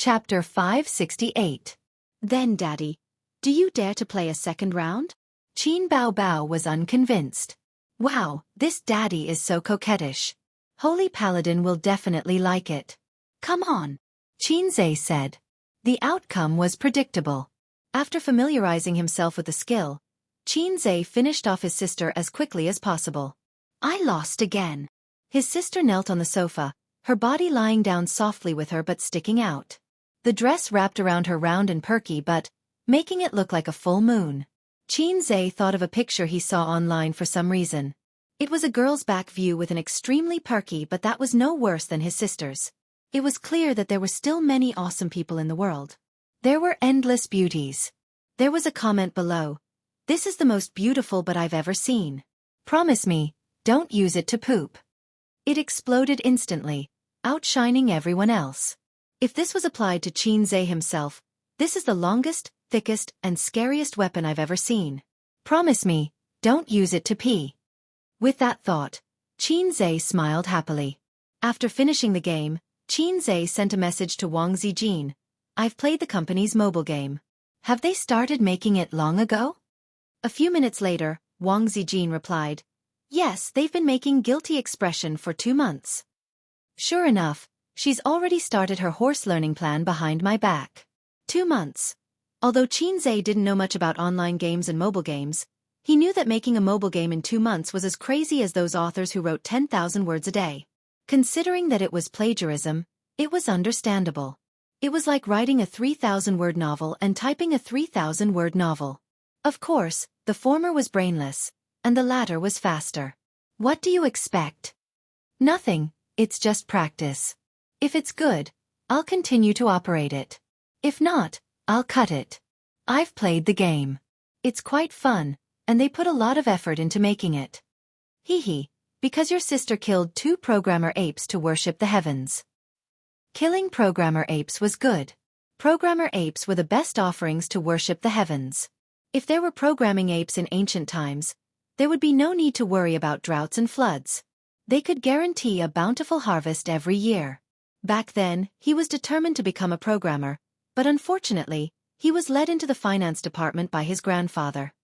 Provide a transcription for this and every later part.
Chapter 568. Then, Daddy, do you dare to play a second round? Qin Bao Bao was unconvinced. Wow, this Daddy is so coquettish. Holy Paladin will definitely like it. Come on, Qinze said. The outcome was predictable. After familiarizing himself with the skill, Qinze finished off his sister as quickly as possible. I lost again. His sister knelt on the sofa, her body lying down softly with her butt sticking out. The dress wrapped around her round and perky butt, making it look like a full moon. Qinze thought of a picture he saw online for some reason. It was a girl's back view with an extremely perky, but that was no worse than his sister's. It was clear that there were still many awesome people in the world. There were endless beauties. There was a comment below. This is the most beautiful butt I've ever seen. Promise me, don't use it to poop. It exploded instantly, outshining everyone else. If this was applied to Qinze himself, this is the longest, thickest, and scariest weapon I've ever seen. Promise me, don't use it to pee. With that thought, Qinze smiled happily. After finishing the game, Qinze sent a message to Wang Zijin. I've played the company's mobile game. Have they started making it long ago? A few minutes later, Wang Zijin replied, yes, they've been making guilty expression for 2 months. Sure enough, she's already started her horse learning plan behind my back. 2 months. Although Qinze didn't know much about online games and mobile games, he knew that making a mobile game in 2 months was as crazy as those authors who wrote 10,000 words a day. Considering that it was plagiarism, it was understandable. It was like writing a 3,000-word novel and typing a 3,000-word novel. Of course, the former was brainless, and the latter was faster. What do you expect? Nothing, it's just practice. If it's good, I'll continue to operate it. If not, I'll cut it. I've played the game. It's quite fun, and they put a lot of effort into making it. Hee, because your sister killed 2 programmer apes to worship the heavens. Killing programmer apes was good. Programmer apes were the best offerings to worship the heavens. If there were programming apes in ancient times, there would be no need to worry about droughts and floods. They could guarantee a bountiful harvest every year. Back then, he was determined to become a programmer, but unfortunately, he was led into the finance department by his grandfather.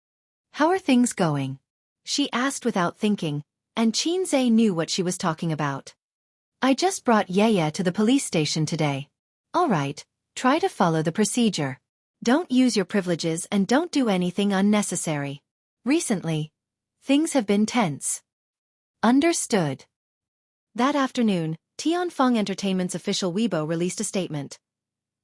How are things going? She asked without thinking, and Qinze knew what she was talking about. I just brought Yeye to the police station today. All right, try to follow the procedure. Don't use your privileges and don't do anything unnecessary. Recently, things have been tense. Understood. That afternoon, Tianfeng Entertainment's official Weibo released a statement.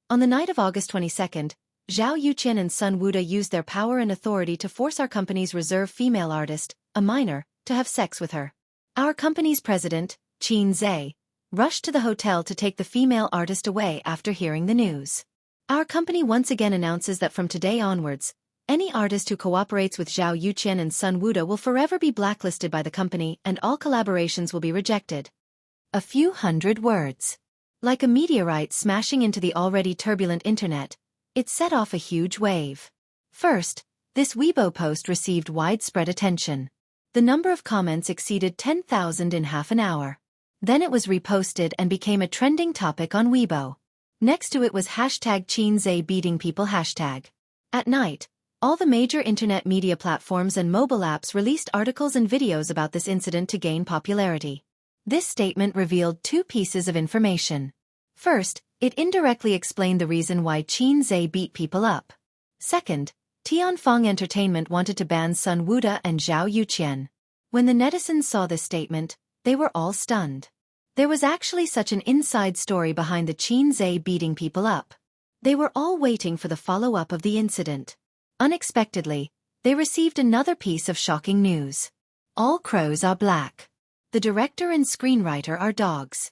On the night of August 22nd, Zhao Yuqian and Sun Wuda used their power and authority to force our company's reserve female artist, a minor, to have sex with her. Our company's president, Qinze, rushed to the hotel to take the female artist away after hearing the news. Our company once again announces that from today onwards, any artist who cooperates with Zhao Yuqian and Sun Wuda will forever be blacklisted by the company and all collaborations will be rejected. A few hundred words. Like a meteorite smashing into the already turbulent internet, it set off a huge wave. First, this Weibo post received widespread attention. The number of comments exceeded 10,000 in half an hour. Then it was reposted and became a trending topic on Weibo. Next to it was hashtag Qinze beating people hashtag. At night, all the major internet media platforms and mobile apps released articles and videos about this incident to gain popularity. This statement revealed 2 pieces of information. First, it indirectly explained the reason why Qinze beat people up. Second, Tianfeng Entertainment wanted to ban Sun Wuda and Zhao Yuqian. When the netizens saw this statement, they were all stunned. There was actually such an inside story behind the Qinze beating people up. They were all waiting for the follow-up of the incident. Unexpectedly, they received another piece of shocking news. All crows are black. The director and screenwriter are dogs.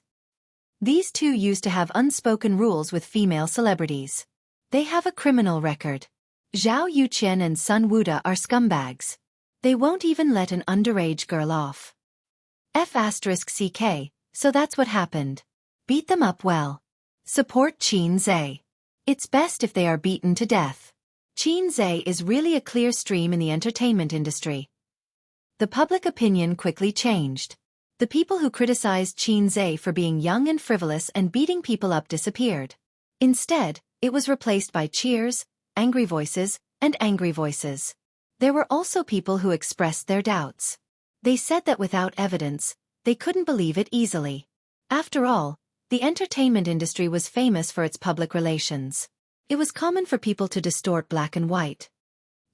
These 2 used to have unspoken rules with female celebrities. They have a criminal record. Zhao Yuqian and Sun Wuda are scumbags. They won't even let an underage girl off. F***CK, so that's what happened. Beat them up well. Support Qinze. It's best if they are beaten to death. Qinze is really a clear stream in the entertainment industry. The public opinion quickly changed. The people who criticized Qinze for being young and frivolous and beating people up disappeared. Instead, it was replaced by cheers, angry voices, and angry voices. There were also people who expressed their doubts. They said that without evidence, they couldn't believe it easily. After all, the entertainment industry was famous for its public relations. It was common for people to distort black and white.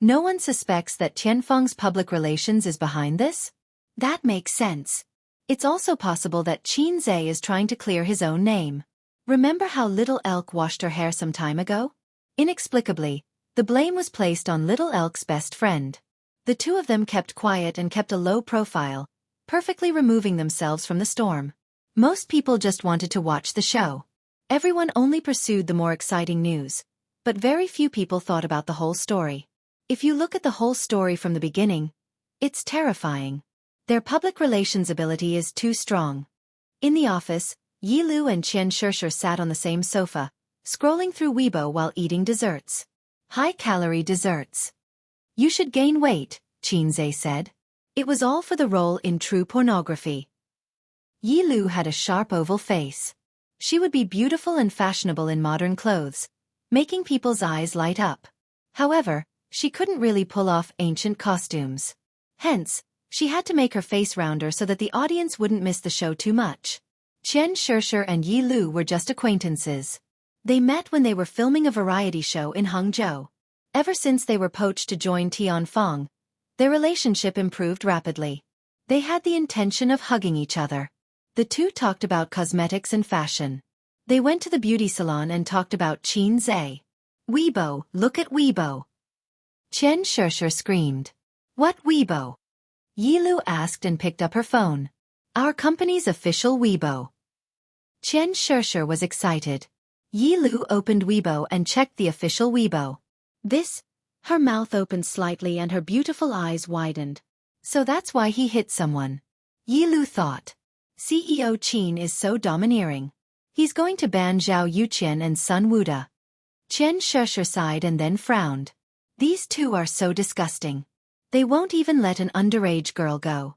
No one suspects that Tianfeng's public relations is behind this? That makes sense. It's also possible that Qin Zhe is trying to clear his own name. Remember how Little Elk washed her hair some time ago? Inexplicably, the blame was placed on Little Elk's best friend. The two of them kept quiet and kept a low profile, perfectly removing themselves from the storm. Most people just wanted to watch the show. Everyone only pursued the more exciting news, but very few people thought about the whole story. If you look at the whole story from the beginning, it's terrifying. Their public relations ability is too strong. In the office, Yi Lu and Xianxia sat on the same sofa, scrolling through Weibo while eating desserts. High-calorie desserts. You should gain weight, Qin Zhe said. It was all for the role in True Pornography. Yi Lu had a sharp oval face. She would be beautiful and fashionable in modern clothes, making people's eyes light up. However, she couldn't really pull off ancient costumes. Hence, she had to make her face rounder so that the audience wouldn't miss the show too much. Xianxia and Yi Lu were just acquaintances. They met when they were filming a variety show in Hangzhou. Ever since they were poached to join Tianfeng, their relationship improved rapidly. They had the intention of hugging each other. The two talked about cosmetics and fashion. They went to the beauty salon and talked about Qin Zhe. Weibo, look at Weibo. Xianxia screamed. What Weibo? Yi Lu asked and picked up her phone. Our company's official Weibo. Xianxia was excited. Yi Lu opened Weibo and checked the official Weibo. Her mouth opened slightly and her beautiful eyes widened. So that's why he hit someone. Yi Lu thought. CEO Qin is so domineering. He's going to ban Zhao Yuqian and Sun Wuda. Xianxia sighed and then frowned. These two are so disgusting. They won't even let an underage girl go.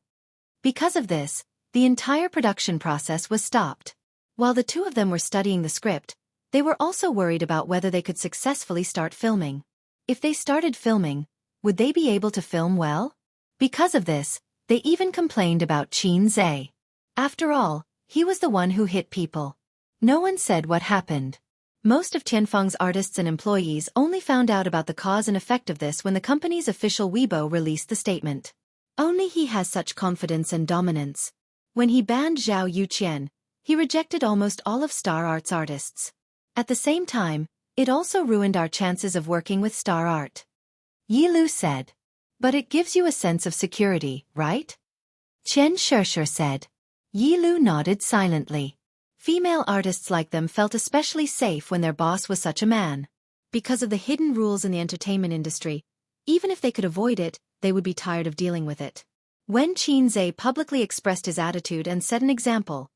Because of this, the entire production process was stopped. While the two of them were studying the script, they were also worried about whether they could successfully start filming. If they started filming, would they be able to film well? Because of this, they even complained about Qin Zhe. After all, he was the one who hit people. No one said what happened. Most of Tianfeng's artists and employees only found out about the cause and effect of this when the company's official Weibo released the statement. Only he has such confidence and dominance. When he banned Zhao Yuqian, he rejected almost all of Star Art's artists. At the same time, it also ruined our chances of working with Star Art. Yi Lu said. But it gives you a sense of security, right? Xianxia said. Yi Lu nodded silently. Female artists like them felt especially safe when their boss was such a man. Because of the hidden rules in the entertainment industry, even if they could avoid it, they would be tired of dealing with it. When Qin Zhe publicly expressed his attitude and set an example,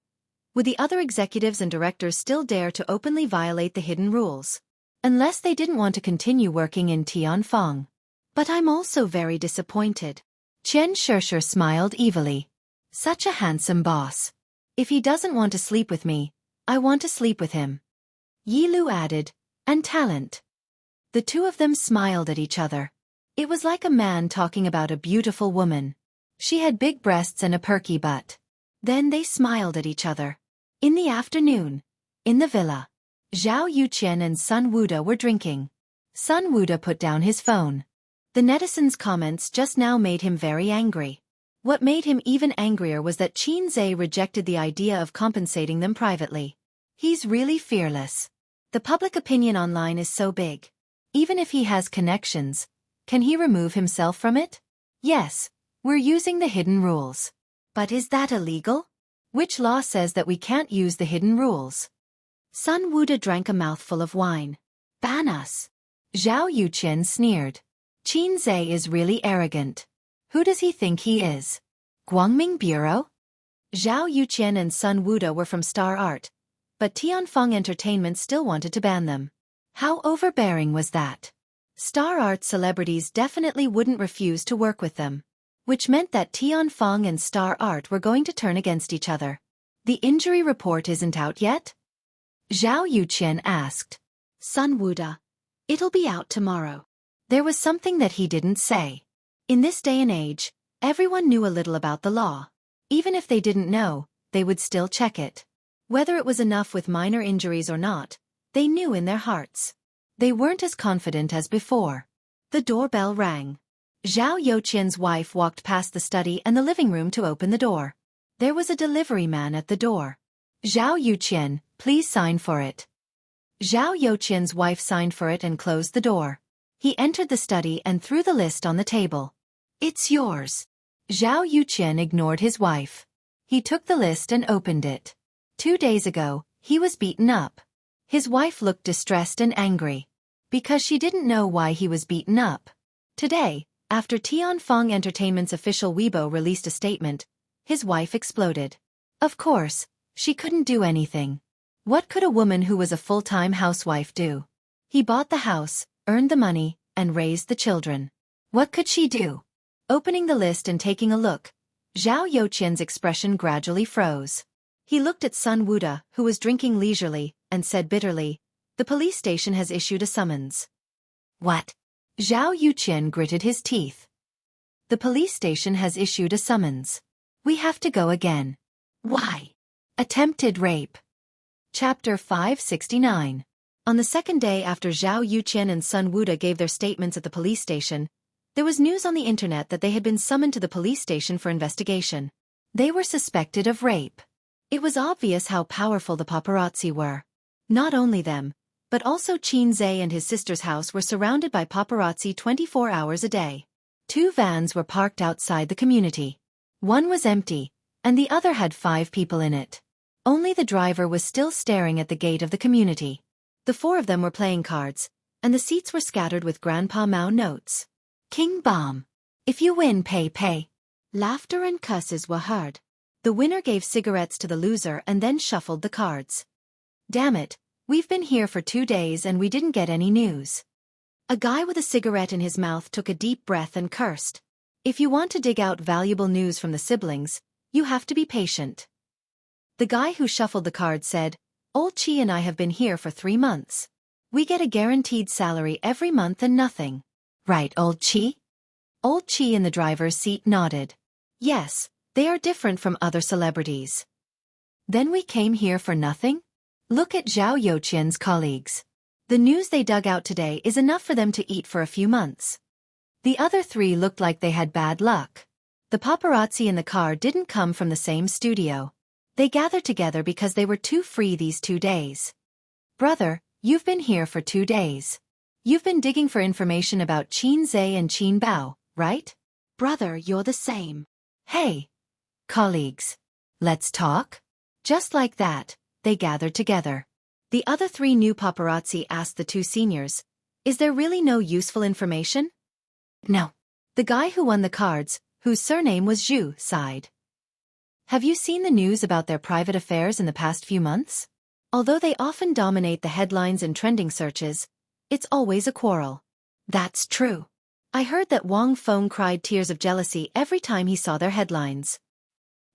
would the other executives and directors still dare to openly violate the hidden rules? Unless they didn't want to continue working in Tianfeng. But I'm also very disappointed. Xianxia smiled evilly. Such a handsome boss. If he doesn't want to sleep with me, I want to sleep with him. Yi Lu added, and talent. The two of them smiled at each other. It was like a man talking about a beautiful woman. She had big breasts and a perky butt. Then they smiled at each other. In the afternoon, in the villa, Zhao Yuqian and Sun Wuda were drinking. Sun Wuda put down his phone. The netizens' comments just now made him very angry. What made him even angrier was that Qin Zhe rejected the idea of compensating them privately. He's really fearless. The public opinion online is so big. Even if he has connections, can he remove himself from it? Yes, we're using the hidden rules. But is that illegal? Which law says that we can't use the hidden rules? Sun Wuda drank a mouthful of wine. Ban us. Zhao Yuqian sneered. Qin Zhe is really arrogant. Who does he think he is? Guangming Bureau? Zhao Yuqian and Sun Wuda were from Star Art, but Tianfeng Entertainment still wanted to ban them. How overbearing was that? Star Art celebrities definitely wouldn't refuse to work with them, which meant that Tianfeng and Star Art were going to turn against each other. The injury report isn't out yet? Zhao Yuqian asked. Sun Wuda. It'll be out tomorrow. There was something that he didn't say. In this day and age, everyone knew a little about the law. Even if they didn't know, they would still check it. Whether it was enough with minor injuries or not, they knew in their hearts. They weren't as confident as before. The doorbell rang. Zhao Youqian's wife walked past the study and the living room to open the door. There was a delivery man at the door. Zhao Youqian, please sign for it. Zhao Youqian's wife signed for it and closed the door. He entered the study and threw the list on the table. It's yours. Zhao Youqian ignored his wife. He took the list and opened it. 2 days ago, he was beaten up. His wife looked distressed and angry. Because she didn't know why he was beaten up. Today, after Tianfeng Entertainment's official Weibo released a statement, his wife exploded. Of course, she couldn't do anything. What could a woman who was a full-time housewife do? He bought the house, earned the money, and raised the children. What could she do? Opening the list and taking a look, Zhao Youqian's expression gradually froze. He looked at Sun Wuda, who was drinking leisurely, and said bitterly, "The police station has issued a summons." What? Zhao Youqian gritted his teeth. The police station has issued a summons. We have to go again. Why? Attempted rape. Chapter 569. On the second day after Zhao Youqian and Sun Wuda gave their statements at the police station, there was news on the internet that they had been summoned to the police station for investigation. They were suspected of rape. It was obvious how powerful the paparazzi were. Not only them, but also Xianxia and his sister's house were surrounded by paparazzi 24 hours a day. 2 vans were parked outside the community. One was empty, and the other had 5 people in it. Only the driver was still staring at the gate of the community. The 4 of them were playing cards, and the seats were scattered with Grandpa Mao notes. King Bomb. If you win, pay. Laughter and curses were heard. The winner gave cigarettes to the loser and then shuffled the cards. Damn it, we've been here for 2 days and we didn't get any news. A guy with a cigarette in his mouth took a deep breath and cursed. If you want to dig out valuable news from the siblings, you have to be patient. The guy who shuffled the cards said, Old Chi and I have been here for 3 months. We get a guaranteed salary every month and nothing. Right, Old Chi? Old Chi in the driver's seat nodded. Yes, they are different from other celebrities. Then we came here for nothing? Look at Zhao Youqian's colleagues. The news they dug out today is enough for them to eat for a few months. The other 3 looked like they had bad luck. The paparazzi in the car didn't come from the same studio. They gathered together because they were too free these 2 days. Brother, you've been here for 2 days. You've been digging for information about Xianxia and Qin Bao, right? Brother, you're the same. Hey, colleagues. Let's talk? Just like that, they gathered together. The other 3 new paparazzi asked the 2 seniors, Is there really no useful information? No. The guy who won the cards, whose surname was Zhu, sighed. Have you seen the news about their private affairs in the past few months? Although they often dominate the headlines and trending searches, it's always a quarrel. That's true. I heard that Wang Feng cried tears of jealousy every time he saw their headlines.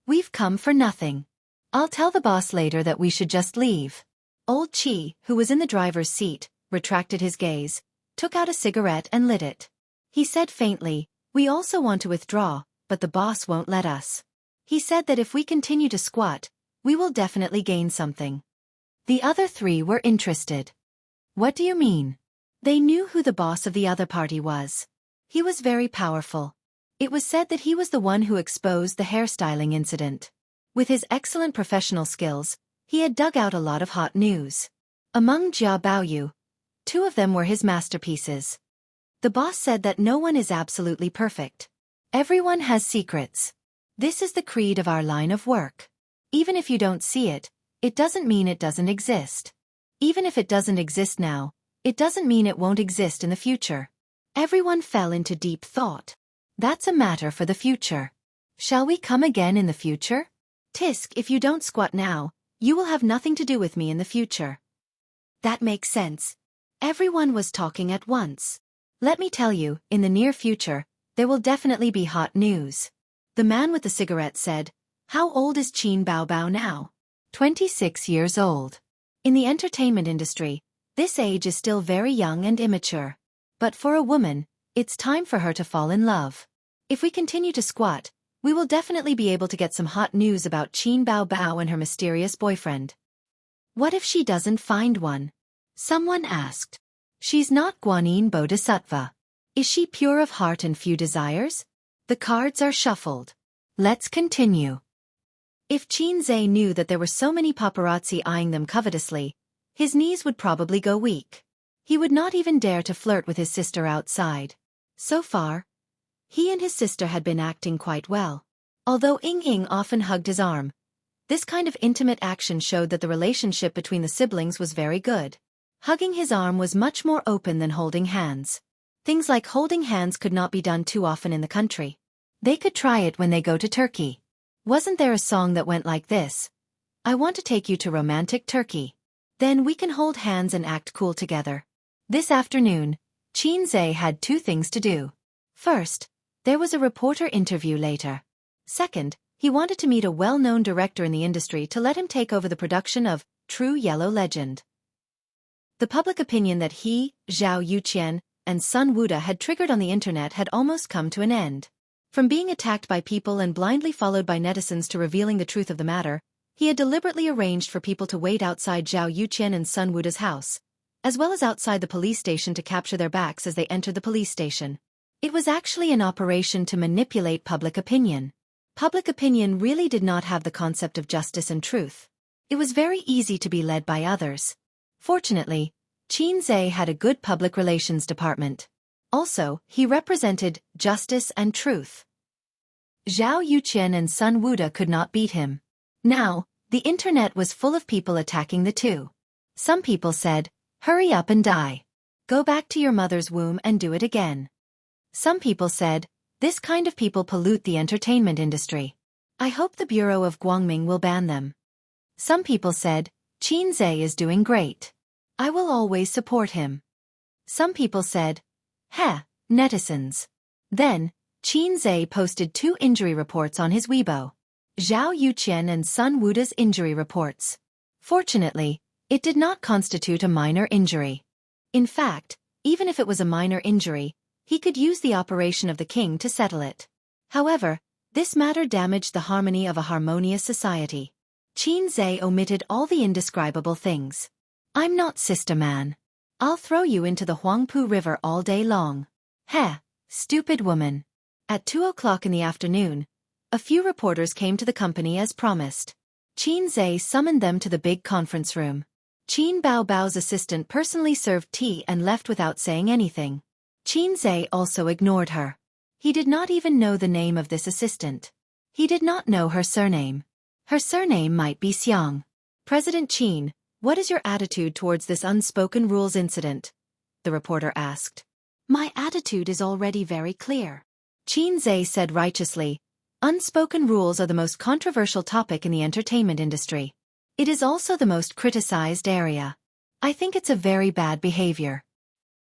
We've come for nothing. I'll tell the boss later that we should just leave. Old Chi, who was in the driver's seat, retracted his gaze, took out a cigarette and lit it. He said faintly, We also want to withdraw, but the boss won't let us. He said that if we continue to squat, we will definitely gain something. The other 3 were interested. What do you mean? They knew who the boss of the other party was. He was very powerful. It was said that he was the one who exposed the hairstyling incident. With his excellent professional skills, he had dug out a lot of hot news. Among Jia Baoyu, 2 of them were his masterpieces. The boss said that no one is absolutely perfect. Everyone has secrets. This is the creed of our line of work. Even if you don't see it, it doesn't mean it doesn't exist. Even if it doesn't exist now, it doesn't mean it won't exist in the future. Everyone fell into deep thought. That's a matter for the future. Shall we come again in the future? Tisk, if you don't squat now, you will have nothing to do with me in the future. That makes sense. Everyone was talking at once. Let me tell you, in the near future, there will definitely be hot news. The man with the cigarette said, How old is Qin Bao Bao now? 26 years old. In the entertainment industry, This age is still very young and immature. But for a woman, it's time for her to fall in love. If we continue to squat, we will definitely be able to get some hot news about Qin Bao Bao and her mysterious boyfriend. What if she doesn't find one? Someone asked. She's not Guanyin Bodhisattva. Is she pure of heart and few desires? The cards are shuffled. Let's continue. If Qin Zhe knew that there were so many paparazzi eyeing them covetously, his knees would probably go weak. He would not even dare to flirt with his sister outside. So far, he and his sister had been acting quite well. Although Ying often hugged his arm, this kind of intimate action showed that the relationship between the siblings was very good. Hugging his arm was much more open than holding hands. Things like holding hands could not be done too often in the country. They could try it when they go to Turkey. Wasn't there a song that went like this? I want to take you to romantic Turkey. Then we can hold hands and act cool together. This afternoon, Qin Zhe had two things to do. First, there was a reporter interview later. Second, he wanted to meet a well-known director in the industry to let him take over the production of True Yellow Legend. The public opinion that he, Zhao Yuqian, and Sun Wuda had triggered on the internet had almost come to an end. From being attacked by people and blindly followed by netizens to revealing the truth of the matter, he had deliberately arranged for people to wait outside Zhao Yuqian and Sun Wuda's house, as well as outside the police station to capture their backs as they entered the police station. It was actually an operation to manipulate public opinion. Public opinion really did not have the concept of justice and truth. It was very easy to be led by others. Fortunately, Qin Zhe had a good public relations department. Also, he represented justice and truth. Zhao Yuqian and Sun Wuda could not beat him. Now, the internet was full of people attacking the two. Some people said, hurry up and die. Go back to your mother's womb and do it again. Some people said, this kind of people pollute the entertainment industry. I hope the Bureau of Guangming will ban them. Some people said, Qin Zhe is doing great. I will always support him. Some people said, heh, netizens. Then, Qin Zhe posted 2 injury reports on his Weibo. Zhao Yuqian and Sun Wuda's injury reports. Fortunately, it did not constitute a minor injury. In fact, even if it was a minor injury, he could use the operation of the king to settle it. However, this matter damaged the harmony of a harmonious society. Qin Zhe omitted all the indescribable things. I'm not sister man. I'll throw you into the Huangpu River all day long. Heh, stupid woman. At 2 o'clock in the afternoon, a few reporters came to the company as promised. Qin Zhe summoned them to the big conference room. Qin Bao Bao's assistant personally served tea and left without saying anything. Qin Zhe also ignored her. He did not even know the name of this assistant. He did not know her surname. Her surname might be Xiang. President Qin, what is your attitude towards this unspoken rules incident? The reporter asked. My attitude is already very clear. Qin Zhe said righteously, unspoken rules are the most controversial topic in the entertainment industry. It is also the most criticized area. I think it's a very bad behavior.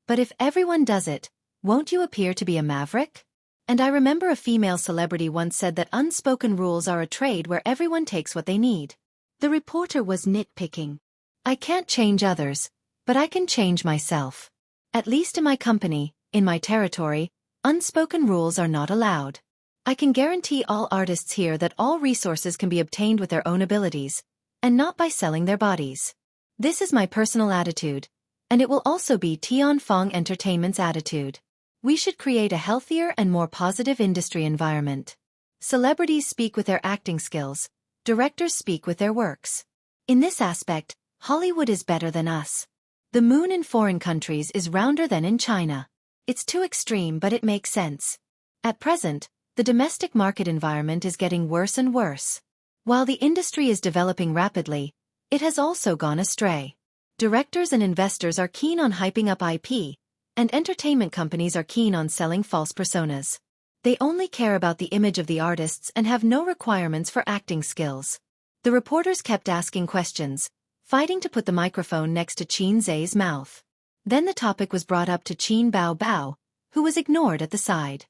But if everyone does it, won't you appear to be a maverick? And I remember a female celebrity once said that unspoken rules are a trade where everyone takes what they need. The reporter was nitpicking. I can't change others, but I can change myself. At least in my company, in my territory, unspoken rules are not allowed. I can guarantee all artists here that all resources can be obtained with their own abilities, and not by selling their bodies. This is my personal attitude, and it will also be Tianfeng Entertainment's attitude. We should create a healthier and more positive industry environment. Celebrities speak with their acting skills, directors speak with their works. In this aspect, Hollywood is better than us. The moon in foreign countries is rounder than in China. It's too extreme, but it makes sense. At present, the domestic market environment is getting worse and worse. While the industry is developing rapidly, it has also gone astray. Directors and investors are keen on hyping up IP, and entertainment companies are keen on selling false personas. They only care about the image of the artists and have no requirements for acting skills. The reporters kept asking questions, fighting to put the microphone next to Qin Zhe's mouth. Then the topic was brought up to Qin Bao Bao, who was ignored at the side.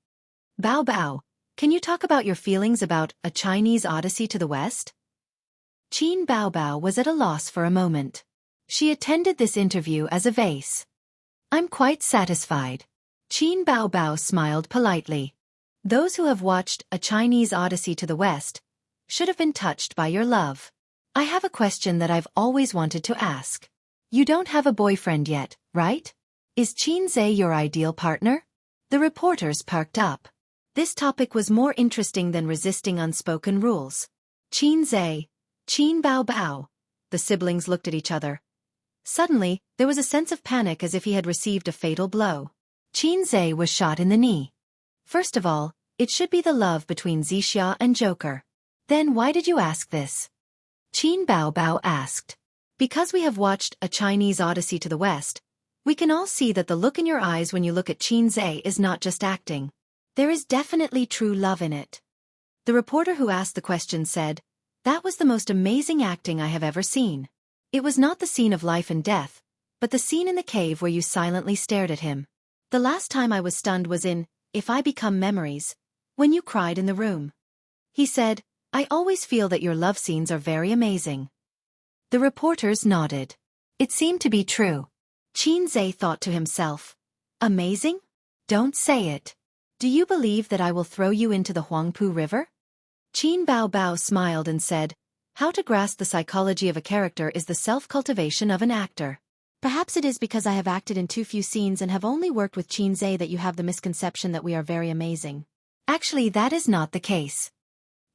Bao Bao, can you talk about your feelings about A Chinese Odyssey to the West? Qin Bao Bao was at a loss for a moment. She attended this interview as a vase. I'm quite satisfied. Qin Baobao smiled politely. Those who have watched A Chinese Odyssey to the West should have been touched by your love. I have a question that I've always wanted to ask. You don't have a boyfriend yet, right? Is Xianxia your ideal partner? The reporters perked up. This topic was more interesting than resisting unspoken rules. Xianxia, Qin Baobao. The siblings looked at each other. Suddenly, there was a sense of panic as if he had received a fatal blow. Xianxia was shot in the knee. First of all, it should be the love between Xianxia and Joker. Then why did you ask this? Qin Baobao asked. Because we have watched A Chinese Odyssey to the West, we can all see that the look in your eyes when you look at Xianxia is not just acting. There is definitely true love in it. The reporter who asked the question said, that was the most amazing acting I have ever seen. It was not the scene of life and death, but the scene in the cave where you silently stared at him. The last time I was stunned was in If I Become Memories, when you cried in the room. He said, I always feel that your love scenes are very amazing. The reporters nodded. It seemed to be true. Xianxia thought to himself, amazing? Don't say it. Do you believe that I will throw you into the Huangpu River? Qin Baobao smiled and said, how to grasp the psychology of a character is the self-cultivation of an actor. Perhaps it is because I have acted in too few scenes and have only worked with Xianxia that you have the misconception that we are very amazing. Actually, that is not the case.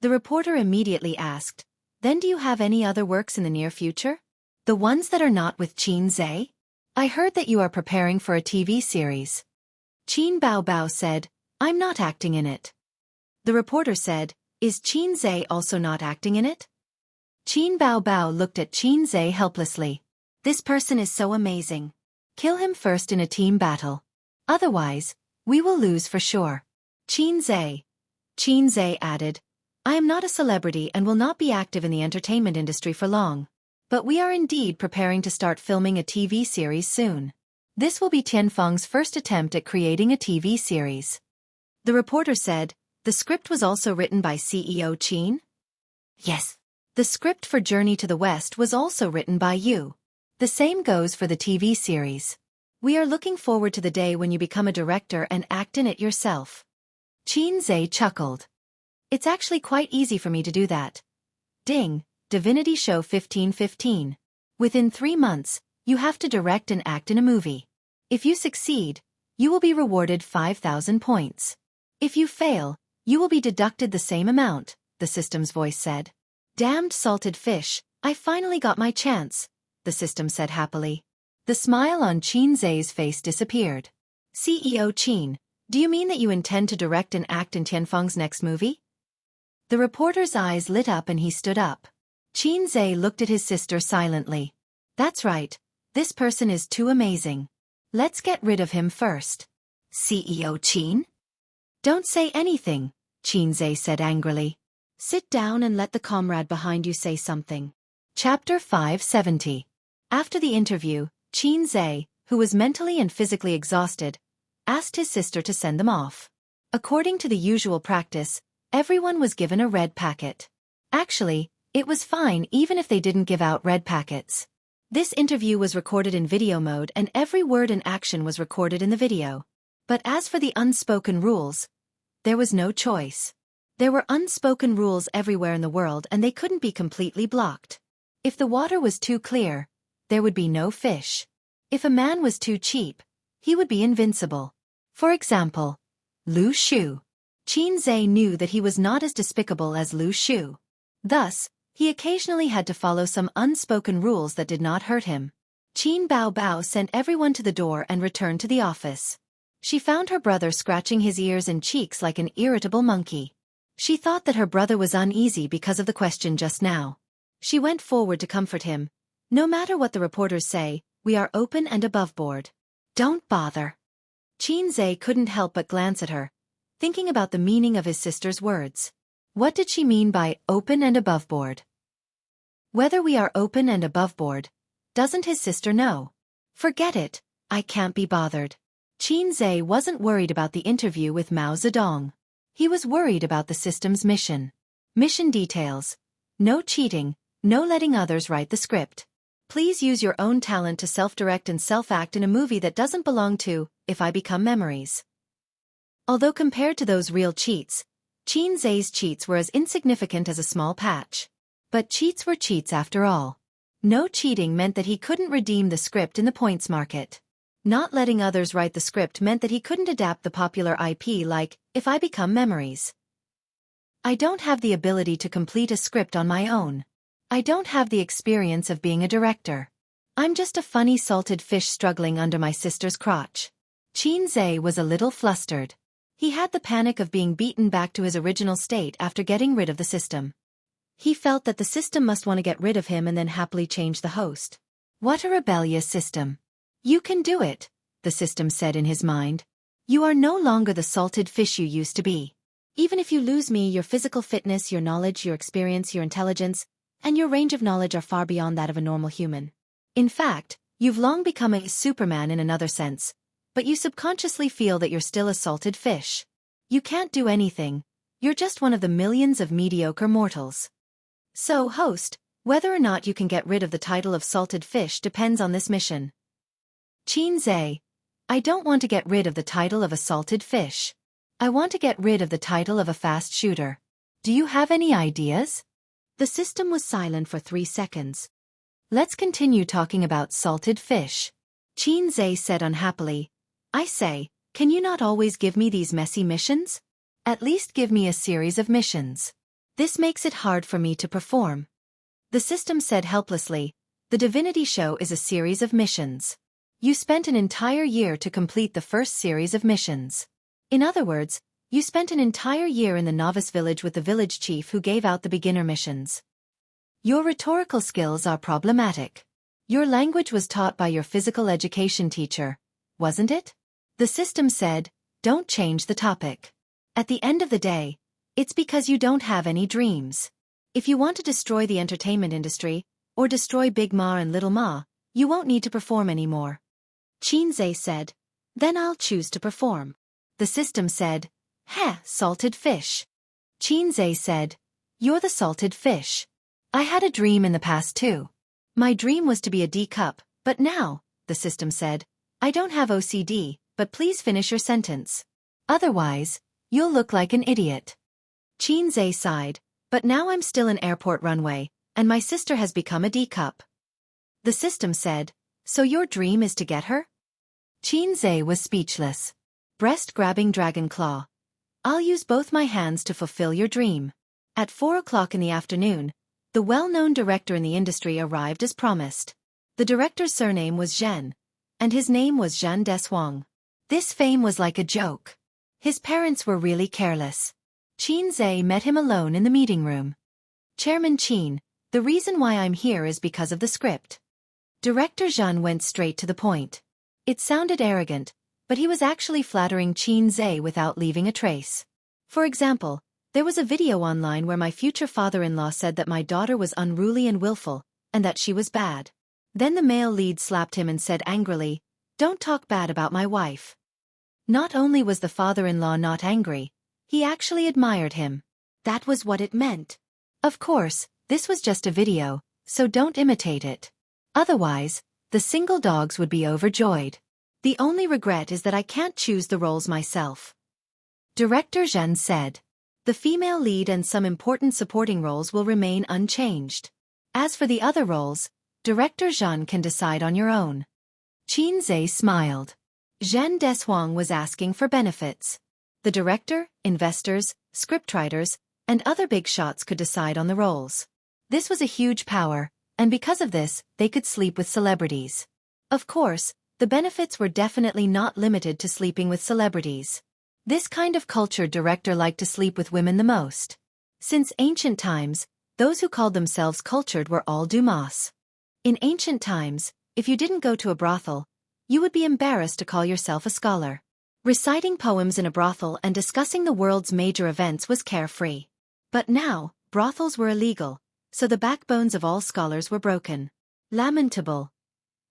The reporter immediately asked, then do you have any other works in the near future? The ones that are not with Xianxia? I heard that you are preparing for a TV series. Qin Baobao said, I'm not acting in it. The reporter said, is Xianxia also not acting in it? Qin Baobao looked at Xianxia helplessly. This person is so amazing. Kill him first in a team battle. Otherwise, we will lose for sure. Xianxia added, I am not a celebrity and will not be active in the entertainment industry for long. But we are indeed preparing to start filming a TV series soon. This will be Tianfeng's first attempt at creating a TV series. The reporter said, the script was also written by CEO Qin? Yes. The script for Journey to the West was also written by you. The same goes for the TV series. We are looking forward to the day when you become a director and act in it yourself. Xianxia chuckled. It's actually quite easy for me to do that. Ding, Divinity Show 1515. Within 3 months, you have to direct and act in a movie. If you succeed, you will be rewarded 5,000 points. If you fail, you will be deducted the same amount, the system's voice said. Damned salted fish, I finally got my chance, the system said happily. The smile on Xianxia's face disappeared. CEO Qin, do you mean that you intend to direct and act in Tianfeng's next movie? The reporter's eyes lit up and he stood up. Xianxia looked at his sister silently. That's right, this person is too amazing. Let's get rid of him first. CEO Qin? Don't say anything, Xianxia said angrily. Sit down and let the comrade behind you say something. Chapter 570. After the interview, Xianxia, who was mentally and physically exhausted, asked his sister to send them off. According to the usual practice, everyone was given a red packet. Actually, it was fine even if they didn't give out red packets. This interview was recorded in video mode and every word and action was recorded in the video. But as for the unspoken rules, there was no choice. There were unspoken rules everywhere in the world and they couldn't be completely blocked. If the water was too clear, there would be no fish. If a man was too cheap, he would be invincible. For example, Lu Shu. Xianxia knew that he was not as despicable as Lu Shu. Thus, he occasionally had to follow some unspoken rules that did not hurt him. Qin Baobao sent everyone to the door and returned to the office. She found her brother scratching his ears and cheeks like an irritable monkey. She thought that her brother was uneasy because of the question just now. She went forward to comfort him. No matter what the reporters say, we are open and above board. Don't bother. Xianxia couldn't help but glance at her, thinking about the meaning of his sister's words. What did she mean by open and above board? Whether we are open and above board, doesn't his sister know? Forget it, I can't be bothered. Xianxia wasn't worried about the interview with Mao Zedong. He was worried about the system's mission. Mission details. No cheating, no letting others write the script. Please use your own talent to self-direct and self-act in a movie that doesn't belong to If I Become Memories. Although compared to those real cheats, Xianxia's cheats were as insignificant as a small patch. But cheats were cheats after all. No cheating meant that he couldn't redeem the script in the points market. Not letting others write the script meant that he couldn't adapt the popular IP like If I Become Memories. I don't have the ability to complete a script on my own. I don't have the experience of being a director. I'm just a funny salted fish struggling under my sister's crotch. Xianxia was a little flustered. He had the panic of being beaten back to his original state after getting rid of the system. He felt that the system must want to get rid of him and then happily change the host. What a rebellious system. You can do it, the system said in his mind. You are no longer the salted fish you used to be. Even if you lose me, your physical fitness, your knowledge, your experience, your intelligence, and your range of knowledge are far beyond that of a normal human. In fact, you've long become a Superman in another sense, but you subconsciously feel that you're still a salted fish. You can't do anything, you're just one of the millions of mediocre mortals. So, host, whether or not you can get rid of the title of salted fish depends on this mission. Xianxia, I don't want to get rid of the title of a salted fish. I want to get rid of the title of a fast shooter. Do you have any ideas? The system was silent for 3 seconds. Let's continue talking about salted fish. Xianxia said unhappily. I say, can you not always give me these messy missions? At least give me a series of missions. This makes it hard for me to perform. The system said helplessly, the divinity show is a series of missions. You spent an entire year to complete the first series of missions. In other words, you spent an entire year in the novice village with the village chief who gave out the beginner missions. Your rhetorical skills are problematic. Your language was taught by your physical education teacher, wasn't it? The system said, don't change the topic. At the end of the day, it's because you don't have any dreams. If you want to destroy the entertainment industry, or destroy Big Ma and Little Ma, you won't need to perform anymore. Xianxia said, then I'll choose to perform. The system said, heh, salted fish. Xianxia said, you're the salted fish. I had a dream in the past too. My dream was to be a D-cup, but now, the system said, I don't have OCD, but please finish your sentence. Otherwise, you'll look like an idiot. Xianxia sighed, but now I'm still an airport runway, and my sister has become a D-cup. The system said, so your dream is to get her? Xianxia was speechless. Breast-grabbing dragon claw. I'll use both my hands to fulfill your dream. At 4 o'clock in the afternoon, the well-known director in the industry arrived as promised. The director's surname was Zhen, and his name was Zhan Deshuang. This fame was like a joke. His parents were really careless. Xianxia met him alone in the meeting room. Chairman Qin, the reason why I'm here is because of the script. Director Zhan went straight to the point. It sounded arrogant, but he was actually flattering Xianxia without leaving a trace. For example, there was a video online where my future father-in-law said that my daughter was unruly and willful, and that she was bad. Then the male lead slapped him and said angrily, don't talk bad about my wife. Not only was the father-in-law not angry, he actually admired him. That was what it meant. Of course, this was just a video, so don't imitate it. Otherwise, the single dogs would be overjoyed. The only regret is that I can't choose the roles myself. Director Zhen said. The female lead and some important supporting roles will remain unchanged. As for the other roles, Director Zhen can decide on your own. Xianxia smiled. Zhan Deshuang was asking for benefits. The director, investors, scriptwriters, and other big shots could decide on the roles. This was a huge power, and because of this, they could sleep with celebrities. Of course, the benefits were definitely not limited to sleeping with celebrities. This kind of cultured director liked to sleep with women the most. Since ancient times, those who called themselves cultured were all Dumas. In ancient times, if you didn't go to a brothel, you would be embarrassed to call yourself a scholar. Reciting poems in a brothel and discussing the world's major events was carefree. But now, brothels were illegal, so the backbones of all scholars were broken. Lamentable.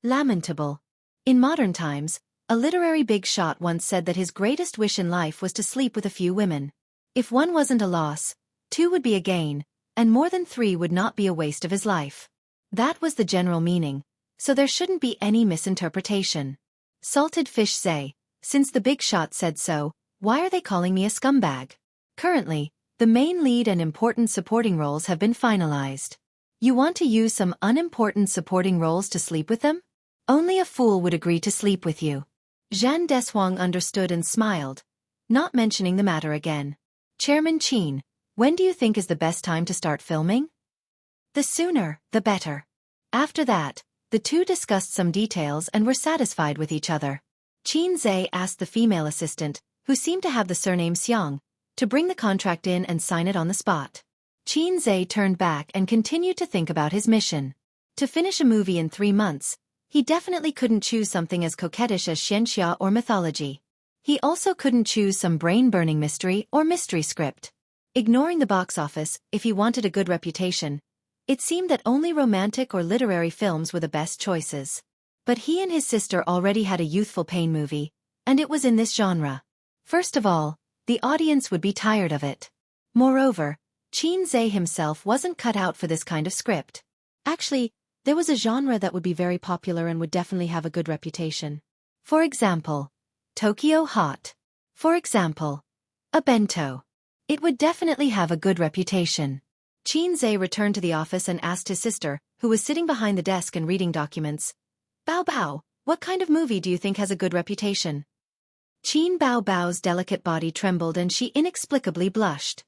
Lamentable. In modern times, a literary big shot once said that his greatest wish in life was to sleep with a few women. If one wasn't a loss, 2 would be a gain, and more than 3 would not be a waste of his life. That was the general meaning, so there shouldn't be any misinterpretation. Salted fish say, since the big shot said so, why are they calling me a scumbag? Currently, the main lead and important supporting roles have been finalized. You want to use some unimportant supporting roles to sleep with them? Only a fool would agree to sleep with you. Zhan Deshuang understood and smiled, not mentioning the matter again. Chairman Qin, when do you think is the best time to start filming? The sooner, the better. After that, the two discussed some details and were satisfied with each other. Qin Zhe asked the female assistant, who seemed to have the surname Xiang, to bring the contract in and sign it on the spot. Qin Zhe turned back and continued to think about his mission. To finish a movie in 3 months, he definitely couldn't choose something as coquettish as Xianxia or mythology. He also couldn't choose some brain-burning mystery or mystery script. Ignoring the box office, if he wanted a good reputation, it seemed that only romantic or literary films were the best choices. But he and his sister already had a youthful pain movie, and it was in this genre. First of all, the audience would be tired of it. Moreover, Qin Zhe himself wasn't cut out for this kind of script. Actually, there was a genre that would be very popular and would definitely have a good reputation. For example, Tokyo Hot. For example, a bento. It would definitely have a good reputation. Qin Zhe returned to the office and asked his sister, who was sitting behind the desk and reading documents, Bao Bao, what kind of movie do you think has a good reputation? Qin Bao Bao's delicate body trembled and she inexplicably blushed.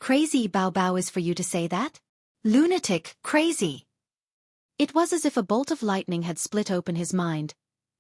Crazy Bao Bao is for you to say that? Lunatic, crazy. It was as if a bolt of lightning had split open his mind,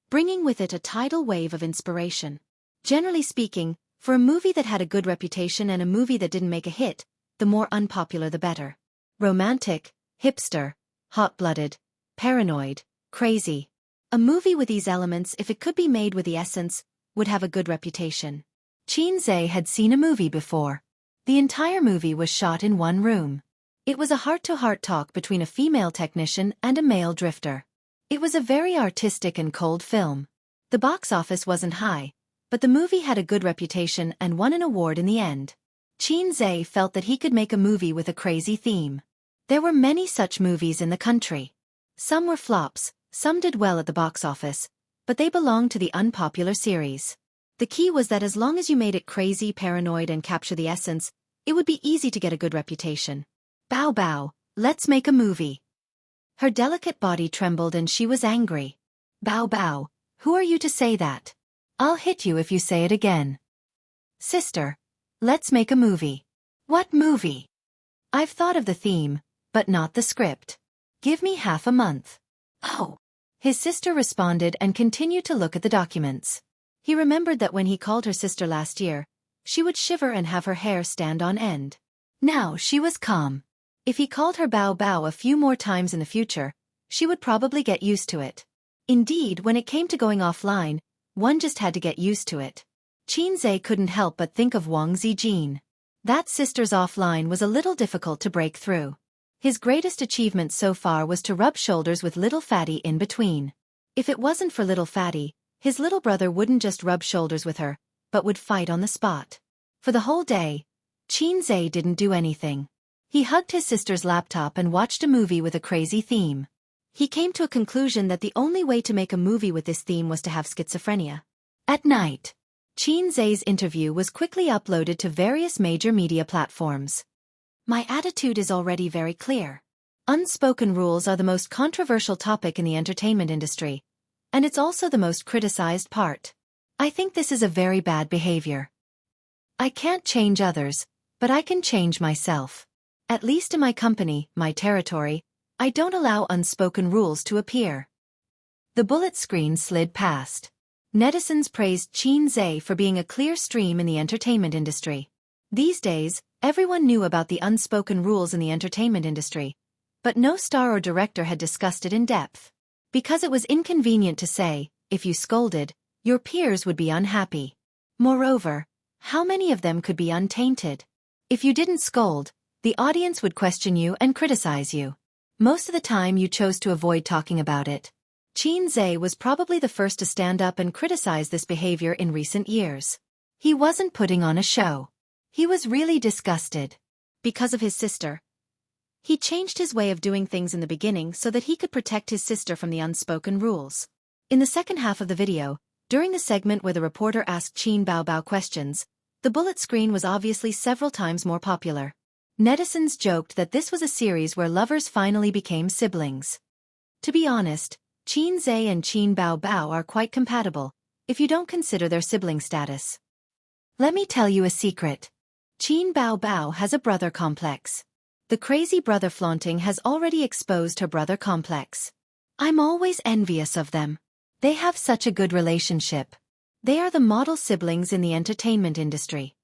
bringing with it a tidal wave of inspiration. Generally speaking, for a movie that had a good reputation and a movie that didn't make a hit, the more unpopular the better. Romantic, hipster, hot-blooded, paranoid, crazy. A movie with these elements, if it could be made with the essence, would have a good reputation. Qin Zhe had seen a movie before. The entire movie was shot in one room. It was a heart-to-heart talk between a female technician and a male drifter. It was a very artistic and cold film. The box office wasn't high, but the movie had a good reputation and won an award in the end. Qin Zhe felt that he could make a movie with a crazy theme. There were many such movies in the country. Some were flops, some did well at the box office, but they belonged to the unpopular series. The key was that as long as you made it crazy, paranoid and capture the essence, it would be easy to get a good reputation. Bao Bao, let's make a movie. Her delicate body trembled and she was angry. Bao Bao, who are you to say that? I'll hit you if you say it again. Sister, let's make a movie. What movie? I've thought of the theme, but not the script. Give me half a month. Oh. His sister responded and continued to look at the documents. He remembered that when he called her sister last year, she would shiver and have her hair stand on end. Now she was calm. If he called her Bao Bao a few more times in the future, she would probably get used to it. Indeed, when it came to going offline, one just had to get used to it. Qin Zhe couldn't help but think of Wang Zijin. That sister's offline was a little difficult to break through. His greatest achievement so far was to rub shoulders with little Fatty in between. If it wasn't for little Fatty, his little brother wouldn't just rub shoulders with her, but would fight on the spot. For the whole day, Qin Zhe didn't do anything. He hugged his sister's laptop and watched a movie with a crazy theme. He came to a conclusion that the only way to make a movie with this theme was to have schizophrenia. At night, Qin Zhe's interview was quickly uploaded to various major media platforms. My attitude is already very clear. Unspoken rules are the most controversial topic in the entertainment industry, and it's also the most criticized part. I think this is a very bad behavior. I can't change others, but I can change myself. At least in my company, my territory, I don't allow unspoken rules to appear. The bullet screen slid past. Netizens praised Qin Zhe for being a clear stream in the entertainment industry. These days, everyone knew about the unspoken rules in the entertainment industry, but no star or director had discussed it in depth. Because it was inconvenient to say, if you scolded, your peers would be unhappy. Moreover, how many of them could be untainted? If you didn't scold, the audience would question you and criticize you. Most of the time you chose to avoid talking about it. Qin Zhe was probably the first to stand up and criticize this behavior in recent years. He wasn't putting on a show. He was really disgusted. Because of his sister. He changed his way of doing things in the beginning so that he could protect his sister from the unspoken rules. In the second half of the video, during the segment where the reporter asked Qin Baobao questions, the bullet screen was obviously several times more popular. Netizens joked that this was a series where lovers finally became siblings. To be honest, Qin Zhe and Qin Baobao are quite compatible, if you don't consider their sibling status. Let me tell you a secret. Qin Baobao has a brother complex. The crazy brother flaunting has already exposed her brother complex. I'm always envious of them. They have such a good relationship. They are the model siblings in the entertainment industry.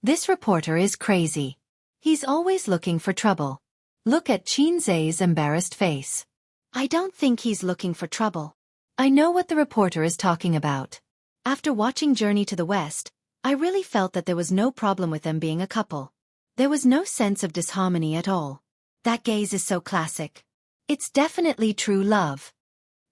This reporter is crazy. He's always looking for trouble. Look at Qin Zhe's embarrassed face. I don't think he's looking for trouble. I know what the reporter is talking about. After watching Journey to the West, I really felt that there was no problem with them being a couple. There was no sense of disharmony at all. That gaze is so classic. It's definitely true love.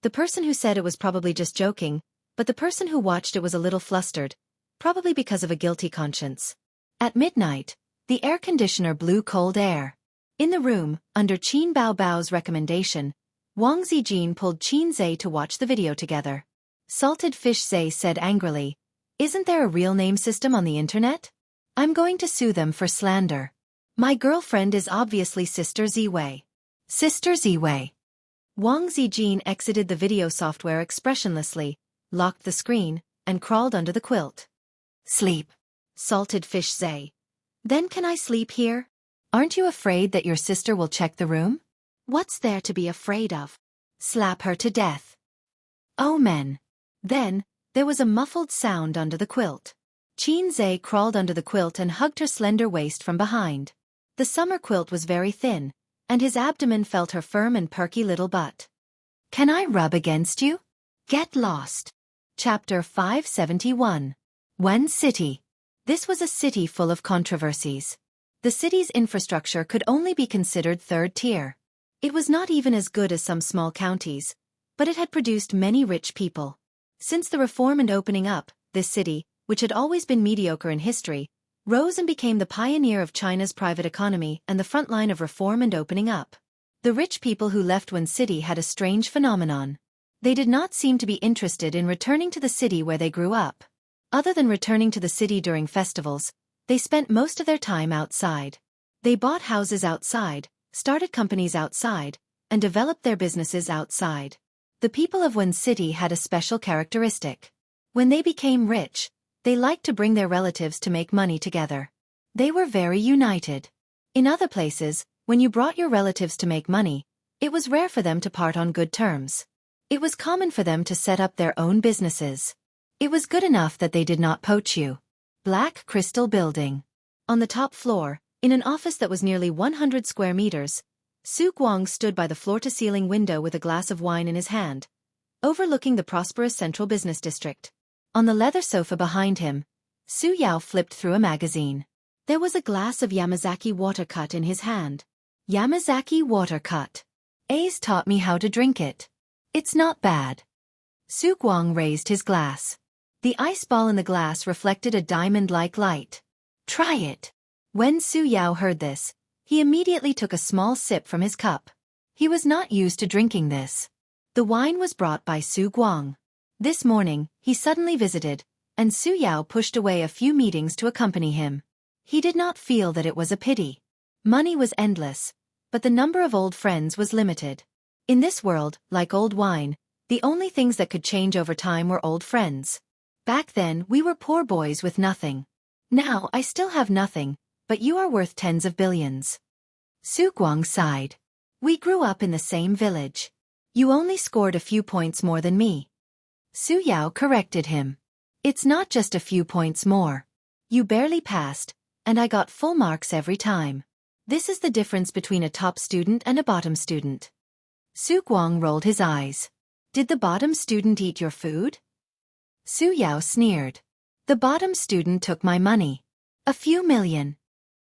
The person who said it was probably just joking, but the person who watched it was a little flustered, probably because of a guilty conscience. At midnight, the air conditioner blew cold air. In the room, under Qin Baobao's recommendation, Wang Zijin pulled Qin Zhe to watch the video together. Salted Fish Zhe said angrily, "Isn't there a real name system on the internet? I'm going to sue them for slander. My girlfriend is obviously Sister Ziwei." Sister Ziwei. Wang Zijin exited the video software expressionlessly, locked the screen, and crawled under the quilt. "Sleep." Salted Fish Zhe. "Then can I sleep here? Aren't you afraid that your sister will check the room? What's there to be afraid of? Slap her to death." Oh men. Then, there was a muffled sound under the quilt. Qin Zhe crawled under the quilt and hugged her slender waist from behind. The summer quilt was very thin, and his abdomen felt her firm and perky little butt. "Can I rub against you? Get lost." Chapter 571. Wen City. This was a city full of controversies. The city's infrastructure could only be considered third tier. It was not even as good as some small counties, but it had produced many rich people. Since the reform and opening up, this city, which had always been mediocre in history, rose and became the pioneer of China's private economy and the front line of reform and opening up. The rich people who left Wen City had a strange phenomenon. They did not seem to be interested in returning to the city where they grew up. Other than returning to the city during festivals, they spent most of their time outside. They bought houses outside, started companies outside, and developed their businesses outside. The people of Wen City had a special characteristic. When they became rich, they liked to bring their relatives to make money together. They were very united. In other places, when you brought your relatives to make money, it was rare for them to part on good terms. It was common for them to set up their own businesses. It was good enough that they did not poach you. Black Crystal Building. On the top floor, in an office that was nearly 100 square meters, Su Guang stood by the floor-to-ceiling window with a glass of wine in his hand, overlooking the prosperous central business district. On the leather sofa behind him, Su Yao flipped through a magazine. There was a glass of Yamazaki water-cut in his hand. Yamazaki water-cut. A's taught me how to drink it. It's not bad. Su Guang raised his glass. The ice ball in the glass reflected a diamond-like light. Try it. When Su Yao heard this, he immediately took a small sip from his cup. He was not used to drinking this. The wine was brought by Su Guang. This morning, he suddenly visited, and Su Yao pushed away a few meetings to accompany him. He did not feel that it was a pity. Money was endless, but the number of old friends was limited. In this world, like old wine, the only things that could change over time were old friends. Back then, we were poor boys with nothing. Now, I still have nothing, but you are worth tens of billions. Su Guang sighed. We grew up in the same village. You only scored a few points more than me. Su Yao corrected him. It's not just a few points more. You barely passed, and I got full marks every time. This is the difference between a top student and a bottom student. Su Guang rolled his eyes. Did the bottom student eat your food? Su Yao sneered. The bottom student took my money. A few million.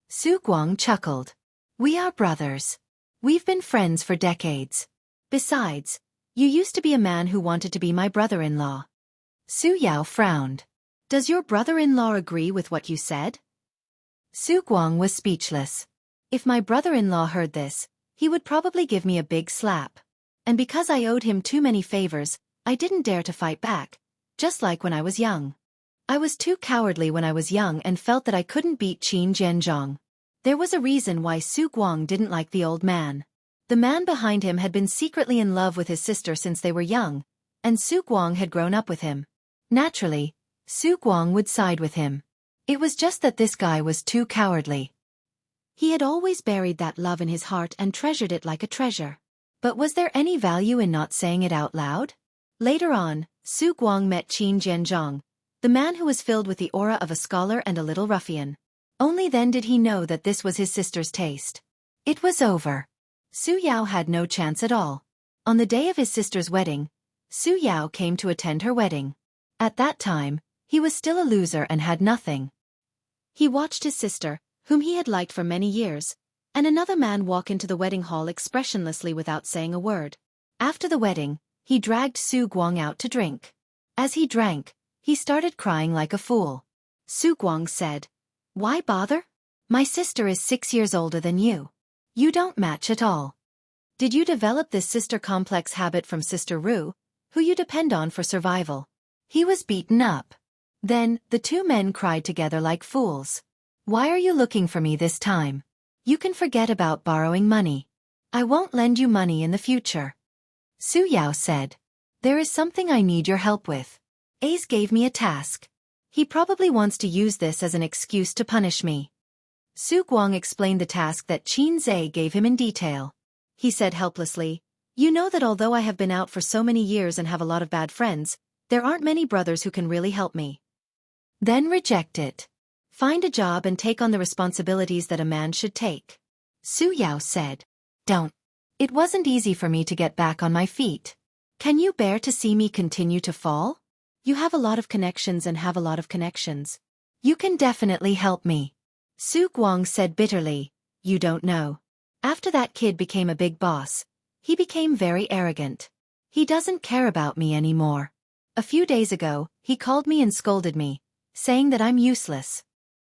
Su Guang chuckled. We are brothers. We've been friends for decades. Besides, you used to be a man who wanted to be my brother-in-law. Su Yao frowned. Does your brother-in-law agree with what you said? Su Guang was speechless. If my brother-in-law heard this, he would probably give me a big slap. And because I owed him too many favors, I didn't dare to fight back, just like when I was young. I was too cowardly when I was young and felt that I couldn't beat Qin Zhenzhong. There was a reason why Su Guang didn't like the old man. The man behind him had been secretly in love with his sister since they were young, and Su Guang had grown up with him. Naturally, Su Guang would side with him. It was just that this guy was too cowardly. He had always buried that love in his heart and treasured it like a treasure. But was there any value in not saying it out loud? Later on, Su Guang met Qin Zhenzhong, the man who was filled with the aura of a scholar and a little ruffian. Only then did he know that this was his sister's taste. It was over. Su Yao had no chance at all. On the day of his sister's wedding, Su Yao came to attend her wedding. At that time, he was still a loser and had nothing. He watched his sister, whom he had liked for many years, and another man walk into the wedding hall expressionlessly without saying a word. After the wedding, he dragged Su Guang out to drink. As he drank, he started crying like a fool. Su Guang said, "Why bother? My sister is 6 years older than you. You don't match at all. Did you develop this sister complex habit from Sister Ru, who you depend on for survival?" He was beaten up. Then, the two men cried together like fools. "Why are you looking for me this time? You can forget about borrowing money. I won't lend you money in the future." Su Yao said, "There is something I need your help with. Ace gave me a task. He probably wants to use this as an excuse to punish me." Su Guang explained the task that Qin Zhe gave him in detail. He said helplessly, "You know that although I have been out for so many years and have a lot of bad friends, there aren't many brothers who can really help me. Then reject it. Find a job and take on the responsibilities that a man should take." Su Yao said, "Don't. It wasn't easy for me to get back on my feet. Can you bear to see me continue to fall? You have a lot of connections and have a lot of connections. You can definitely help me." Su Guang said bitterly, "You don't know. After that kid became a big boss, he became very arrogant. He doesn't care about me anymore. A few days ago, he called me and scolded me, saying that I'm useless."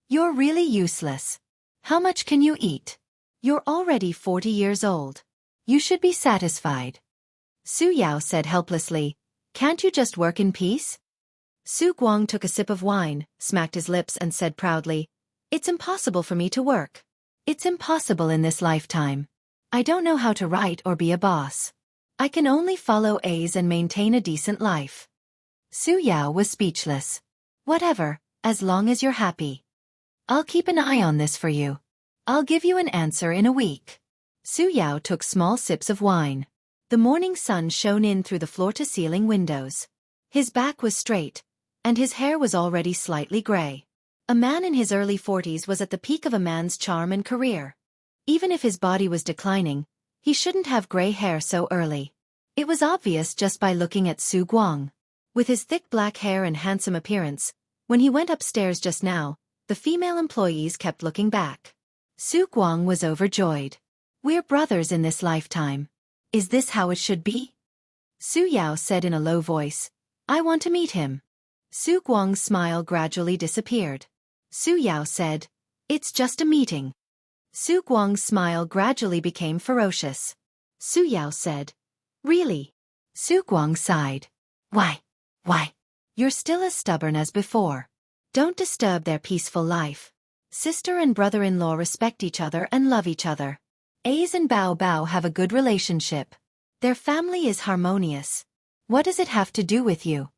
"You're really useless. How much can you eat? You're already 40 years old. You should be satisfied." Su Yao said helplessly, "Can't you just work in peace?" Su Guang took a sip of wine, smacked his lips and said proudly, "It's impossible for me to work. It's impossible in this lifetime. I don't know how to write or be a boss. I can only follow A's and maintain a decent life." Su Yao was speechless. "Whatever, as long as you're happy. I'll keep an eye on this for you. I'll give you an answer in a week." Su Yao took small sips of wine. The morning sun shone in through the floor-to-ceiling windows. His back was straight, and his hair was already slightly gray. A man in his early 40s was at the peak of a man's charm and career. Even if his body was declining, he shouldn't have gray hair so early. It was obvious just by looking at Su Guang. With his thick black hair and handsome appearance, when he went upstairs just now, the female employees kept looking back. Su Guang was overjoyed. "We're brothers in this lifetime. Is this how it should be?" Su Yao said in a low voice, "I want to meet him." Su Guang's smile gradually disappeared. Su Yao said, "It's just a meeting." Su Guang's smile gradually became ferocious. Su Yao said, "Really?" Su Guang sighed. Why? You're still as stubborn as before. Don't disturb their peaceful life. Sister and brother-in-law respect each other and love each other. Ace and Bao Bao have a good relationship. Their family is harmonious. What does it have to do with you?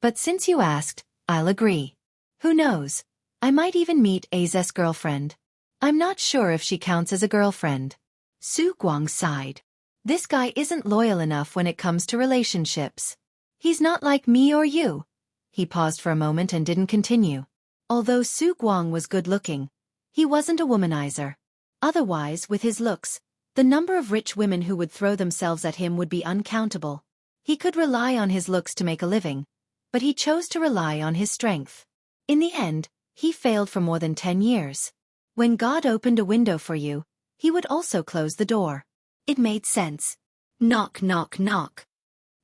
But since you asked, I'll agree. Who knows? I might even meet Ace's girlfriend. I'm not sure if she counts as a girlfriend." Su Guang sighed. "This guy isn't loyal enough when it comes to relationships. He's not like me or you." He paused for a moment and didn't continue. Although Su Guang was good-looking, he wasn't a womanizer. Otherwise, with his looks, the number of rich women who would throw themselves at him would be uncountable. He could rely on his looks to make a living, but he chose to rely on his strength. In the end, he failed for more than 10 years. When God opened a window for you, he would also close the door. It made sense. Knock, knock, knock.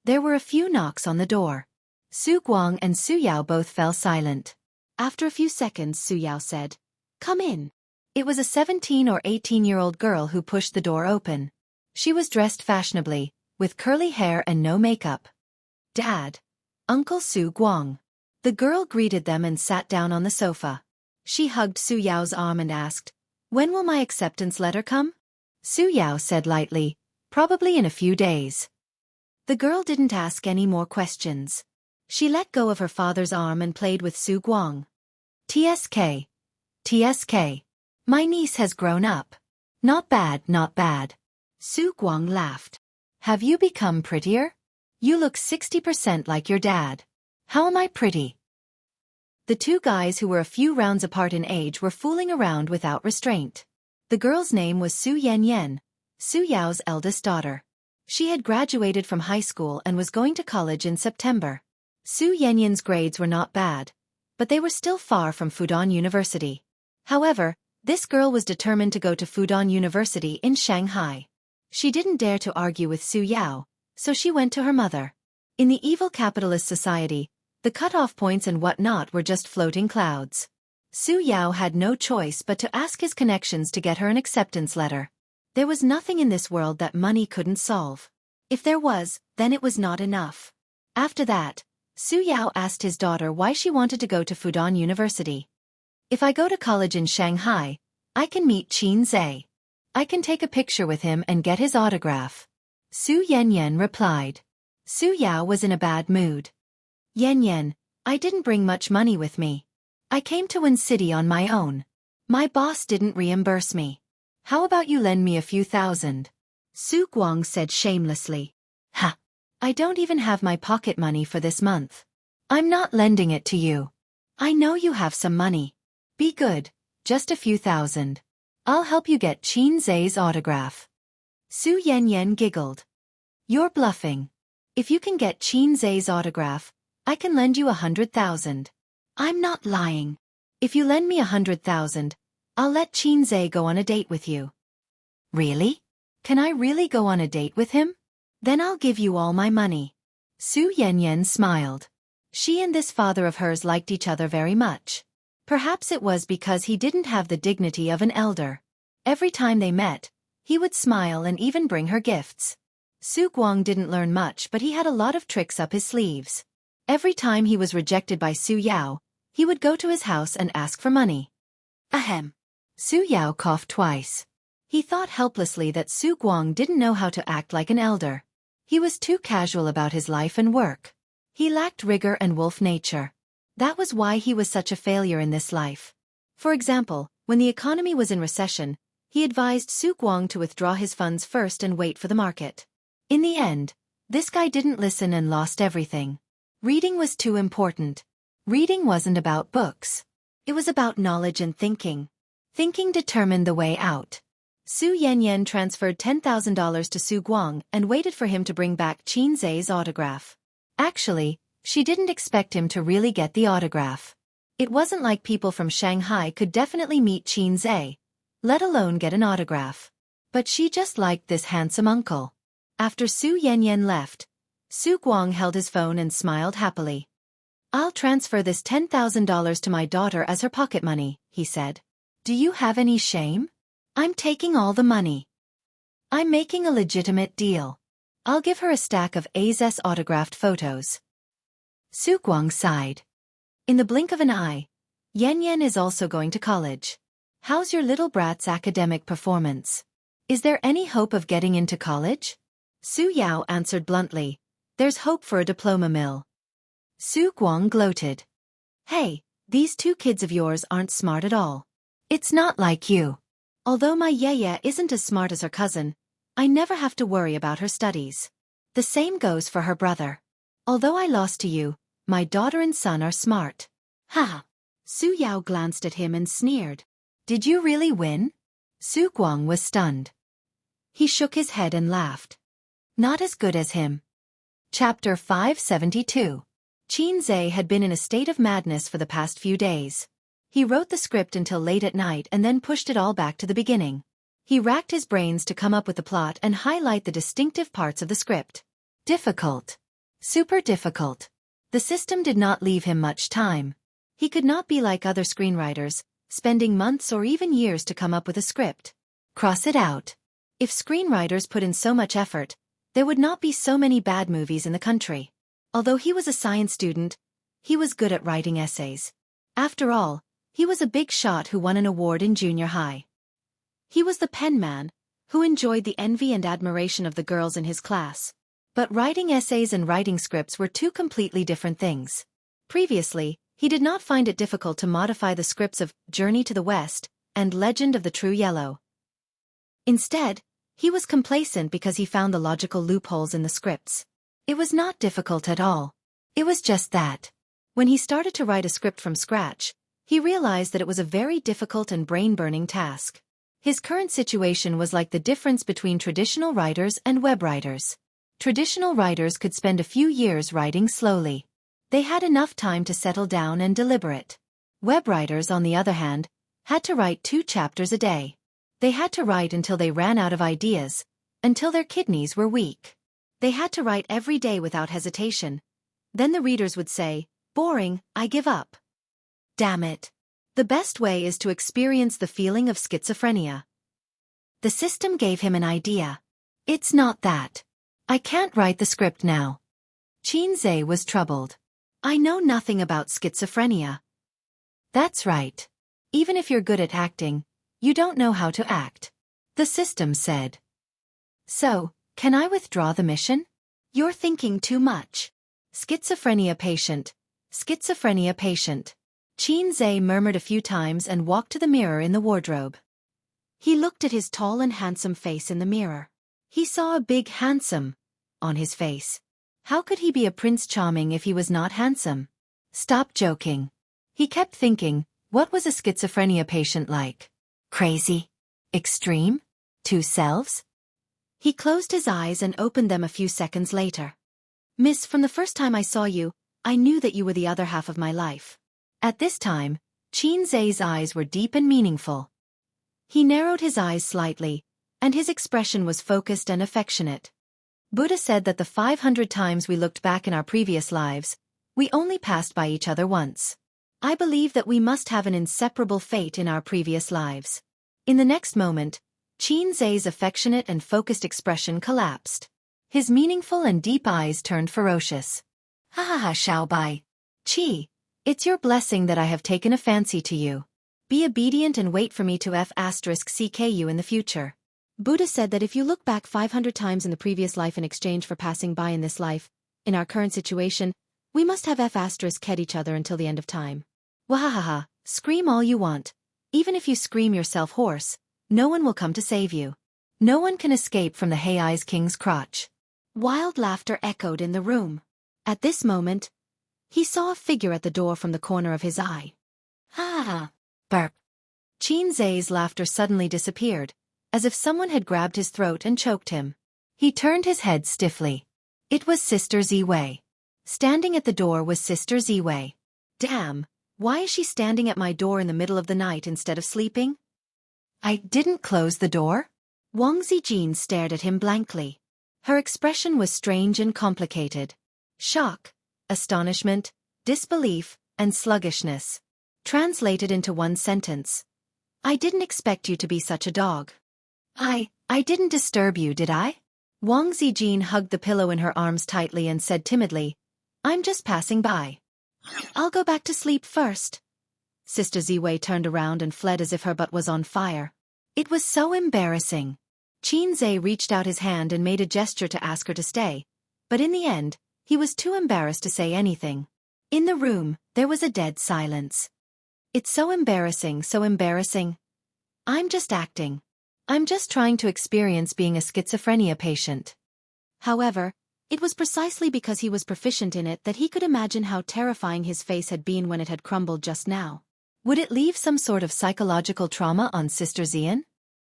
There were a few knocks on the door. Su Guang and Su Yao both fell silent. After a few seconds, Su Yao said, "Come in." It was a 17 or 18-year-old girl who pushed the door open. She was dressed fashionably, with curly hair and no makeup. Dad. Uncle Su Guang. The girl greeted them and sat down on the sofa. She hugged Su Yao's arm and asked, "When will my acceptance letter come?" Su Yao said lightly, "Probably in a few days." The girl didn't ask any more questions. She let go of her father's arm and played with Su Guang. "TSK. TSK. My niece has grown up. Not bad, not bad." Su Guang laughed. "Have you become prettier? You look 60% like your dad." "How am I pretty?" The two guys who were a few rounds apart in age were fooling around without restraint. The girl's name was Su Yanyan, Su Yao's eldest daughter. She had graduated from high school and was going to college in September. Su Yanyan's grades were not bad, but they were still far from Fudan University. However, this girl was determined to go to Fudan University in Shanghai. She didn't dare to argue with Su Yao, so she went to her mother. In the evil capitalist society, the cut-off points and whatnot were just floating clouds. Su Yao had no choice but to ask his connections to get her an acceptance letter. There was nothing in this world that money couldn't solve. If there was, then it was not enough. After that, Su Yao asked his daughter why she wanted to go to Fudan University. "If I go to college in Shanghai, I can meet Qin Zhe. I can take a picture with him and get his autograph." Su Yanyan replied. Su Yao was in a bad mood. "Yanyan, I didn't bring much money with me. I came to Wen City on my own. My boss didn't reimburse me. How about you lend me a few thousand?" Su Guang said shamelessly. "Ha! I don't even have my pocket money for this month. I'm not lending it to you. I know you have some money. Be good, just a few thousand. I'll help you get Qin Zhe's autograph." Su Yanyan giggled. "You're bluffing. If you can get Qin Zhe's autograph, I can lend you 100,000. "I'm not lying. If you lend me 100,000, I'll let Qin Zhe go on a date with you." "Really? Can I really go on a date with him? Then I'll give you all my money." Su Yanyan smiled. She and this father of hers liked each other very much. Perhaps it was because he didn't have the dignity of an elder. Every time they met, he would smile and even bring her gifts. Su Guang didn't learn much, but he had a lot of tricks up his sleeves. Every time he was rejected by Su Yao, he would go to his house and ask for money. Ahem. Su Yao coughed twice. He thought helplessly that Su Guang didn't know how to act like an elder. He was too casual about his life and work. He lacked rigor and wolf nature. That was why he was such a failure in this life. For example, when the economy was in recession, he advised Su Guang to withdraw his funds first and wait for the market. In the end, this guy didn't listen and lost everything. Reading was too important. Reading wasn't about books. It was about knowledge and thinking. Thinking determined the way out. Su Yanyan transferred $10,000 to Su Guang and waited for him to bring back Qin Zhe's autograph. Actually, she didn't expect him to really get the autograph. It wasn't like people from Shanghai could definitely meet Qin Zhe, let alone get an autograph. But she just liked this handsome uncle. After Su Yanyan left, Su Guang held his phone and smiled happily. "I'll transfer this $10,000 to my daughter as her pocket money," he said. "Do you have any shame? I'm taking all the money. I'm making a legitimate deal. I'll give her a stack of A's autographed photos." Su Guang sighed. In the blink of an eye, Yanyan is also going to college. "How's your little brat's academic performance? Is there any hope of getting into college?" Su Yao answered bluntly, "There's hope for a diploma mill." Su Guang gloated. "Hey, these two kids of yours aren't smart at all. It's not like you. Although my Yeye isn't as smart as her cousin, I never have to worry about her studies. The same goes for her brother. Although I lost to you, my daughter and son are smart." "Ha!" Su Yao glanced at him and sneered. "Did you really win?" Su Guang was stunned. He shook his head and laughed. "Not as good as him." Chapter 572. Qin Zhe had been in a state of madness for the past few days. He wrote the script until late at night and then pushed it all back to the beginning. He racked his brains to come up with the plot and highlight the distinctive parts of the script. Difficult. Super difficult. The system did not leave him much time. He could not be like other screenwriters, spending months or even years to come up with a script. Cross it out. If screenwriters put in so much effort, there would not be so many bad movies in the country. Although he was a science student, he was good at writing essays. After all, he was a big shot who won an award in junior high. He was the pen man, who enjoyed the envy and admiration of the girls in his class. But writing essays and writing scripts were two completely different things. Previously, he did not find it difficult to modify the scripts of Journey to the West and Legend of the True Yellow. Instead, he was complacent because he found the logical loopholes in the scripts. It was not difficult at all. It was just that. When he started to write a script from scratch, he realized that it was a very difficult and brain-burning task. His current situation was like the difference between traditional writers and web writers. Traditional writers could spend a few years writing slowly. They had enough time to settle down and deliberate. Web writers, on the other hand, had to write 2 chapters a day. They had to write until they ran out of ideas, until their kidneys were weak. They had to write every day without hesitation. Then the readers would say, "Boring, I give up." Damn it. The best way is to experience the feeling of schizophrenia. The system gave him an idea. It's not that. I can't write the script now. Xianxia was troubled. I know nothing about schizophrenia. That's right. Even if you're good at acting, you don't know how to act. The system said. So, can I withdraw the mission? You're thinking too much. Schizophrenia patient. Schizophrenia patient. Xianxia murmured a few times and walked to the mirror in the wardrobe. He looked at his tall and handsome face in the mirror. He saw a big handsome on his face. How could he be a Prince Charming if he was not handsome? Stop joking. He kept thinking, what was a schizophrenia patient like? Crazy? Extreme? 2 selves? He closed his eyes and opened them a few seconds later. Miss, from the first time I saw you, I knew that you were the other half of my life. At this time, Xianxia's eyes were deep and meaningful. He narrowed his eyes slightly, and his expression was focused and affectionate. Buddha said that the 500 times we looked back in our previous lives, we only passed by each other once. I believe that we must have an inseparable fate in our previous lives. In the next moment, Xianxia's affectionate and focused expression collapsed. His meaningful and deep eyes turned ferocious. Ha ha ha, Xiaobai. Qi, it's your blessing that I have taken a fancy to you. Be obedient and wait for me to f*ck you in the future. Buddha said that if you look back 500 times in the previous life in exchange for passing by in this life, in our current situation, we must have f*ck each other until the end of time. Wahahaha, scream all you want. Even if you scream yourself hoarse, no one will come to save you. No one can escape from the Hei's king's crotch. Wild laughter echoed in the room. At this moment, he saw a figure at the door from the corner of his eye. Ha! Burp. Xianxia's laughter suddenly disappeared, as if someone had grabbed his throat and choked him. He turned his head stiffly. It was Sister Ziwei. Standing at the door was Sister Ziwei. Damn, why is she standing at my door in the middle of the night instead of sleeping? I didn't close the door? Wang Zijin stared at him blankly. Her expression was strange and complicated. Shock, astonishment, disbelief, and sluggishness. Translated into one sentence. I didn't expect you to be such a dog. I didn't disturb you, did I? Wang Zijin hugged the pillow in her arms tightly and said timidly, I'm just passing by. I'll go back to sleep first. Sister Ziwei turned around and fled as if her butt was on fire. It was so embarrassing. Xianxia reached out his hand and made a gesture to ask her to stay, but in the end, he was too embarrassed to say anything. In the room, there was a dead silence. It's so embarrassing, so embarrassing. I'm just acting. I'm just trying to experience being a schizophrenia patient. However, it was precisely because he was proficient in it that he could imagine how terrifying his face had been when it had crumbled just now. Would it leave some sort of psychological trauma on Sister Xian?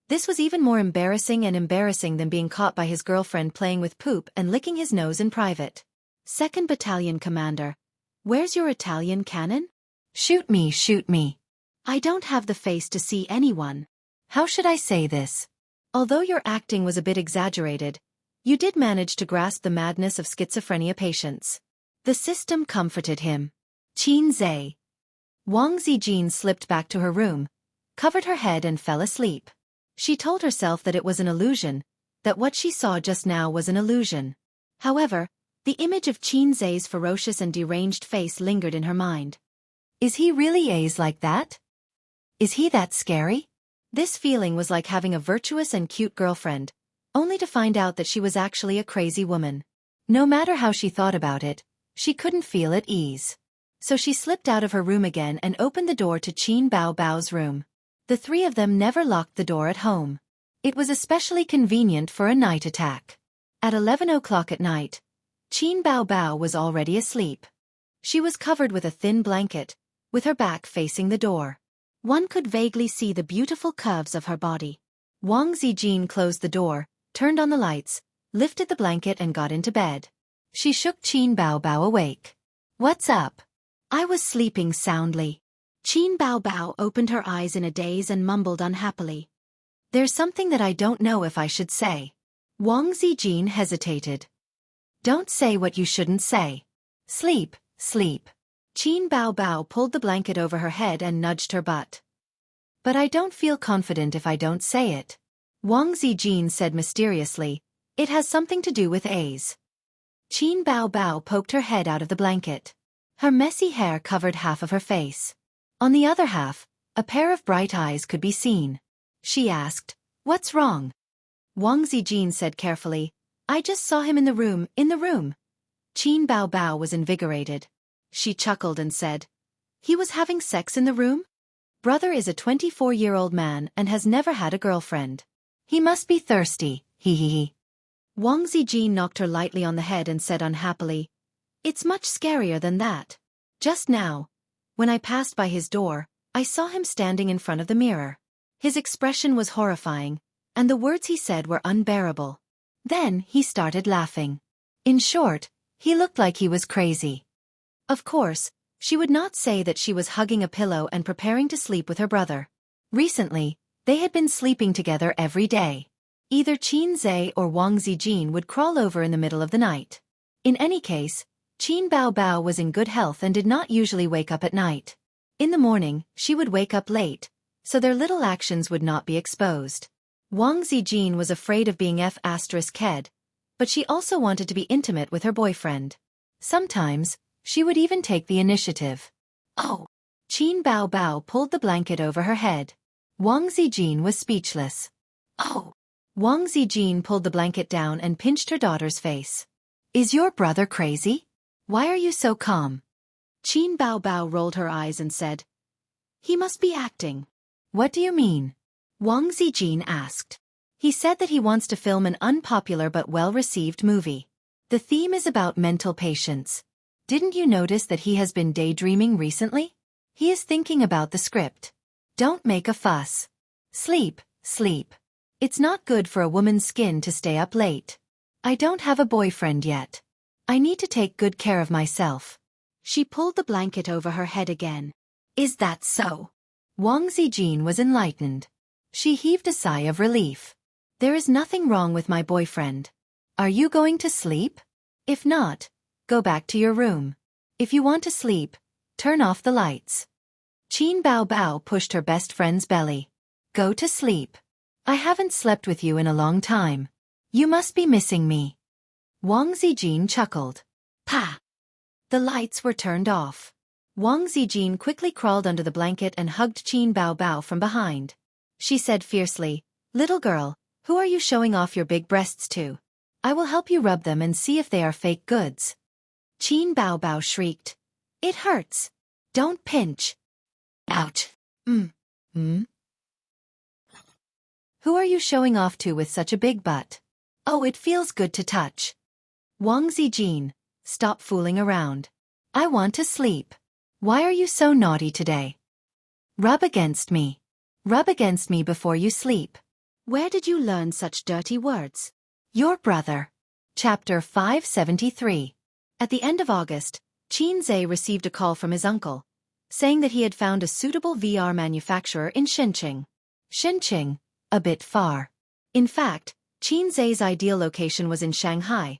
This was even more embarrassing than being caught by his girlfriend playing with poop and licking his nose in private. 2nd Battalion Commander. Where's your Italian cannon? Shoot me, shoot me. I don't have the face to see anyone. How should I say this? Although your acting was a bit exaggerated, you did manage to grasp the madness of schizophrenia patients. The system comforted him. Xianxia. Wang Zijin slipped back to her room, covered her head and fell asleep. She told herself that it was an illusion, that what she saw just now was an illusion. However, the image of Qin Zai's ferocious and deranged face lingered in her mind. Is he really A's like that? Is he that scary? This feeling was like having a virtuous and cute girlfriend, only to find out that she was actually a crazy woman. No matter how she thought about it, she couldn't feel at ease. So she slipped out of her room again and opened the door to Qin Bao Bao's room. The three of them never locked the door at home. It was especially convenient for a night attack. At 11 o'clock at night, Qin Bao Bao was already asleep. She was covered with a thin blanket, with her back facing the door. One could vaguely see the beautiful curves of her body. Wang Zijin closed the door, turned on the lights, lifted the blanket and got into bed. She shook Qin Bao Bao awake. What's up? I was sleeping soundly. Qin Bao Bao opened her eyes in a daze and mumbled unhappily. There's something that I don't know if I should say. Wang Zijin hesitated. Don't say what you shouldn't say. Sleep, sleep. Qin Bao Bao pulled the blanket over her head and nudged her butt. But I don't feel confident if I don't say it. Wang Zijin said mysteriously, it has something to do with A's. Qin Bao Bao poked her head out of the blanket. Her messy hair covered half of her face. On the other half, a pair of bright eyes could be seen. She asked, what's wrong? Wang Zijin said carefully, I just saw him in the room. Qin Bao Bao was invigorated. She chuckled and said, he was having sex in the room? Brother is a 24-year-old man and has never had a girlfriend. He must be thirsty, hee hee hee. Wang Zijin knocked her lightly on the head and said unhappily, it's much scarier than that. Just now, when I passed by his door, I saw him standing in front of the mirror. His expression was horrifying, and the words he said were unbearable. Then he started laughing. In short, he looked like he was crazy. Of course, she would not say that she was hugging a pillow and preparing to sleep with her brother. Recently, they had been sleeping together every day. Either Qin Zai or Wang Zijin would crawl over in the middle of the night. In any case, Qin Bao Bao was in good health and did not usually wake up at night. In the morning, she would wake up late, so their little actions would not be exposed. Wang Zijin was afraid of being F***ed, but she also wanted to be intimate with her boyfriend. Sometimes, she would even take the initiative. Oh! Qin Bao Bao pulled the blanket over her head. Wang Zijin was speechless. Oh! Wang Zijin pulled the blanket down and pinched her daughter's face. Is your brother crazy? Why are you so calm? Qin Bao Bao rolled her eyes and said, he must be acting. What do you mean? Wang Zijin asked. He said that he wants to film an unpopular but well-received movie. The theme is about mental patients. Didn't you notice that he has been daydreaming recently? He is thinking about the script. Don't make a fuss. Sleep, sleep. It's not good for a woman's skin to stay up late. I don't have a boyfriend yet. I need to take good care of myself. She pulled the blanket over her head again. Is that so? Wang Zijin was enlightened. She heaved a sigh of relief. There is nothing wrong with my boyfriend. Are you going to sleep? If not, go back to your room. If you want to sleep, turn off the lights. Qin Bao Bao pushed her best friend's belly. Go to sleep. I haven't slept with you in a long time. You must be missing me. Wang Zijin chuckled. Pa! The lights were turned off. Wang Zijin quickly crawled under the blanket and hugged Qin Bao Bao from behind. She said fiercely, little girl, who are you showing off your big breasts to? I will help you rub them and see if they are fake goods. Qin Bao Bao shrieked. It hurts. Don't pinch. Ouch. Who are you showing off to with such a big butt? Oh, it feels good to touch. Wang Zijin, stop fooling around. I want to sleep. Why are you so naughty today? Rub against me. Rub against me before you sleep. Where did you learn such dirty words? Your brother. Chapter 573. At the end of August, Qin Zai received a call from his uncle, saying that he had found a suitable VR manufacturer in Shenzhen. Shenzhen, a bit far. In fact, Qin Zai's ideal location was in Shanghai,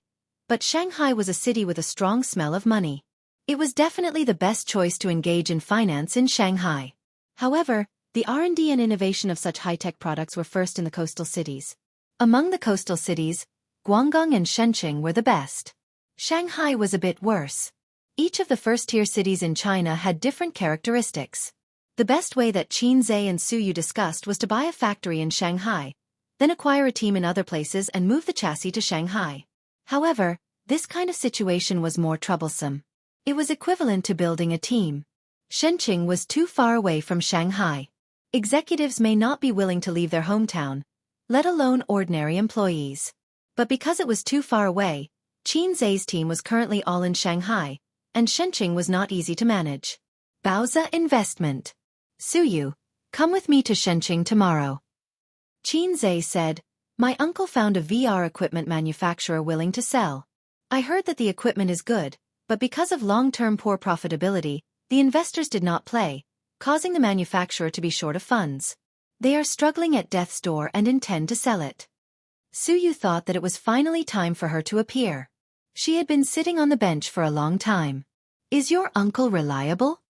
but Shanghai was a city with a strong smell of money. It was definitely the best choice to engage in finance in Shanghai. However, The R&D and innovation of such high-tech products were first in the coastal cities. Among the coastal cities, Guangdong and Shenzhen were the best. Shanghai was a bit worse. Each of the first-tier cities in China had different characteristics. The best way that Qin Zhe and Su Yu discussed was to buy a factory in Shanghai, then acquire a team in other places and move the chassis to Shanghai. However, this kind of situation was more troublesome. It was equivalent to building a team. Shenzhen was too far away from Shanghai. Executives may not be willing to leave their hometown, let alone ordinary employees. But because it was too far away, Qin Zhe's team was currently all in Shanghai, and Shenzhen was not easy to manage. Baozi Investment. Su Yu, come with me to Shenzhen tomorrow. Qin Zhe said, my uncle found a VR equipment manufacturer willing to sell. I heard that the equipment is good, but because of long-term poor profitability, the investors did not play, causing the manufacturer to be short of funds. They are struggling at death's door and intend to sell it. Su Yu thought that it was finally time for her to appear. She had been sitting on the bench for a long time. Is your uncle reliable?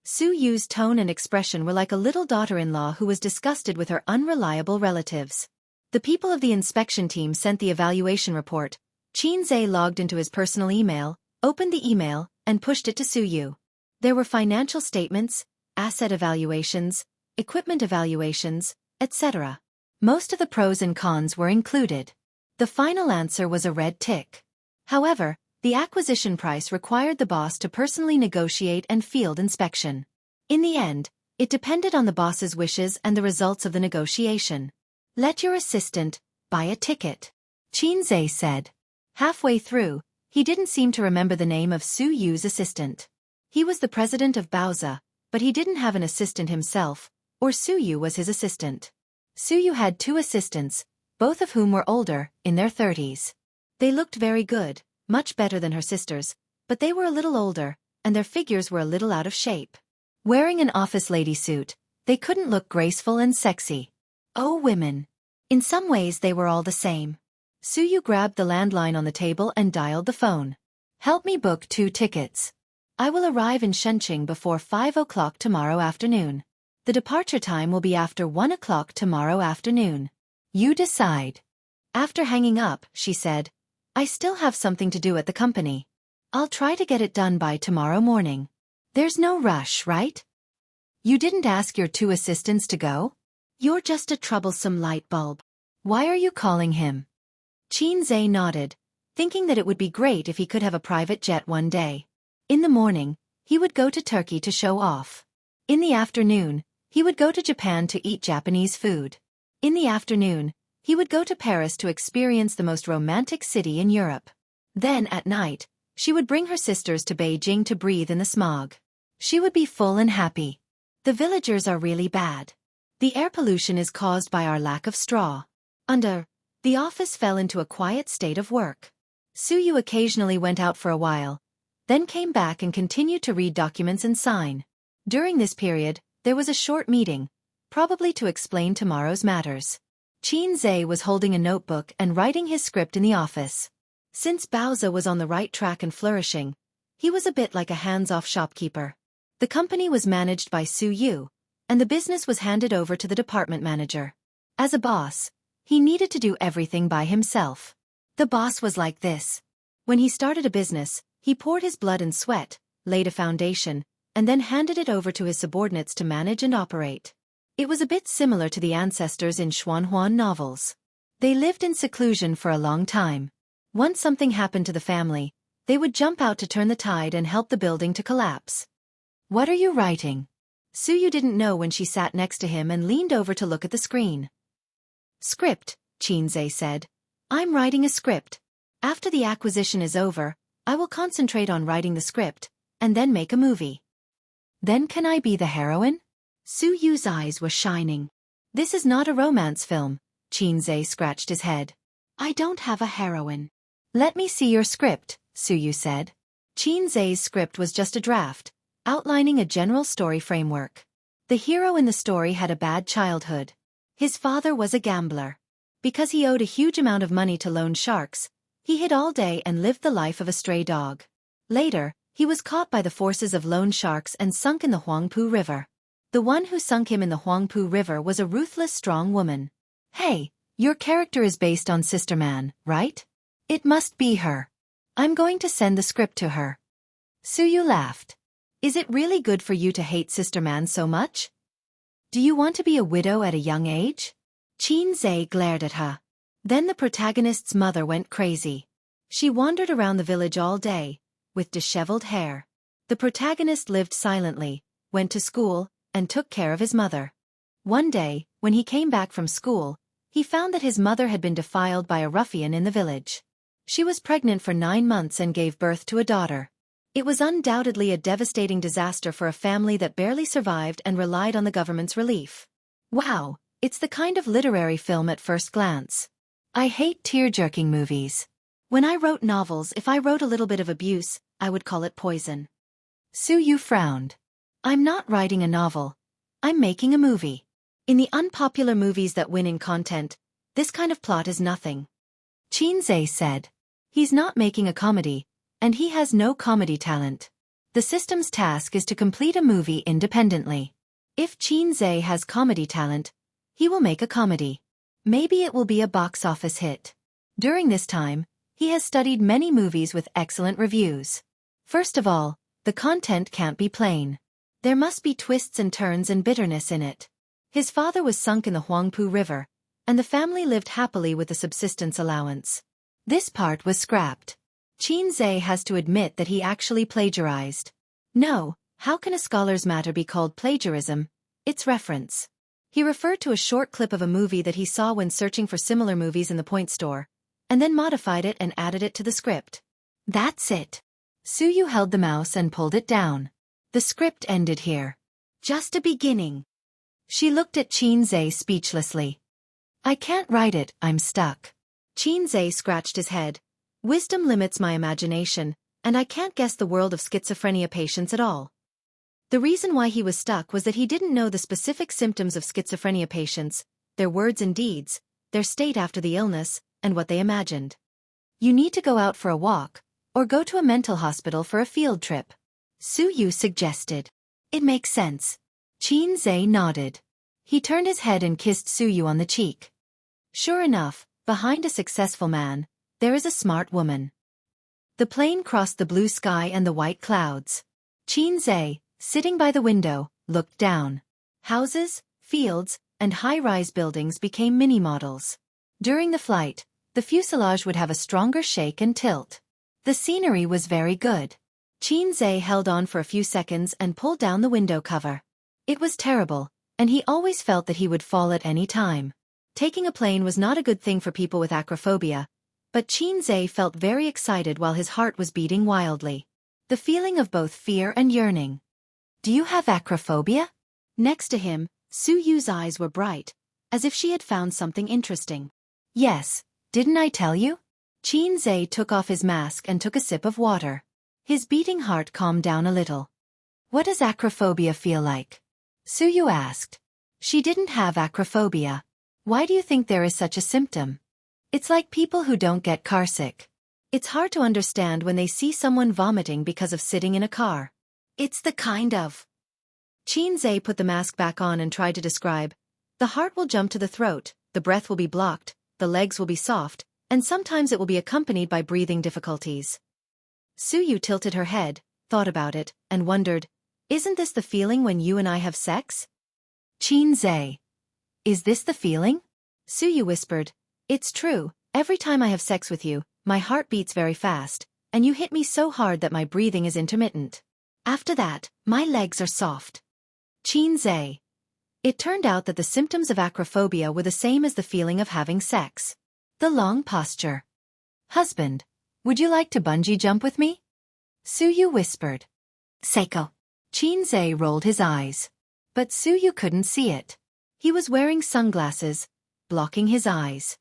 Su Yu's tone and expression were like a little daughter-in-law who was disgusted with her unreliable relatives. The people of the inspection team sent the evaluation report. Qin Zhe logged into his personal email, opened the email, and pushed it to Su Yu. There were financial statements, asset evaluations, equipment evaluations, etc. Most of the pros and cons were included. The final answer was a red tick. However, the acquisition price required the boss to personally negotiate and field inspection. In the end, it depended on the boss's wishes and the results of the negotiation. Let your assistant buy a ticket, Qin Zhe said. Halfway through, he didn't seem to remember the name of Su Yu's assistant. He was the president of Baozi, but he didn't have an assistant himself, or Su Yu was his assistant. Su Yu had two assistants, both of whom were older, in their 30s. They looked very good, much better than her sisters, but they were a little older, and their figures were a little out of shape. Wearing an office lady suit, they couldn't look graceful and sexy. Oh, women. In some ways they were all the same. Su Yu grabbed the landline on the table and dialed the phone. Help me book 2 tickets. I will arrive in Shenzhen before 5 o'clock tomorrow afternoon. The departure time will be after 1 o'clock tomorrow afternoon. You decide. After hanging up, she said, I still have something to do at the company. I'll try to get it done by tomorrow morning. There's no rush, right? You didn't ask your 2 assistants to go? You're just a troublesome light bulb. Why are you calling him? Qin Zhe nodded, thinking that it would be great if he could have a private jet one day. In the morning, he would go to Turkey to show off. In the afternoon, he would go to Japan to eat Japanese food. In the afternoon, he would go to Paris to experience the most romantic city in Europe. Then at night, she would bring her sisters to Beijing to breathe in the smog. She would be full and happy. The villagers are really bad. The air pollution is caused by our lack of straw. The office fell into a quiet state of work. Su Yu occasionally went out for a while, then came back and continued to read documents and sign. During this period, there was a short meeting, probably to explain tomorrow's matters. Qin Zhe was holding a notebook and writing his script in the office. Since Baozi was on the right track and flourishing, he was a bit like a hands-off shopkeeper. The company was managed by Su Yu, and the business was handed over to the department manager. As a boss, he needed to do everything by himself. The boss was like this. When he started a business, he poured his blood and sweat, laid a foundation, and then handed it over to his subordinates to manage and operate. It was a bit similar to the ancestors in Xuanhuan novels. They lived in seclusion for a long time. Once something happened to the family, they would jump out to turn the tide and help the building to collapse. What are you writing? Su Yu didn't know when she sat next to him and leaned over to look at the screen. Script, Qin Zhe said. I'm writing a script. After the acquisition is over, I will concentrate on writing the script, and then make a movie. Then can I be the heroine? Su Yu's eyes were shining. This is not a romance film, Qin Zhe scratched his head. I don't have a heroine. Let me see your script, Su Yu said. Qin Zhe's script was just a draft, outlining a general story framework. The hero in the story had a bad childhood. His father was a gambler. Because he owed a huge amount of money to loan sharks, he hid all day and lived the life of a stray dog. Later, he was caught by the forces of loan sharks and sunk in the Huangpu River. The one who sunk him in the Huangpu River was a ruthless strong woman. Hey, your character is based on Sister Man, right? It must be her. I'm going to send the script to her. Suyu laughed. Is it really good for you to hate Sister Man so much? Do you want to be a widow at a young age? Qin glared at her. Then the protagonist's mother went crazy. She wandered around the village all day, with disheveled hair. The protagonist lived silently, went to school, and took care of his mother. One day, when he came back from school, he found that his mother had been defiled by a ruffian in the village. She was pregnant for 9 months and gave birth to a daughter. It was undoubtedly a devastating disaster for a family that barely survived and relied on the government's relief. Wow, it's the kind of literary film at first glance. I hate tear-jerking movies. When I wrote novels, if I wrote a little bit of abuse, I would call it poison. Suyu frowned. I'm not writing a novel. I'm making a movie. In the unpopular movies that win in content, this kind of plot is nothing. Qin said. He's not making a comedy, and he has no comedy talent. The system's task is to complete a movie independently. If Qin has comedy talent, he will make a comedy. Maybe it will be a box office hit. During this time, he has studied many movies with excellent reviews. First of all, the content can't be plain. There must be twists and turns and bitterness in it. His father was sunk in the Huangpu River, and the family lived happily with a subsistence allowance. This part was scrapped. Qin has to admit that he actually plagiarized. No, how can a scholar's matter be called plagiarism? It's reference. He referred to a short clip of a movie that he saw when searching for similar movies in the point store, and then modified it and added it to the script. That's it. Suyu held the mouse and pulled it down. The script ended here. Just a beginning. She looked at Qin speechlessly. I can't write it, I'm stuck. Qin scratched his head. Wisdom limits my imagination, and I can't guess the world of schizophrenia patients at all. The reason why he was stuck was that he didn't know the specific symptoms of schizophrenia patients, their words and deeds, their state after the illness, and what they imagined. You need to go out for a walk, or go to a mental hospital for a field trip. Suyu suggested. It makes sense. Qin nodded. He turned his head and kissed Suyu on the cheek. Sure enough, behind a successful man, there is a smart woman. The plane crossed the blue sky and the white clouds. Qin, sitting by the window, looked down. Houses, fields, and high-rise buildings became mini-models. During the flight, the fuselage would have a stronger shake and tilt. The scenery was very good. Qin held on for a few seconds and pulled down the window cover. It was terrible, and he always felt that he would fall at any time. Taking a plane was not a good thing for people with acrophobia, but Qin felt very excited while his heart was beating wildly. The feeling of both fear and yearning. Do you have acrophobia? Next to him, Suyu's eyes were bright, as if she had found something interesting. Yes, didn't I tell you? Qin took off his mask and took a sip of water. His beating heart calmed down a little. What does acrophobia feel like? Suyu asked. She didn't have acrophobia. Why do you think there is such a symptom? It's like people who don't get carsick. It's hard to understand when they see someone vomiting because of sitting in a car. It's the kind of... Qin put the mask back on and tried to describe. The heart will jump to the throat, the breath will be blocked, the legs will be soft, and sometimes it will be accompanied by breathing difficulties. Suyu tilted her head, thought about it, and wondered, isn't this the feeling when you and I have sex? Qin. Is this the feeling? Suyu whispered. It's true, every time I have sex with you, my heart beats very fast, and you hit me so hard that my breathing is intermittent. After that, my legs are soft. Qin. It turned out that the symptoms of acrophobia were the same as the feeling of having sex. The long posture. Husband, would you like to bungee jump with me? Suyu whispered. Seiko. Qin rolled his eyes. But Suyu couldn't see it. He was wearing sunglasses, blocking his eyes.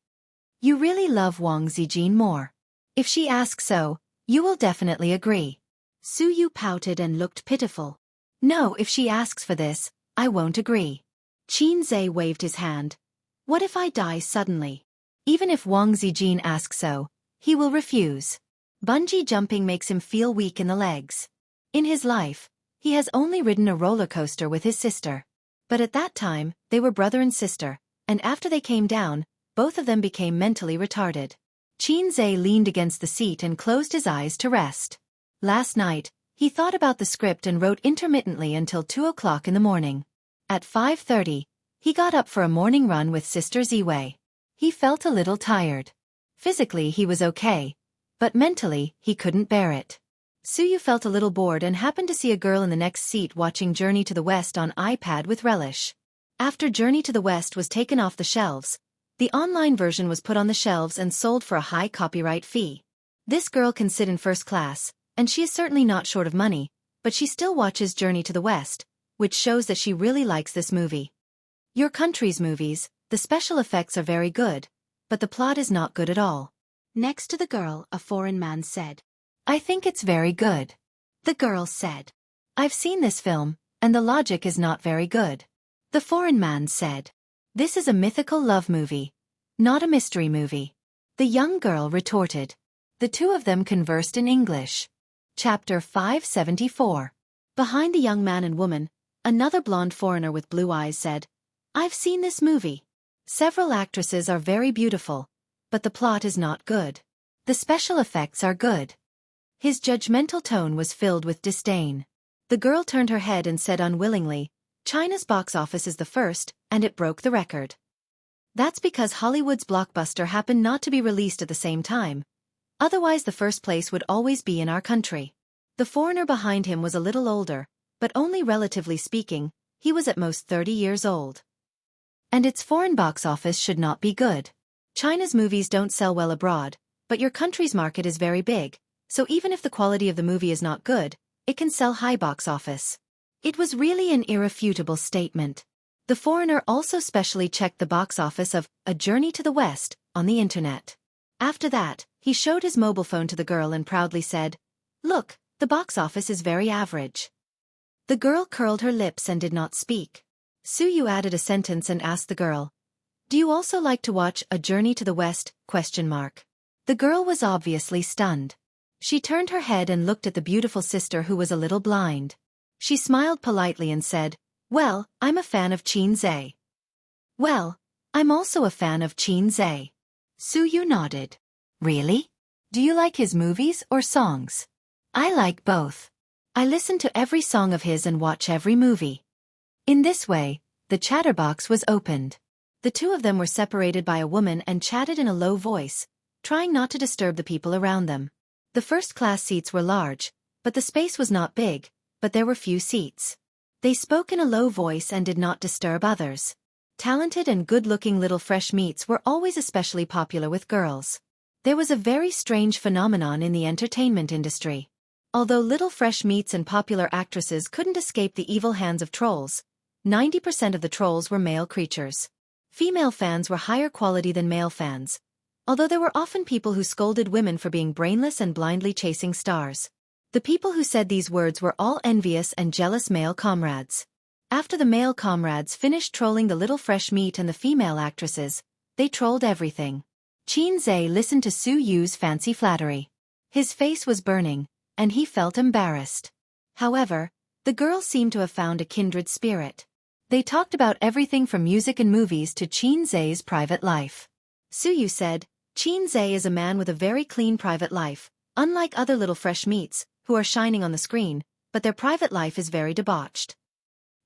You really love Wang Zijin more. If she asks so, you will definitely agree. Suyu pouted and looked pitiful. No, if she asks for this, I won't agree. Qin waved his hand. What if I die suddenly? Even if Wang Zijin asks so, he will refuse. Bungee jumping makes him feel weak in the legs. In his life, he has only ridden a roller coaster with his sister. But at that time, they were brother and sister, and after they came down, both of them became mentally retarded. Xianxia leaned against the seat and closed his eyes to rest. Last night, he thought about the script and wrote intermittently until 2 o'clock in the morning. At 5:30, he got up for a morning run with Sister Ziwei. He felt a little tired. Physically he was okay, but mentally he couldn't bear it. Suyu felt a little bored and happened to see a girl in the next seat watching Journey to the West on iPad with relish. After Journey to the West was taken off the shelves, the online version was put on the shelves and sold for a high copyright fee. This girl can sit in first class, and she is certainly not short of money, but she still watches Journey to the West, which shows that she really likes this movie. Your country's movies, the special effects are very good, but the plot is not good at all. Next to the girl, a foreign man said, I think it's very good. The girl said, I've seen this film, and the logic is not very good. The foreign man said, this is a mythical love movie, not a mystery movie. The young girl retorted. The two of them conversed in English. Chapter 574. Behind the young man and woman, another blonde foreigner with blue eyes said, I've seen this movie. Several actresses are very beautiful, but the plot is not good. The special effects are good. His judgmental tone was filled with disdain. The girl turned her head and said unwillingly, China's box office is the first, and it broke the record. That's because Hollywood's blockbuster happened not to be released at the same time. Otherwise the first place would always be in our country. The foreigner behind him was a little older, but only relatively speaking, he was at most 30 years old. And its foreign box office should not be good. China's movies don't sell well abroad, but your country's market is very big, so even if the quality of the movie is not good, it can sell high box office. It was really an irrefutable statement. The foreigner also specially checked the box office of A Journey to the West on the internet. After that, he showed his mobile phone to the girl and proudly said, Look, the box office is very average. The girl curled her lips and did not speak. Suyu added a sentence and asked the girl, Do you also like to watch A Journey to the West? The girl was obviously stunned. She turned her head and looked at the beautiful sister who was a little blind. She smiled politely and said, Well, I'm a fan of Xianxia. Well, I'm also a fan of Xianxia. Suyu nodded. Really? Do you like his movies or songs? I like both. I listen to every song of his and watch every movie. In this way, the chatterbox was opened. The two of them were separated by a woman and chatted in a low voice, trying not to disturb the people around them. The first-class seats were large, but the space was not big, but there were few seats. They spoke in a low voice and did not disturb others. Talented and good-looking little fresh meats were always especially popular with girls. There was a very strange phenomenon in the entertainment industry. Although little fresh meats and popular actresses couldn't escape the evil hands of trolls, 90% of the trolls were male creatures. Female fans were higher quality than male fans, although there were often people who scolded women for being brainless and blindly chasing stars. The people who said these words were all envious and jealous male comrades. After the male comrades finished trolling the little fresh meat and the female actresses, they trolled everything. Xianxia listened to Su Yu's fancy flattery. His face was burning, and he felt embarrassed. However, the girl seemed to have found a kindred spirit. They talked about everything from music and movies to Xianxia's private life. Suyu said, Xianxia is a man with a very clean private life, unlike other little fresh meats, who are shining on the screen, but their private life is very debauched.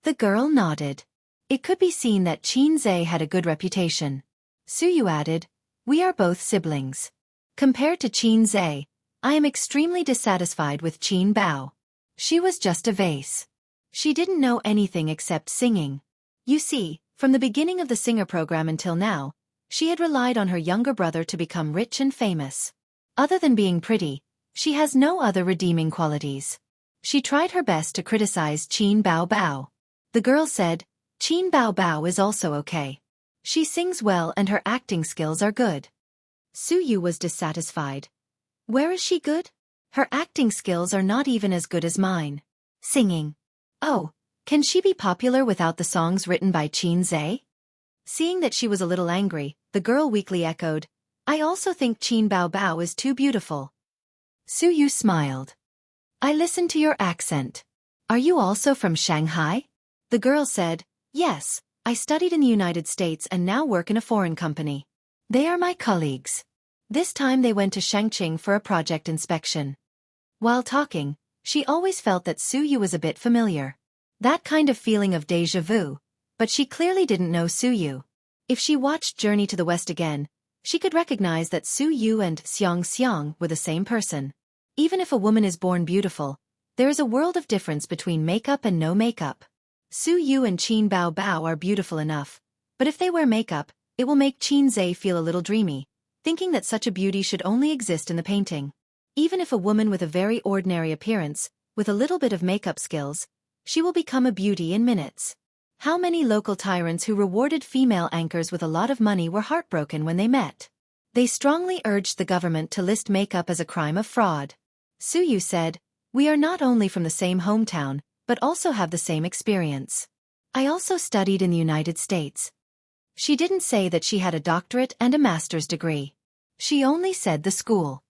The girl nodded. It could be seen that Xianxia had a good reputation. Suyu added, We are both siblings. Compared to Xianxia, I am extremely dissatisfied with Qin Bao. She was just a vase. She didn't know anything except singing. You see, from the beginning of the singer program until now, she had relied on her younger brother to become rich and famous. Other than being pretty, she has no other redeeming qualities. She tried her best to criticize Qin Bao Bao. The girl said, Qin Bao Bao is also okay. She sings well and her acting skills are good. Suyu was dissatisfied. Where is she good? Her acting skills are not even as good as mine. Singing. Oh, can she be popular without the songs written by Xianxia? Seeing that she was a little angry, the girl weakly echoed, I also think Qin Bao Bao is too beautiful. Suyu smiled. I listened to your accent. Are you also from Shanghai? The girl said, Yes, I studied in the United States and now work in a foreign company. They are my colleagues. This time they went to Xianxia for a project inspection. While talking, she always felt that Su Yu was a bit familiar. That kind of feeling of déjà vu, but she clearly didn't know Su Yu. If she watched Journey to the West again, she could recognize that Su Yu and Xianxia were the same person. Even if a woman is born beautiful, there is a world of difference between makeup and no makeup. Su Yu and Qin Bao Bao are beautiful enough, but if they wear makeup, it will make Qin Zhe feel a little dreamy, thinking that such a beauty should only exist in the painting. Even if a woman with a very ordinary appearance, with a little bit of makeup skills, she will become a beauty in minutes. How many local tyrants who rewarded female anchors with a lot of money were heartbroken when they met? They strongly urged the government to list makeup as a crime of fraud. Su Yu said, "We are not only from the same hometown, but also have the same experience. I also studied in the United States." She didn't say that she had a doctorate and a master's degree. She only said the school.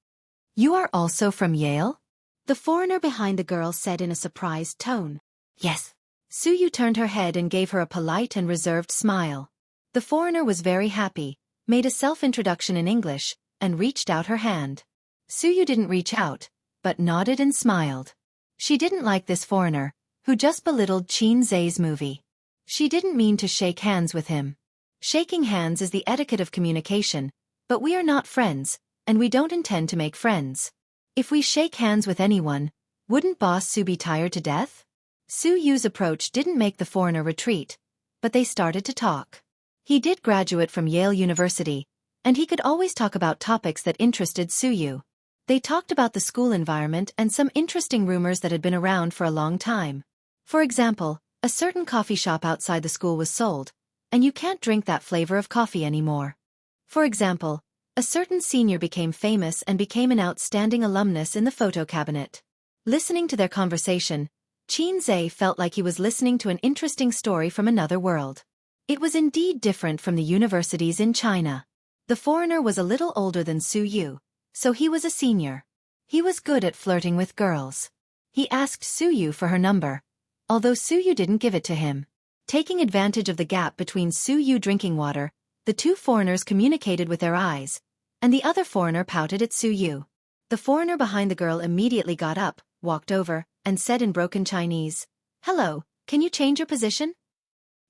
"You are also from Yale?" The foreigner behind the girl said in a surprised tone. "Yes." Su Yu turned her head and gave her a polite and reserved smile. The foreigner was very happy, made a self-introduction in English, and reached out her hand. Su Yu didn't reach out, but nodded and smiled. She didn't like this foreigner, who just belittled Qin Zhe's movie. She didn't mean to shake hands with him. Shaking hands is the etiquette of communication, but we are not friends, and we don't intend to make friends. If we shake hands with anyone, wouldn't Boss Su be tired to death? Su Yu's approach didn't make the foreigner retreat, but they started to talk. He did graduate from Yale University, and he could always talk about topics that interested Su Yu. They talked about the school environment and some interesting rumors that had been around for a long time. For example, a certain coffee shop outside the school was sold, and you can't drink that flavor of coffee anymore. For example, a certain senior became famous and became an outstanding alumnus in the photo cabinet. Listening to their conversation, Qin Zhe felt like he was listening to an interesting story from another world. It was indeed different from the universities in China. The foreigner was a little older than Su Yu, so he was a senior. He was good at flirting with girls. He asked Su Yu for her number, although Su Yu didn't give it to him. Taking advantage of the gap between Su Yu drinking water, the two foreigners communicated with their eyes, and the other foreigner pouted at Su Yu. The foreigner behind the girl immediately got up, walked over, and said in broken Chinese, "Hello, can you change your position?"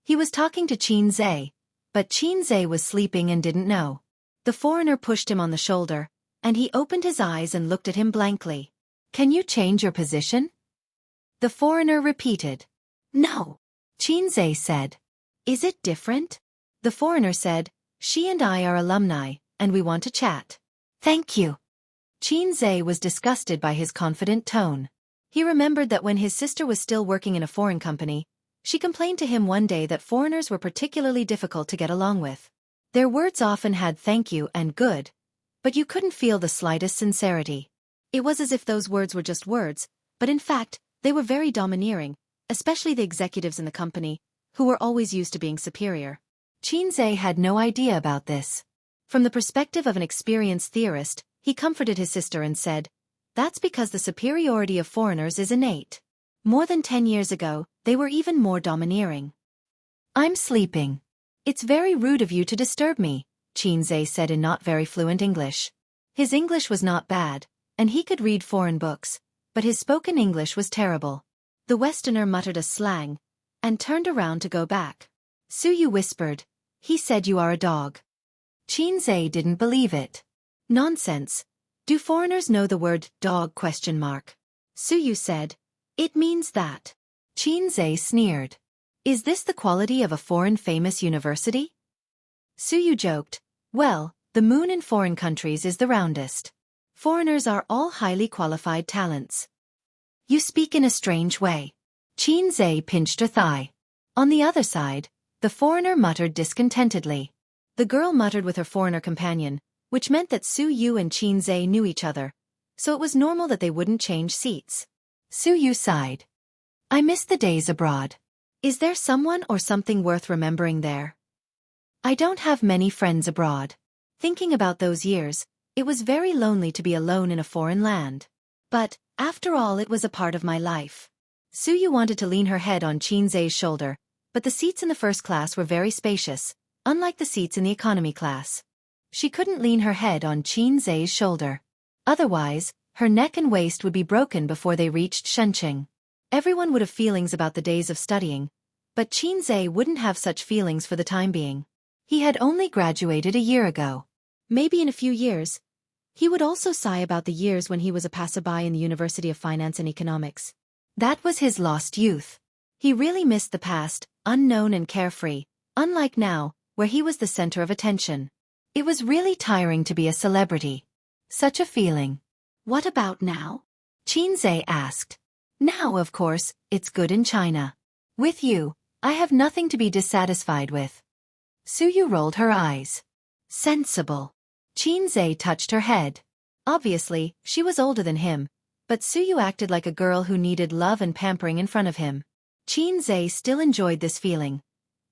He was talking to Qin Zhe, but Qin Zhe was sleeping and didn't know. The foreigner pushed him on the shoulder, and he opened his eyes and looked at him blankly. "Can you change your position?" The foreigner repeated. "No." Qin Zhe said. "Is it different?" The foreigner said, "She and I are alumni, and we want to chat." "Thank you." Qin Zhe was disgusted by his confident tone. He remembered that when his sister was still working in a foreign company, she complained to him one day that foreigners were particularly difficult to get along with. Their words often had "thank you" and "good," but you couldn't feel the slightest sincerity. It was as if those words were just words, but in fact, they were very domineering, especially the executives in the company, who were always used to being superior. Qin Zhe had no idea about this. From the perspective of an experienced theorist, he comforted his sister and said, "That's because the superiority of foreigners is innate. More than 10 years ago, they were even more domineering." "I'm sleeping. It's very rude of you to disturb me," Qin Zhe said in not very fluent English. His English was not bad, and he could read foreign books, but his spoken English was terrible. The Westerner muttered a slang, and turned around to go back. Su Yu whispered, "He said you are a dog." Qin Zhe didn't believe it. "Nonsense. Do foreigners know the word dog?" Su Yu said, "It means that." Qin Zhe sneered. "Is this the quality of a foreign famous university?" Su Yu joked, "Well, the moon in foreign countries is the roundest. Foreigners are all highly qualified talents." "You speak in a strange way." Qin Zhe pinched her thigh. On the other side, the foreigner muttered discontentedly. The girl muttered with her foreigner companion, which meant that Su Yu and Qin Zhe knew each other, so it was normal that they wouldn't change seats. Su Yu sighed. "I miss the days abroad. Is there someone or something worth remembering there?" "I don't have many friends abroad. Thinking about those years, it was very lonely to be alone in a foreign land. But, after all, it was a part of my life." Su Yu wanted to lean her head on Qin Zhe's shoulder, but the seats in the first class were very spacious, unlike the seats in the economy class. She couldn't lean her head on Qin Zai's shoulder. Otherwise, her neck and waist would be broken before they reached Shenzhen. Everyone would have feelings about the days of studying, but Qin Zai wouldn't have such feelings for the time being. He had only graduated a year ago. Maybe in a few years, he would also sigh about the years when he was a passerby in the University of Finance and Economics. That was his lost youth. He really missed the past, unknown and carefree, unlike now, where he was the center of attention. It was really tiring to be a celebrity. Such a feeling. What about now? Qin Zai asked. Now, of course, it's good in China. With you, I have nothing to be dissatisfied with. Suyu rolled her eyes. Sensible. Qin Zai touched her head. Obviously, she was older than him, but Suyu acted like a girl who needed love and pampering in front of him. Qin Zai still enjoyed this feeling,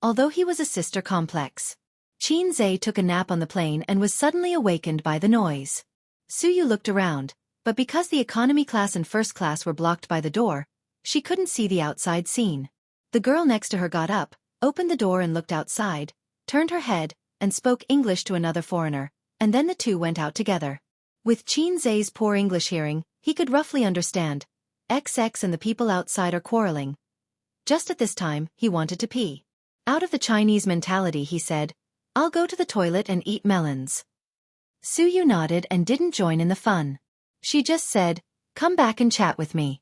although he was a sister complex. Qin Zai took a nap on the plane and was suddenly awakened by the noise. Suyu looked around, but because the economy class and first class were blocked by the door, she couldn't see the outside scene. The girl next to her got up, opened the door and looked outside, turned her head, and spoke English to another foreigner, and then the two went out together. With Qin Zai's poor English hearing, he could roughly understand. XX and the people outside are quarreling. Just at this time, he wanted to pee. Out of the Chinese mentality, he said, I'll go to the toilet and eat melons. Suyu nodded and didn't join in the fun. She just said, come back and chat with me.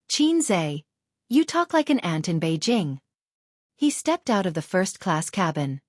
Qin Zai, you talk like an ant in Beijing. He stepped out of the first-class cabin.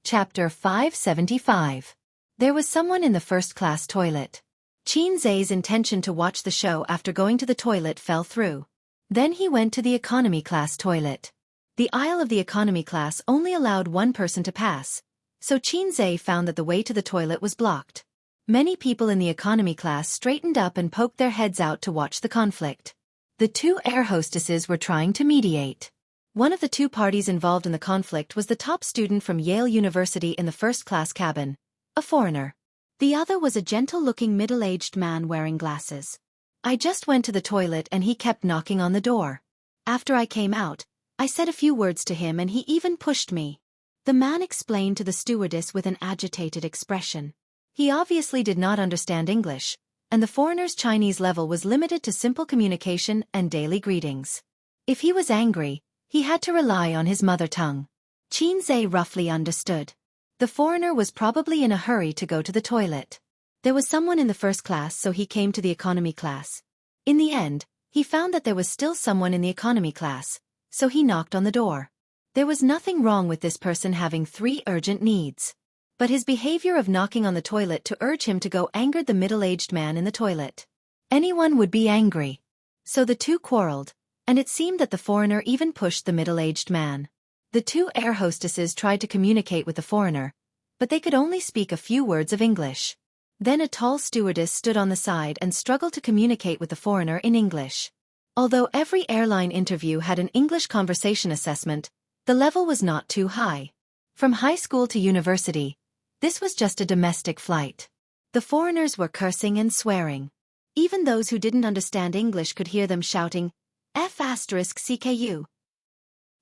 Chapter 575. There was someone in the first-class toilet. Qin Zai's intention to watch the show after going to the toilet fell through. Then he went to the economy class toilet. The aisle of the economy class only allowed one person to pass, so Qin Zai found that the way to the toilet was blocked. Many people in the economy class straightened up and poked their heads out to watch the conflict. The two air hostesses were trying to mediate. One of the two parties involved in the conflict was the top student from Yale University in the first-class cabin, a foreigner. The other was a gentle-looking middle-aged man wearing glasses. I just went to the toilet and he kept knocking on the door. After I came out, I said a few words to him and he even pushed me. The man explained to the stewardess with an agitated expression. He obviously did not understand English, and the foreigner's Chinese level was limited to simple communication and daily greetings. If he was angry, he had to rely on his mother tongue. Qin Zai roughly understood. The foreigner was probably in a hurry to go to the toilet. There was someone in the first class, so he came to the economy class. In the end, he found that there was still someone in the economy class, so he knocked on the door. There was nothing wrong with this person having 3 urgent needs. But his behavior of knocking on the toilet to urge him to go angered the middle-aged man in the toilet. Anyone would be angry. So the two quarreled, and it seemed that the foreigner even pushed the middle-aged man. The two air hostesses tried to communicate with the foreigner, but they could only speak a few words of English. Then a tall stewardess stood on the side and struggled to communicate with the foreigner in English. Although every airline interview had an English conversation assessment, the level was not too high. From high school to university, this was just a domestic flight. The foreigners were cursing and swearing. Even those who didn't understand English could hear them shouting, F***CKU.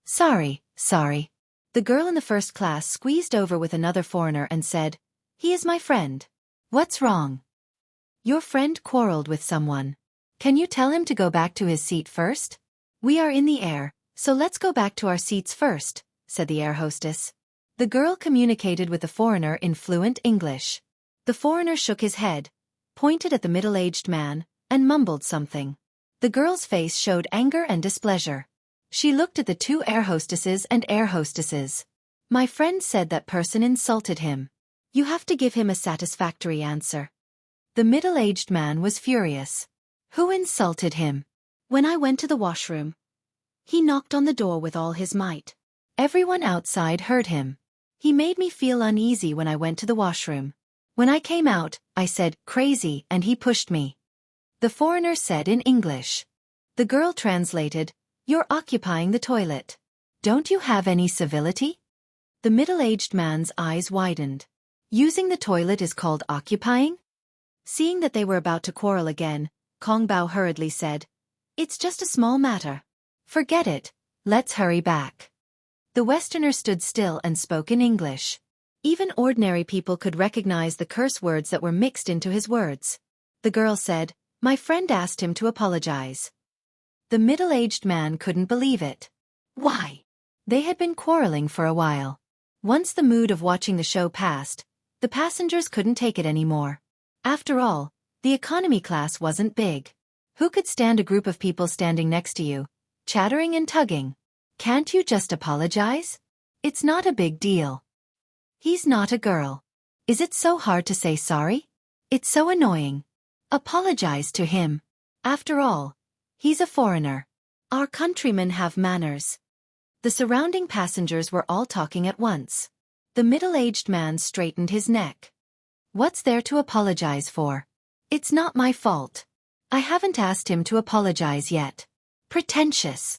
Sorry. The girl in the first class squeezed over with another foreigner and said, he is my friend. What's wrong? Your friend quarreled with someone. Can you tell him to go back to his seat first? We are in the air, so let's go back to our seats first, said the air hostess. The girl communicated with the foreigner in fluent English. The foreigner shook his head, pointed at the middle-aged man, and mumbled something. The girl's face showed anger and displeasure. She looked at the two air hostesses and air hostesses. My friend said that person insulted him. You have to give him a satisfactory answer. The middle-aged man was furious. Who insulted him? When I went to the washroom. He knocked on the door with all his might. Everyone outside heard him. He made me feel uneasy when I went to the washroom. When I came out, I said, crazy, and he pushed me. The foreigner said in English. The girl translated, you're occupying the toilet. Don't you have any civility? The middle-aged man's eyes widened. Using the toilet is called occupying? Seeing that they were about to quarrel again, Kong Bao hurriedly said, it's just a small matter. Forget it, let's hurry back. The Westerner stood still and spoke in English. Even ordinary people could recognize the curse words that were mixed into his words. The girl said, "My friend asked him to apologize." The middle-aged man couldn't believe it. Why? They had been quarreling for a while. Once the mood of watching the show passed, the passengers couldn't take it anymore. After all, the economy class wasn't big. Who could stand a group of people standing next to you, chattering and tugging? Can't you just apologize? It's not a big deal. He's not a girl. Is it so hard to say sorry? It's so annoying. Apologize to him. After all, he's a foreigner. Our countrymen have manners. The surrounding passengers were all talking at once. The middle-aged man straightened his neck. What's there to apologize for? It's not my fault. I haven't asked him to apologize yet. Pretentious.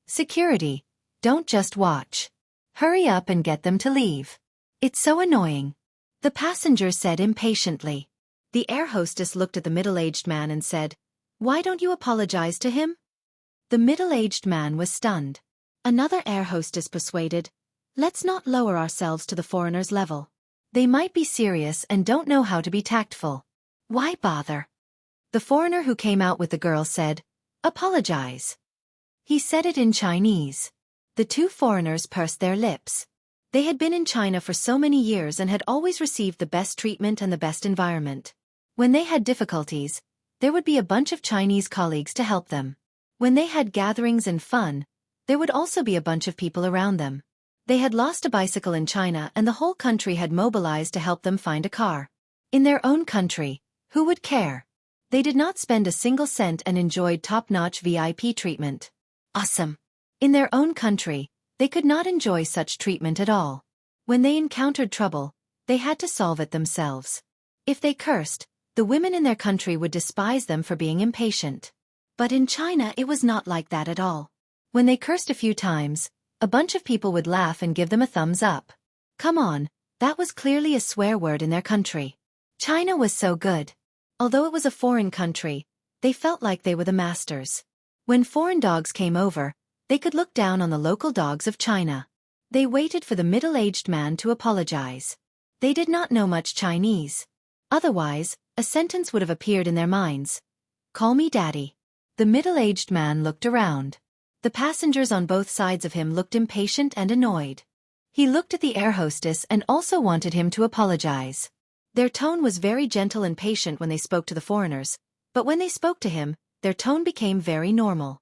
Security, don't just watch. Hurry up and get them to leave. It's so annoying. The passenger said impatiently. The air hostess looked at the middle-aged man and said, "Why don't you apologize to him?" The middle-aged man was stunned. Another air hostess persuaded, "Let's not lower ourselves to the foreigner's level. They might be serious and don't know how to be tactful. Why bother?" The foreigner who came out with the girl said, "Apologize." He said it in Chinese. The two foreigners pursed their lips. They had been in China for so many years and had always received the best treatment and the best environment. When they had difficulties, there would be a bunch of Chinese colleagues to help them. When they had gatherings and fun, there would also be a bunch of people around them. They had lost a bicycle in China and the whole country had mobilized to help them find a car. In their own country, who would care? They did not spend a single cent and enjoyed top-notch VIP treatment. Awesome. In their own country, they could not enjoy such treatment at all. When they encountered trouble, they had to solve it themselves. If they cursed, the women in their country would despise them for being impatient. But in China it was not like that at all. When they cursed a few times, a bunch of people would laugh and give them a thumbs up. Come on, that was clearly a swear word in their country. China was so good. Although it was a foreign country, they felt like they were the masters. When foreign dogs came over, they could look down on the local dogs of China. They waited for the middle-aged man to apologize. They did not know much Chinese. Otherwise, a sentence would have appeared in their minds. "Call me daddy." The middle-aged man looked around. The passengers on both sides of him looked impatient and annoyed. He looked at the air hostess and also wanted him to apologize. Their tone was very gentle and patient when they spoke to the foreigners, but when they spoke to him, their tone became very normal.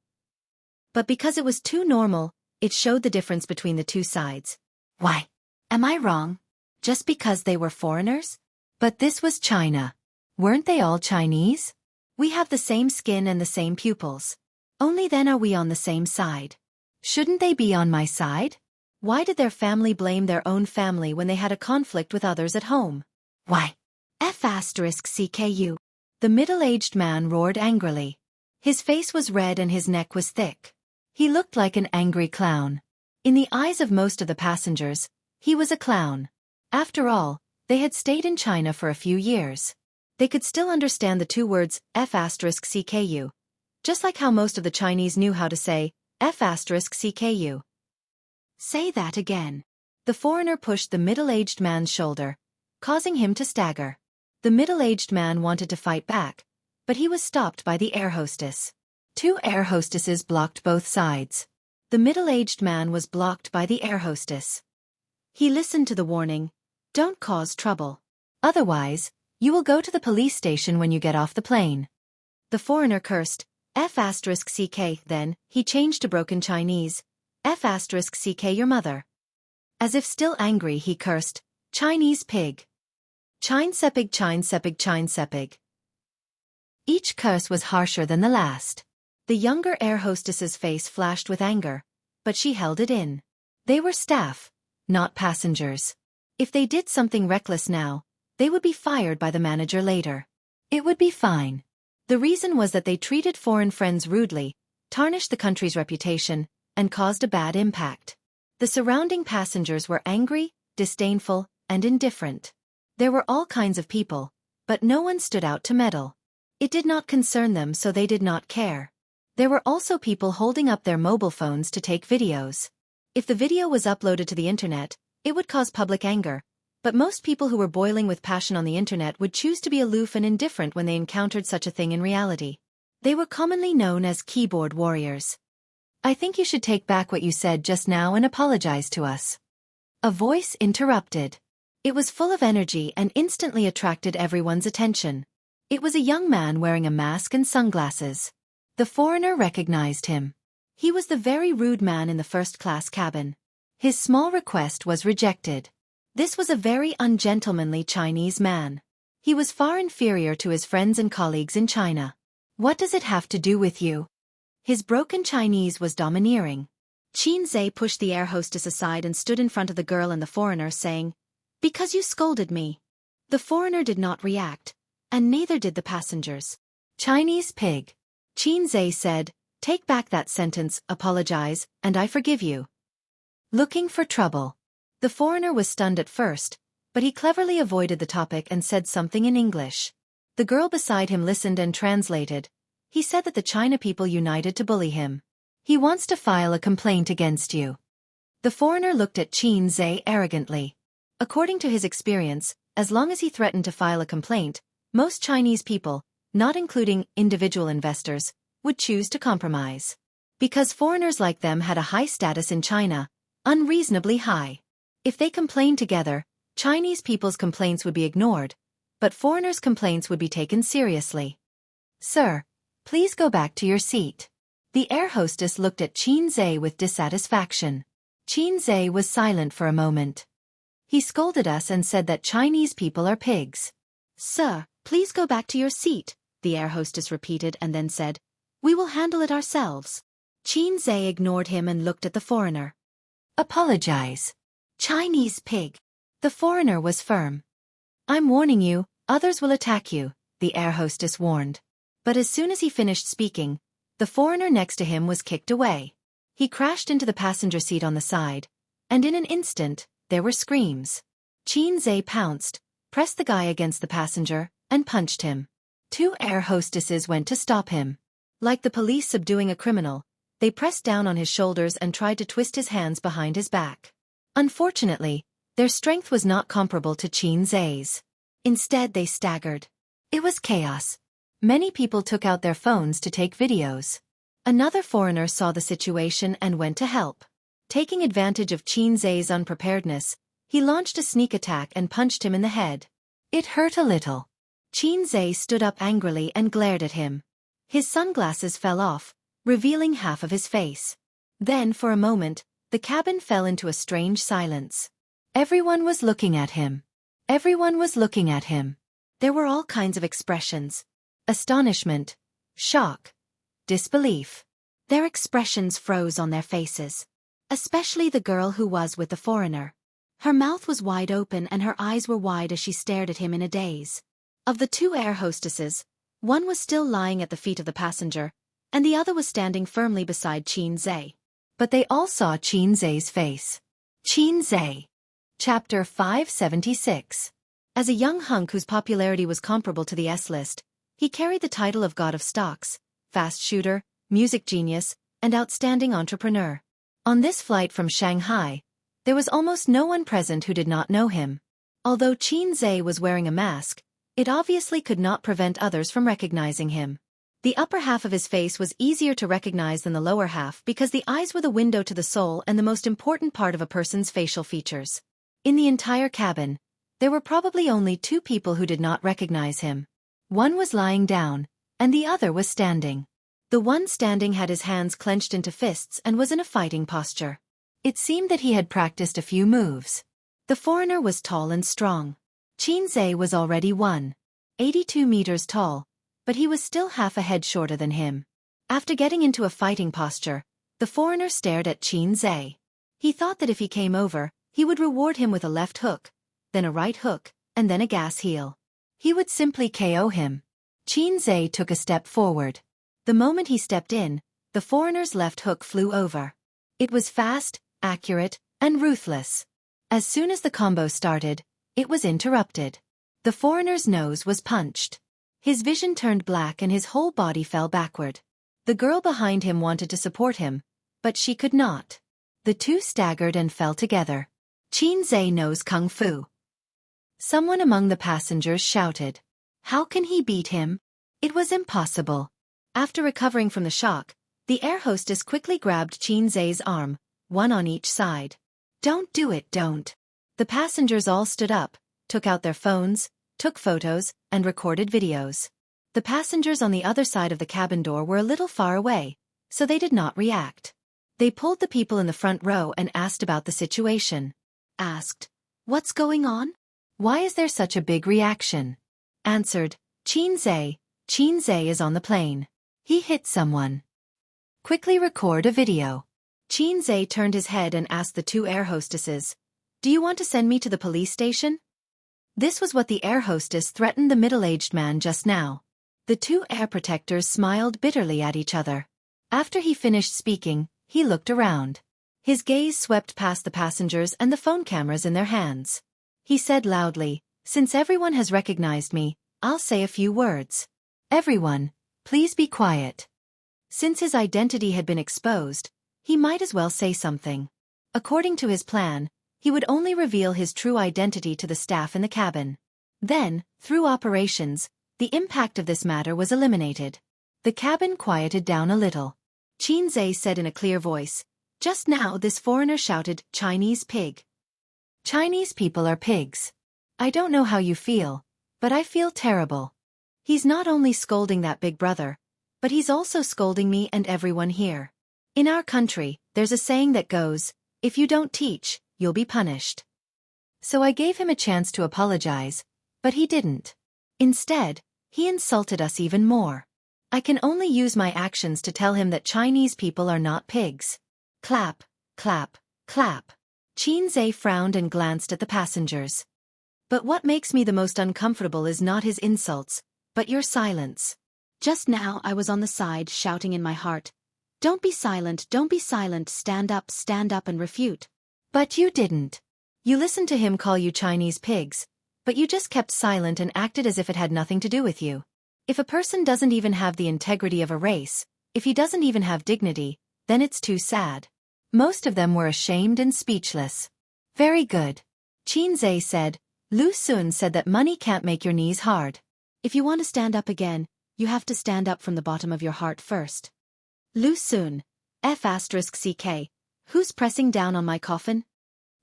But because it was too normal, it showed the difference between the two sides. Why? Am I wrong? Just because they were foreigners? But this was China. Weren't they all Chinese? We have the same skin and the same pupils. Only then are we on the same side. Shouldn't they be on my side? Why did their family blame their own family when they had a conflict with others at home? Why? F***CKU. The middle-aged man roared angrily. His face was red and his neck was thick. He looked like an angry clown. In the eyes of most of the passengers, he was a clown. After all, they had stayed in China for a few years. They could still understand the two words F***CKU. Just like how most of the Chinese knew how to say F***CKU. Say that again. The foreigner pushed the middle-aged man's shoulder, causing him to stagger. The middle-aged man wanted to fight back, but he was stopped by the air hostess. Two air hostesses blocked both sides. The middle-aged man was blocked by the air hostess. He listened to the warning, "Don't cause trouble. Otherwise, you will go to the police station when you get off the plane." The foreigner cursed, F***CK, then, he changed to broken Chinese, F***CK your mother. As if still angry he cursed, "Chinese pig. Chinesepig Chinesepig Chinesepig." Each curse was harsher than the last. The younger air hostess's face flashed with anger, but she held it in. They were staff, not passengers. If they did something reckless now, they would be fired by the manager later. It would be fine. The reason was that they treated foreign friends rudely, tarnished the country's reputation, and caused a bad impact. The surrounding passengers were angry, disdainful, and indifferent. There were all kinds of people, but no one stood out to meddle. It did not concern them, so they did not care. There were also people holding up their mobile phones to take videos. If the video was uploaded to the internet, it would cause public anger, but most people who were boiling with passion on the internet would choose to be aloof and indifferent when they encountered such a thing in reality. They were commonly known as keyboard warriors. I think you should take back what you said just now and apologize to us. A voice interrupted. It was full of energy and instantly attracted everyone's attention. It was a young man wearing a mask and sunglasses. The foreigner recognized him. He was the very rude man in the first-class cabin. His small request was rejected. This was a very ungentlemanly Chinese man. He was far inferior to his friends and colleagues in China. What does it have to do with you? His broken Chinese was domineering. Xianxia pushed the air hostess aside and stood in front of the girl and the foreigner, saying, "Because you scolded me." The foreigner did not react, and neither did the passengers. "Chinese pig." Xianxia said, "Take back that sentence, apologize, and I forgive you." Looking for trouble. The foreigner was stunned at first, but he cleverly avoided the topic and said something in English. The girl beside him listened and translated. He said that the China people united to bully him. He wants to file a complaint against you. The foreigner looked at Xianxia arrogantly. According to his experience, as long as he threatened to file a complaint, most Chinese people, not including individual investors, would choose to compromise. Because foreigners like them had a high status in China, unreasonably high. If they complained together, Chinese people's complaints would be ignored, but foreigners' complaints would be taken seriously. "Sir, please go back to your seat." The air hostess looked at Xianxia with dissatisfaction. Xianxia was silent for a moment. "He scolded us and said that Chinese people are pigs." "Sir, please go back to your seat," the air hostess repeated and then said, "We will handle it ourselves." Xianxia ignored him and looked at the foreigner. "Apologize." "Chinese pig." The foreigner was firm. "I'm warning you, others will attack you," the air hostess warned. But as soon as he finished speaking, the foreigner next to him was kicked away. He crashed into the passenger seat on the side, and in an instant, there were screams. Xianxia pounced, pressed the guy against the passenger, and punched him. Two air hostesses went to stop him. Like the police subduing a criminal, they pressed down on his shoulders and tried to twist his hands behind his back. Unfortunately, their strength was not comparable to Xianxia's. Instead they staggered. It was chaos. Many people took out their phones to take videos. Another foreigner saw the situation and went to help. Taking advantage of Xianxia's unpreparedness, he launched a sneak attack and punched him in the head. It hurt a little. Xianxia stood up angrily and glared at him. His sunglasses fell off, revealing half of his face. Then for a moment, the cabin fell into a strange silence. Everyone was looking at him. Everyone was looking at him. There were all kinds of expressions. Astonishment, shock, disbelief. Their expressions froze on their faces. Especially the girl who was with the foreigner. Her mouth was wide open and her eyes were wide as she stared at him in a daze. Of the two air hostesses, one was still lying at the feet of the passenger, and the other was standing firmly beside Xianxia. But they all saw Xianxia's face. Xianxia. Chapter 576. As a young hunk whose popularity was comparable to the S-list, he carried the title of God of Stocks, fast shooter, music genius, and outstanding entrepreneur. On this flight from Shanghai, there was almost no one present who did not know him. Although Xianxia was wearing a mask, it obviously could not prevent others from recognizing him. The upper half of his face was easier to recognize than the lower half because the eyes were the window to the soul and the most important part of a person's facial features. In the entire cabin, there were probably only two people who did not recognize him. One was lying down, and the other was standing. The one standing had his hands clenched into fists and was in a fighting posture. It seemed that he had practiced a few moves. The foreigner was tall and strong. Xianxia was already 1.82 meters tall, but he was still half a head shorter than him. After getting into a fighting posture, the foreigner stared at Xianxia. He thought that if he came over, he would reward him with a left hook, then a right hook, and then a gas heel. He would simply KO him. Xianxia took a step forward. The moment he stepped in, the foreigner's left hook flew over. It was fast, accurate, and ruthless. As soon as the combo started, it was interrupted. The foreigner's nose was punched. His vision turned black and his whole body fell backward. The girl behind him wanted to support him, but she could not. The two staggered and fell together. Xianxia knows kung fu. Someone among the passengers shouted. How can he beat him? It was impossible. After recovering from the shock, the air hostess quickly grabbed Xianxia's arm, one on each side. Don't do it, don't. The passengers all stood up, took out their phones, took photos, and recorded videos. The passengers on the other side of the cabin door were a little far away, so they did not react. They pulled the people in the front row and asked about the situation. Asked, what's going on? Why is there such a big reaction? Answered, Xianxia is on the plane. He hit someone. Quickly record a video. Xianxia turned his head and asked the two air hostesses, do you want to send me to the police station? This was what the air hostess threatened the middle-aged man just now. The two air protectors smiled bitterly at each other. After he finished speaking, he looked around. His gaze swept past the passengers and the phone cameras in their hands. He said loudly, since everyone has recognized me, I'll say a few words. Everyone, please be quiet. Since his identity had been exposed, he might as well say something. According to his plan, he would only reveal his true identity to the staff in the cabin. Then, through operations, the impact of this matter was eliminated. The cabin quieted down a little. Xianxia said in a clear voice, just now this foreigner shouted, Chinese pig. Chinese people are pigs. I don't know how you feel, but I feel terrible. He's not only scolding that big brother, but he's also scolding me and everyone here. In our country, there's a saying that goes, if you don't teach, you'll be punished. So I gave him a chance to apologize, but he didn't. Instead, he insulted us even more. I can only use my actions to tell him that Chinese people are not pigs. Clap, clap, clap. Xianxia frowned and glanced at the passengers. But what makes me the most uncomfortable is not his insults, but your silence. Just now I was on the side shouting in my heart, don't be silent, stand up and refute. But you didn't. You listened to him call you Chinese pigs, but you just kept silent and acted as if it had nothing to do with you. If a person doesn't even have the integrity of a race, if he doesn't even have dignity, then it's too sad. Most of them were ashamed and speechless. Very good. Xianxia said, Lu Sun said that money can't make your knees hard. If you want to stand up again, you have to stand up from the bottom of your heart first. Lu Sun, F***ck, who's pressing down on my coffin?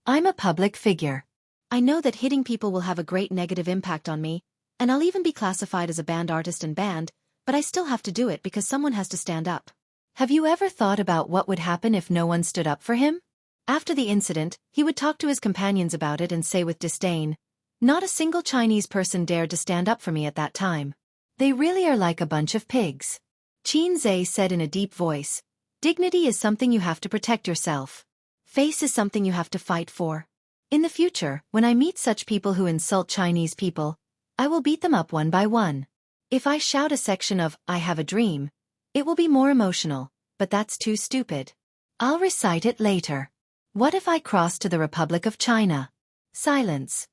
I'm a public figure. I know that hitting people will have a great negative impact on me, and I'll even be classified as a banned artist and banned, but I still have to do it because someone has to stand up. Have you ever thought about what would happen if no one stood up for him? After the incident, he would talk to his companions about it and say with disdain, not a single Chinese person dared to stand up for me at that time. They really are like a bunch of pigs. Xianxia said in a deep voice, dignity is something you have to protect yourself. Face is something you have to fight for. In the future, when I meet such people who insult Chinese people, I will beat them up one by one. If I shout a section of I Have a Dream, it will be more emotional, but that's too stupid. I'll recite it later. What if I cross to the Republic of China? Silence.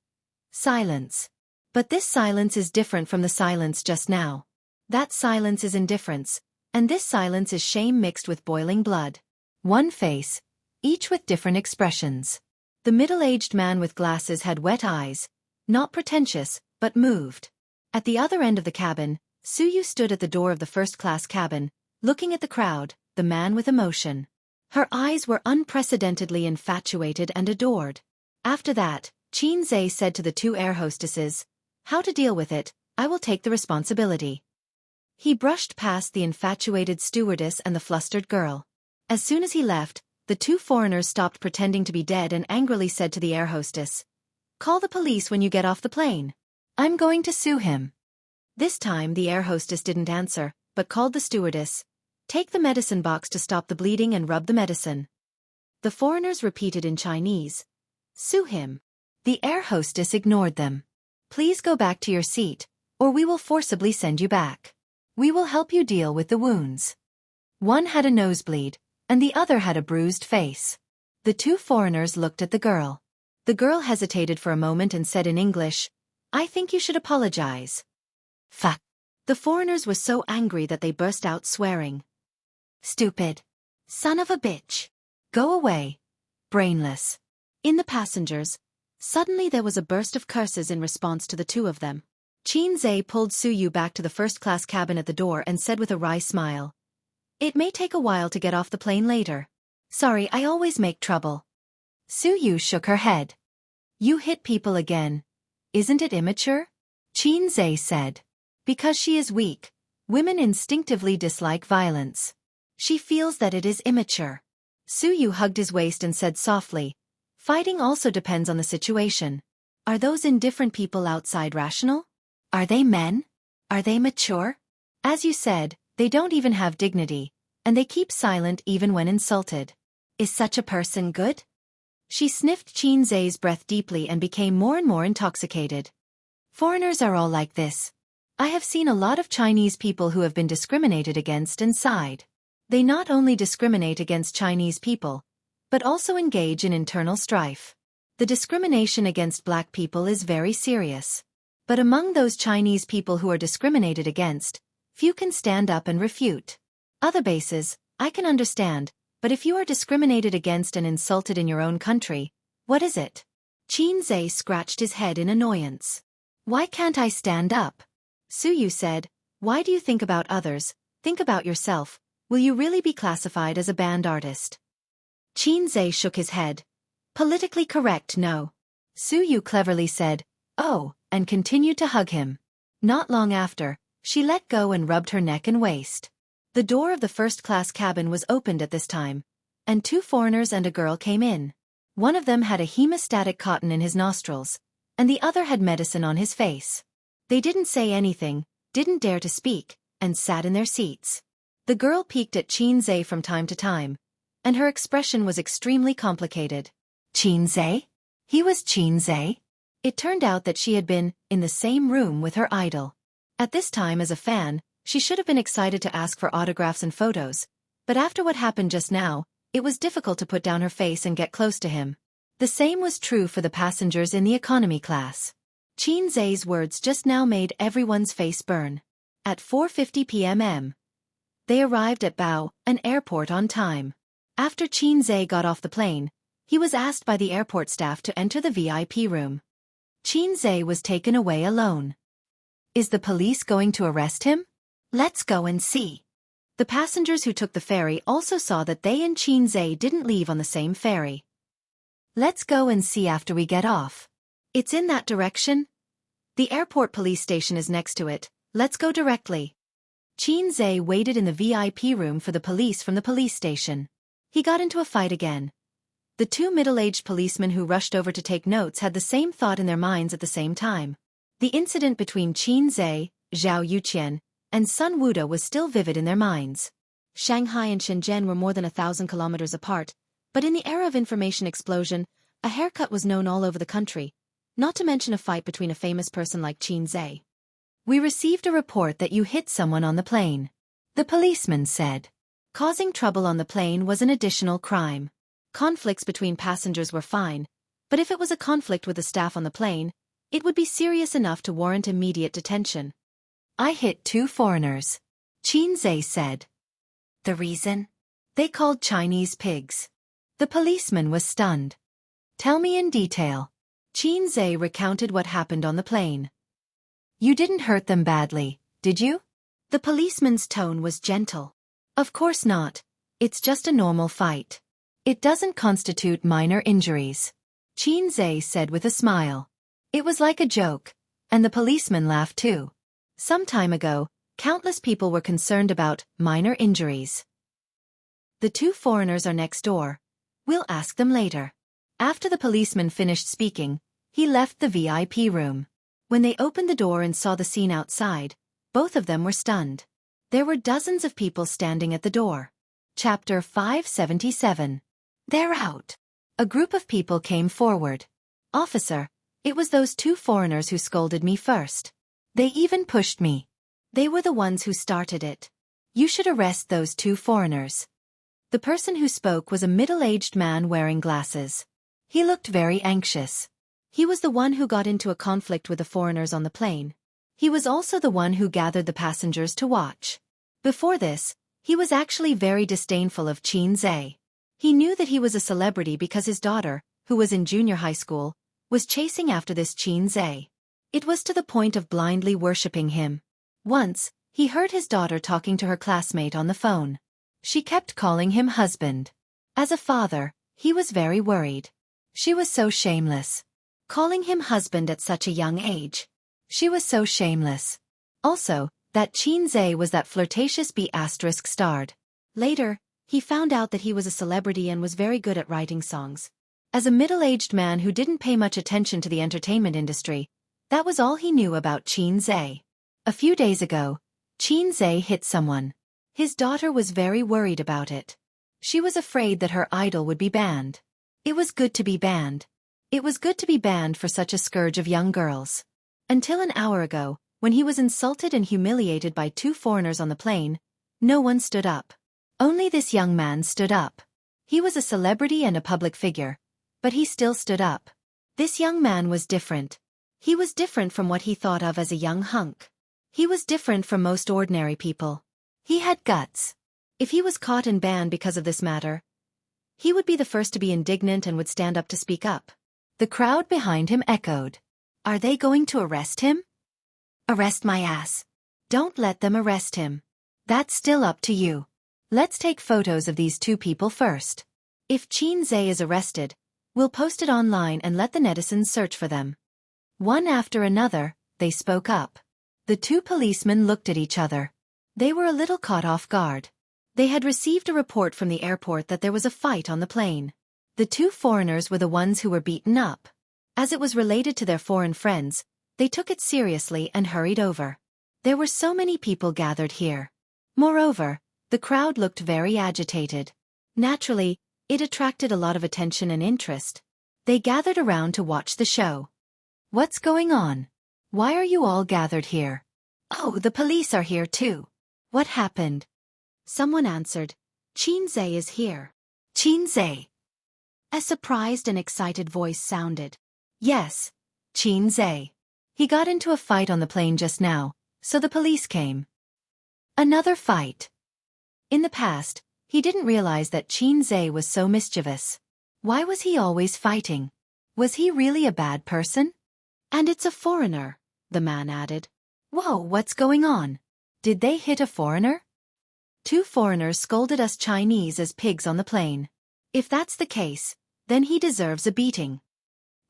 Silence. But this silence is different from the silence just now. That silence is indifference, and this silence is shame mixed with boiling blood. One face, each with different expressions. The middle-aged man with glasses had wet eyes, not pretentious, but moved. At the other end of the cabin, Suyu stood at the door of the first-class cabin, looking at the crowd, the man with emotion. Her eyes were unprecedentedly infatuated and adored. After that, Xianxia said to the two air hostesses, how to deal with it, I will take the responsibility. He brushed past the infatuated stewardess and the flustered girl. As soon as he left, the two foreigners stopped pretending to be dead and angrily said to the air hostess, call the police when you get off the plane. I'm going to sue him. This time the air hostess didn't answer, but called the stewardess, take the medicine box to stop the bleeding and rub the medicine. The foreigners repeated in Chinese, sue him. The air hostess ignored them. Please go back to your seat, or we will forcibly send you back. We will help you deal with the wounds. One had a nosebleed, and the other had a bruised face. The two foreigners looked at the girl. The girl hesitated for a moment and said in English, I think you should apologize. Fuck. The foreigners were so angry that they burst out swearing. Stupid. Son of a bitch. Go away. brainless. In the passengers, suddenly there was a burst of curses in response to the two of them. Xianxia pulled Suyu back to the first-class cabin at the door and said with a wry smile, "It may take a while to get off the plane later. Sorry, I always make trouble." Suyu shook her head. "You hit people again. Isn't it immature?" Xianxia said. "Because she is weak, women instinctively dislike violence. She feels that it is immature." Suyu hugged his waist and said softly, "Fighting also depends on the situation. Are those indifferent people outside rational? Are they men? Are they mature? As you said, they don't even have dignity, and they keep silent even when insulted. Is such a person good?" She sniffed Xianxia's breath deeply and became more and more intoxicated. "Foreigners are all like this. I have seen a lot of Chinese people who have been discriminated against and sighed. They not only discriminate against Chinese people, but also engage in internal strife. The discrimination against black people is very serious. But among those Chinese people who are discriminated against, few can stand up and refute. Other bases, I can understand, but if you are discriminated against and insulted in your own country, what is it?" Xianxia scratched his head in annoyance. "Why can't I stand up?" Suyu said, "Why do you think about others? Think about yourself. Will you really be classified as a band artist?" Xianxia shook his head. "Politically correct, no." Suyu cleverly said, "Oh," and continued to hug him. Not long after, she let go and rubbed her neck and waist. The door of the first-class cabin was opened at this time, and two foreigners and a girl came in. One of them had a hemostatic cotton in his nostrils, and the other had medicine on his face. They didn't say anything, didn't dare to speak, and sat in their seats. The girl peeked at Xianxia from time to time, and her expression was extremely complicated. Xianxia? He was Xianxia? It turned out that she had been in the same room with her idol. At this time, as a fan, she should have been excited to ask for autographs and photos, but after what happened just now, it was difficult to put down her face and get close to him. The same was true for the passengers in the economy class. Xianxia's words just now made everyone's face burn. At 4:50 p.m. they arrived at Bao, an airport on time. After Xianxia got off the plane, he was asked by the airport staff to enter the VIP room. Xianxia was taken away alone. "Is the police going to arrest him? Let's go and see." The passengers who took the ferry also saw that they and Xianxia didn't leave on the same ferry. "Let's go and see after we get off. It's in that direction. The airport police station is next to it. Let's go directly." Xianxia waited in the VIP room for the police from the police station. He got into a fight again. The two middle-aged policemen who rushed over to take notes had the same thought in their minds at the same time. The incident between Xianxia, Zhao Yuqian, and Sun Wuda was still vivid in their minds. Shanghai and Shenzhen were more than 1,000 kilometers apart, but in the era of information explosion, a haircut was known all over the country, not to mention a fight between a famous person like Xianxia. "We received a report that you hit someone on the plane," the policeman said. Causing trouble on the plane was an additional crime. Conflicts between passengers were fine, but if it was a conflict with the staff on the plane, it would be serious enough to warrant immediate detention. "I hit two foreigners," Xianxia said. "The reason?" "They called Chinese pigs." The policeman was stunned. "Tell me in detail." Xianxia recounted what happened on the plane. "You didn't hurt them badly, did you?" The policeman's tone was gentle. "Of course not. It's just a normal fight. It doesn't constitute minor injuries," Xianxia said with a smile. It was like a joke, and the policeman laughed too. Some time ago, countless people were concerned about minor injuries. "The two foreigners are next door. We'll ask them later." After the policeman finished speaking, he left the VIP room. When they opened the door and saw the scene outside, both of them were stunned. There were dozens of people standing at the door. Chapter 577. They're out. A group of people came forward. "Officer, it was those two foreigners who scolded me first. They even pushed me. They were the ones who started it. You should arrest those two foreigners." The person who spoke was a middle-aged man wearing glasses. He looked very anxious. He was the one who got into a conflict with the foreigners on the plane. He was also the one who gathered the passengers to watch. Before this, he was actually very disdainful of Xianxia. He knew that he was a celebrity because his daughter, who was in junior high school, was chasing after this Xianxia. It was to the point of blindly worshipping him. Once, he heard his daughter talking to her classmate on the phone. She kept calling him husband. As a father, he was very worried. She was so shameless. Calling him husband at such a young age. She was so shameless. Also, that Xianxia was that flirtatious B***starred. Later, he found out that he was a celebrity and was very good at writing songs. As a middle-aged man who didn't pay much attention to the entertainment industry, that was all he knew about Xianxia. A few days ago, Xianxia hit someone. His daughter was very worried about it. She was afraid that her idol would be banned. It was good to be banned. It was good to be banned for such a scourge of young girls. Until an hour ago, when he was insulted and humiliated by two foreigners on the plane, no one stood up. Only this young man stood up. He was a celebrity and a public figure, but he still stood up. This young man was different. He was different from what he thought of as a young hunk. He was different from most ordinary people. He had guts. If he was caught and banned because of this matter, he would be the first to be indignant and would stand up to speak up. The crowd behind him echoed. Are they going to arrest him? Arrest my ass. Don't let them arrest him. That's still up to you. Let's take photos of these two people first. If Xianxia is arrested, we'll post it online and let the netizens search for them. One after another, they spoke up. The two policemen looked at each other. They were a little caught off guard. They had received a report from the airport that there was a fight on the plane. The two foreigners were the ones who were beaten up. As it was related to their foreign friends, they took it seriously and hurried over. There were so many people gathered here. Moreover, the crowd looked very agitated. Naturally, it attracted a lot of attention and interest. They gathered around to watch the show. What's going on? Why are you all gathered here? Oh, the police are here too. What happened? Someone answered, Xianxia is here. Xianxia. A surprised and excited voice sounded. Yes, Xianxia. He got into a fight on the plane just now, so the police came. Another fight. In the past, he didn't realize that Xianxia was so mischievous. Why was he always fighting? Was he really a bad person? And it's a foreigner, the man added. Whoa, what's going on? Did they hit a foreigner? Two foreigners scolded us Chinese as pigs on the plane. If that's the case, then he deserves a beating.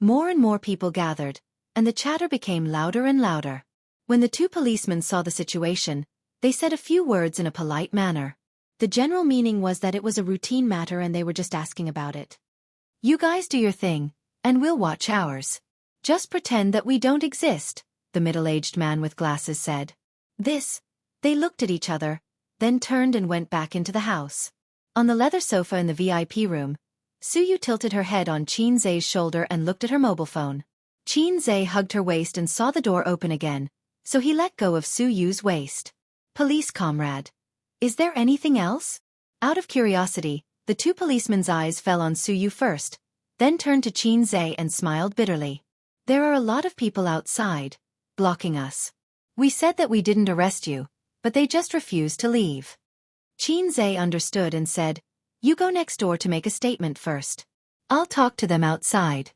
More and more people gathered, and the chatter became louder and louder. When the two policemen saw the situation, they said a few words in a polite manner. The general meaning was that it was a routine matter and they were just asking about it. You guys do your thing, and we'll watch ours. Just pretend that we don't exist, the middle-aged man with glasses said. They looked at each other, then turned and went back into the house. On the leather sofa in the VIP room, Suyu tilted her head on Xianxia's shoulder and looked at her mobile phone. Xianxia hugged her waist and saw the door open again, so he let go of Suyu's waist. Police comrade. Is there anything else? Out of curiosity, the two policemen's eyes fell on Suyu first, then turned to Xianxia and smiled bitterly. There are a lot of people outside, blocking us. We said that we didn't arrest you, but they just refused to leave. Xianxia understood and said, You go next door to make a statement first. I'll talk to them outside.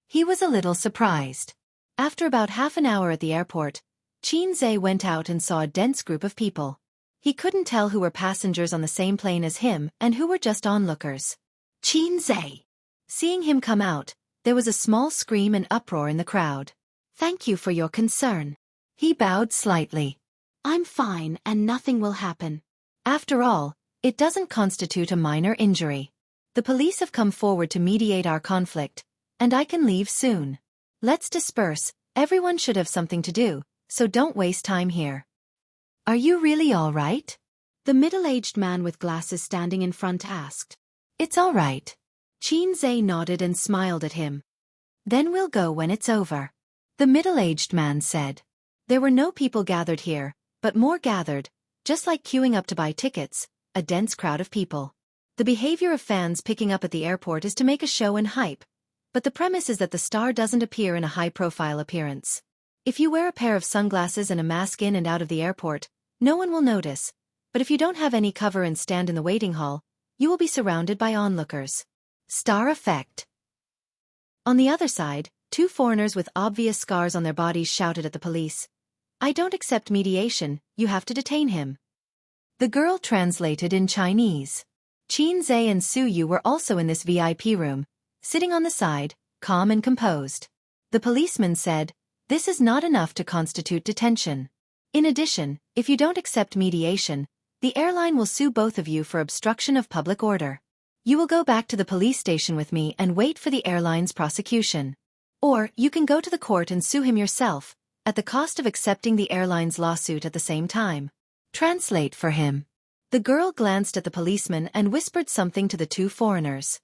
He was a little surprised. After about half an hour at the airport, Xianxia went out and saw a dense group of people. He couldn't tell who were passengers on the same plane as him and who were just onlookers. Xianxia. Seeing him come out, there was a small scream and uproar in the crowd. Thank you for your concern. He bowed slightly. I'm fine and nothing will happen. After all, it doesn't constitute a minor injury. The police have come forward to mediate our conflict, and I can leave soon. Let's disperse, everyone should have something to do, so don't waste time here. Are you really all right? The middle-aged man with glasses standing in front asked. It's all right. Xianxia nodded and smiled at him. Then we'll go when it's over. The middle-aged man said. There were no people gathered here, but more gathered, just like queuing up to buy tickets, a dense crowd of people. The behavior of fans picking up at the airport is to make a show and hype, but the premise is that the star doesn't appear in a high-profile appearance. If you wear a pair of sunglasses and a mask in and out of the airport, no one will notice, but if you don't have any cover and stand in the waiting hall, you will be surrounded by onlookers. Star effect. On the other side, two foreigners with obvious scars on their bodies shouted at the police. I don't accept mediation, you have to detain him. The girl translated in Chinese. Qin Zhe and Su Yu were also in this VIP room, sitting on the side, calm and composed. The policeman said, this is not enough to constitute detention. In addition, if you don't accept mediation, the airline will sue both of you for obstruction of public order. You will go back to the police station with me and wait for the airline's prosecution. Or, you can go to the court and sue him yourself, at the cost of accepting the airline's lawsuit at the same time. Translate for him. The girl glanced at the policeman and whispered something to the two foreigners.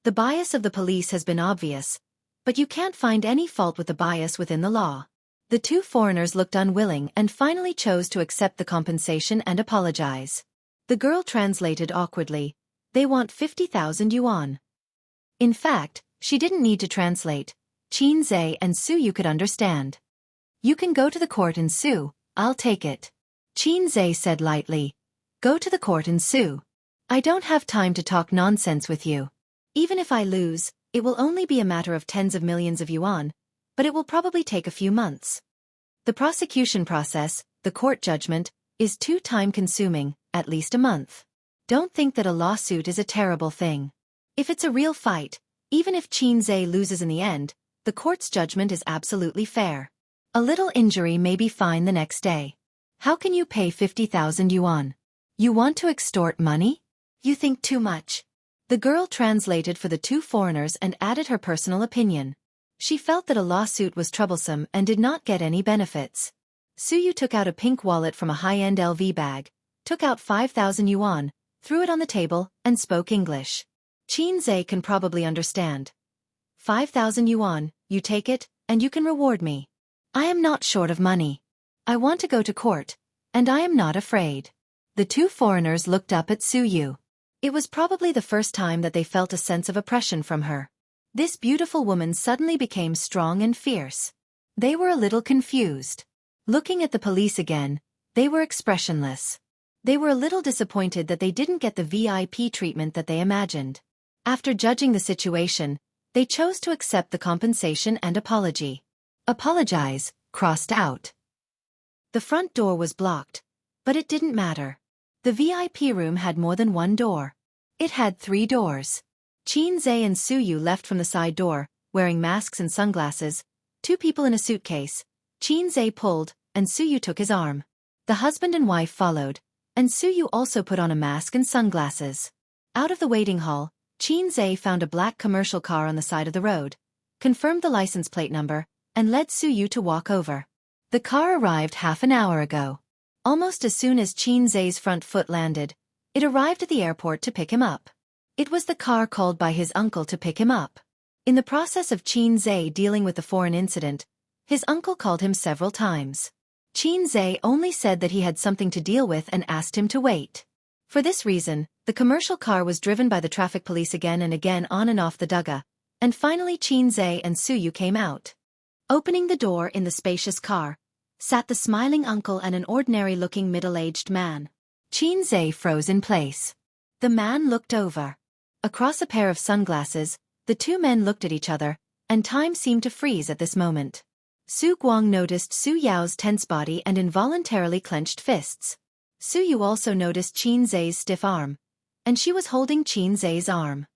The bias of the police has been obvious, but you can't find any fault with the bias within the law. The two foreigners looked unwilling and finally chose to accept the compensation and apologize. The girl translated awkwardly, they want 50,000 yuan. In fact, she didn't need to translate. Qin Zhe and Su Yu could understand. You can go to the court and sue, I'll take it. Qin Zhe said lightly. Go to the court and sue. I don't have time to talk nonsense with you. Even if I lose, it will only be a matter of tens of millions of yuan, but it will probably take a few months. The prosecution process, the court judgment, is too time-consuming, at least a month. Don't think that a lawsuit is a terrible thing. If it's a real fight, even if Qin Zhe loses in the end, the court's judgment is absolutely fair. A little injury may be fine the next day. How can you pay 50,000 yuan? You want to extort money? You think too much. The girl translated for the two foreigners and added her personal opinion. She felt that a lawsuit was troublesome and did not get any benefits. Su Yu took out a pink wallet from a high-end LV bag, took out 5,000 yuan, threw it on the table, and spoke English. Qin Zhe can probably understand. 5,000 yuan, you take it, and you can reward me. I am not short of money. I want to go to court, and I am not afraid. The two foreigners looked up at Su Yu. It was probably the first time that they felt a sense of oppression from her. This beautiful woman suddenly became strong and fierce. They were a little confused. Looking at the police again, they were expressionless. They were a little disappointed that they didn't get the VIP treatment that they imagined. After judging the situation, they chose to accept the compensation and apology. Apologize, crossed out. The front door was blocked, but it didn't matter. The VIP room had more than one door. It had 3 doors. Qin Zhe and Su Yu left from the side door, wearing masks and sunglasses, 2 people in a suitcase. Qin Zhe pulled, and Su Yu took his arm. The husband and wife followed, and Su Yu also put on a mask and sunglasses. Out of the waiting hall, Qin Zhe found a black commercial car on the side of the road, confirmed the license plate number, and led Su Yu to walk over. The car arrived half an hour ago. Almost as soon as Qin Zhe's front foot landed, it arrived at the airport to pick him up. It was the car called by his uncle to pick him up. In the process of Qin Zhe dealing with the foreign incident, his uncle called him several times. Qin Zhe only said that he had something to deal with and asked him to wait. For this reason, the commercial car was driven by the traffic police again and again on and off the Daga, and finally Qin Zhe and Su Yu came out. Opening the door in the spacious car, sat the smiling uncle and an ordinary-looking middle-aged man. Qin Zhe froze in place. The man looked over. Across a pair of sunglasses, the 2 men looked at each other, and time seemed to freeze at this moment. Su Guang noticed Su Yao's tense body and involuntarily clenched fists. Su Yu also noticed Qin Zhe's stiff arm, and she was holding Qin Zhe's arm.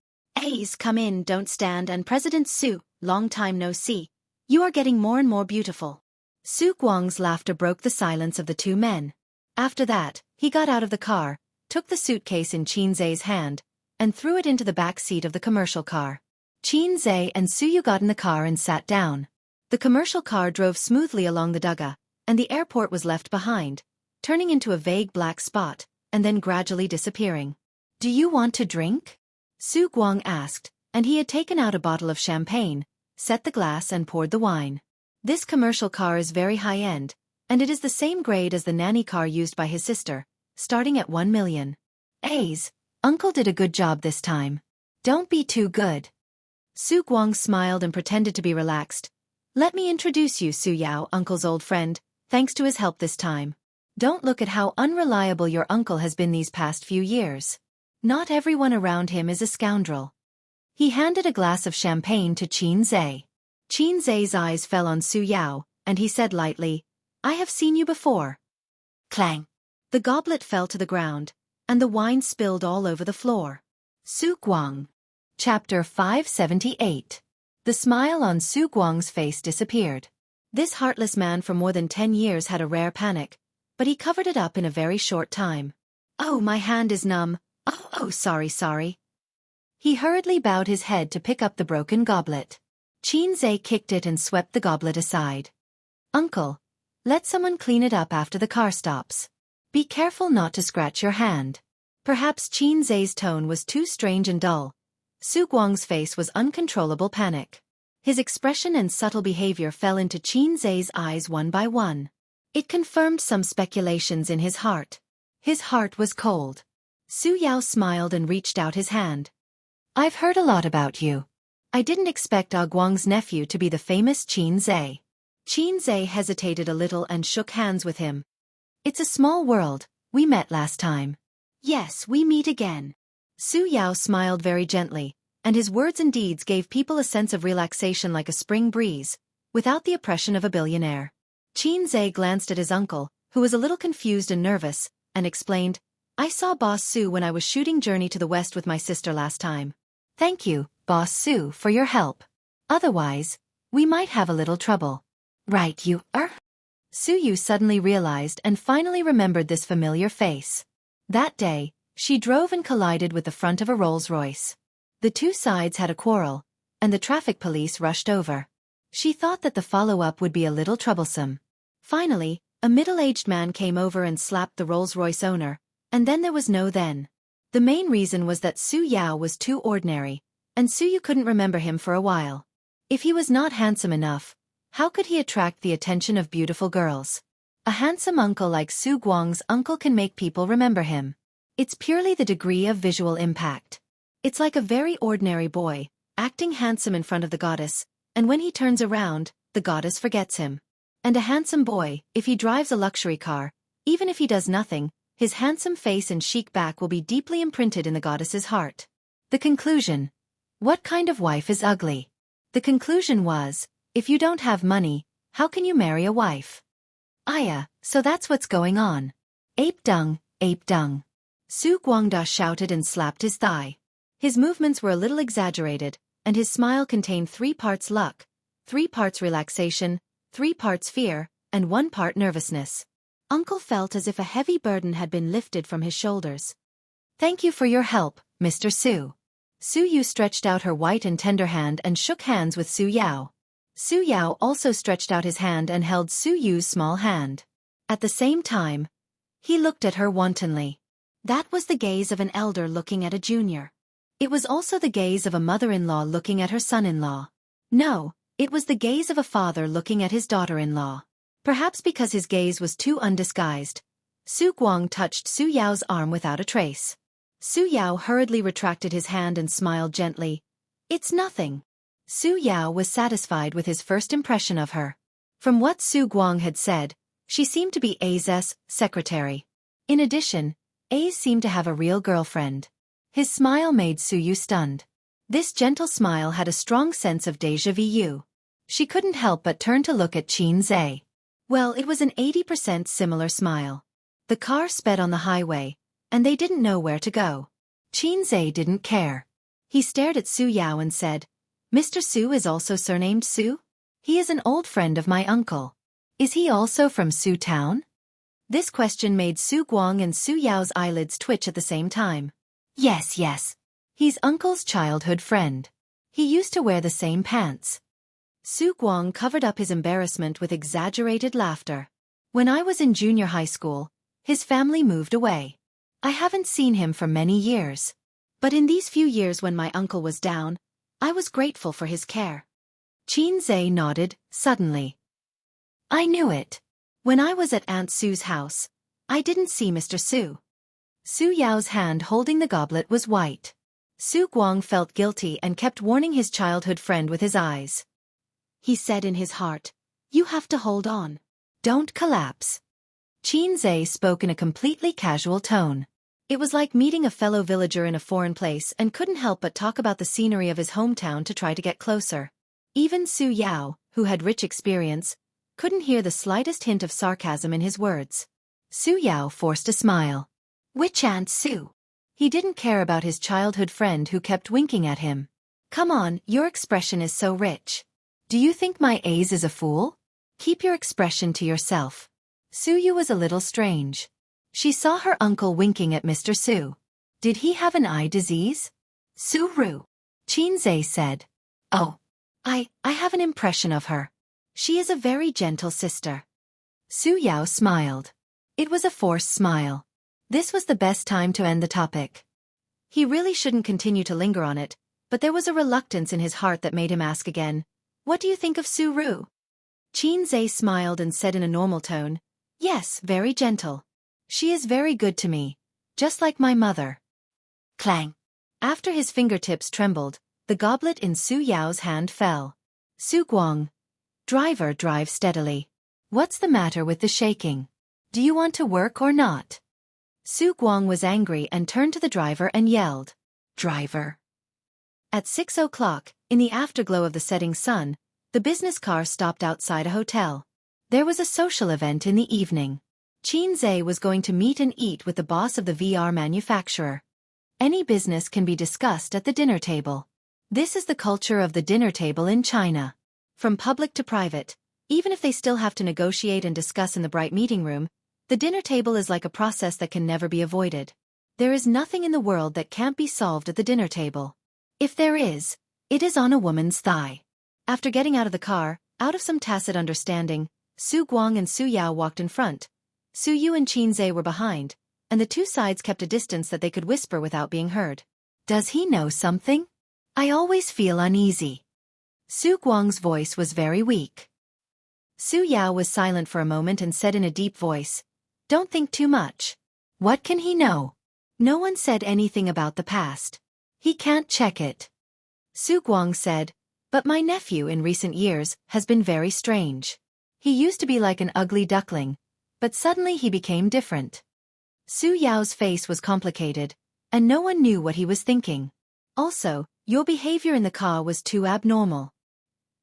Ace, come in, don't stand, and President Su, long time no see. You are getting more and more beautiful. Su Guang's laughter broke the silence of the 2 men. After that, he got out of the car, took the suitcase in Qin Zhe's hand, and threw it into the back seat of the commercial car. Qin Zhe and Su Yu got in the car and sat down. The commercial car drove smoothly along the Daga, and the airport was left behind, turning into a vague black spot, and then gradually disappearing. Do you want to drink? Su Guang asked, and he had taken out a bottle of champagne, set the glass and poured the wine. This commercial car is very high-end, and it is the same grade as the nanny car used by his sister, starting at 1 million. A's, Uncle did a good job this time. Don't be too good. Su Guang smiled and pretended to be relaxed. Let me introduce you, Su Yao, Uncle's old friend, thanks to his help this time. Don't look at how unreliable your uncle has been these past few years. Not everyone around him is a scoundrel. He handed a glass of champagne to Qin Zhe. Qin Zhe's eyes fell on Su Yao, and he said lightly, "I have seen you before." Clang! The goblet fell to the ground, and the wine spilled all over the floor. Su Guang. Chapter 578. The smile on Su Guang's face disappeared. This heartless man for more than 10 years had a rare panic, but he covered it up in a very short time. "Oh, my hand is numb. Oh, sorry. He hurriedly bowed his head to pick up the broken goblet. Qin Zhe kicked it and swept the goblet aside. "Uncle, let someone clean it up after the car stops. Be careful not to scratch your hand." Perhaps Qin Zhe's tone was too strange and dull. Su Guang's face was uncontrollable panic. His expression and subtle behavior fell into Qin Zhe's eyes one by one. It confirmed some speculations in his heart. His heart was cold. Su Yao smiled and reached out his hand. "I've heard a lot about you. I didn't expect Guang's nephew to be the famous Qin Zhe." Qin Zhe hesitated a little and shook hands with him. "It's a small world. We met last time." "Yes, we meet again." Su Yao smiled very gently, and his words and deeds gave people a sense of relaxation like a spring breeze, without the oppression of a billionaire. Qin Zhe glanced at his uncle, who was a little confused and nervous, and explained, "I saw Boss Su when I was shooting Journey to the West with my sister last time. Thank you, Boss Su, for your help. Otherwise, we might have a little trouble." "Right, you are?" Su Yu suddenly realized and finally remembered this familiar face. That day, she drove and collided with the front of a Rolls-Royce. The two sides had a quarrel, and the traffic police rushed over. She thought that the follow-up would be a little troublesome. Finally, a middle-aged man came over and slapped the Rolls-Royce owner, and then there was no then. The main reason was that Su Yao was too ordinary, and Su Yu couldn't remember him for a while. If he was not handsome enough, how could he attract the attention of beautiful girls? A handsome uncle like Su Guang's uncle can make people remember him. It's purely the degree of visual impact. It's like a very ordinary boy, acting handsome in front of the goddess, and when he turns around, the goddess forgets him. And a handsome boy, if he drives a luxury car, even if he does nothing, his handsome face and chic back will be deeply imprinted in the goddess's heart. The conclusion. What kind of wife is ugly? The conclusion was, if you don't have money, how can you marry a wife? So that's what's going on. Ape dung, ape dung. Su Guangda shouted and slapped his thigh. His movements were a little exaggerated, and his smile contained 3 parts luck, 3 parts relaxation, 3 parts fear, and 1 part nervousness. Uncle felt as if a heavy burden had been lifted from his shoulders. "Thank you for your help, Mr. Su." Su Yu stretched out her white and tender hand and shook hands with Su Yao. Su Yao also stretched out his hand and held Su Yu's small hand. At the same time, he looked at her wantonly. That was the gaze of an elder looking at a junior. It was also the gaze of a mother-in-law looking at her son-in-law. No, it was the gaze of a father looking at his daughter-in-law. Perhaps because his gaze was too undisguised, Su Guang touched Su Yao's arm without a trace. Su Yao hurriedly retracted his hand and smiled gently. "It's nothing." Su Yao was satisfied with his first impression of her. From what Su Guang had said, she seemed to be A's secretary. In addition, A seemed to have a real girlfriend. His smile made Su Yu stunned. This gentle smile had a strong sense of déjà vu. She couldn't help but turn to look at Qin Zhe. Well, it was an 80% similar smile. The car sped on the highway, and they didn't know where to go. Qin Zhe didn't care. He stared at Su Yao and said, "Mr. Su is also surnamed Su? He is an old friend of my uncle. Is he also from Su Town?" This question made Su Guang and Su Yao's eyelids twitch at the same time. Yes. He's uncle's childhood friend. He used to wear the same pants." Su Guang covered up his embarrassment with exaggerated laughter. "When I was in junior high school, his family moved away. I haven't seen him for many years. But in these few years when my uncle was down, I was grateful for his care." Qin Zhe nodded, suddenly. "I knew it. When I was at Aunt Su's house, I didn't see Mr. Su." Su Yao's hand holding the goblet was white. Su Guang felt guilty and kept warning his childhood friend with his eyes. He said in his heart, "You have to hold on. Don't collapse." Qin Zhe spoke in a completely casual tone. It was like meeting a fellow villager in a foreign place and couldn't help but talk about the scenery of his hometown to try to get closer. Even Su Yao, who had rich experience, couldn't hear the slightest hint of sarcasm in his words. Su Yao forced a smile. Which Aunt Su? He didn't care about his childhood friend who kept winking at him. Come on, your expression is so rich. Do you think my A's is a fool? Keep your expression to yourself. Su Yu was a little strange. She saw her uncle winking at Mr. Su. Did he have an eye disease? Su Ru. Qin Zhe said. Oh. I have an impression of her. She is a very gentle sister. Su Yao smiled. It was a forced smile. This was the best time to end the topic. He really shouldn't continue to linger on it, but there was a reluctance in his heart that made him ask again, What do you think of Su Ru? Qin Zhe smiled and said in a normal tone, Yes, very gentle. She is very good to me, just like my mother. Clang. After his fingertips trembled, the goblet in Su Yao's hand fell. Su Guang. Driver, drive steadily. What's the matter with the shaking? Do you want to work or not? Su Guang was angry and turned to the driver and yelled, Driver. At 6 o'clock, in the afterglow of the setting sun, the business car stopped outside a hotel. There was a social event in the evening. Qin Zhe was going to meet and eat with the boss of the VR manufacturer. Any business can be discussed at the dinner table. This is the culture of the dinner table in China. From public to private, even if they still have to negotiate and discuss in the bright meeting room, the dinner table is like a process that can never be avoided. There is nothing in the world that can't be solved at the dinner table. If there is, it is on a woman's thigh. After getting out of the car, out of some tacit understanding, Su Guang and Su Yao walked in front. Su Yu and Qin Zhe were behind, and the two sides kept a distance that they could whisper without being heard. Does he know something? I always feel uneasy. Su Guang's voice was very weak. Su Yao was silent for a moment and said in a deep voice, Don't think too much. What can he know? No one said anything about the past. He can't check it. Su Guang said, But my nephew in recent years has been very strange. He used to be like an ugly duckling, but suddenly he became different. Su Yao's face was complicated, and no one knew what he was thinking. Also, your behavior in the car was too abnormal.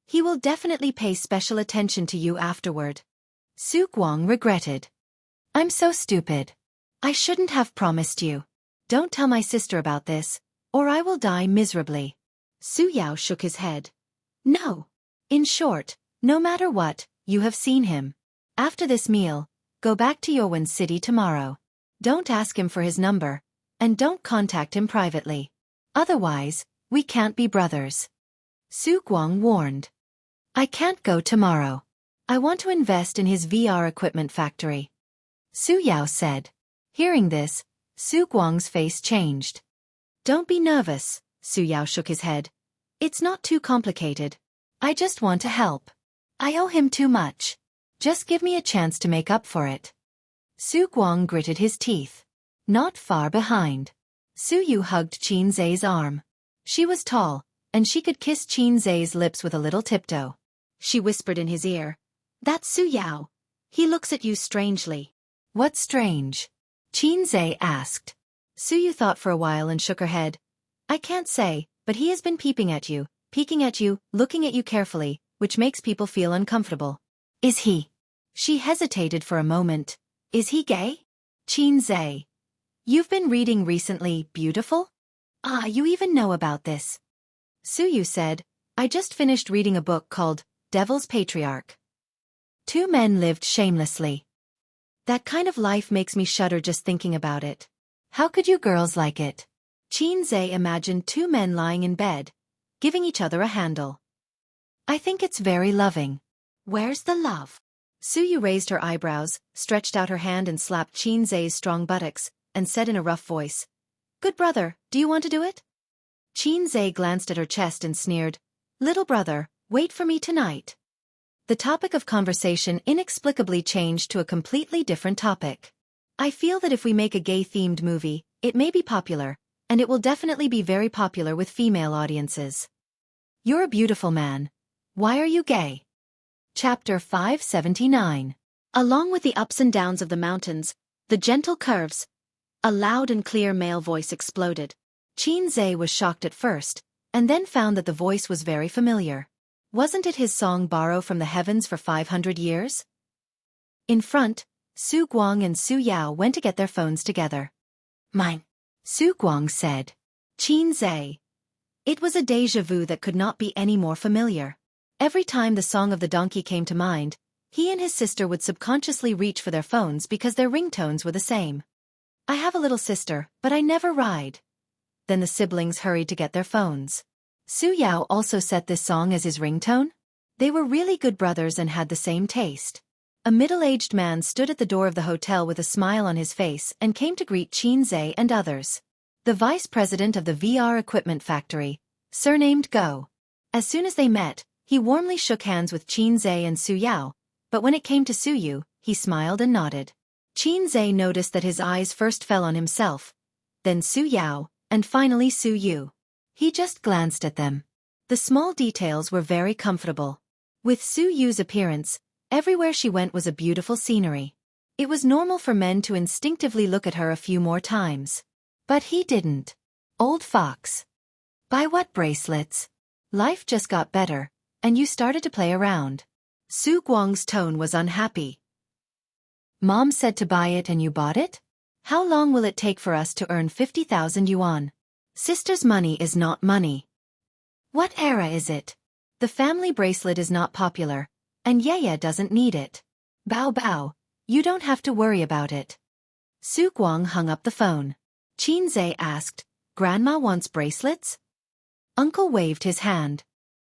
He will definitely pay special attention to you afterward. Su Guang regretted. I'm so stupid. I shouldn't have promised you. Don't tell my sister about this, or I will die miserably. Su Yao shook his head. No. In short, no matter what, you have seen him. After this meal, go back to Yowen City tomorrow. Don't ask him for his number, and don't contact him privately. Otherwise, we can't be brothers. Su Guang warned. I can't go tomorrow. I want to invest in his VR equipment factory. Su Yao said. Hearing this, Su Guang's face changed. Don't be nervous, Su Yao shook his head. It's not too complicated. I just want to help. I owe him too much. Just give me a chance to make up for it. Su Guang gritted his teeth. Not far behind. Su Yu hugged Qin Zhe's arm. She was tall, and she could kiss Qin Zhe's lips with a little tiptoe. She whispered in his ear, That's Su Yao. He looks at you strangely. What's strange? Qin Zhe asked. Su Yu thought for a while and shook her head. I can't say, but he has been peeking at you, looking at you carefully, which makes people feel uncomfortable. Is he? She hesitated for a moment. Is he gay? Qin Zhe. You've been reading recently, beautiful? Ah, you even know about this. Su Yu said, I just finished reading a book called Devil's Patriarch. Two men lived shamelessly. That kind of life makes me shudder just thinking about it. How could you girls like it? Qin Zhe imagined two men lying in bed, giving each other a handle. I think it's very loving. Where's the love? Su Yu raised her eyebrows, stretched out her hand and slapped Qin Zhe's strong buttocks, and said in a rough voice, Good brother, do you want to do it? Qin Zhe glanced at her chest and sneered, Little brother, wait for me tonight. The topic of conversation inexplicably changed to a completely different topic. I feel that if we make a gay-themed movie, it may be popular, and it will definitely be very popular with female audiences. You're a beautiful man. Why are you gay? Chapter 579. Along with the ups and downs of the mountains, the gentle curves A loud and clear male voice exploded. Xianxia was shocked at first, and then found that the voice was very familiar. Wasn't it his song Borrow from the Heavens for 500 years? In front, Su Guang and Su Yao went to get their phones together. Mine, Su Guang said. Xianxia. It was a déjà vu that could not be any more familiar. Every time the song of the donkey came to mind, he and his sister would subconsciously reach for their phones because their ringtones were the same. I have a little sister, but I never ride. Then the siblings hurried to get their phones. Su Yao also set this song as his ringtone. They were really good brothers and had the same taste. A middle-aged man stood at the door of the hotel with a smile on his face and came to greet Xianxia and others. The vice president of the VR equipment factory, surnamed Go. As soon as they met, he warmly shook hands with Xianxia and Su Yao, but when it came to Su Yu, he smiled and nodded. Xianxia noticed that his eyes first fell on himself, then Su Yao, and finally Su Yu. He just glanced at them. The small details were very comfortable. With Su Yu's appearance, everywhere she went was a beautiful scenery. It was normal for men to instinctively look at her a few more times. But he didn't. Old fox. Buy what bracelets? Life just got better, and you started to play around. Su Guang's tone was unhappy. Mom said to buy it and you bought it? How long will it take for us to earn 50,000 yuan? Sister's money is not money. What era is it? The family bracelet is not popular, and Yaya doesn't need it. Bao Bao, you don't have to worry about it. Su Guang hung up the phone. Xianxia asked, Grandma wants bracelets? Uncle waved his hand.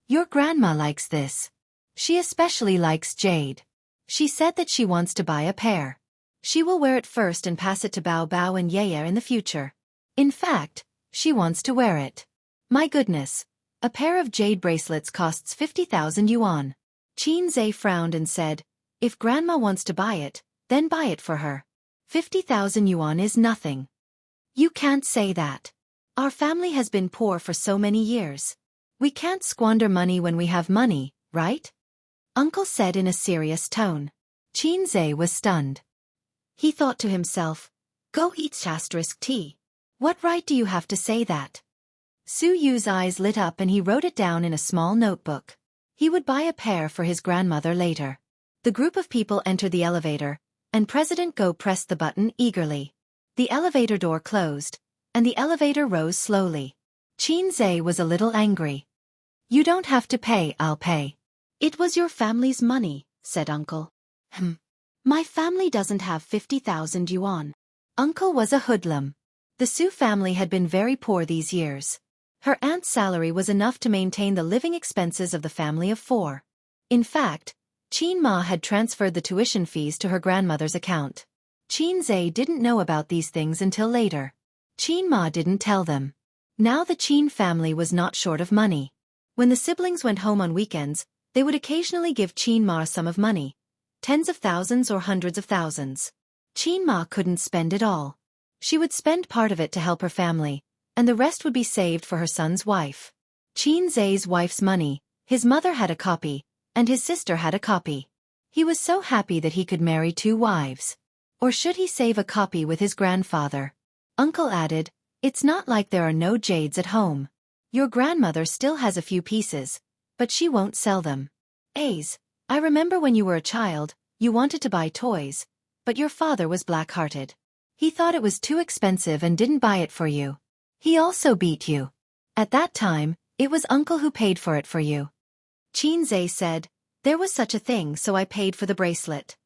Your grandma likes this. She especially likes jade. She said that she wants to buy a pair. She will wear it first and pass it to Bao Bao and Yaya in the future. In fact, she wants to wear it. My goodness. A pair of jade bracelets costs 50,000 yuan. Xianxia frowned and said, if Grandma wants to buy it, then buy it for her. 50,000 yuan is nothing. You can't say that. Our family has been poor for so many years. We can't squander money when we have money, right? Uncle said in a serious tone. Xianxia was stunned. He thought to himself, go eat *tea. What right do you have to say that? Su Yu's eyes lit up and he wrote it down in a small notebook. He would buy a pair for his grandmother later. The group of people entered the elevator, and President Go pressed the button eagerly. The elevator door closed, and the elevator rose slowly. Xianxia was a little angry. You don't have to pay, I'll pay. It was your family's money, said Uncle. My family doesn't have 50,000 yuan. Uncle was a hoodlum. The Su family had been very poor these years. Her aunt's salary was enough to maintain the living expenses of the family of 4. In fact, Qin Ma had transferred the tuition fees to her grandmother's account. Xianxia didn't know about these things until later. Qin Ma didn't tell them. Now the Qin family was not short of money. When the siblings went home on weekends, they would occasionally give Qin Ma a sum of money, tens of thousands or hundreds of thousands. Qin Ma couldn't spend it all. She would spend part of it to help her family, and the rest would be saved for her son's wife. Xianxia's wife's money, his mother had a copy, and his sister had a copy. He was so happy that he could marry 2 wives. Or should he save a copy with his grandfather? Uncle added, it's not like there are no jades at home. Your grandmother still has a few pieces, but she won't sell them. Ace, I remember when you were a child, you wanted to buy toys, but your father was black-hearted. He thought it was too expensive and didn't buy it for you. He also beat you. At that time, it was Uncle who paid for it for you. Xianxia said, there was such a thing, so I paid for the bracelet.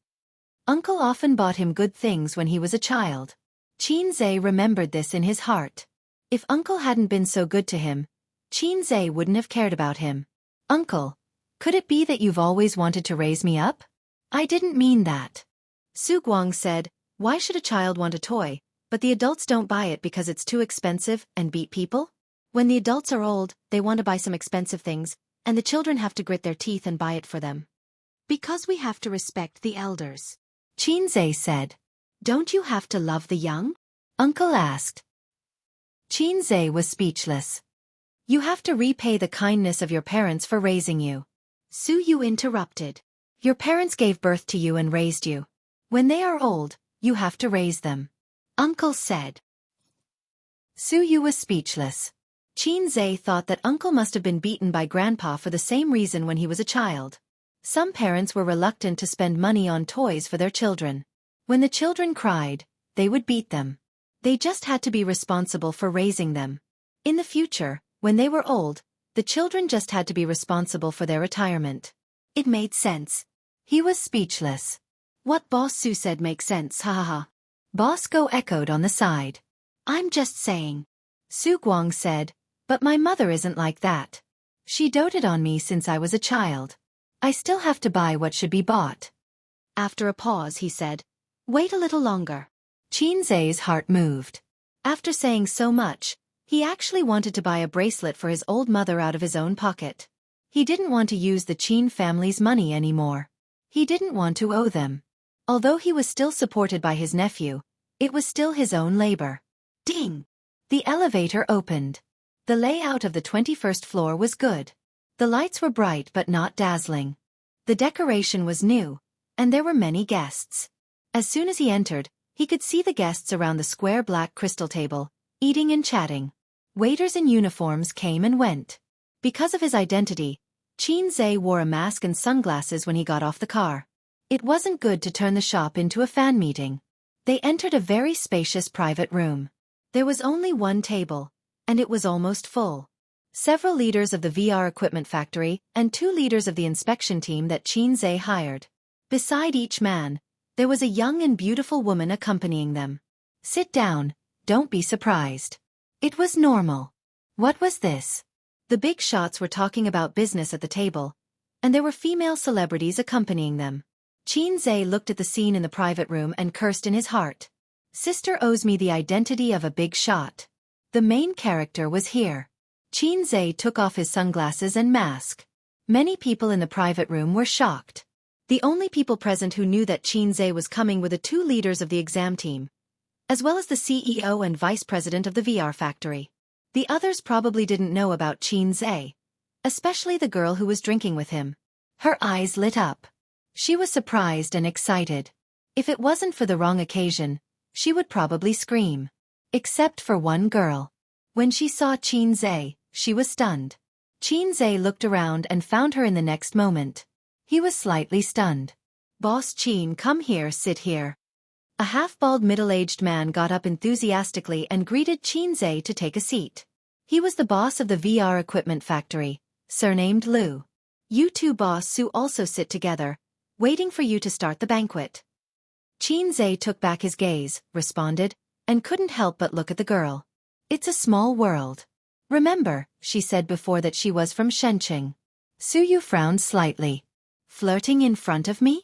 Uncle often bought him good things when he was a child. Xianxia remembered this in his heart. If Uncle hadn't been so good to him, Xianxia wouldn't have cared about him. Uncle, could it be that you've always wanted to raise me up? I didn't mean that. Su Guang said, why should a child want a toy, but the adults don't buy it because it's too expensive and beat people? When the adults are old, they want to buy some expensive things, and the children have to grit their teeth and buy it for them. Because we have to respect the elders. Xianxia said. Don't you have to love the young? Uncle asked. Xianxia was speechless. You have to repay the kindness of your parents for raising you. Su Yu interrupted. Your parents gave birth to you and raised you. When they are old, you have to raise them. Uncle said. Su Yu was speechless. Xianxia thought that uncle must have been beaten by grandpa for the same reason when he was a child. Some parents were reluctant to spend money on toys for their children. When the children cried, they would beat them. They just had to be responsible for raising them. In the future, when they were old, the children just had to be responsible for their retirement. It made sense. He was speechless. What Boss Su said makes sense, ha ha ha. Boss Go echoed on the side. I'm just saying. Su Guang said, but my mother isn't like that. She doted on me since I was a child. I still have to buy what should be bought. After a pause he said, wait a little longer. Xianxia's heart moved. After saying so much, he actually wanted to buy a bracelet for his old mother out of his own pocket. He didn't want to use the Qin family's money anymore. He didn't want to owe them. Although he was still supported by his nephew, it was still his own labor. Ding! The elevator opened. The layout of the 21st floor was good. The lights were bright but not dazzling. The decoration was new, and there were many guests. As soon as he entered, he could see the guests around the square black crystal table, eating and chatting. Waiters in uniforms came and went. Because of his identity, Xianxia wore a mask and sunglasses when he got off the car. It wasn't good to turn the shop into a fan meeting. They entered a very spacious private room. There was only one table, and it was almost full. Several leaders of the VR equipment factory and 2 leaders of the inspection team that Xianxia hired. Beside each man, there was a young and beautiful woman accompanying them. Sit down, don't be surprised. It was normal. What was this? The big shots were talking about business at the table, and there were female celebrities accompanying them. Xianxia looked at the scene in the private room and cursed in his heart. Sister owes me the identity of a big shot. The main character was here. Xianxia took off his sunglasses and mask. Many people in the private room were shocked. The only people present who knew that Xianxia was coming were the 2 leaders of the exam team, as well as the CEO and vice president of the VR factory. The others probably didn't know about Xianxia, especially the girl who was drinking with him. Her eyes lit up. She was surprised and excited. If it wasn't for the wrong occasion, she would probably scream. Except for one girl. When she saw Xianxia, she was stunned. Xianxia looked around and found her in the next moment. He was slightly stunned. Boss Qin, come here, sit here. A half-bald middle-aged man got up enthusiastically and greeted Xianxia to take a seat. He was the boss of the VR equipment factory, surnamed Lu. You 2 Boss Su also sit together, waiting for you to start the banquet. Xianxia took back his gaze, responded, and couldn't help but look at the girl. It's a small world. Remember, she said before that she was from Shenzhen. Su Yu frowned slightly. Flirting in front of me?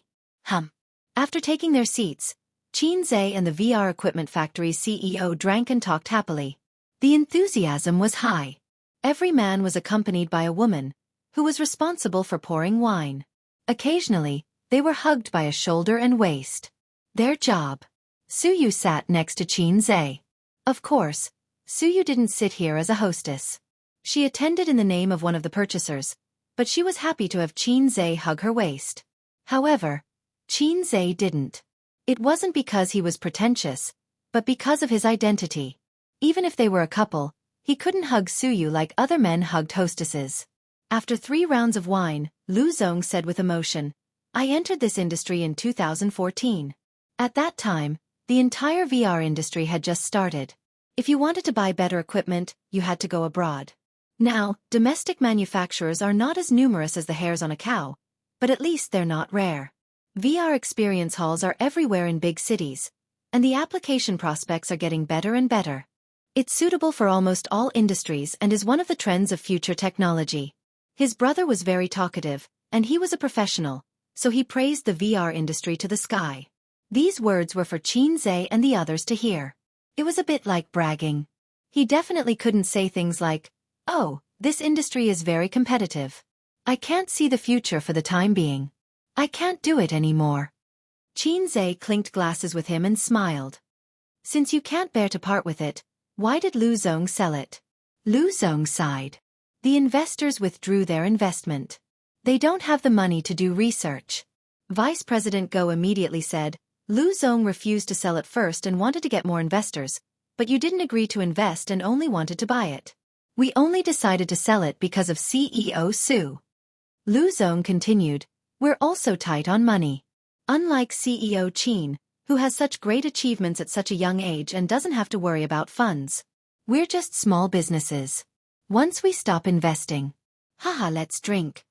After taking their seats, Xianxia and the VR equipment factory's CEO drank and talked happily. The enthusiasm was high. Every man was accompanied by a woman, who was responsible for pouring wine. Occasionally, they were hugged by a shoulder and waist. Their job. Su Yu sat next to Xianxia. Of course, Su Yu didn't sit here as a hostess. She attended in the name of one of the purchasers, but she was happy to have Xianxia hug her waist. However, Xianxia didn't. It wasn't because he was pretentious, but because of his identity. Even if they were a couple, he couldn't hug Su Yu like other men hugged hostesses. After 3 rounds of wine, Lu Zong said with emotion, I entered this industry in 2014. At that time, the entire VR industry had just started. If you wanted to buy better equipment, you had to go abroad. Now, domestic manufacturers are not as numerous as the hairs on a cow, but at least they're not rare. VR experience halls are everywhere in big cities, and the application prospects are getting better and better. It's suitable for almost all industries and is one of the trends of future technology. His brother was very talkative, and he was a professional, so he praised the VR industry to the sky. These words were for Xianxia and the others to hear. It was a bit like bragging. He definitely couldn't say things like, oh, this industry is very competitive. I can't see the future for the time being. I can't do it anymore. Xianxia clinked glasses with him and smiled. Since you can't bear to part with it, why did Lu Zong sell it? Lu Zong sighed. The investors withdrew their investment. They don't have the money to do research. Vice President Go immediately said, Lu Zong refused to sell at first and wanted to get more investors, but you didn't agree to invest and only wanted to buy it. We only decided to sell it because of CEO Su. Lu Zong continued, we're also tight on money. Unlike CEO Qin, who has such great achievements at such a young age and doesn't have to worry about funds. We're just small businesses. Once we stop investing. Haha, let's drink.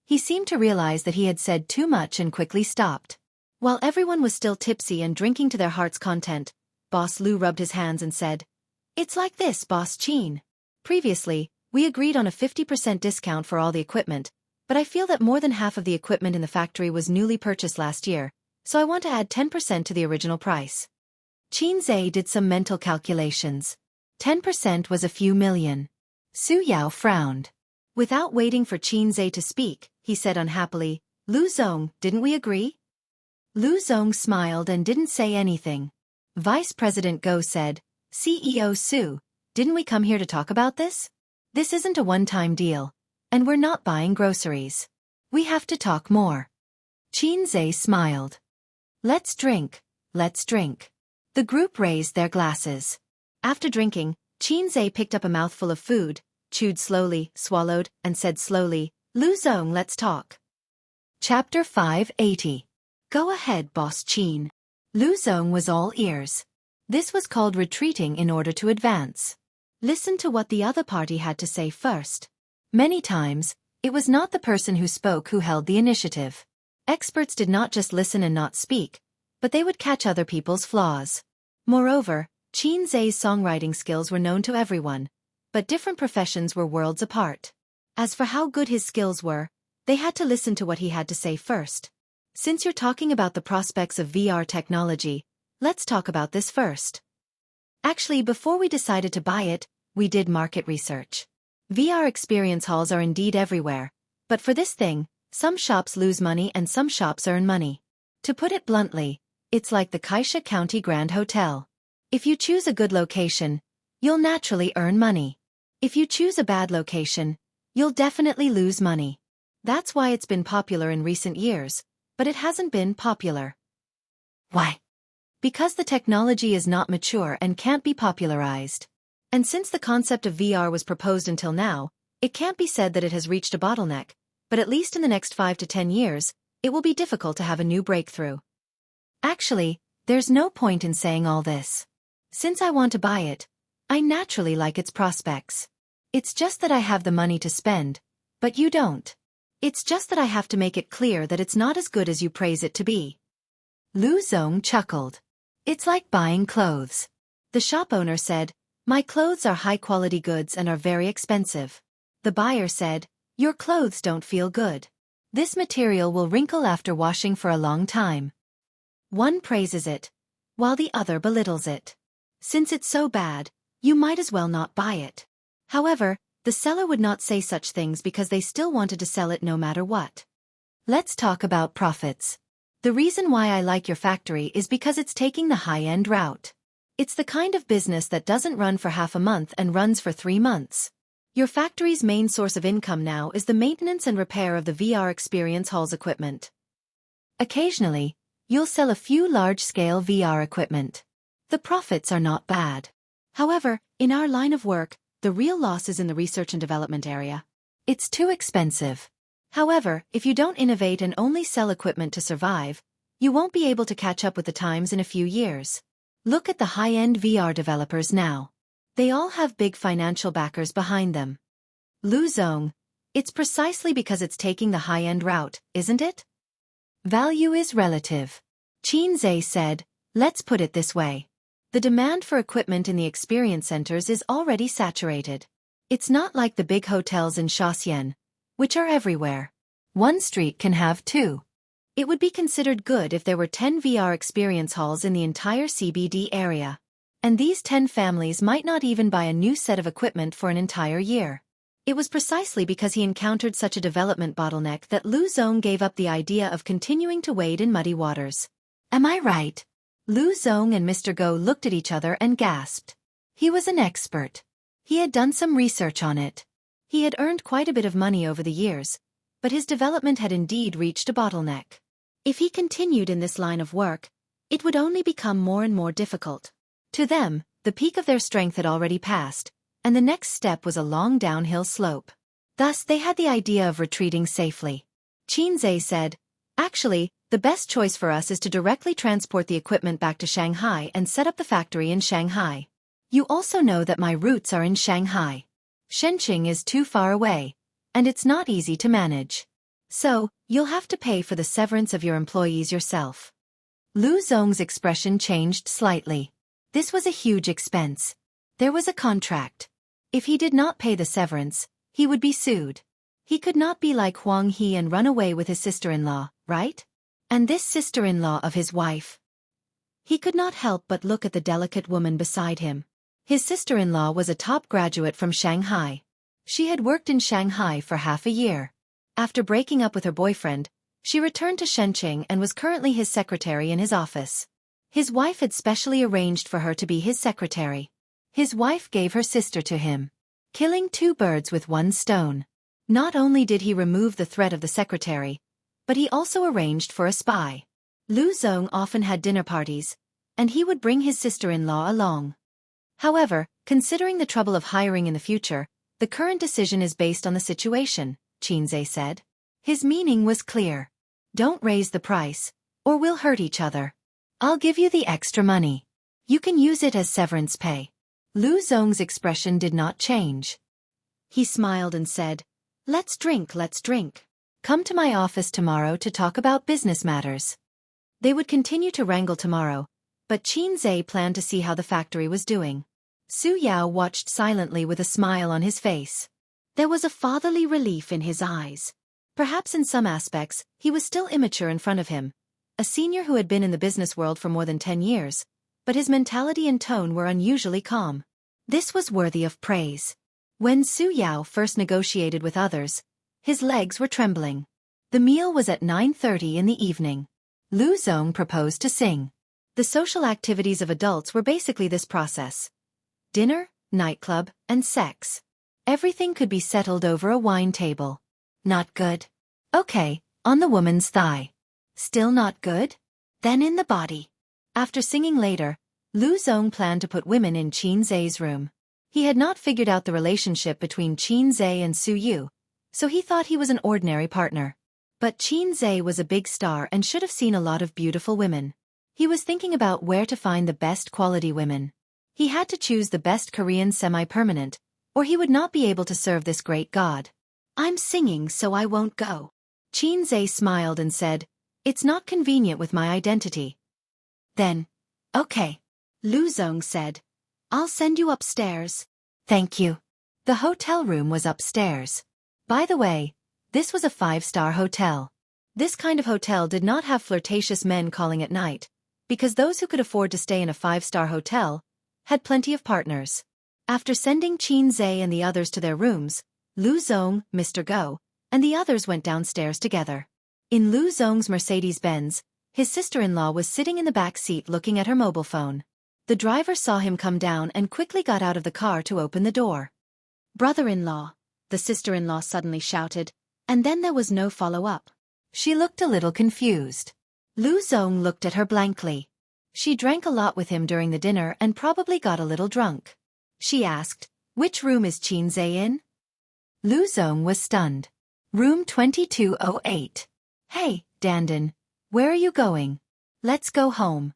He seemed to realize that he had said too much and quickly stopped. While everyone was still tipsy and drinking to their heart's content, Boss Lu rubbed his hands and said, it's like this, Boss Qin. Previously, we agreed on a 50% discount for all the equipment, but I feel that more than half of the equipment in the factory was newly purchased last year, so I want to add 10% to the original price. Qin Zhe did some mental calculations. 10% was a few million. Su Yao frowned. Without waiting for Qin Zhe to speak, he said unhappily, Lu Zong, didn't we agree? Lu Zong smiled and didn't say anything. Vice President Go said, CEO Su, didn't we come here to talk about this? This isn't a one-time deal, and we're not buying groceries. We have to talk more. Qin Zhe smiled. Let's drink, let's drink. The group raised their glasses. After drinking, Qin Zhe picked up a mouthful of food, chewed slowly, swallowed, and said slowly, Lu Zong, let's talk. Chapter 580. Go ahead, Boss Qin. Lu Zong was all ears. This was called retreating in order to advance. Listen to what the other party had to say first. Many times, it was not the person who spoke who held the initiative. Experts did not just listen and not speak, but they would catch other people's flaws. Moreover, Qin Zhe's songwriting skills were known to everyone, but different professions were worlds apart. As for how good his skills were, they had to listen to what he had to say first. Since you're talking about the prospects of VR technology, let's talk about this first. Actually, before we decided to buy it, we did market research. VR experience halls are indeed everywhere, but for this thing, some shops lose money and some shops earn money. To put it bluntly, it's like the Xianxia County Grand Hotel. If you choose a good location, you'll naturally earn money. If you choose a bad location, you'll definitely lose money. That's why it's been popular in recent years, but it hasn't been popular. Why? Because the technology is not mature and can't be popularized. And since the concept of VR was proposed until now, it can't be said that it has reached a bottleneck, but at least in the next 5 to 10 years, it will be difficult to have a new breakthrough. Actually, there's no point in saying all this. Since I want to buy it, I naturally like its prospects. It's just that I have the money to spend, but you don't. It's just that I have to make it clear that it's not as good as you praise it to be. Lu Zong chuckled. It's like buying clothes. The shop owner said, my clothes are high-quality goods and are very expensive. The buyer said, your clothes don't feel good. This material will wrinkle after washing for a long time. One praises it, while the other belittles it. Since it's so bad, you might as well not buy it. However, the seller would not say such things because they still wanted to sell it no matter what. Let's talk about profits. The reason why I like your factory is because it's taking the high-end route. It's the kind of business that doesn't run for half a month and runs for 3 months. Your factory's main source of income now is the maintenance and repair of the VR experience hall's equipment. Occasionally, you'll sell a few large-scale VR equipment. The profits are not bad. However, in our line of work, the real loss is in the research and development area. It's too expensive. However, if you don't innovate and only sell equipment to survive, you won't be able to catch up with the times in a few years. Look at the high-end VR developers now. They all have big financial backers behind them. Lu Zong, it's precisely because it's taking the high-end route, isn't it? Value is relative. Qin Zhe said, let's put it this way. The demand for equipment in the experience centers is already saturated. It's not like the big hotels in Xianxia, which are everywhere. One street can have 2. It would be considered good if there were 10 VR experience halls in the entire CBD area. And these 10 families might not even buy a new set of equipment for an entire year. It was precisely because he encountered such a development bottleneck that Lu Zong gave up the idea of continuing to wade in muddy waters. Am I right? Lu Zong and Mr. Go looked at each other and gasped. He was an expert. He had done some research on it. He had earned quite a bit of money over the years, but his development had indeed reached a bottleneck. If he continued in this line of work, It would only become more and more difficult. To them, the peak of their strength had already passed, and the next step was a long downhill slope. Thus they had the idea of retreating safely. Xianxia said, "Actually, the best choice for us is to directly transport the equipment back to Shanghai and set up the factory in Shanghai. You also know that my roots are in Shanghai. Shenzhen is too far away, and it's not easy to manage. So, you'll have to pay for the severance of your employees yourself." Lu Zong's expression changed slightly. This was a huge expense. There was a contract. If he did not pay the severance, he would be sued. He could not be like Huang He and run away with his sister-in-law, right? And this sister-in-law of his wife. He could not help but look at the delicate woman beside him. His sister-in-law was a top graduate from Shanghai. She had worked in Shanghai for half a year. After breaking up with her boyfriend, she returned to Shenzhen and was currently his secretary in his office. His wife had specially arranged for her to be his secretary. His wife gave her sister to him. Killing two birds with one stone. Not only did he remove the threat of the secretary, but he also arranged for a spy. Lu Zong often had dinner parties, and he would bring his sister-in-law along. However, considering the trouble of hiring in the future, the current decision is based on the situation, Xianxia said. His meaning was clear. Don't raise the price, or we'll hurt each other. I'll give you the extra money. You can use it as severance pay. Lu Zong's expression did not change. He smiled and said, let's drink. Come to my office tomorrow to talk about business matters." They would continue to wrangle tomorrow, but Xianxia planned to see how the factory was doing. Su Yao watched silently with a smile on his face. There was a fatherly relief in his eyes. Perhaps in some aspects, he was still immature in front of him, a senior who had been in the business world for more than 10 years, but his mentality and tone were unusually calm. This was worthy of praise. When Su Yao first negotiated with others, his legs were trembling. The meal was at 9:30 in the evening. Lu Zong proposed to sing. The social activities of adults were basically this process. Dinner, nightclub, and sex. Everything could be settled over a wine table. Not good? Okay, on the woman's thigh. Still not good? Then in the body. After singing later, Lu Zong planned to put women in Xianxia's room. He had not figured out the relationship between Xianxia and Su Yu, so he thought he was an ordinary partner. But Xianxia was a big star and should have seen a lot of beautiful women. He was thinking about where to find the best quality women. He had to choose the best Korean semi-permanent, or he would not be able to serve this great god. I'm singing so I won't go. Xianxia smiled and said, it's not convenient with my identity. Then, okay. Lu Zong said, I'll send you upstairs. Thank you. The hotel room was upstairs. By the way, this was a 5-star hotel. This kind of hotel did not have flirtatious men calling at night, because those who could afford to stay in a 5-star hotel had plenty of partners. After sending Xianxia and the others to their rooms, Lu Zong, Mr. Go, and the others went downstairs together. In Lu Zong's Mercedes-Benz, his sister-in-law was sitting in the back seat looking at her mobile phone. The driver saw him come down and quickly got out of the car to open the door. Brother-in-law, the sister-in-law suddenly shouted, and then there was no follow-up. She looked a little confused. Lu Zong looked at her blankly. She drank a lot with him during the dinner and probably got a little drunk. She asked, which room is Xianxia in? Lu Zong was stunned. Room 2208. Hey, Dandan, where are you going? Let's go home.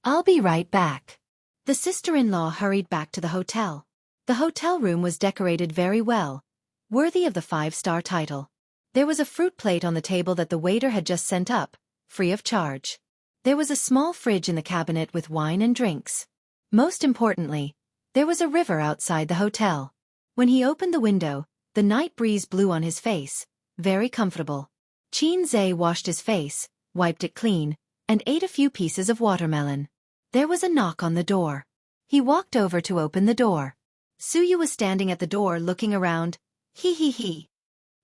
I'll be right back. The sister-in-law hurried back to the hotel. The hotel room was decorated very well, worthy of the 5-star title. There was a fruit plate on the table that the waiter had just sent up, free of charge. There was a small fridge in the cabinet with wine and drinks. Most importantly, there was a river outside the hotel. When he opened the window, the night breeze blew on his face, very comfortable. Xianxia washed his face, wiped it clean, and ate a few pieces of watermelon. There was a knock on the door. He walked over to open the door. Su Yu was standing at the door looking around. Hee hee hee.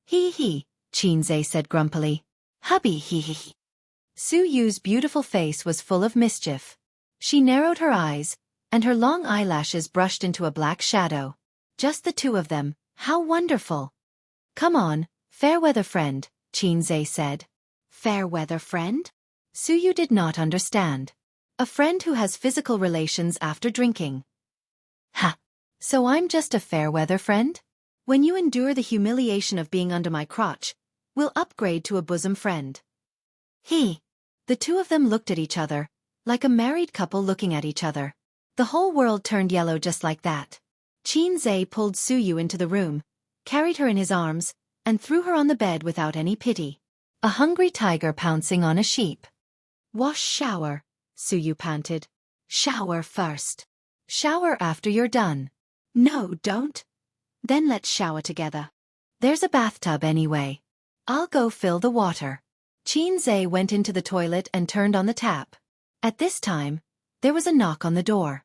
Hee hee, Xianxia said grumpily. Hubby hee hee. Su Yu's beautiful face was full of mischief. She narrowed her eyes, and her long eyelashes brushed into a black shadow. Just the two of them, how wonderful. Come on, fair-weather friend, Xianxia said. Fair-weather friend? Su Yu did not understand. A friend who has physical relations after drinking. Ha! So I'm just a fair-weather friend? When you endure the humiliation of being under my crotch, we'll upgrade to a bosom friend. The two of them looked at each other, like a married couple looking at each other. The whole world turned yellow just like that. Xianxia pulled Suyu into the room, carried her in his arms, and threw her on the bed without any pity. A hungry tiger pouncing on a sheep. Wash shower, Suyu panted. Shower first. Shower after you're done. No, don't. Then let's shower together. There's a bathtub anyway. I'll go fill the water. Xianxia went into the toilet and turned on the tap. At this time, there was a knock on the door.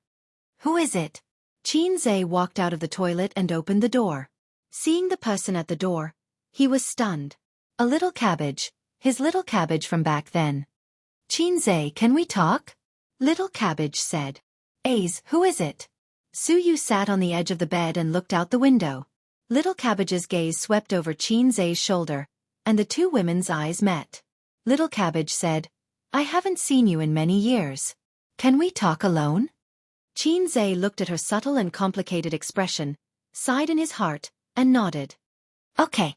Who is it? Xianxia walked out of the toilet and opened the door. Seeing the person at the door, he was stunned. A little cabbage, his little cabbage from back then. Xianxia, can we talk? Little cabbage said. Who is it? Suyu sat on the edge of the bed and looked out the window. Little cabbage's gaze swept over Xianxia's shoulder, and the two women's eyes met. Little cabbage said, I haven't seen you in many years. Can we talk alone? Xianxia looked at her subtle and complicated expression, sighed in his heart, and nodded. Okay.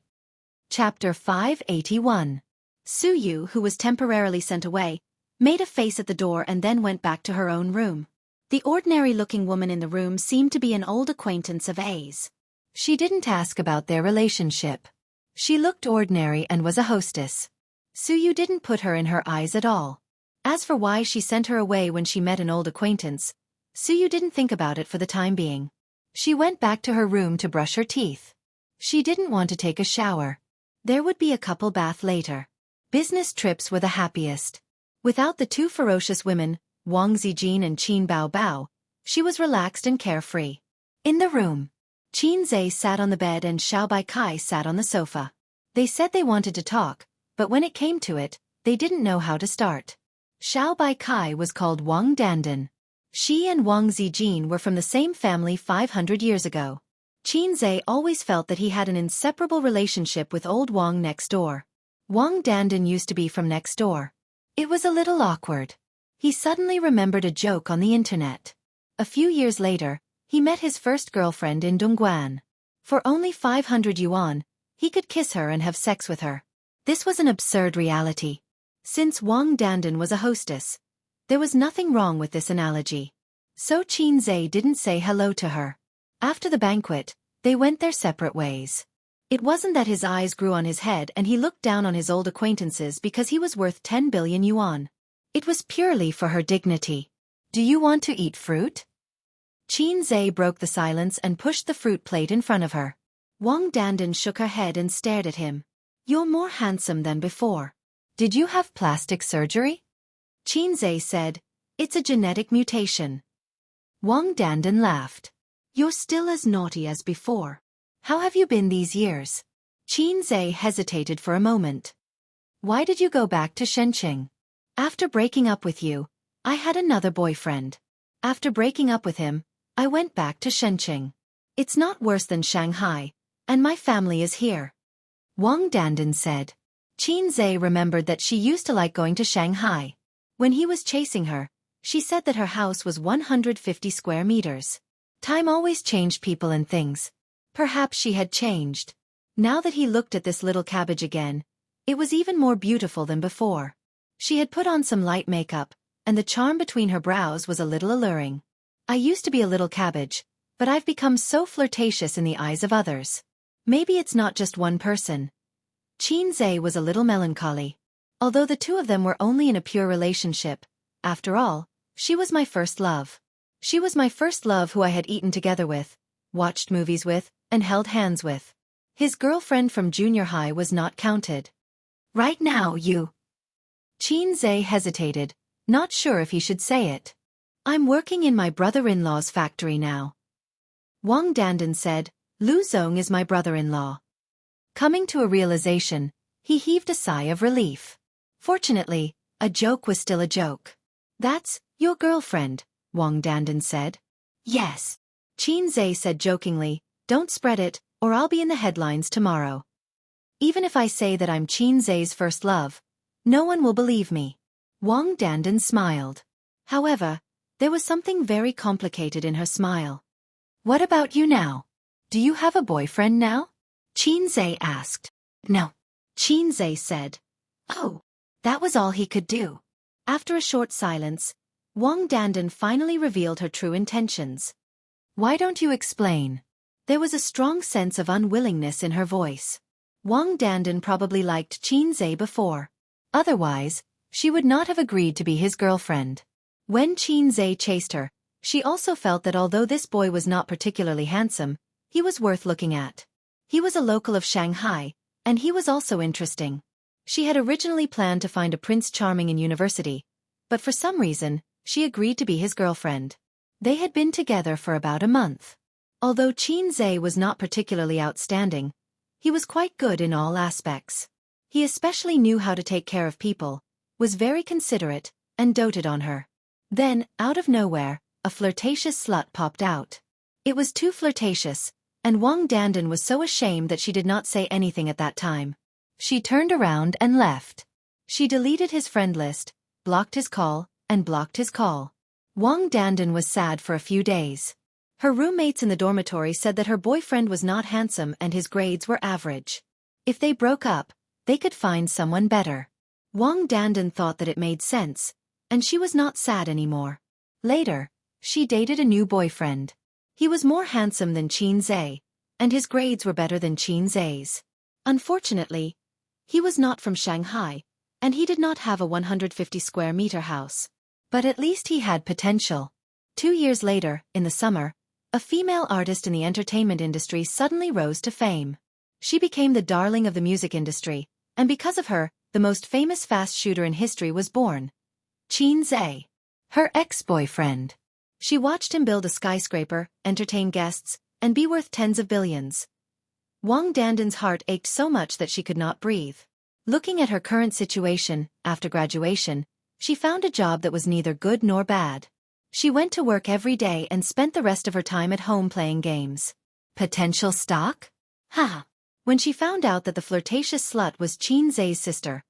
Chapter 581. Suyu, who was temporarily sent away, made a face at the door and then went back to her own room. The ordinary-looking woman in the room seemed to be an old acquaintance of A's. She didn't ask about their relationship. She looked ordinary and was a hostess. Suyu didn't put her in her eyes at all. As for why she sent her away when she met an old acquaintance, Suyu didn't think about it for the time being. She went back to her room to brush her teeth. She didn't want to take a shower. There would be a couple bath later. Business trips were the happiest. Without the two ferocious women, Wang Zijin and Qin Baobao, she was relaxed and carefree. In the room, Xianxia sat on the bed and Xiao Baikai sat on the sofa. They said they wanted to talk, but when it came to it, they didn't know how to start. Xiao Baikai was called Wang Dandan. She and Wang Zijin were from the same family 500 years ago. Xianxia always felt that he had an inseparable relationship with old Wang next door. Wang Dandan used to be from next door. It was a little awkward. He suddenly remembered a joke on the internet. A few years later, he met his first girlfriend in Dongguan. For only 500 yuan, he could kiss her and have sex with her. This was an absurd reality. Since Wang Dandan was a hostess, there was nothing wrong with this analogy. So Xianxia didn't say hello to her. After the banquet, they went their separate ways. It wasn't that his eyes grew on his head and he looked down on his old acquaintances because he was worth 10 billion yuan. It was purely for her dignity. Do you want to eat fruit? Xianxia broke the silence and pushed the fruit plate in front of her. Wang Dandan shook her head and stared at him. You're more handsome than before. Did you have plastic surgery? Xianxia said, it's a genetic mutation. Wang Dandan laughed. You're still as naughty as before. How have you been these years? Xianxia hesitated for a moment. Why did you go back to Shenzhen? After breaking up with you, I had another boyfriend. After breaking up with him, I went back to Shenzhen. It's not worse than Shanghai, and my family is here. Wang Dandan said. Xianxia remembered that she used to like going to Shanghai. When he was chasing her, she said that her house was 150 square meters. Time always changed people and things. Perhaps she had changed. Now that he looked at this little cabbage again, it was even more beautiful than before. She had put on some light makeup, and the charm between her brows was a little alluring. I used to be a little cabbage, but I've become so flirtatious in the eyes of others. Maybe it's not just one person. Xianxia was a little melancholy. Although the two of them were only in a pure relationship, after all, she was my first love. She was my first love who I had eaten together with, watched movies with, and held hands with. His girlfriend from junior high was not counted. Right now you... Xianxia hesitated, not sure if he should say it. I'm working in my brother-in-law's factory now. Wang Dandan said, Lu Zong is my brother-in-law. Coming to a realization, he heaved a sigh of relief. Fortunately, a joke was still a joke. That's your girlfriend, Wang Dandan said. Yes. Xianxia said jokingly, don't spread it, or I'll be in the headlines tomorrow. Even if I say that I'm Xianxia's first love, no one will believe me. Wang Dandan smiled. However, there was something very complicated in her smile. "What about you now? Do you have a boyfriend now?" Xianxia asked. "No," Xianxia said. "Oh." That was all he could do. After a short silence, Wang Dandan finally revealed her true intentions. "Why don't you explain?" There was a strong sense of unwillingness in her voice. Wang Dandan probably liked Xianxia before. Otherwise, she would not have agreed to be his girlfriend. When Xianxia chased her, she also felt that although this boy was not particularly handsome, he was worth looking at. He was a local of Shanghai, and he was also interesting. She had originally planned to find a Prince Charming in university, but for some reason, she agreed to be his girlfriend. They had been together for about a month. Although Xianxia was not particularly outstanding, he was quite good in all aspects. He especially knew how to take care of people, was very considerate, and doted on her. Then, out of nowhere, a flirtatious slut popped out. It was too flirtatious, and Wang Dandan was so ashamed that she did not say anything at that time. She turned around and left. She deleted his friend list, blocked his call, and blocked his call. Wang Dandan was sad for a few days. Her roommates in the dormitory said that her boyfriend was not handsome and his grades were average. If they broke up, they could find someone better. Wang Dandan thought that it made sense, and she was not sad anymore. Later, she dated a new boyfriend. He was more handsome than Xianxia, and his grades were better than Xianxia's. Unfortunately, he was not from Shanghai, and he did not have a 150-square-meter house. But at least he had potential. 2 years later, in the summer, a female artist in the entertainment industry suddenly rose to fame. She became the darling of the music industry, and because of her, the most famous fast shooter in history was born. Xianxia, her ex-boyfriend. She watched him build a skyscraper, entertain guests, and be worth tens of billions. Wang Dandan's heart ached so much that she could not breathe. Looking at her current situation, after graduation, she found a job that was neither good nor bad. She went to work every day and spent the rest of her time at home playing games. Potential stock? Ha! When she found out that the flirtatious slut was Xianxia's sister,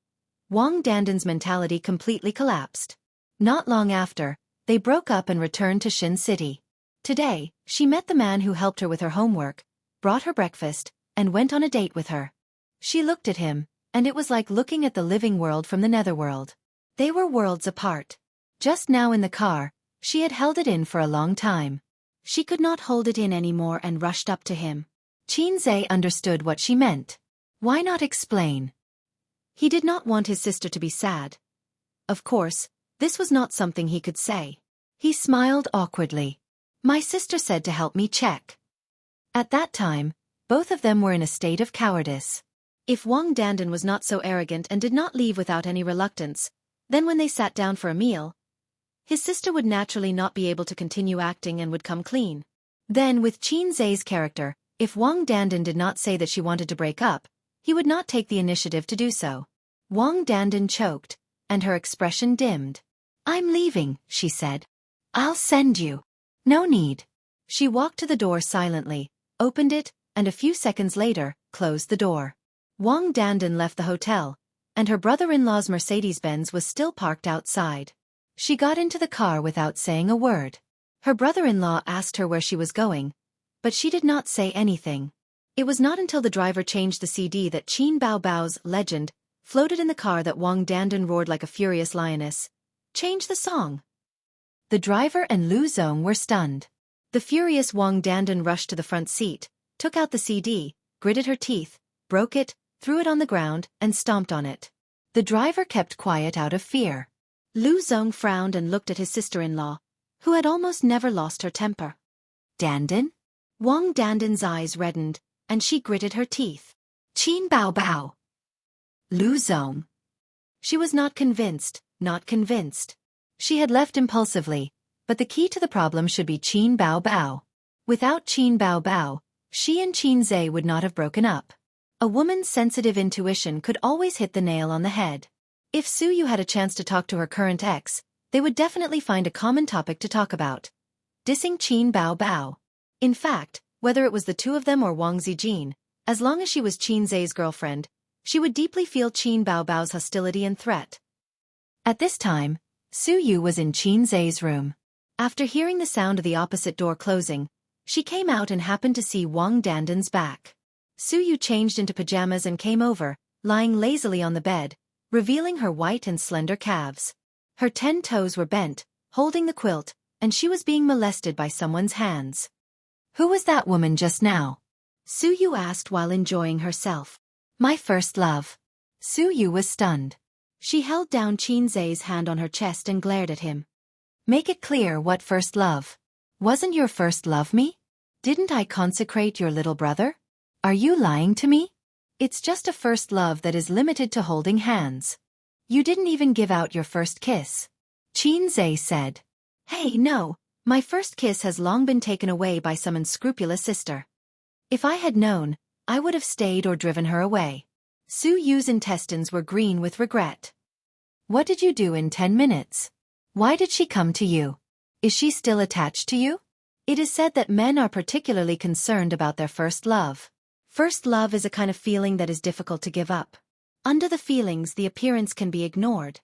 Wang Dandan's mentality completely collapsed. Not long after, they broke up and returned to Shin City. Today, she met the man who helped her with her homework, brought her breakfast, and went on a date with her. She looked at him, and it was like looking at the living world from the netherworld. They were worlds apart. Just now in the car, she had held it in for a long time. She could not hold it in anymore and rushed up to him. Xianxia understood what she meant. Why not explain? He did not want his sister to be sad. Of course, this was not something he could say. He smiled awkwardly. "My sister said to help me check." At that time, both of them were in a state of cowardice. If Wang Dandan was not so arrogant and did not leave without any reluctance, then when they sat down for a meal, his sister would naturally not be able to continue acting and would come clean. Then with Xianxia's character, if Wang Dandan did not say that she wanted to break up, he would not take the initiative to do so. Wang Dandan choked, and her expression dimmed. "I'm leaving," she said. "I'll send you." "No need." She walked to the door silently, opened it, and a few seconds later, closed the door. Wang Dandan left the hotel, and her brother-in-law's Mercedes-Benz was still parked outside. She got into the car without saying a word. Her brother-in-law asked her where she was going, but she did not say anything. It was not until the driver changed the CD that Qin Bao Bao's Legend floated in the car that Wang Dandan roared like a furious lioness. "Change the song." The driver and Lu Zong were stunned. The furious Wang Dandan rushed to the front seat, took out the CD, gritted her teeth, broke it, threw it on the ground, and stomped on it. The driver kept quiet out of fear. Lu Zong frowned and looked at his sister-in-law, who had almost never lost her temper. "Dandan?" Wang Dandan's eyes reddened, and she gritted her teeth. "Qin Bao Bao." Lu Zong. She was not convinced, not convinced. She had left impulsively, but the key to the problem should be Qin Bao Bao. Without Qin Bao Bao, she and Xianxia would not have broken up. A woman's sensitive intuition could always hit the nail on the head. If Su Yu had a chance to talk to her current ex, they would definitely find a common topic to talk about. Dissing Qin Bao Bao. In fact, whether it was the two of them or Wang Zijin, as long as she was Xianxia's girlfriend, she would deeply feel Qin Bao Bao's hostility and threat. At this time, Su Yu was in Qin Zhe's room. After hearing the sound of the opposite door closing, she came out and happened to see Wang Dandan's back. Su Yu changed into pajamas and came over, lying lazily on the bed, revealing her white and slender calves. Her 10 toes were bent, holding the quilt, and she was being molested by someone's hands. Who was that woman just now? Su Yu asked while enjoying herself. My first love. Su Yu was stunned. She held down Qin Zhe's hand on her chest and glared at him. Make it clear what first love. Wasn't your first love me? Didn't I consecrate your little brother? Are you lying to me? It's just a first love that is limited to holding hands. You didn't even give out your first kiss. Qin Zhe said. Hey, no, my first kiss has long been taken away by some unscrupulous sister. If I had known, I would have stayed or driven her away. Su Yu's intestines were green with regret. What did you do in 10 minutes? Why did she come to you? Is she still attached to you? It is said that men are particularly concerned about their first love. First love is a kind of feeling that is difficult to give up. Under the feelings, the appearance can be ignored.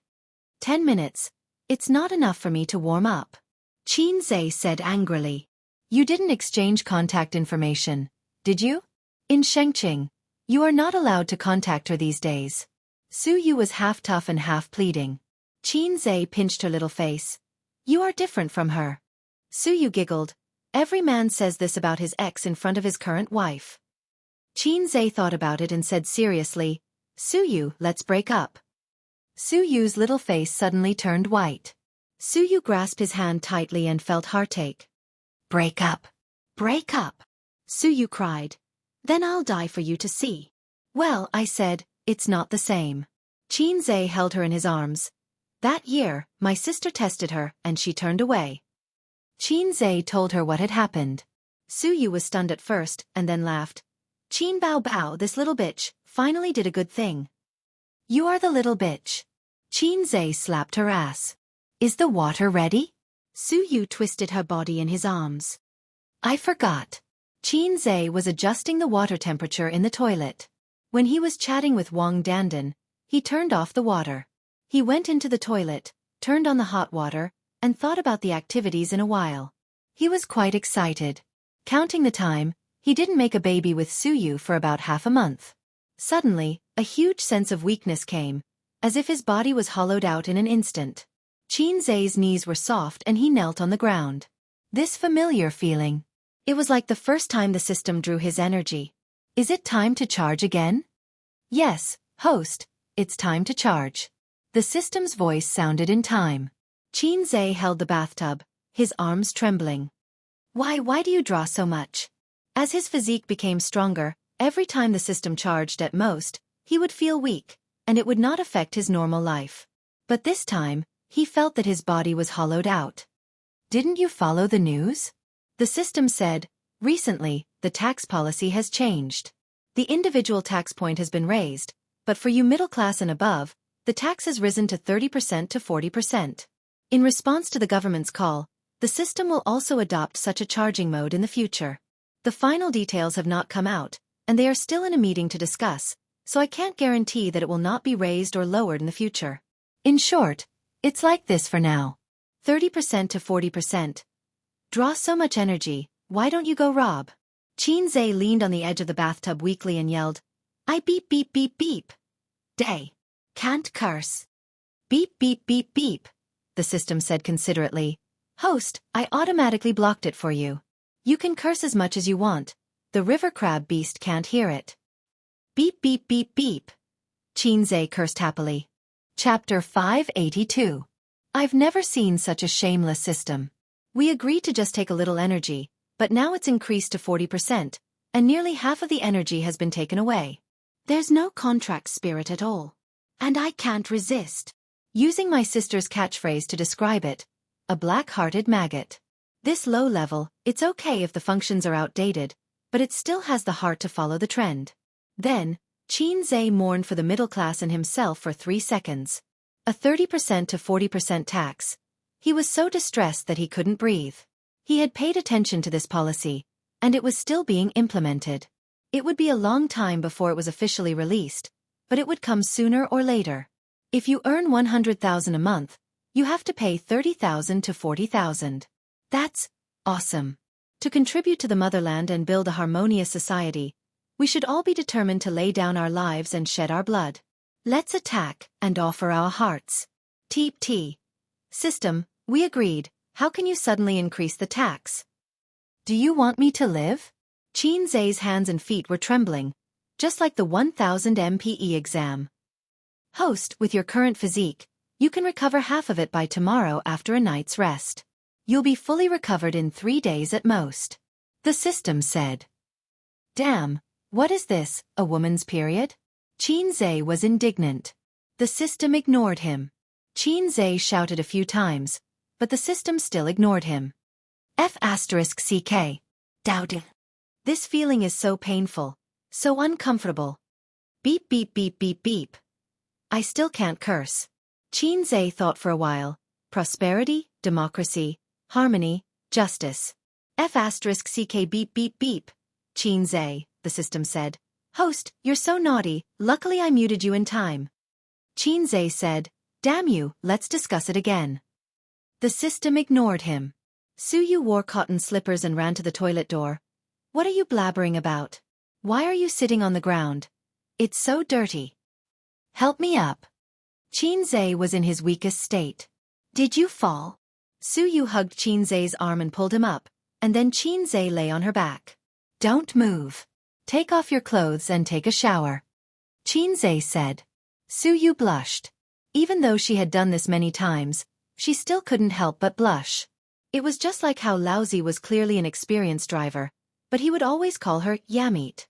10 minutes. It's not enough for me to warm up. Qin Zhe said angrily. You didn't exchange contact information, did you? In Xianxia, you are not allowed to contact her these days. Su Yu was half tough and half pleading. Qin Zhe pinched her little face. You are different from her. Su Yu giggled. Every man says this about his ex in front of his current wife. Qin Zhe thought about it and said seriously, Su Yu, let's break up. Su Yu's little face suddenly turned white. Su Yu grasped his hand tightly and felt heartache. Break up. Break up. Su Yu cried. Then I'll die for you to see. Well, I said, it's not the same. Qin Zhe held her in his arms. That year, my sister tested her, and she turned away. Qin Zhe told her what had happened. Su Yu was stunned at first, and then laughed. Qin Bao Bao, this little bitch, finally did a good thing. You are the little bitch. Qin Zhe slapped her ass. Is the water ready? Su Yu twisted her body in his arms. I forgot. Qin Zhe was adjusting the water temperature in the toilet. When he was chatting with Wang Dandan, he turned off the water. He went into the toilet, turned on the hot water, and thought about the activities in a while. He was quite excited. Counting the time, he didn't make a baby with Su Yu for about half a month. Suddenly, a huge sense of weakness came, as if his body was hollowed out in an instant. Qin Zhe's knees were soft and he knelt on the ground. This familiar feeling. It was like the first time the system drew his energy. Is it time to charge again? Yes, host, it's time to charge. The system's voice sounded in time. Qin Zhe held the bathtub, his arms trembling. Why do you draw so much? As his physique became stronger, every time the system charged at most, he would feel weak, and it would not affect his normal life. But this time, he felt that his body was hollowed out. Didn't you follow the news? The system said, recently, the tax policy has changed. The individual tax point has been raised, but for you middle class and above, the tax has risen to 30% to 40%. In response to the government's call, the system will also adopt such a charging mode in the future. The final details have not come out, and they are still in a meeting to discuss, so I can't guarantee that it will not be raised or lowered in the future. In short, it's like this for now. 30% to 40%. Draw so much energy, why don't you go rob? Qin Zhe leaned on the edge of the bathtub weakly and yelled, I beep beep beep beep. Day. Can't curse. Beep beep beep beep, the system said considerately. Host, I automatically blocked it for you. You can curse as much as you want. The river crab beast can't hear it. Beep beep beep beep. Qin Zhe cursed happily. Chapter 582. I've never seen such a shameless system. We agreed to just take a little energy, but now it's increased to 40%, and nearly half of the energy has been taken away. There's no contract spirit at all. And I can't resist. Using my sister's catchphrase to describe it, a black-hearted maggot. This low level, it's okay if the functions are outdated, but it still has the heart to follow the trend. Then, Qin Zhe mourned for the middle class and himself for 3 seconds. A 30% to 40% tax. He was so distressed that he couldn't breathe. He had paid attention to this policy, and it was still being implemented. It would be a long time before it was officially released, but it would come sooner or later. If you earn 100,000 a month, You have to pay 30,000 to 40,000. That's awesome. To contribute to the motherland and build a harmonious society, we should all be determined to lay down our lives and shed our blood. Let's attack and offer our hearts. T. System, we agreed. How can you suddenly increase the tax? Do you want me to live? Xianxia's hands and feet were trembling, just like the 1000 MPE exam. Host, with your current physique, you can recover half of it by tomorrow after a night's rest. You'll be fully recovered in 3 days at most. The system said. Damn, what is this, a woman's period? Xianxia was indignant. The system ignored him. Xianxia shouted a few times, but the system still ignored him. F***ck. Doubting. This feeling is so painful, so uncomfortable. Beep beep beep beep beep. I still can't curse. Xianxia thought for a while. Prosperity, democracy, harmony, justice. F***ck beep beep beep. Xianxia, the system said. Host, you're so naughty, luckily I muted you in time. Xianxia said, damn you, let's discuss it again. The system ignored him. Suyu wore cotton slippers and ran to the toilet door. What are you blabbering about? Why are you sitting on the ground? It's so dirty. Help me up. Xianxia was in his weakest state. Did you fall? Suyu hugged Xianxia's arm and pulled him up, and then Xianxia lay on her back. Don't move. Take off your clothes and take a shower. Xianxia said. Suyu blushed. Even though she had done this many times, she still couldn't help but blush. It was just like how Laozi was clearly an experienced driver, but he would always call her Yamit.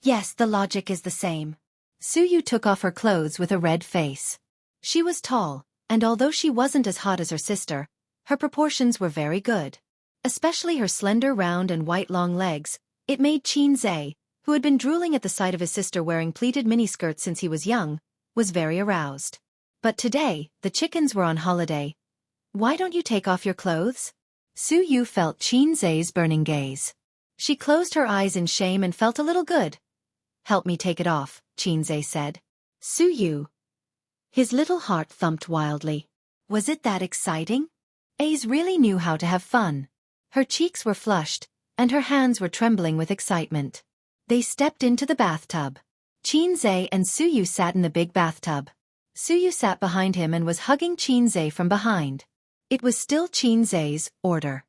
Yes, the logic is the same. Suyu took off her clothes with a red face. She was tall, and although she wasn't as hot as her sister, her proportions were very good. Especially her slender round and white long legs, it made Xianxia, who had been drooling at the sight of his sister wearing pleated miniskirts since he was young, was very aroused. But today, the chickens were on holiday. Why don't you take off your clothes? Suyu felt Xianxia's burning gaze. She closed her eyes in shame and felt a little good. Help me take it off, Xianxia said. Suyu. His little heart thumped wildly. Was it that exciting? Ace really knew how to have fun. Her cheeks were flushed, and her hands were trembling with excitement. They stepped into the bathtub. Xianxia and Suyu sat in the big bathtub. Suyu sat behind him and was hugging Xianxia from behind. It was still Xianxia's order.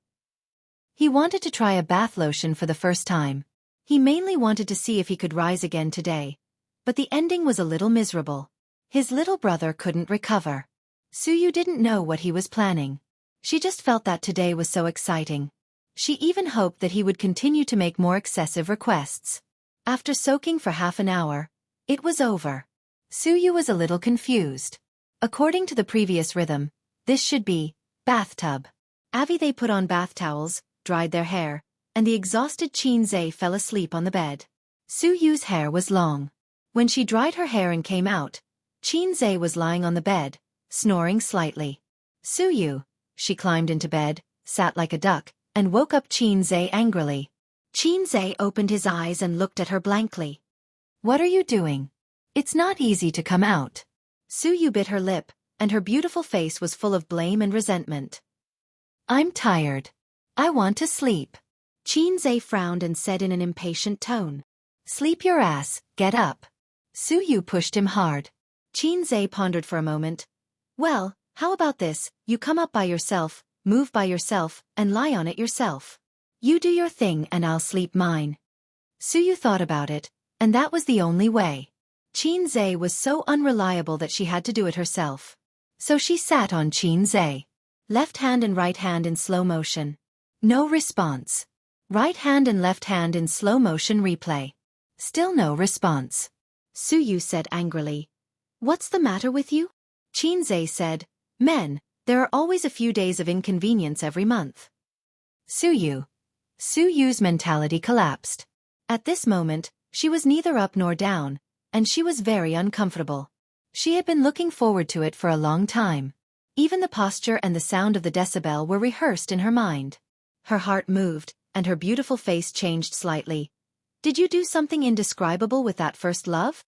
He wanted to try a bath lotion for the first time. He mainly wanted to see if he could rise again today. But the ending was a little miserable. His little brother couldn't recover. Suyu didn't know what he was planning. She just felt that today was so exciting. She even hoped that he would continue to make more excessive requests. After soaking for half an hour, it was over. Suyu was a little confused. According to the previous rhythm, this should be bathtub. They put on bath towels, dried their hair, and the exhausted Xianxia fell asleep on the bed. Suyu's hair was long. When she dried her hair and came out, Xianxia was lying on the bed, snoring slightly. Suyu. She climbed into bed, sat like a duck, and woke up Xianxia angrily. Xianxia opened his eyes and looked at her blankly. What are you doing? It's not easy to come out. Suyu bit her lip, and her beautiful face was full of blame and resentment. I'm tired. I want to sleep. Xianxia frowned and said in an impatient tone. Sleep your ass, get up. Suyu pushed him hard. Xianxia pondered for a moment. Well, how about this, you come up by yourself, move by yourself, and lie on it yourself. You do your thing and I'll sleep mine. Suyu thought about it, and that was the only way. Xianxia was so unreliable that she had to do it herself. So she sat on Xianxia. Left hand and right hand in slow motion. No response. Right hand and left hand in slow motion replay. Still no response. Suyu said angrily. What's the matter with you? Xianxia said, Men, there are always a few days of inconvenience every month. Suyu's mentality collapsed. At this moment, she was neither up nor down, and she was very uncomfortable. She had been looking forward to it for a long time. Even the posture and the sound of the decibel were rehearsed in her mind. Her heart moved, and her beautiful face changed slightly. Did you do something indescribable with that first love?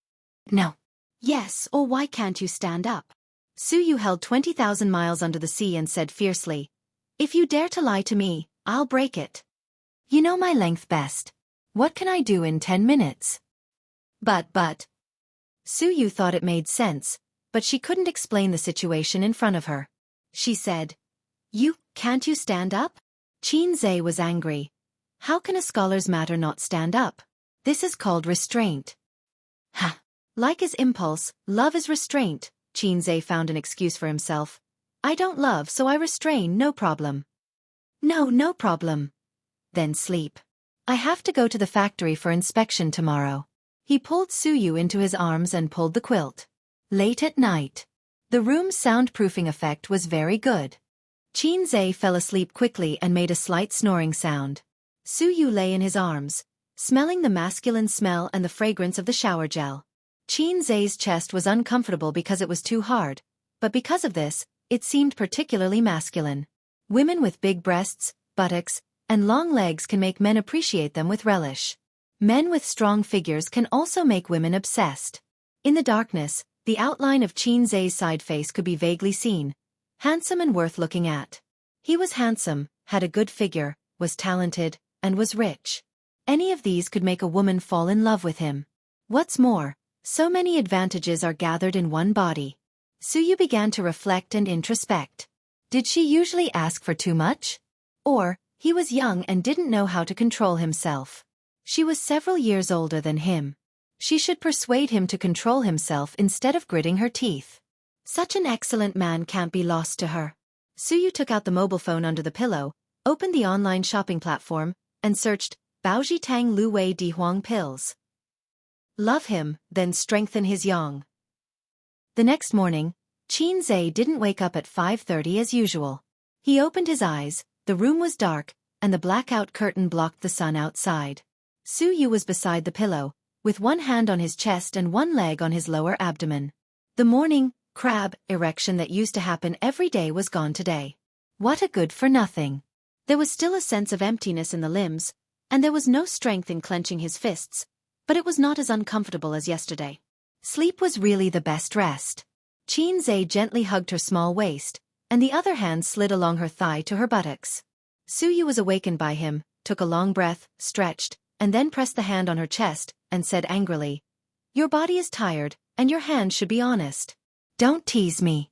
No. Yes, or why can't you stand up? Su Yu held 20,000 miles under the sea and said fiercely, "If you dare to lie to me, I'll break it. You know my length best. What can I do in 10 minutes? But. Su Yu thought it made sense, but she couldn't explain the situation in front of her. She said, Can't you stand up? Xianxia was angry. How can a scholar's matter not stand up? This is called restraint. Ha! Like is impulse, love is restraint. Xianxia found an excuse for himself. I don't love, so I restrain, no problem. No problem. Then sleep. I have to go to the factory for inspection tomorrow. He pulled Su Yu into his arms and pulled the quilt. Late at night. The room's soundproofing effect was very good. Xianxia fell asleep quickly and made a slight snoring sound. Su Yu lay in his arms, smelling the masculine smell and the fragrance of the shower gel. Xianxia's chest was uncomfortable because it was too hard, but because of this, it seemed particularly masculine. Women with big breasts, buttocks, and long legs can make men appreciate them with relish. Men with strong figures can also make women obsessed. In the darkness, the outline of Xianxia's side face could be vaguely seen. Handsome and worth looking at. He was handsome, had a good figure, was talented, and was rich. Any of these could make a woman fall in love with him. What's more, so many advantages are gathered in one body. Su Yu began to reflect and introspect. Did she usually ask for too much? Or, he was young and didn't know how to control himself. She was several years older than him. She should persuade him to control himself instead of gritting her teeth. Such an excellent man can't be lost to her. Su Yu took out the mobile phone under the pillow, opened the online shopping platform, and searched Baoji Tang Lu Wei Di Huang pills. Love him, then strengthen his yang. The next morning, Xianxia didn't wake up at 5:30 as usual. He opened his eyes, the room was dark, and the blackout curtain blocked the sun outside. Su Yu was beside the pillow, with one hand on his chest and one leg on his lower abdomen. The morning crab erection that used to happen every day was gone today. What a good-for-nothing. There was still a sense of emptiness in the limbs, and there was no strength in clenching his fists, but it was not as uncomfortable as yesterday. Sleep was really the best rest. Xianxia gently hugged her small waist, and the other hand slid along her thigh to her buttocks. Su Yu was awakened by him, took a long breath, stretched, and then pressed the hand on her chest, and said angrily, Your body is tired, and your hand should be honest. Don't tease me.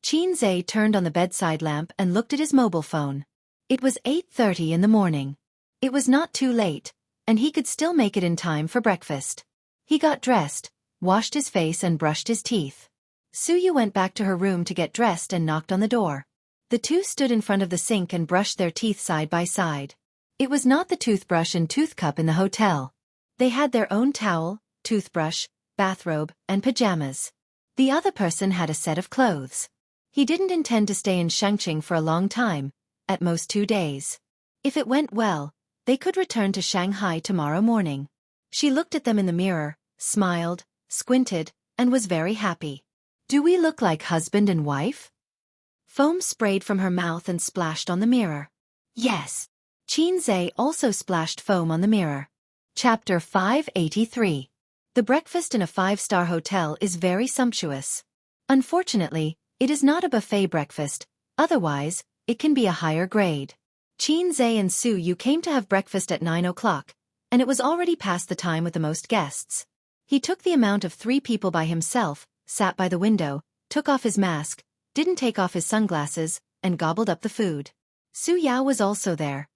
Xianxia turned on the bedside lamp and looked at his mobile phone. It was 8:30 in the morning. It was not too late, and he could still make it in time for breakfast. He got dressed, washed his face and brushed his teeth. Su Yu went back to her room to get dressed and knocked on the door. The two stood in front of the sink and brushed their teeth side by side. It was not the toothbrush and toothcup in the hotel. They had their own towel, toothbrush, bathrobe, and pajamas. The other person had a set of clothes. He didn't intend to stay in Xianxia for a long time, at most 2 days. If it went well, they could return to Shanghai tomorrow morning. She looked at them in the mirror, smiled, squinted, and was very happy. Do we look like husband and wife? Foam sprayed from her mouth and splashed on the mirror. Yes. Xianxia also splashed foam on the mirror. Chapter 583. The breakfast in a 5-star hotel is very sumptuous. Unfortunately, it is not a buffet breakfast, otherwise, it can be a higher grade. Xianxia and Su Yu came to have breakfast at 9 o'clock, and it was already past the time with the most guests. He took the amount of 3 people by himself, sat by the window, took off his mask, didn't take off his sunglasses, and gobbled up the food. Su Yao was also there,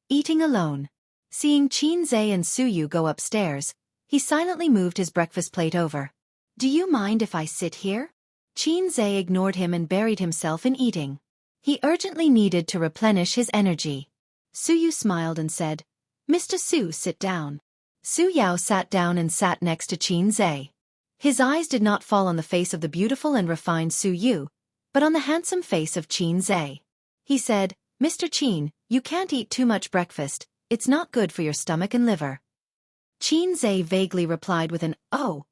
eating alone. Seeing Xianxia and Su Yu go upstairs, he silently moved his breakfast plate over. Do you mind if I sit here? Xianxia ignored him and buried himself in eating. He urgently needed to replenish his energy. Su Yu smiled and said, Mr. Su, sit down. Su Yao sat down and sat next to Xianxia. His eyes did not fall on the face of the beautiful and refined Su Yu, but on the handsome face of Xianxia. He said, Mr. Qin, you can't eat too much breakfast, it's not good for your stomach and liver. Xianxia vaguely replied with an, oh,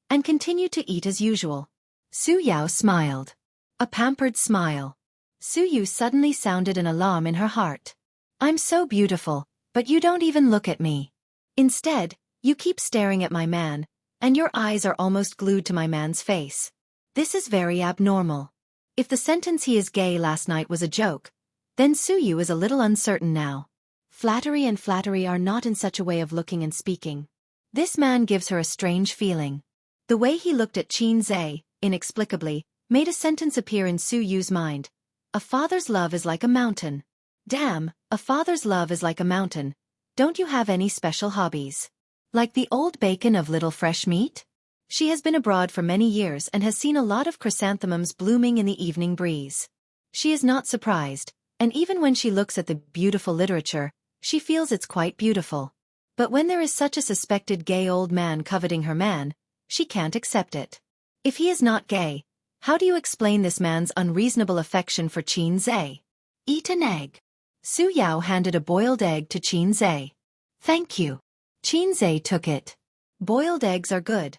and continued to eat as usual. Su Yao smiled. A pampered smile. Su Yu suddenly sounded an alarm in her heart. I'm so beautiful, but you don't even look at me. Instead, you keep staring at my man, and your eyes are almost glued to my man's face. This is very abnormal. If the sentence "he is gay" last night was a joke, then Suyu is a little uncertain now. Flattery and flattery are not in such a way of looking and speaking. This man gives her a strange feeling. The way he looked at Xianxia, inexplicably, made a sentence appear in Suyu's mind. A father's love is like a mountain. Damn, a father's love is like a mountain. Don't you have any special hobbies? Like the old bacon of little fresh meat? She has been abroad for many years and has seen a lot of chrysanthemums blooming in the evening breeze. She is not surprised, and even when she looks at the beautiful literature, she feels it's quite beautiful. But when there is such a suspected gay old man coveting her man, she can't accept it. If he is not gay, how do you explain this man's unreasonable affection for Xianxia? Eat an egg. Su Yao handed a boiled egg to Xianxia. Thank you. Xianxia took it. Boiled eggs are good.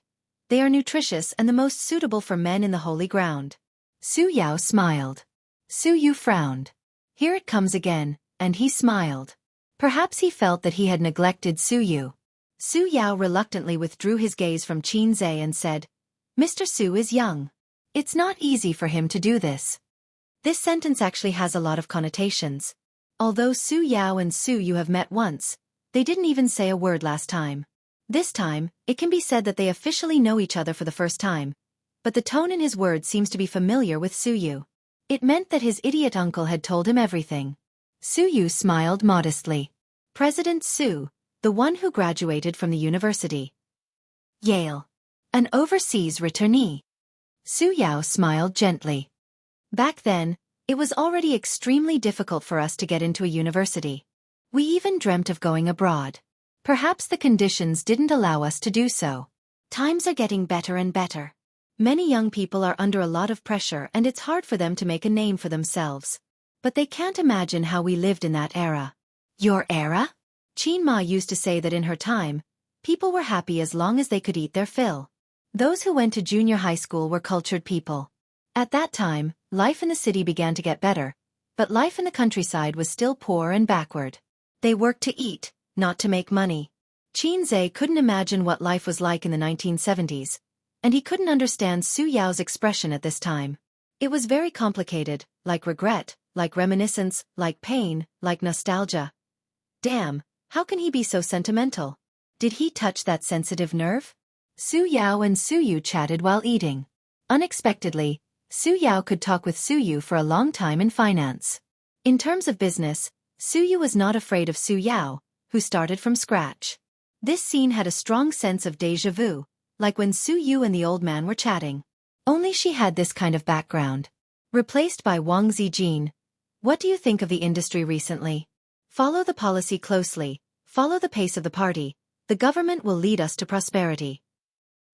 They are nutritious and the most suitable for men in the holy ground. Su Yao smiled. Su Yu frowned. Here it comes again, and he smiled. Perhaps he felt that he had neglected Su Yu. Su Yao reluctantly withdrew his gaze from Xianxia and said, Mr. Su is young. It's not easy for him to do this. This sentence actually has a lot of connotations. Although Su Yao and Su Yu have met once, they didn't even say a word last time. This time, it can be said that they officially know each other for the first time, but the tone in his words seems to be familiar with Su Yu. It meant that his idiot uncle had told him everything. Su Yu smiled modestly. President Su, the one who graduated from the university. Yale. An overseas returnee. Su Yao smiled gently. Back then, it was already extremely difficult for us to get into a university. We even dreamt of going abroad. Perhaps the conditions didn't allow us to do so. Times are getting better and better. Many young people are under a lot of pressure and it's hard for them to make a name for themselves. But they can't imagine how we lived in that era. Your era? Qin Ma used to say that in her time, people were happy as long as they could eat their fill. Those who went to junior high school were cultured people. At that time, life in the city began to get better, but life in the countryside was still poor and backward. They worked to eat, not to make money. Xianxia couldn't imagine what life was like in the 1970s, and he couldn't understand Su Yao's expression at this time. It was very complicated, like regret, like reminiscence, like pain, like nostalgia. Damn, how can he be so sentimental? Did he touch that sensitive nerve? Su Yao and Su Yu chatted while eating. Unexpectedly, Su Yao could talk with Su Yu for a long time in finance. In terms of business, Su Yu was not afraid of Su Yao, who started from scratch. This scene had a strong sense of déjà vu, like when Su Yu and the old man were chatting. Only she had this kind of background. Replaced by Wang Zijin. What do you think of the industry recently? Follow the policy closely, follow the pace of the party, the government will lead us to prosperity.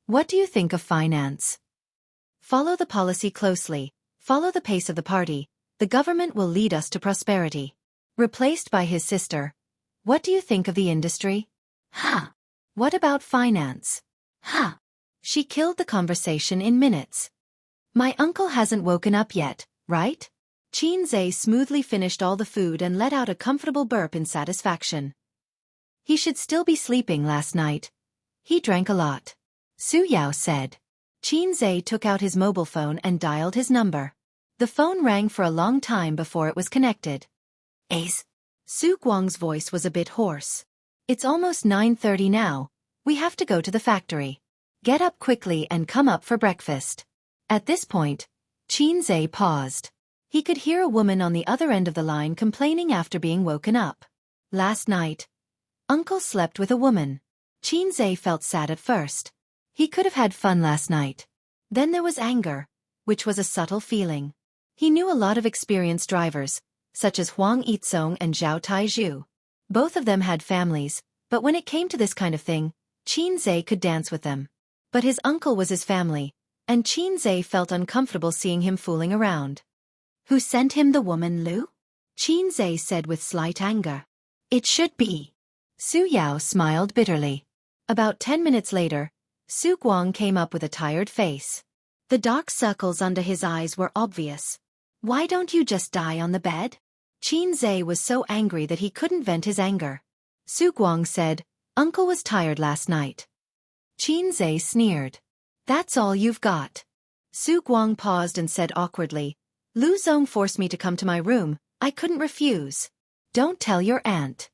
What do you think of finance? Follow the policy closely, follow the pace of the party, the government will lead us to prosperity. Replaced by his sister. What do you think of the industry? Huh. What about finance? Huh. She killed the conversation in minutes. My uncle hasn't woken up yet, right? Xianxia smoothly finished all the food and let out a comfortable burp in satisfaction. He should still be sleeping last night. He drank a lot. Su Yao said. Xianxia took out his mobile phone and dialed his number. The phone rang for a long time before it was connected. Ace. Su Guang's voice was a bit hoarse. It's almost 9:30 now. We have to go to the factory. Get up quickly and come up for breakfast. At this point, Xianxia paused. He could hear a woman on the other end of the line complaining after being woken up. Last night, Uncle slept with a woman. Xianxia felt sad at first. He could have had fun last night. Then there was anger, which was a subtle feeling. He knew a lot of experienced drivers, such as Huang Yizong and Zhao Taizhu. Both of them had families, but when it came to this kind of thing, Xianxia could dance with them. But his uncle was his family, and Xianxia felt uncomfortable seeing him fooling around. Who sent him the woman, Lu? Xianxia said with slight anger. It should be. Su Yao smiled bitterly. About 10 minutes later, Su Guang came up with a tired face. The dark circles under his eyes were obvious. Why don't you just die on the bed? Xianxia was so angry that he couldn't vent his anger. Su Guang said, Uncle was tired last night. Xianxia sneered. That's all you've got. Su Guang paused and said awkwardly, Lu Zong forced me to come to my room, I couldn't refuse. Don't tell your aunt.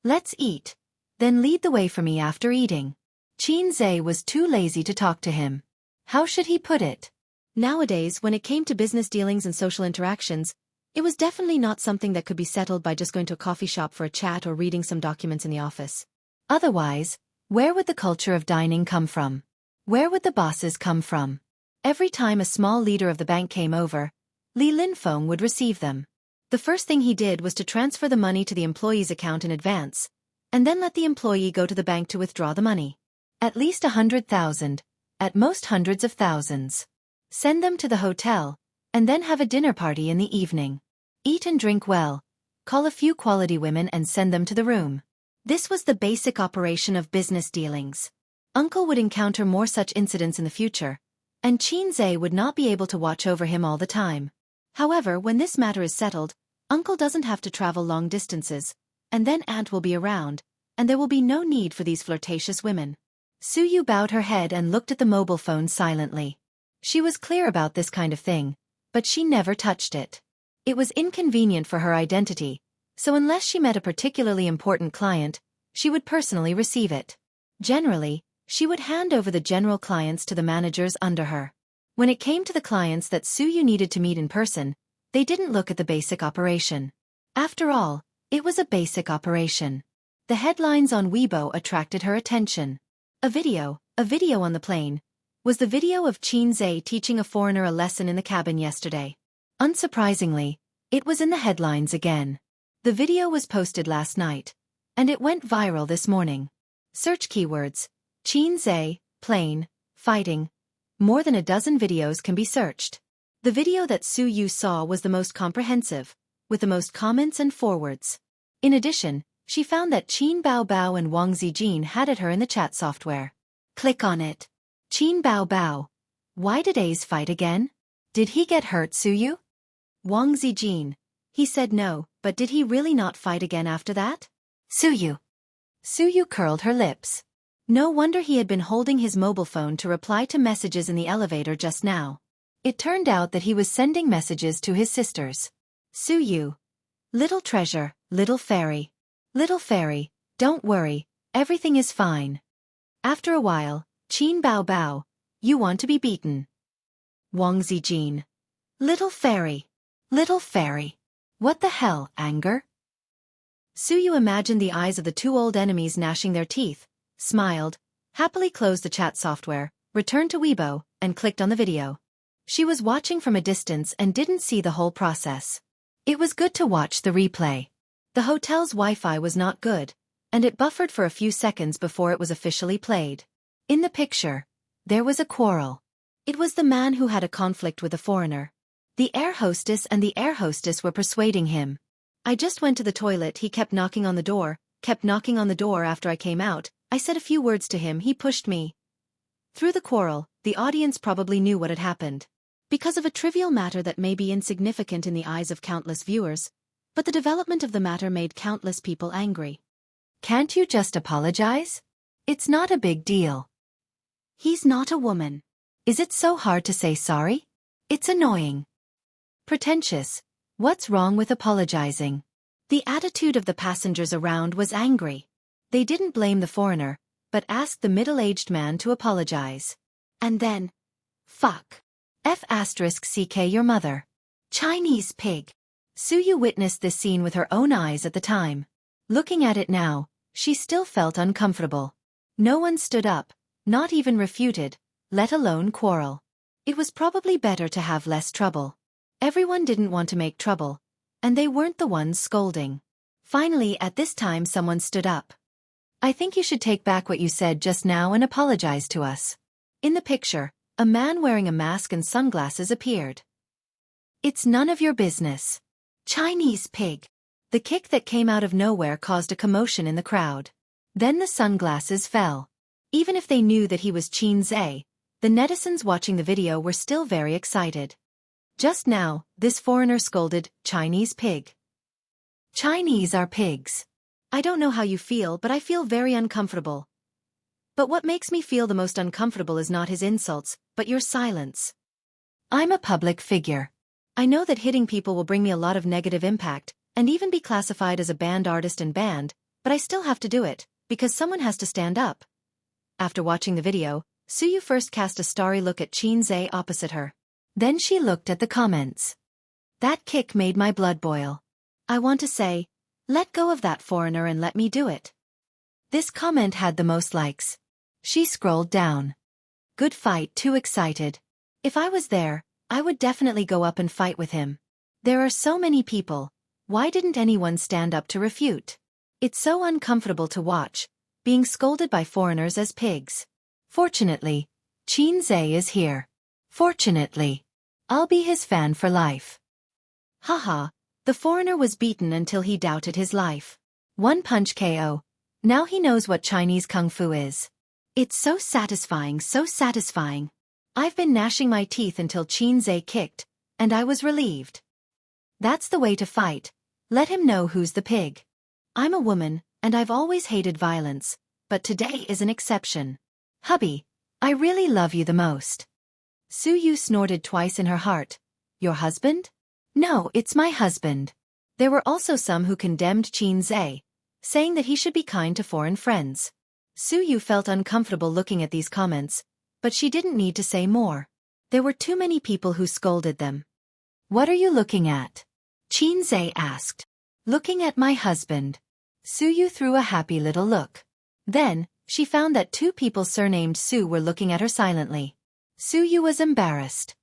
Let's eat. Then lead the way for me after eating. Xianxia was too lazy to talk to him. How should he put it? Nowadays, when it came to business dealings and social interactions, it was definitely not something that could be settled by just going to a coffee shop for a chat or reading some documents in the office. Otherwise, where would the culture of dining come from? Where would the bosses come from? Every time a small leader of the bank came over, Li Linfeng would receive them. The first thing he did was to transfer the money to the employee's account in advance, and then let the employee go to the bank to withdraw the money. At least 100,000, at most hundreds of thousands. Send them to the hotel, and then have a dinner party in the evening. Eat and drink well, call a few quality women and send them to the room. This was the basic operation of business dealings. Uncle would encounter more such incidents in the future, and Xianxia would not be able to watch over him all the time. However, when this matter is settled, Uncle doesn't have to travel long distances, and then Aunt will be around, and there will be no need for these flirtatious women. Suyu bowed her head and looked at the mobile phone silently. She was clear about this kind of thing, but she never touched it. It was inconvenient for her identity, so unless she met a particularly important client, she would personally receive it. Generally, she would hand over the general clients to the managers under her. When it came to the clients that Suyu needed to meet in person, they didn't look at the basic operation. After all, it was a basic operation. The headlines on Weibo attracted her attention. A video on the plane, was the video of Xianxia teaching a foreigner a lesson in the cabin yesterday. Unsurprisingly, it was in the headlines again. The video was posted last night, and it went viral this morning. Search keywords: Xianxia, plane, fighting. More than a dozen videos can be searched. The video that Suyu saw was the most comprehensive, with the most comments and forwards. In addition, she found that Qin Baobao and Wang Zijin had at her in the chat software. Click on it. Qin Baobao. Why did A's fight again? Did he get hurt, Suyu? Wang Zijin. He said no, but did he really not fight again after that? Suyu. Suyu curled her lips. No wonder he had been holding his mobile phone to reply to messages in the elevator just now. It turned out that he was sending messages to his sisters. Suyu. Little treasure, little fairy. Little fairy, don't worry, everything is fine. After a while, Qin Baobao, you want to be beaten. Wang Zijin. Little fairy. Little fairy. What the hell, anger? Suyu imagined the eyes of the two old enemies gnashing their teeth, smiled, happily closed the chat software, returned to Weibo, and clicked on the video. She was watching from a distance and didn't see the whole process. It was good to watch the replay. The hotel's Wi-Fi was not good, and it buffered for a few seconds before it was officially played. In the picture, there was a quarrel. It was the man who had a conflict with a foreigner. The air hostess and the air hostess were persuading him. I just went to the toilet, he kept knocking on the door after I came out. I said a few words to him, he pushed me. Through the quarrel, the audience probably knew what had happened. Because of a trivial matter that may be insignificant in the eyes of countless viewers, but the development of the matter made countless people angry. Can't you just apologize? It's not a big deal. He's not a woman. Is it so hard to say sorry? It's annoying. Pretentious. What's wrong with apologizing? The attitude of the passengers around was angry. They didn't blame the foreigner, but asked the middle-aged man to apologize. And then, fuck. F***ck your mother. Chinese pig. Suyu witnessed this scene with her own eyes at the time. Looking at it now, she still felt uncomfortable. No one stood up, not even refuted, let alone quarrel. It was probably better to have less trouble. Everyone didn't want to make trouble, and they weren't the ones scolding. Finally, at this time someone stood up. I think you should take back what you said just now and apologize to us. In the picture, a man wearing a mask and sunglasses appeared. It's none of your business. Chinese pig. The kick that came out of nowhere caused a commotion in the crowd. Then the sunglasses fell. Even if they knew that he was Xianxia, the netizens watching the video were still very excited. Just now, this foreigner scolded, Chinese pig. Chinese are pigs. I don't know how you feel, but I feel very uncomfortable. But what makes me feel the most uncomfortable is not his insults, but your silence. I'm a public figure. I know that hitting people will bring me a lot of negative impact, and even be classified as a banned artist and banned, but I still have to do it, because someone has to stand up. After watching the video, Suyu first cast a starry look at Xianxia opposite her. Then she looked at the comments. That kick made my blood boil. I want to say, let go of that foreigner and let me do it. This comment had the most likes. She scrolled down. Good fight, too excited. If I was there, I would definitely go up and fight with him. There are so many people. Why didn't anyone stand up to refute? It's so uncomfortable to watch, being scolded by foreigners as pigs. Fortunately, Xianxia is here. Fortunately. I'll be his fan for life. Haha, the foreigner was beaten until he doubted his life. One punch KO. Now he knows what Chinese kung fu is. It's so satisfying, so satisfying. I've been gnashing my teeth until Xianxia kicked, and I was relieved. That's the way to fight. Let him know who's the pig. I'm a woman, and I've always hated violence, but today is an exception. Hubby, I really love you the most. Suyu snorted twice in her heart. Your husband? No, it's my husband. There were also some who condemned Xianxia, saying that he should be kind to foreign friends. Suyu felt uncomfortable looking at these comments, but she didn't need to say more. There were too many people who scolded them. What are you looking at? Xianxia asked. Looking at my husband. Suyu threw a happy little look. Then, she found that two people surnamed Su were looking at her silently. Suyu was embarrassed.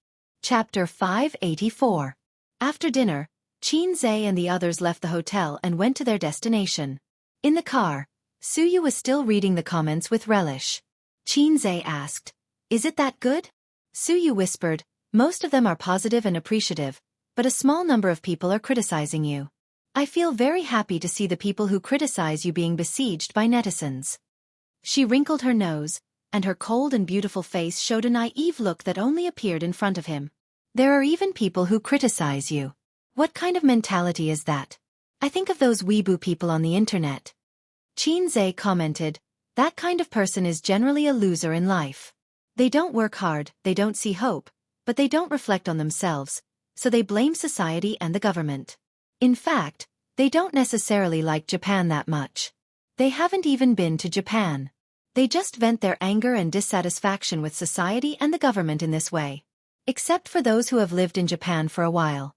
Chapter 584. After dinner, Xianxia and the others left the hotel and went to their destination. In the car, Suyu was still reading the comments with relish. Xianxia asked, "Is it that good?" Suyu whispered, "Most of them are positive and appreciative, but a small number of people are criticizing you. I feel very happy to see the people who criticize you being besieged by netizens." She wrinkled her nose, and her cold and beautiful face showed a naive look that only appeared in front of him. There are even people who criticize you. What kind of mentality is that? I think of those weeboo people on the internet. Xianxia commented, that kind of person is generally a loser in life. They don't work hard, they don't see hope, but they don't reflect on themselves, so they blame society and the government. In fact, they don't necessarily like Japan that much. They haven't even been to Japan. They just vent their anger and dissatisfaction with society and the government in this way. Except for those who have lived in Japan for a while.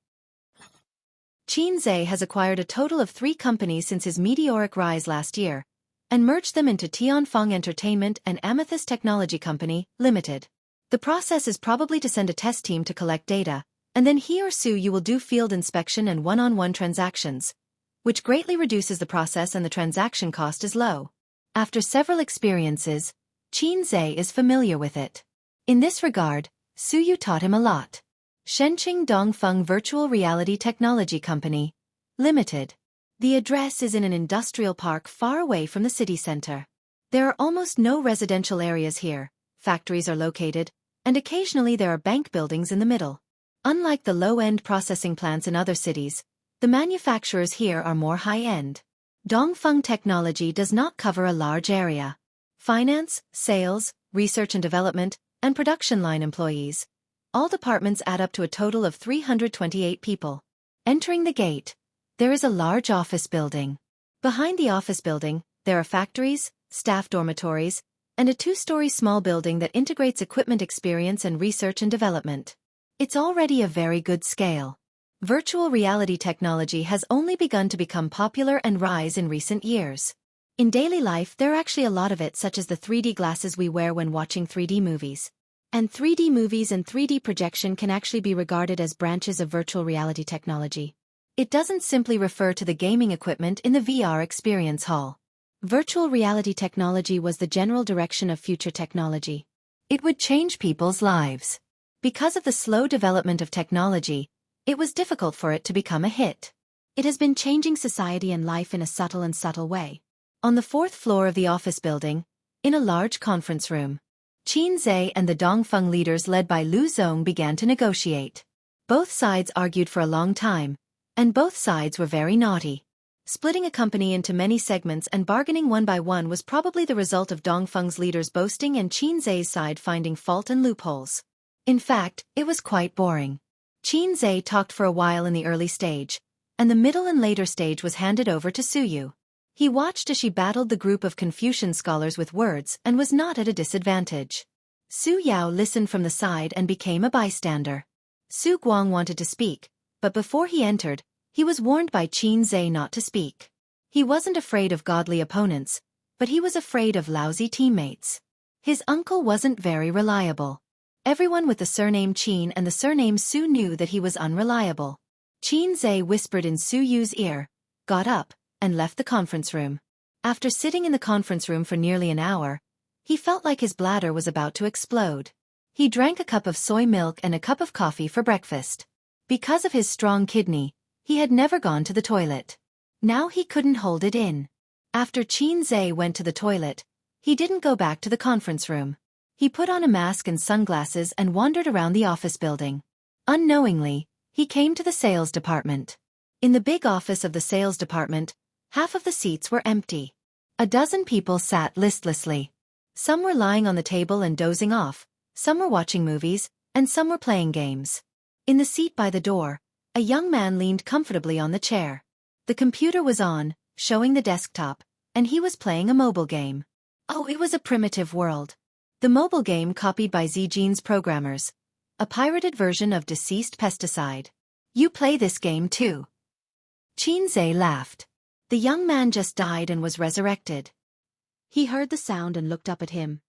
Xianxia has acquired a total of 3 companies since his meteoric rise last year, and merged them into Tianfeng Entertainment and Amethyst Technology Company, Limited. The process is probably to send a test team to collect data, and then he or Suyu will do field inspection and one-on-one transactions, which greatly reduces the process and the transaction cost is low. After several experiences, Xianxia is familiar with it. In this regard, Suyu taught him a lot. Shenqing Dongfeng Virtual Reality Technology Company, Limited. The address is in an industrial park far away from the city center. There are almost no residential areas here, factories are located, and occasionally there are bank buildings in the middle. Unlike the low-end processing plants in other cities, the manufacturers here are more high-end. Dongfeng Technology does not cover a large area. Finance, sales, research and development, and production line employees. All departments add up to a total of 328 people. Entering the gate, there is a large office building. Behind the office building, there are factories, staff dormitories, and a 2-story small building that integrates equipment experience and research and development. It's already a very good scale. Virtual reality technology has only begun to become popular and rise in recent years. In daily life there are actually a lot of it, such as the 3D glasses we wear when watching 3D movies. And 3D movies and 3D projection can actually be regarded as branches of virtual reality technology. It doesn't simply refer to the gaming equipment in the VR experience hall. Virtual reality technology was the general direction of future technology. It would change people's lives. Because of the slow development of technology, it was difficult for it to become a hit. It has been changing society and life in a subtle way. On the 4th floor of the office building, in a large conference room, Xianxia and the Dongfeng leaders led by Lu Zong began to negotiate. Both sides argued for a long time, and both sides were very naughty. Splitting a company into many segments and bargaining one by one was probably the result of Dongfeng's leaders boasting and Xianxia's side finding fault and loopholes. In fact, it was quite boring. Xianxia talked for a while in the early stage, and the middle and later stage was handed over to Suyu. He watched as she battled the group of Confucian scholars with words and was not at a disadvantage. Su Yao listened from the side and became a bystander. Su Guang wanted to speak, but before he entered, he was warned by Xianxia not to speak. He wasn't afraid of godly opponents, but he was afraid of lousy teammates. His uncle wasn't very reliable. Everyone with the surname Qin and the surname Su knew that he was unreliable. Xianxia whispered in Su Yu's ear, got up, and left the conference room. After sitting in the conference room for nearly an hour, he felt like his bladder was about to explode. He drank a cup of soy milk and a cup of coffee for breakfast. Because of his strong kidney, he had never gone to the toilet. Now he couldn't hold it in. After Xianxia went to the toilet, he didn't go back to the conference room. He put on a mask and sunglasses and wandered around the office building. Unknowingly, he came to the sales department. In the big office of the sales department, half of the seats were empty. A dozen people sat listlessly. Some were lying on the table and dozing off, some were watching movies, and some were playing games. In the seat by the door, a young man leaned comfortably on the chair. The computer was on, showing the desktop, and he was playing a mobile game. Oh, it was a primitive world. The mobile game copied by Zijin's programmers. A pirated version of Deceased Pesticide. You play this game too? Xianxia laughed. The young man just died and was resurrected. He heard the sound and looked up at him.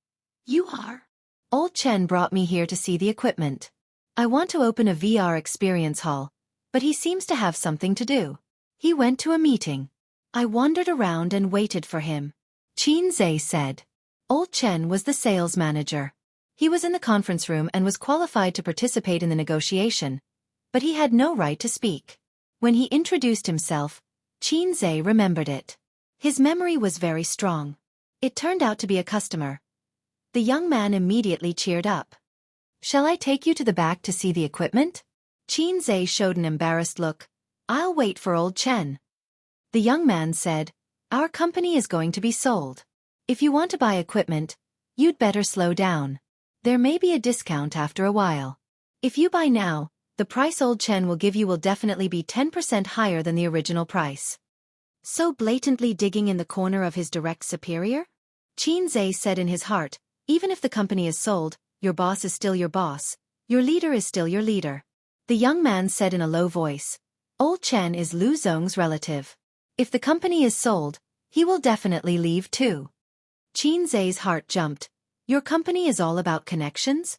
You are? Old Chen brought me here to see the equipment. I want to open a VR experience hall, but he seems to have something to do. He went to a meeting. I wandered around and waited for him. Xianxia said. Old Chen was the sales manager. He was in the conference room and was qualified to participate in the negotiation, but he had no right to speak. When he introduced himself, Xianxia remembered it. His memory was very strong. It turned out to be a customer. The young man immediately cheered up. Shall I take you to the back to see the equipment? Xianxia showed an embarrassed look. I'll wait for old Chen. The young man said, Our company is going to be sold. If you want to buy equipment, you'd better slow down. There may be a discount after a while. If you buy now, the price old Chen will give you will definitely be 10% higher than the original price. So blatantly digging in the corner of his direct superior? Xianxia said in his heart, even if the company is sold, your boss is still your boss, your leader is still your leader. The young man said in a low voice, Old Chen is Lu Zong's relative. If the company is sold, he will definitely leave too. Xianxia's heart jumped. Your company is all about connections?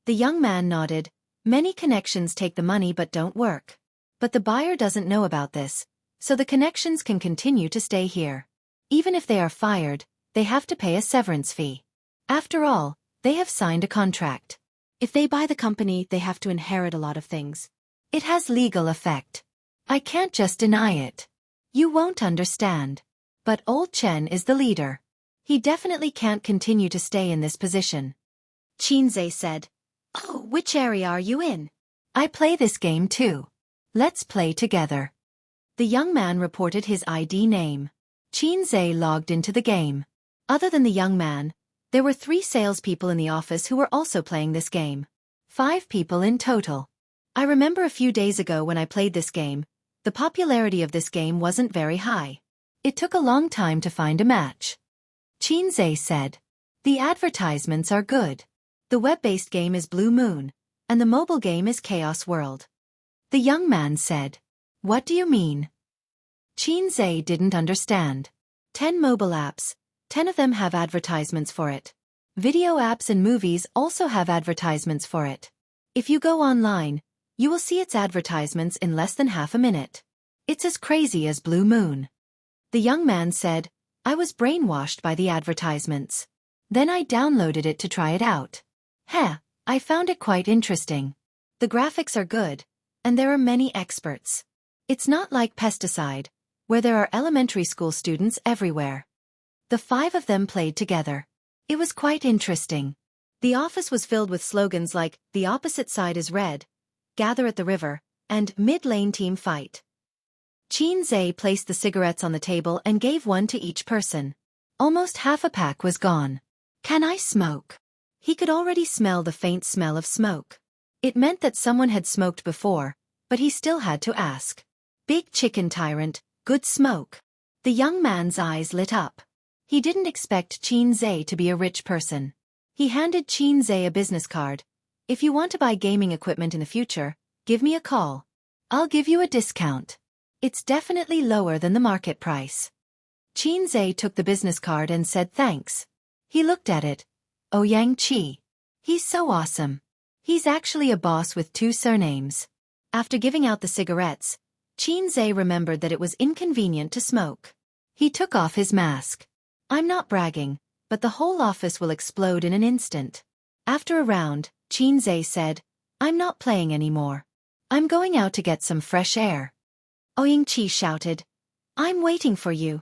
The young man nodded. Many connections take the money but don't work. But the buyer doesn't know about this, so the connections can continue to stay here. Even if they are fired, they have to pay a severance fee. After all, they have signed a contract. If they buy the company, they have to inherit a lot of things. It has legal effect. I can't just deny it. You won't understand. But old Chen is the leader. He definitely can't continue to stay in this position. Xianxia said, Oh, which area are you in? I play this game too. Let's play together. The young man reported his ID name. Xianxia logged into the game. Other than the young man, there were 3 salespeople in the office who were also playing this game. 5 people in total. I remember a few days ago when I played this game, the popularity of this game wasn't very high. It took a long time to find a match. Xianxia said. The advertisements are good. The web-based game is Blue Moon, and the mobile game is Chaos World. The young man said. What do you mean? Xianxia didn't understand. 10 mobile apps, 10 of them have advertisements for it. Video apps and movies also have advertisements for it. If you go online, you will see its advertisements in less than half a minute. It's as crazy as Blue Moon. The young man said, I was brainwashed by the advertisements. Then I downloaded it to try it out. I found it quite interesting. The graphics are good, and there are many experts. It's not like Pesticide, where there are elementary school students everywhere. The 5 of them played together. It was quite interesting. The office was filled with slogans like, The opposite side is red, Gather at the river, and Mid-lane team fight. Xianxia placed the cigarettes on the table and gave one to each person. Almost half a pack was gone. Can I smoke? He could already smell the faint smell of smoke. It meant that someone had smoked before, but he still had to ask. Big chicken tyrant, good smoke. The young man's eyes lit up. He didn't expect Xianxia to be a rich person. He handed Xianxia a business card. If you want to buy gaming equipment in the future, give me a call. I'll give you a discount. It's definitely lower than the market price. Xianxia took the business card and said thanks. He looked at it. Oh, Xianxia. He's so awesome. He's actually a boss with 2 surnames. After giving out the cigarettes, Xianxia remembered that it was inconvenient to smoke. He took off his mask. I'm not bragging, but the whole office will explode in an instant. After a round, Xianxia said, I'm not playing anymore. I'm going out to get some fresh air. Xianxia shouted, I'm waiting for you.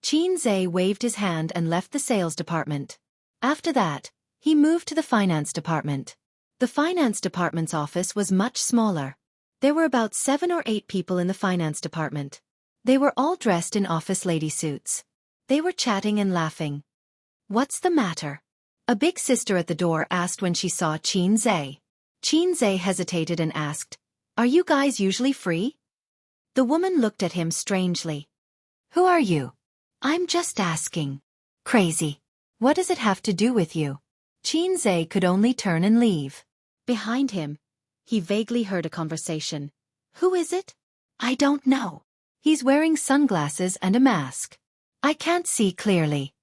Xianxia waved his hand and left the sales department. After that, he moved to the finance department. The finance department's office was much smaller. There were about 7 or 8 people in the finance department. They were all dressed in office lady suits. They were chatting and laughing. What's the matter? A big sister at the door asked when she saw Xianxia. Xianxia hesitated and asked, Are you guys usually free? The woman looked at him strangely. Who are you? I'm just asking. Crazy. What does it have to do with you? Xianxia could only turn and leave. Behind him, he vaguely heard a conversation. Who is it? I don't know. He's wearing sunglasses and a mask. I can't see clearly.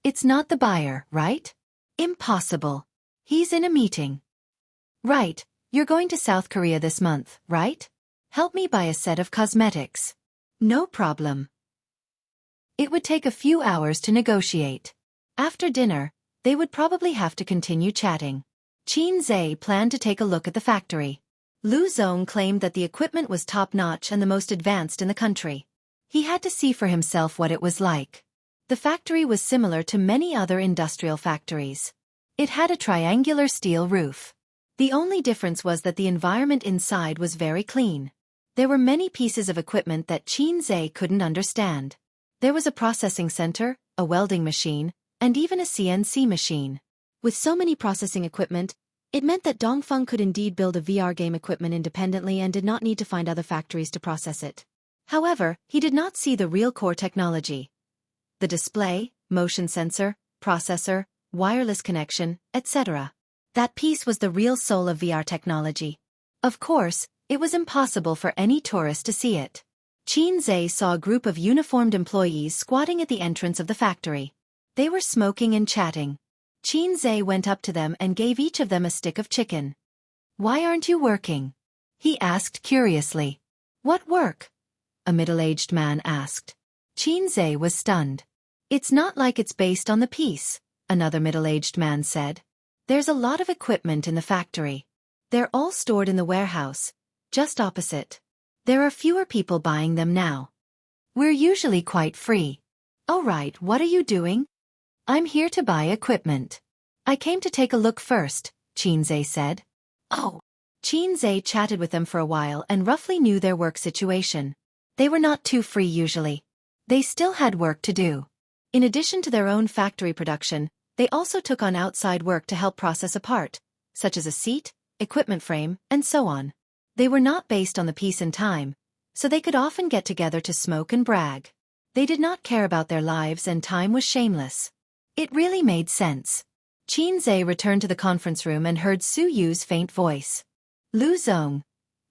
It's not the buyer, right? Impossible. He's in a meeting. Right, you're going to South Korea this month, right? Help me buy a set of cosmetics. No problem. It would take a few hours to negotiate. After dinner, they would probably have to continue chatting. Xianxia planned to take a look at the factory. Lu Zong claimed that the equipment was top-notch and the most advanced in the country. He had to see for himself what it was like. The factory was similar to many other industrial factories. It had a triangular steel roof. The only difference was that the environment inside was very clean. There were many pieces of equipment that Xianxia couldn't understand. There was a processing center, a welding machine, and even a CNC machine. With so many processing equipment, it meant that Dongfeng could indeed build a VR game equipment independently and did not need to find other factories to process it. However, he did not see the real core technology. The display, motion sensor, processor, wireless connection, etc. That piece was the real soul of VR technology. Of course, it was impossible for any tourist to see it. Xianxia saw a group of uniformed employees squatting at the entrance of the factory. They were smoking and chatting. Xianxia went up to them and gave each of them a stick of chicken. Why aren't you working? He asked curiously. What work? A middle-aged man asked. Xianxia was stunned. It's not like it's based on the piece, another middle-aged man said. There's a lot of equipment in the factory. They're all stored in the warehouse, just opposite. There are fewer people buying them now. We're usually quite free. Oh right, what are you doing? I'm here to buy equipment. I came to take a look first, Xianxia said. Oh. Xianxia chatted with them for a while and roughly knew their work situation. They were not too free usually. They still had work to do. In addition to their own factory production, they also took on outside work to help process a part, such as a seat, equipment frame, and so on. They were not based on the piece in time, so they could often get together to smoke and brag. They did not care about their lives and time was shameless. It really made sense. Xianxia returned to the conference room and heard Su Yu's faint voice. Lu Zong,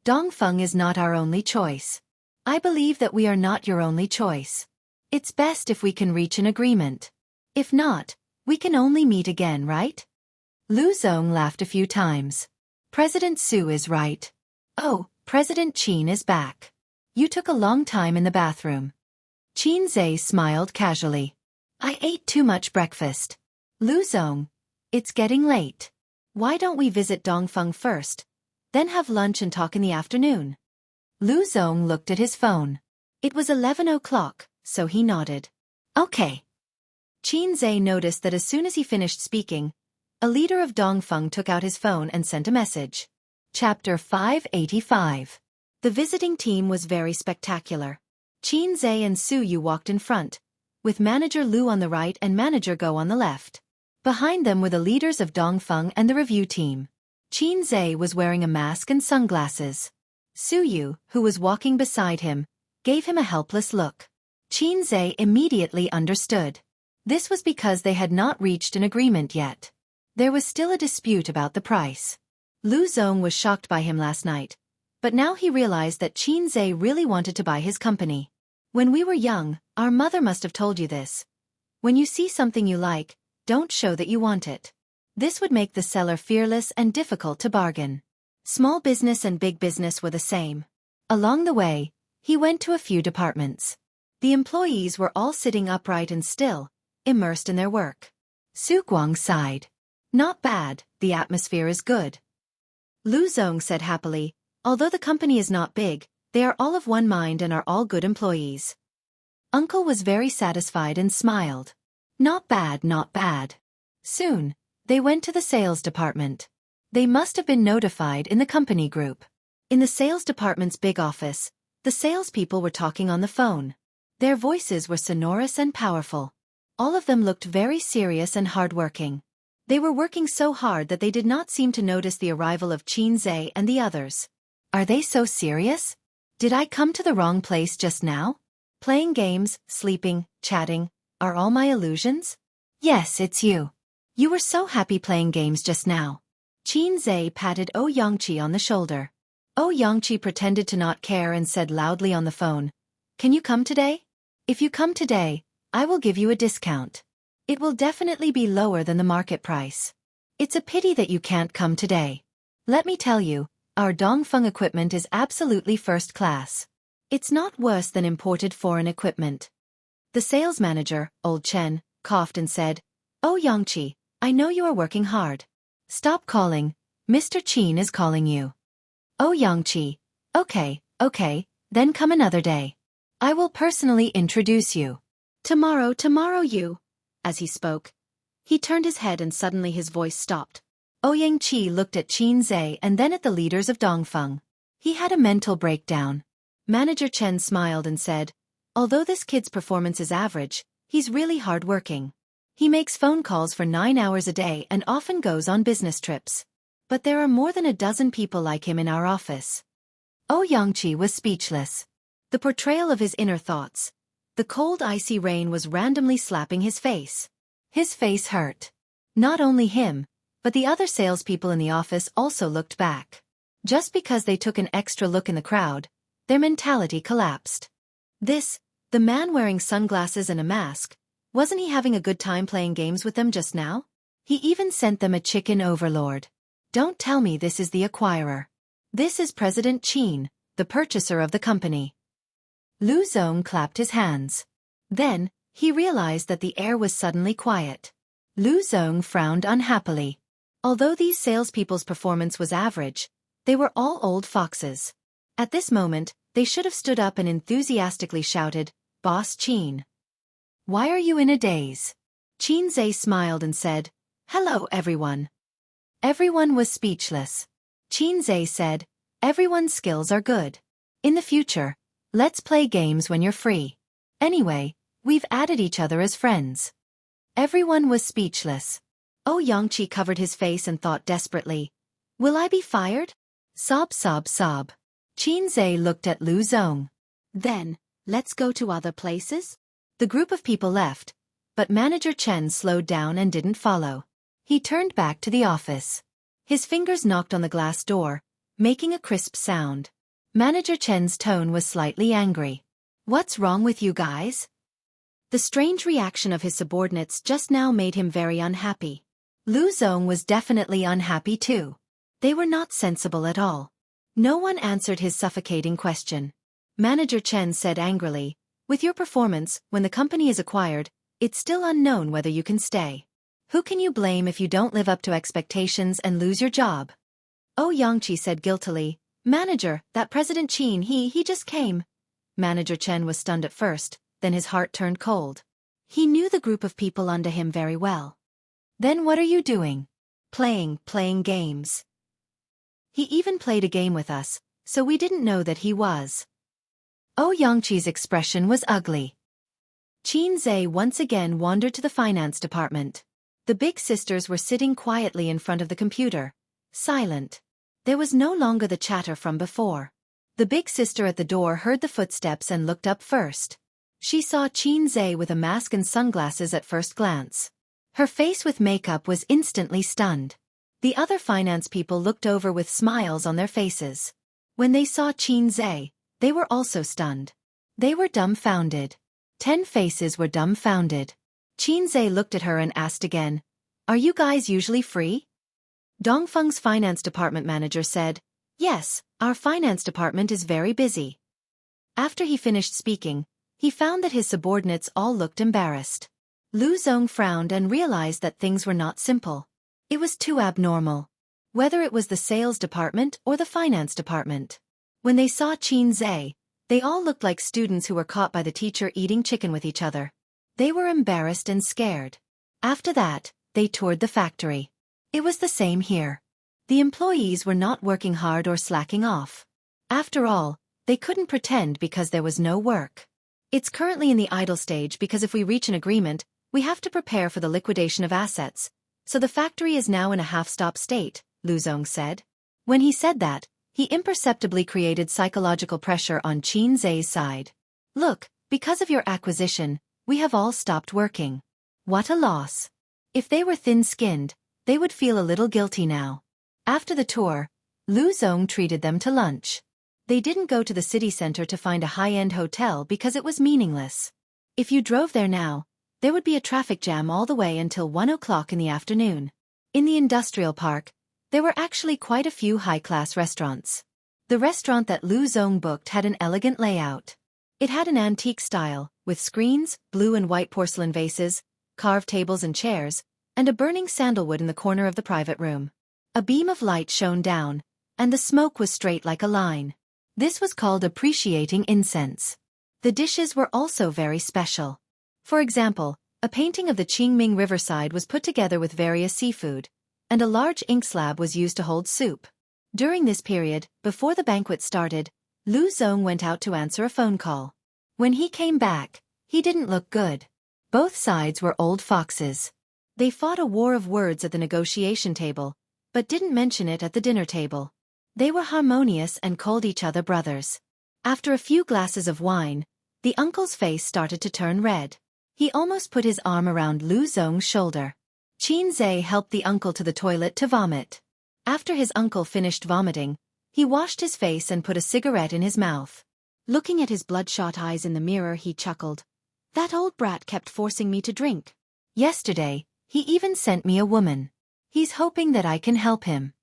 Dongfeng is not our only choice. I believe that we are not your only choice. It's best if we can reach an agreement. If not, we can only meet again, right? Lu Zong laughed a few times. President Su is right. Oh, President Qin is back. You took a long time in the bathroom. Xianxia smiled casually. I ate too much breakfast. Lu Zong, it's getting late. Why don't we visit Dongfeng first, then have lunch and talk in the afternoon? Lu Zong looked at his phone. It was 11 o'clock, so he nodded. Okay. Xianxia noticed that as soon as he finished speaking, a leader of Dongfeng took out his phone and sent a message. Chapter 585. The visiting team was very spectacular. Xianxia and Su Yu walked in front, with Manager Lu on the right and Manager Go on the left. Behind them were the leaders of Dongfeng and the review team. Xianxia was wearing a mask and sunglasses. Suyu, who was walking beside him, gave him a helpless look. Xianxia immediately understood. This was because they had not reached an agreement yet. There was still a dispute about the price. Lu Zong was shocked by him last night, but now he realized that Xianxia really wanted to buy his company. When we were young, our mother must have told you this. When you see something you like, don't show that you want it. This would make the seller fearless and difficult to bargain. Small business and big business were the same. Along the way, he went to a few departments. The employees were all sitting upright and still, immersed in their work. Su Guang sighed. Not bad, the atmosphere is good. Lu Zong said happily, although the company is not big, they are all of one mind and are all good employees. Uncle was very satisfied and smiled. Not bad, not bad. Soon, they went to the sales department. They must have been notified in the company group. In the sales department's big office, the salespeople were talking on the phone. Their voices were sonorous and powerful. All of them looked very serious and hardworking. They were working so hard that they did not seem to notice the arrival of Xianxia and the others. Are they so serious? Did I come to the wrong place just now? Playing games, sleeping, chatting, are all my illusions? Yes, it's you. You were so happy playing games just now. Xianxia patted Xianxia on the shoulder. Xianxia pretended to not care and said loudly on the phone, "Can you come today? If you come today, I will give you a discount. It will definitely be lower than the market price. It's a pity that you can't come today. Let me tell you, our Dongfeng equipment is absolutely first class. It's not worse than imported foreign equipment." The sales manager, Old Chen, coughed and said, "Xianxia, I know you are working hard. Stop calling, Mr. Qin is calling you." Xianxia, okay, then come another day. I will personally introduce you. Tomorrow you. As he spoke, he turned his head and suddenly his voice stopped. Xianxia looked at Xianxia and then at the leaders of Dongfeng. He had a mental breakdown. Manager Chen smiled and said, "Although this kid's performance is average, he's really hard-working. He makes phone calls for 9 hours a day and often goes on business trips. But there are more than a dozen people like him in our office." Xianxia was speechless. The portrayal of his inner thoughts. The cold icy rain was randomly slapping his face. His face hurt. Not only him, but the other salespeople in the office also looked back. Just because they took an extra look in the crowd, their mentality collapsed. The man wearing sunglasses and a mask, wasn't he having a good time playing games with them just now? He even sent them a chicken overlord. Don't tell me this is the acquirer. This is President Qin, the purchaser of the company. Lu Zong clapped his hands. Then, he realized that the air was suddenly quiet. Lu Zong frowned unhappily. Although these salespeople's performance was average, they were all old foxes. At this moment, they should have stood up and enthusiastically shouted, "Boss Qin." "Why are you in a daze?" Xianxia smiled and said, "Hello everyone." Everyone was speechless. Xianxia said, "Everyone's skills are good. In the future, let's play games when you're free. Anyway, we've added each other as friends." Everyone was speechless. Xianxia covered his face and thought desperately, "Will I be fired?" Sob, sob, sob. Xianxia looked at Lu Zong. "Then, let's go to other places?" The group of people left, but Manager Chen slowed down and didn't follow. He turned back to the office. His fingers knocked on the glass door, making a crisp sound. Manager Chen's tone was slightly angry. "What's wrong with you guys?" The strange reaction of his subordinates just now made him very unhappy. Lu Zong was definitely unhappy too. They were not sensible at all. No one answered his suffocating question. Manager Chen said angrily, "With your performance, when the company is acquired, it's still unknown whether you can stay. Who can you blame if you don't live up to expectations and lose your job?" Xianxia said guiltily, "Manager, that President Qin, he just came." Manager Chen was stunned at first, then his heart turned cold. He knew the group of people under him very well. "Then what are you doing?" Playing games. He even played a game with us, so we didn't know that he was." Xianxia's expression was ugly. Xianxia once again wandered to the finance department. The big sisters were sitting quietly in front of the computer, Silent. There was no longer the chatter from before. The big sister at the door heard the footsteps and looked up first. She saw Xianxia with a mask and sunglasses at first glance. Her face with makeup was instantly stunned. The other finance people looked over with smiles on their faces. When they saw Xianxia, they were also stunned. They were dumbfounded. 10 faces were dumbfounded. Xianxia looked at her and asked again, "Are you guys usually free?" Dongfeng's finance department manager said, "Yes, our finance department is very busy." After he finished speaking, he found that his subordinates all looked embarrassed. Lu Zong frowned and realized that things were not simple. It was too abnormal. Whether it was the sales department or the finance department. When they saw Xianxia, they all looked like students who were caught by the teacher eating chicken with each other. They were embarrassed and scared. After that, they toured the factory. It was the same here. The employees were not working hard or slacking off. After all, they couldn't pretend because there was no work. It's currently in the idle stage because if we reach an agreement, we have to prepare for the liquidation of assets. So the factory is now in a half-stop state, Lu Zong said. When he said that, he imperceptibly created psychological pressure on Xianxia's side. Look, because of your acquisition, we have all stopped working. What a loss. If they were thin-skinned, they would feel a little guilty now. After the tour, Lu Zong treated them to lunch. They didn't go to the city center to find a high-end hotel because it was meaningless. If you drove there now, there would be a traffic jam all the way until 1 o'clock in the afternoon. In the industrial park, there were actually quite a few high-class restaurants. The restaurant that Lu Zong booked had an elegant layout. It had an antique style, with screens, blue and white porcelain vases, carved tables and chairs, and a burning sandalwood in the corner of the private room. A beam of light shone down, and the smoke was straight like a line. This was called appreciating incense. The dishes were also very special. For example, a painting of the Qingming riverside was put together with various seafood, and a large ink slab was used to hold soup. During this period, before the banquet started, Lu Zong went out to answer a phone call. When he came back, he didn't look good. Both sides were old foxes. They fought a war of words at the negotiation table, but didn't mention it at the dinner table. They were harmonious and called each other brothers. After a few glasses of wine, the uncle's face started to turn red. He almost put his arm around Lu Zong's shoulder. Xianxia helped the uncle to the toilet to vomit. After his uncle finished vomiting, he washed his face and put a cigarette in his mouth. Looking at his bloodshot eyes in the mirror, he chuckled. That old brat kept forcing me to drink. Yesterday, he even sent me a woman. He's hoping that I can help him.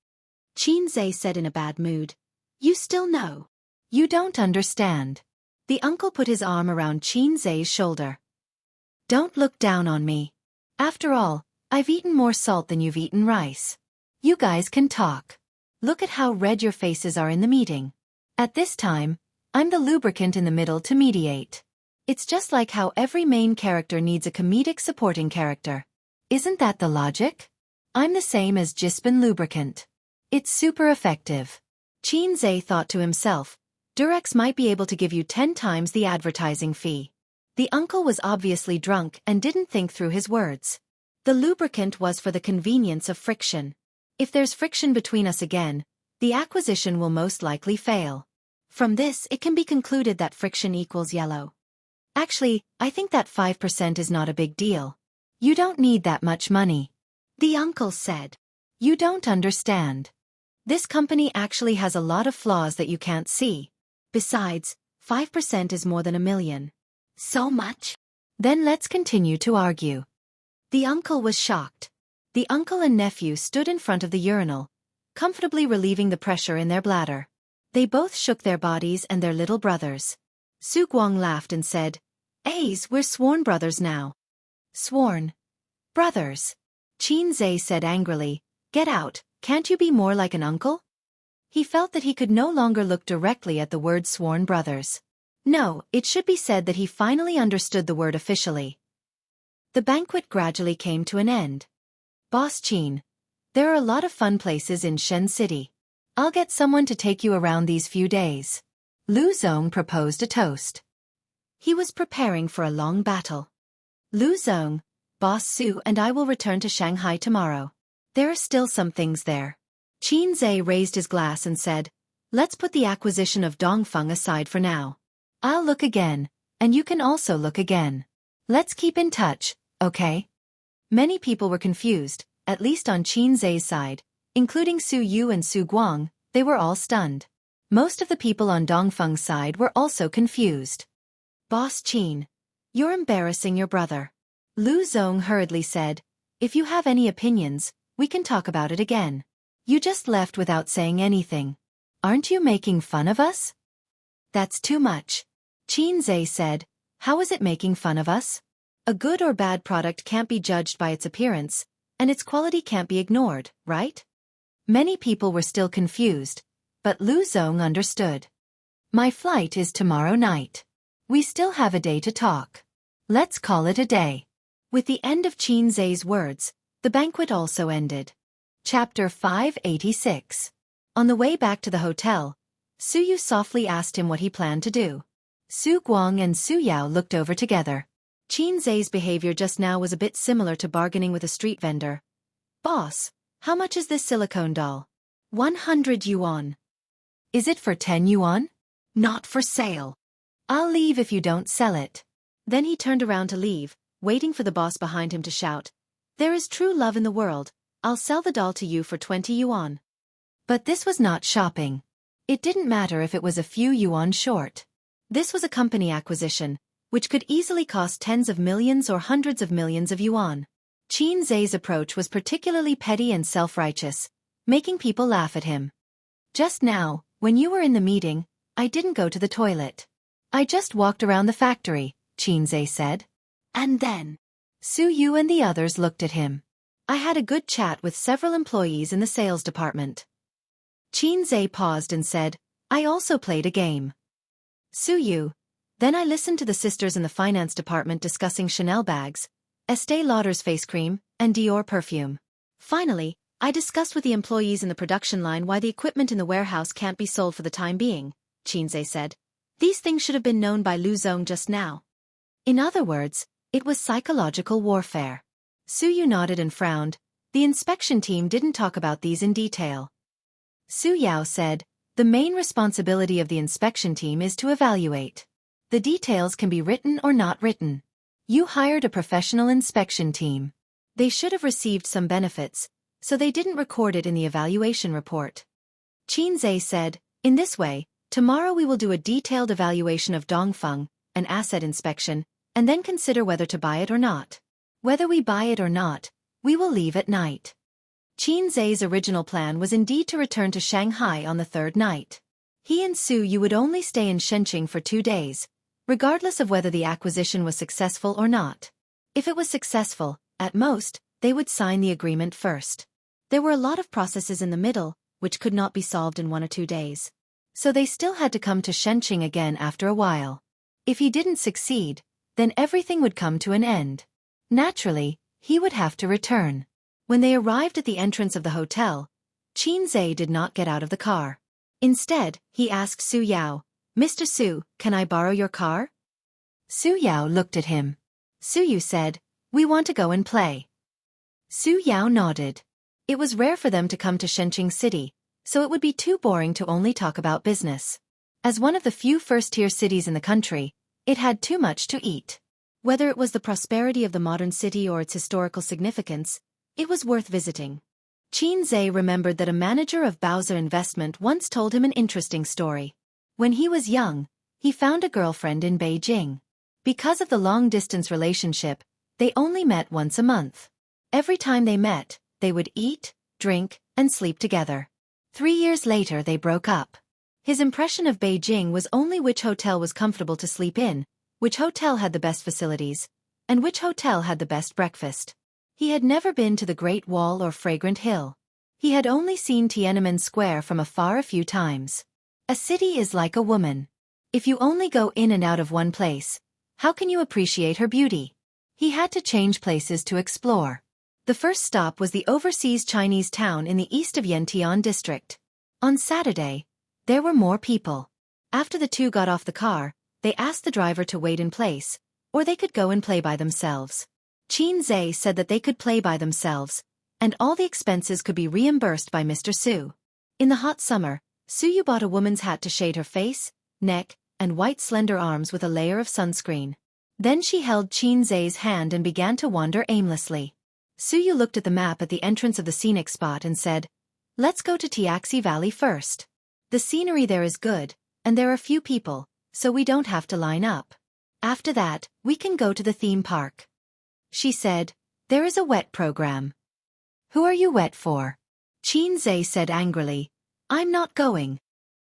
Xianxia said in a bad mood. You still know. You don't understand. The uncle put his arm around Xianxia's shoulder. Don't look down on me. After all, I've eaten more salt than you've eaten rice. You guys can talk. Look at how red your faces are in the meeting. At this time, I'm the lubricant in the middle to mediate. It's just like how every main character needs a comedic supporting character. Isn't that the logic? I'm the same as Jispin lubricant. It's super effective. Xianxia thought to himself, Durex might be able to give you 10 times the advertising fee. The uncle was obviously drunk and didn't think through his words. The lubricant was for the convenience of friction. If there's friction between us again, the acquisition will most likely fail. From this, it can be concluded that friction equals yellow. Actually, I think that 5% is not a big deal. You don't need that much money. The uncle said. You don't understand. This company actually has a lot of flaws that you can't see. Besides, 5% is more than $1 million. So much? Then let's continue to argue. The uncle was shocked. The uncle and nephew stood in front of the urinal, comfortably relieving the pressure in their bladder. They both shook their bodies and their little brothers. Su Guang laughed and said, Ace, we're sworn brothers now. Sworn brothers. Xianxia said angrily, Get out, can't you be more like an uncle? He felt that he could no longer look directly at the word sworn brothers. No, it should be said that he finally understood the word officially. The banquet gradually came to an end. Boss Qin, there are a lot of fun places in Shen City. I'll get someone to take you around these few days. Lu Zong proposed a toast. He was preparing for a long battle. Lu Zong, Boss Su and I will return to Shanghai tomorrow. There are still some things there. Xianxia raised his glass and said, "Let's put the acquisition of Dongfeng aside for now. I'll look again, and you can also look again. Let's keep in touch, okay?" Many people were confused, at least on Xianxia's side, including Su Yu and Su Guang. They were all stunned. Most of the people on Dongfeng's side were also confused. "Boss Qin, you're embarrassing your brother," Lu Zong hurriedly said. "If you have any opinions, we can talk about it again. You just left without saying anything. Aren't you making fun of us?" "That's too much," Xianxia said. "How is it making fun of us? A good or bad product can't be judged by its appearance, and its quality can't be ignored, right?" Many people were still confused, but Lu Zong understood. "My flight is tomorrow night. We still have a day to talk. Let's call it a day." With the end of Xianxia's words, the banquet also ended. Chapter 586. On the way back to the hotel, Su Yu softly asked him what he planned to do. Su Guang and Su Yao looked over together. Xianxia's behavior just now was a bit similar to bargaining with a street vendor. "Boss, how much is this silicone doll?" 100 yuan. "Is it for 10 yuan? Not for sale. I'll leave if you don't sell it." Then he turned around to leave, waiting for the boss behind him to shout, "There is true love in the world. I'll sell the doll to you for 20 yuan. But this was not shopping. It didn't matter if it was a few yuan short. This was a company acquisition, which could easily cost tens of millions or hundreds of millions of yuan. Xianxia's approach was particularly petty and self-righteous, making people laugh at him. "Just now, when you were in the meeting, I didn't go to the toilet. I just walked around the factory," Xianxia said. "And then?" Su Yu and the others looked at him. "I had a good chat with several employees in the sales department." Xianxia paused and said, "I also played a game." Su Yu, "Then I listened to the sisters in the finance department discussing Chanel bags, Estée Lauder's face cream, and Dior perfume. Finally, I discussed with the employees in the production line why the equipment in the warehouse can't be sold for the time being," Xianxia said. "These things should have been known by Lu Zong just now." In other words, it was psychological warfare. Su Yu nodded and frowned. The inspection team didn't talk about these in detail. Su Yao said, "The main responsibility of the inspection team is to evaluate. The details can be written or not written. You hired a professional inspection team. They should have received some benefits, so they didn't record it in the evaluation report." Xianxia said, "In this way, tomorrow we will do a detailed evaluation of Dongfeng, an asset inspection, and then consider whether to buy it or not. Whether we buy it or not, we will leave at night." Xianxia's original plan was indeed to return to Shanghai on the third night. He and Su Yu would only stay in Shenzhen for 2 days, regardless of whether the acquisition was successful or not. If it was successful, at most, they would sign the agreement first. There were a lot of processes in the middle, which could not be solved in 1 or 2 days. So they still had to come to Shenzhen again after a while. If he didn't succeed, then everything would come to an end. Naturally, he would have to return. When they arrived at the entrance of the hotel, Xianxia did not get out of the car. Instead, he asked Su Yao, "Mr. Su, can I borrow your car?" Su Yao looked at him. Su Yu said, "We want to go and play." Su Yao nodded. It was rare for them to come to Shenzhen City, so it would be too boring to only talk about business. As one of the few first-tier cities in the country, it had too much to eat. Whether it was the prosperity of the modern city or its historical significance, it was worth visiting. Xianxia remembered that a manager of Bowser Investment once told him an interesting story. When he was young, he found a girlfriend in Beijing. Because of the long-distance relationship, they only met once a month. Every time they met, they would eat, drink, and sleep together. 3 years later they broke up. His impression of Beijing was only which hotel was comfortable to sleep in, which hotel had the best facilities, and which hotel had the best breakfast. He had never been to the Great Wall or Fragrant Hill. He had only seen Tiananmen Square from afar a few times. A city is like a woman. If you only go in and out of one place, how can you appreciate her beauty? He had to change places to explore. The first stop was the overseas Chinese town in the east of Yantian district. On Saturday, there were more people. After the two got off the car, they asked the driver to wait in place, or they could go and play by themselves. Xianxia said that they could play by themselves, and all the expenses could be reimbursed by Mr. Su. In the hot summer, Suyu bought a woman's hat to shade her face, neck, and white slender arms with a layer of sunscreen. Then she held Qin Zai's hand and began to wander aimlessly. Suyu looked at the map at the entrance of the scenic spot and said, "Let's go to Tiaxi Valley first. The scenery there is good, and there are few people, so we don't have to line up. After that, we can go to the theme park." She said, "There is a wet program." "Who are you wet for?" Qin Zai said angrily, "I'm not going."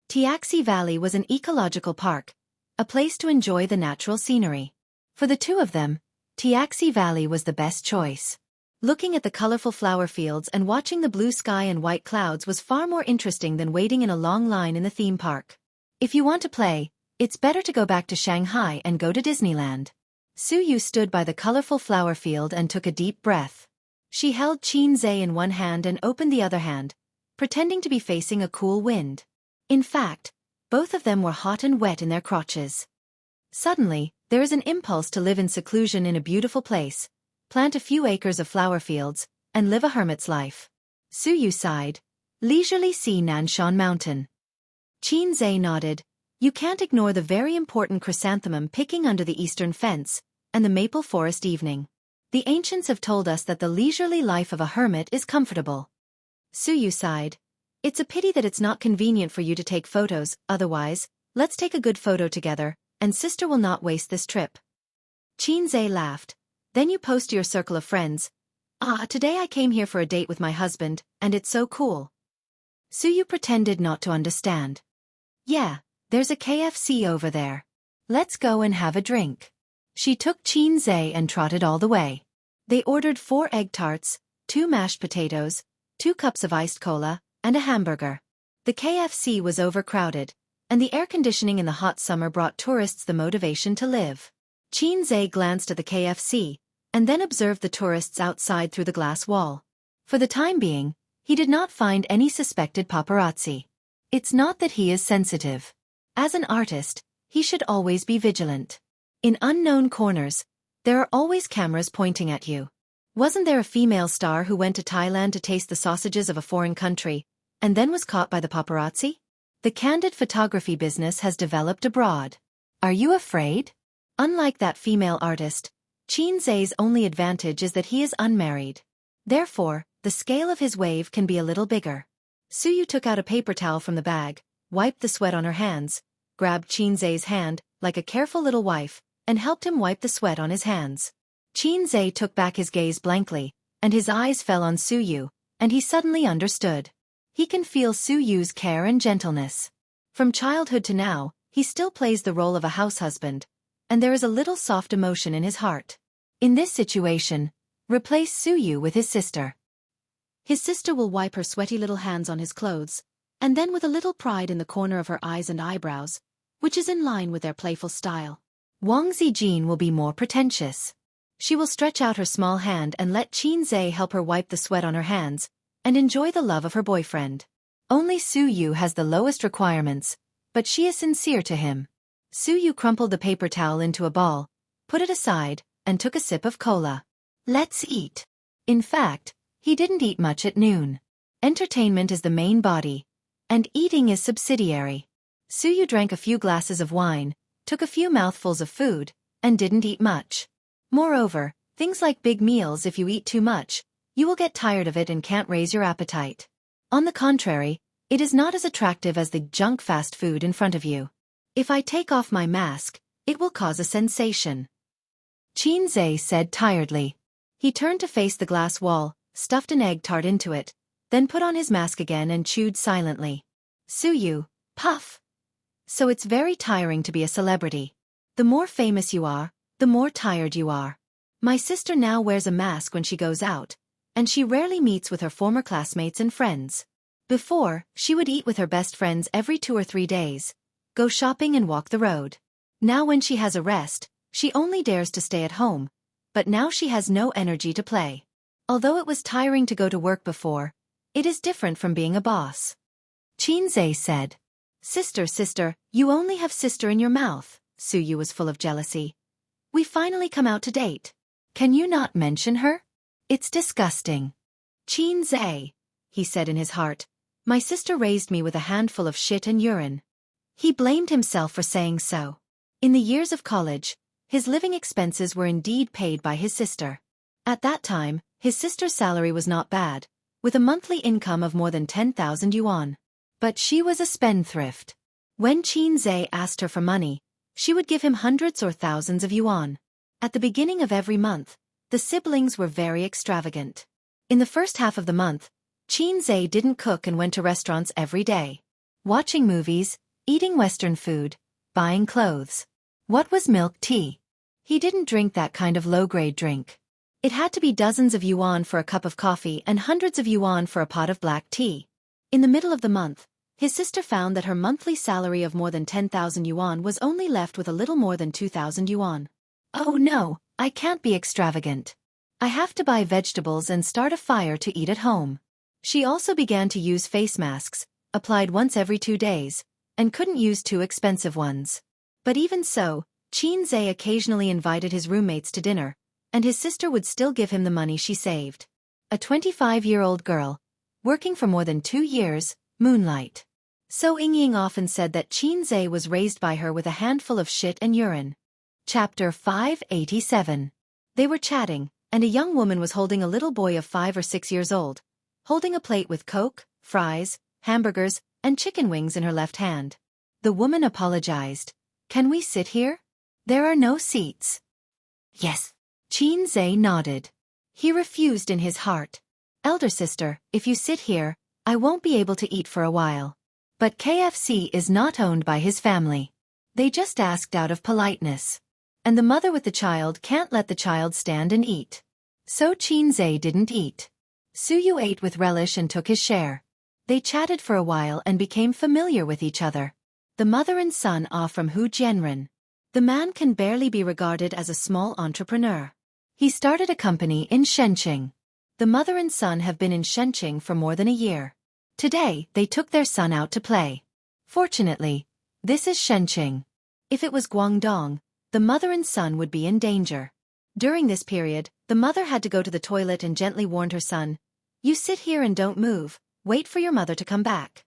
Tiaxi Valley was an ecological park, a place to enjoy the natural scenery. For the two of them, Tiaxi Valley was the best choice. Looking at the colorful flower fields and watching the blue sky and white clouds was far more interesting than waiting in a long line in the theme park. If you want to play, it's better to go back to Shanghai and go to Disneyland. Suyu stood by the colorful flower field and took a deep breath. She held Qin Zai in one hand and opened the other hand, pretending to be facing a cool wind. In fact, both of them were hot and wet in their crotches. Suddenly, there is an impulse to live in seclusion in a beautiful place, plant a few acres of flower fields, and live a hermit's life. Suyu sighed, leisurely see Nanshan Mountain. Qin Zai nodded. You can't ignore the very important chrysanthemum picking under the eastern fence, and the maple forest evening. The ancients have told us that the leisurely life of a hermit is comfortable. Suyu sighed. It's a pity that it's not convenient for you to take photos, otherwise, let's take a good photo together, and sister will not waste this trip. Qin Zai laughed. Then you post to your circle of friends. Today I came here for a date with my husband, and it's so cool. Suyu pretended not to understand. Yeah, there's a KFC over there. Let's go and have a drink. She took Qin Zai and trotted all the way. They ordered 4 egg tarts, 2 mashed potatoes, 2 cups of iced cola, and a hamburger. The KFC was overcrowded, and the air conditioning in the hot summer brought tourists the motivation to live. Qin Zai glanced at the KFC, and then observed the tourists outside through the glass wall. For the time being, he did not find any suspected paparazzi. It's not that he is sensitive. As an artist, he should always be vigilant. In unknown corners, there are always cameras pointing at you. Wasn't there a female star who went to Thailand to taste the sausages of a foreign country, and then was caught by the paparazzi? The candid photography business has developed abroad. Are you afraid? Unlike that female artist, Qin Zai's only advantage is that he is unmarried. Therefore, the scale of his wave can be a little bigger. Suyu took out a paper towel from the bag, wiped the sweat on her hands, grabbed Qin Zai's hand, like a careful little wife, and helped him wipe the sweat on his hands. Qin Zai took back his gaze blankly, and his eyes fell on Suyu, and he suddenly understood. He can feel Suyu's care and gentleness. From childhood to now, he still plays the role of a house husband, and there is a little soft emotion in his heart. In this situation, replace Suyu with his sister. His sister will wipe her sweaty little hands on his clothes, and then with a little pride in the corner of her eyes and eyebrows, which is in line with their playful style. Wang Zijin will be more pretentious. She will stretch out her small hand and let Qin Zai help her wipe the sweat on her hands, and enjoy the love of her boyfriend. Only Suyu has the lowest requirements, but she is sincere to him. Suyu crumpled the paper towel into a ball, put it aside, and took a sip of cola. Let's eat. In fact, he didn't eat much at noon. Entertainment is the main body, and eating is subsidiary. Suyu drank a few glasses of wine, took a few mouthfuls of food, and didn't eat much. Moreover, things like big meals, if you eat too much, you will get tired of it and can't raise your appetite. On the contrary, it is not as attractive as the junk fast food in front of you. If I take off my mask, it will cause a sensation. Qin Zai said tiredly. He turned to face the glass wall, stuffed an egg tart into it, then put on his mask again and chewed silently. Suyu, puff. So it's very tiring to be a celebrity. The more famous you are, the more tired you are. My sister now wears a mask when she goes out, and she rarely meets with her former classmates and friends. Before, she would eat with her best friends every 2 or 3 days, go shopping and walk the road. Now when she has a rest, she only dares to stay at home, but now she has no energy to play. Although it was tiring to go to work before, it is different from being a boss. Qin Zai said. Sister, you only have sister in your mouth. Suyu was full of jealousy. We finally come out to date. Can you not mention her? It's disgusting. Xianxia, he said in his heart, my sister raised me with a handful of shit and urine. He blamed himself for saying so. In the years of college, his living expenses were indeed paid by his sister. At that time, his sister's salary was not bad, with a monthly income of more than 10,000 yuan. But she was a spendthrift. When Xianxia asked her for money, she would give him hundreds or thousands of yuan. At the beginning of every month, the siblings were very extravagant. In the first half of the month, Xianxia didn't cook and went to restaurants every day. Watching movies, eating Western food, buying clothes. What was milk tea? He didn't drink that kind of low-grade drink. It had to be dozens of yuan for a cup of coffee and hundreds of yuan for a pot of black tea. In the middle of the month, his sister found that her monthly salary of more than 10,000 yuan was only left with a little more than 2,000 yuan. Oh no, I can't be extravagant. I have to buy vegetables and start a fire to eat at home. She also began to use face masks, applied once every 2 days, and couldn't use too expensive ones. But even so, Xianxia occasionally invited his roommates to dinner, and his sister would still give him the money she saved. A 25-year-old girl, working for more than 2 years, moonlight. So Yingying often said that Xianxia was raised by her with a handful of shit and urine. Chapter 587. They were chatting, and a young woman was holding a little boy of 5 or 6 years old, holding a plate with Coke, fries, hamburgers, and chicken wings in her left hand. The woman apologized. Can we sit here? There are no seats. Yes. Xianxia nodded. He refused in his heart. Elder sister, if you sit here, I won't be able to eat for a while. But KFC is not owned by his family. They just asked out of politeness. And the mother with the child can't let the child stand and eat. So Xianxia didn't eat. Suyu ate with relish and took his share. They chatted for a while and became familiar with each other. The mother and son are from Hu Jianren. The man can barely be regarded as a small entrepreneur. He started a company in Shenzhen. The mother and son have been in Shenzhen for more than a year. Today, they took their son out to play. Fortunately, this is Shenzhen. If it was Guangdong, the mother and son would be in danger. During this period, the mother had to go to the toilet and gently warned her son, "You sit here and don't move, wait for your mother to come back."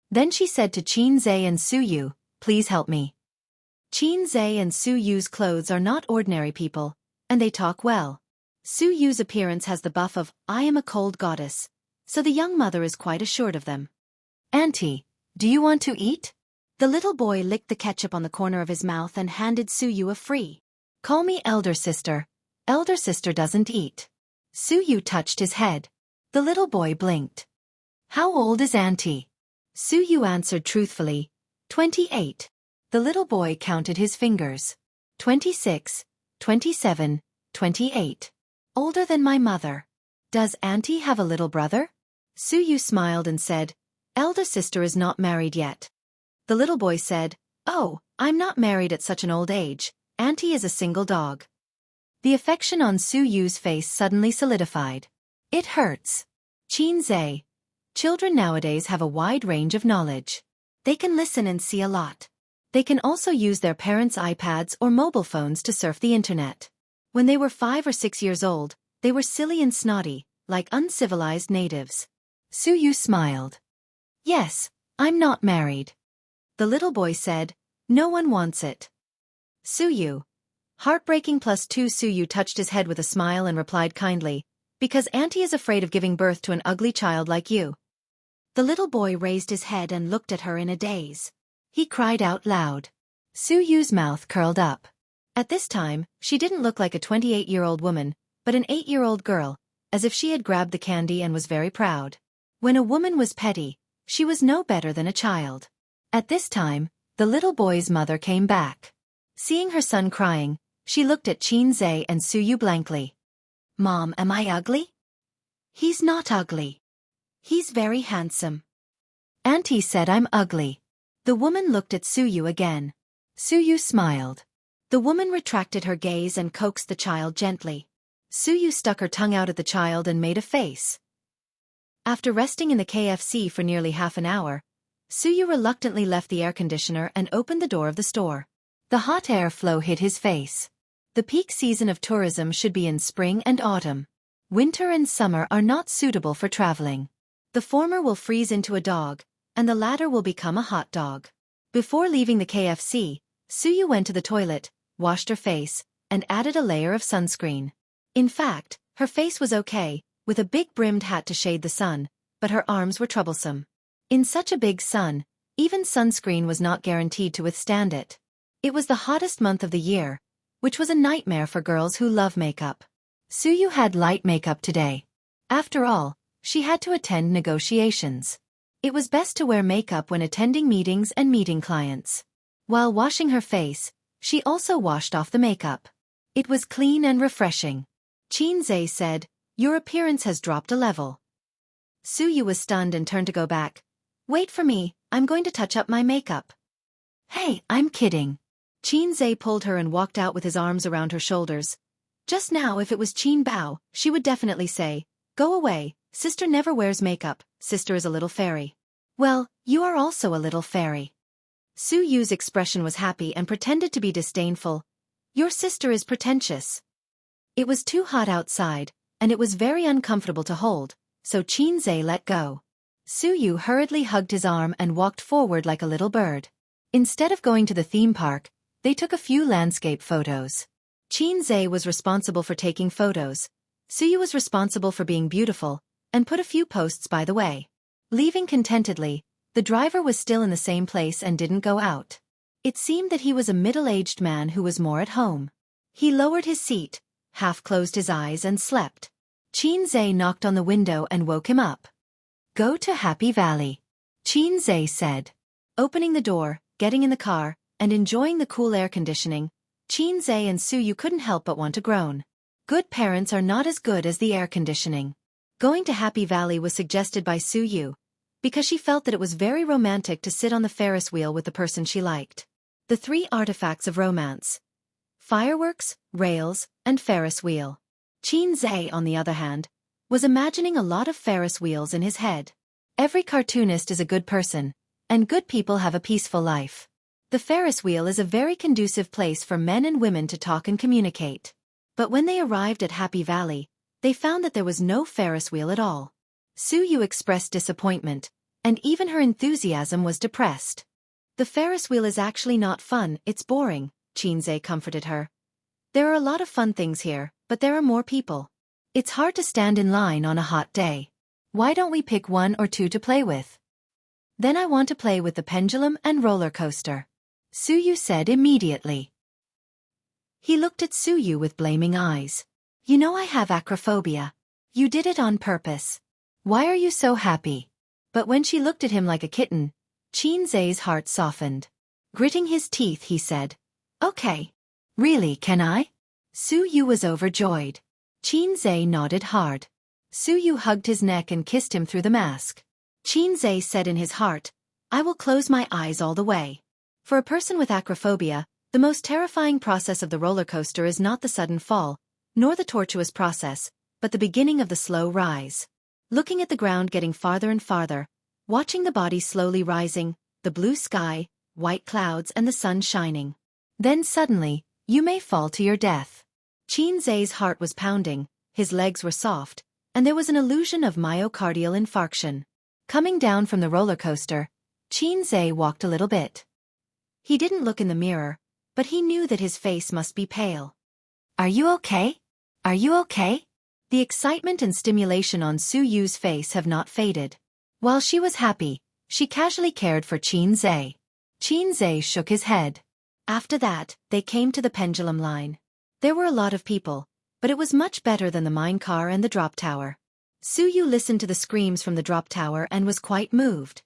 Then she said to Xianxia and Suyu, "Please help me." Xianxia and Suyu's clothes are not ordinary people, and they talk well. Suyu's appearance has the buff of, "I am a cold goddess," so the young mother is quite assured of them. "Auntie, do you want to eat?" The little boy licked the ketchup on the corner of his mouth and handed Suyu a free. "Call me elder sister. Elder sister doesn't eat." Suyu touched his head. The little boy blinked. "How old is Auntie?" Suyu answered truthfully, 28. The little boy counted his fingers. 26, 27, 28. Older than my mother. Does Auntie have a little brother? Suyu smiled and said, "Elder sister is not married yet." The little boy said, "Oh, I'm not married at such an old age. Auntie is a single dog." The affection on Suyu's face suddenly solidified. "It hurts." Xianxia. Children nowadays have a wide range of knowledge. They can listen and see a lot. They can also use their parents' iPads or mobile phones to surf the internet. When they were 5 or 6 years old, they were silly and snotty, like uncivilized natives. Suyu smiled. "Yes, I'm not married." The little boy said, "No one wants it." Suyu. Heartbreaking +2. Suyu touched his head with a smile and replied kindly, "Because Auntie is afraid of giving birth to an ugly child like you." The little boy raised his head and looked at her in a daze. He cried out loud. Suyu's mouth curled up. At this time, she didn't look like a 28-year-old woman, but an 8-year-old girl, as if she had grabbed the candy and was very proud. When a woman was petty, she was no better than a child. At this time, the little boy's mother came back. Seeing her son crying, she looked at Xianxia and Suyu blankly. "Mom, am I ugly?" "He's not ugly. He's very handsome." "Auntie said I'm ugly." The woman looked at Suyu again. Suyu smiled. The woman retracted her gaze and coaxed the child gently. Suyu stuck her tongue out at the child and made a face. After resting in the KFC for nearly half an hour, Suyu reluctantly left the air conditioner and opened the door of the store. The hot air flow hit his face. The peak season of tourism should be in spring and autumn. Winter and summer are not suitable for traveling. The former will freeze into a dog, and the latter will become a hot dog. Before leaving the KFC, Suyu went to the toilet, washed her face, and added a layer of sunscreen. In fact, her face was okay, with a big brimmed hat to shade the sun, but her arms were troublesome. In such a big sun, even sunscreen was not guaranteed to withstand it. It was the hottest month of the year, which was a nightmare for girls who love makeup. Suyu had light makeup today. After all, she had to attend negotiations. It was best to wear makeup when attending meetings and meeting clients. While washing her face, she also washed off the makeup. It was clean and refreshing. Xianxia said, "Your appearance has dropped a level." Suyu was stunned and turned to go back. "Wait for me, I'm going to touch up my makeup." "Hey, I'm kidding." Xianxia pulled her and walked out with his arms around her shoulders. Just now if it was Qin Bao, she would definitely say, "Go away, sister never wears makeup, sister is a little fairy." "Well, you are also a little fairy." Suyu's expression was happy and pretended to be disdainful. "Your sister is pretentious." It was too hot outside, and it was very uncomfortable to hold, so Xianxia let go. Suyu hurriedly hugged his arm and walked forward like a little bird. Instead of going to the theme park, they took a few landscape photos. Xianxia was responsible for taking photos. Suyu was responsible for being beautiful, and put a few posts by the way. Leaving contentedly, the driver was still in the same place and didn't go out. It seemed that he was a middle-aged man who was more at home. He lowered his seat, half-closed his eyes and slept. Xianxia knocked on the window and woke him up. "Go to Happy Valley," Xianxia said. Opening the door, getting in the car, and enjoying the cool air conditioning, Xianxia and Suyu couldn't help but want to groan. Good parents are not as good as the air conditioning. Going to Happy Valley was suggested by Suyu, because she felt that it was very romantic to sit on the Ferris wheel with the person she liked. The three artifacts of romance: fireworks, rails, and Ferris wheel. Xianxia, on the other hand, was imagining a lot of Ferris wheels in his head. Every cartoonist is a good person, and good people have a peaceful life. The Ferris wheel is a very conducive place for men and women to talk and communicate. But when they arrived at Happy Valley, they found that there was no Ferris wheel at all. Suyu expressed disappointment, and even her enthusiasm was depressed. "The Ferris wheel is actually not fun, it's boring," Xianxia comforted her. "There are a lot of fun things here, but there are more people. It's hard to stand in line on a hot day. Why don't we pick one or two to play with?" "Then I want to play with the pendulum and roller coaster," Suyu said immediately. He looked at Suyu with blaming eyes. "You know I have acrophobia. You did it on purpose. Why are you so happy?" But when she looked at him like a kitten, Xianxia's heart softened. Gritting his teeth, he said, "Okay. Really, can I?" Suyu was overjoyed. Xianxia nodded hard. Suyu hugged his neck and kissed him through the mask. Xianxia said in his heart, "I will close my eyes all the way." For a person with acrophobia, the most terrifying process of the roller coaster is not the sudden fall, nor the tortuous process, but the beginning of the slow rise. Looking at the ground getting farther and farther, watching the body slowly rising, the blue sky, white clouds and the sun shining. Then suddenly, you may fall to your death. Xianxia's heart was pounding, his legs were soft, and there was an illusion of myocardial infarction. Coming down from the roller coaster, Xianxia walked a little bit. He didn't look in the mirror, but he knew that his face must be pale. "Are you okay? Are you okay?" The excitement and stimulation on Suyu's face have not faded. While she was happy, she casually cared for Xianxia. Xianxia shook his head. After that, they came to the pendulum line. There were a lot of people, but it was much better than the mine car and the drop tower. Suyu listened to the screams from the drop tower and was quite moved.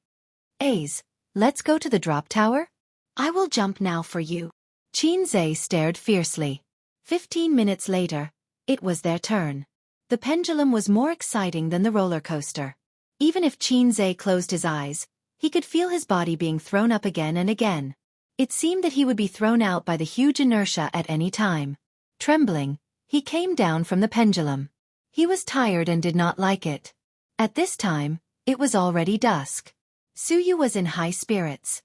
"Ace, let's go to the drop tower? I will jump now for you." Xianxia stared fiercely. 15 minutes later, it was their turn. The pendulum was more exciting than the roller coaster. Even if Xianxia closed his eyes, he could feel his body being thrown up again and again. It seemed that he would be thrown out by the huge inertia at any time. Trembling, he came down from the pendulum. He was tired and did not like it. At this time, it was already dusk. Suyu was in high spirits.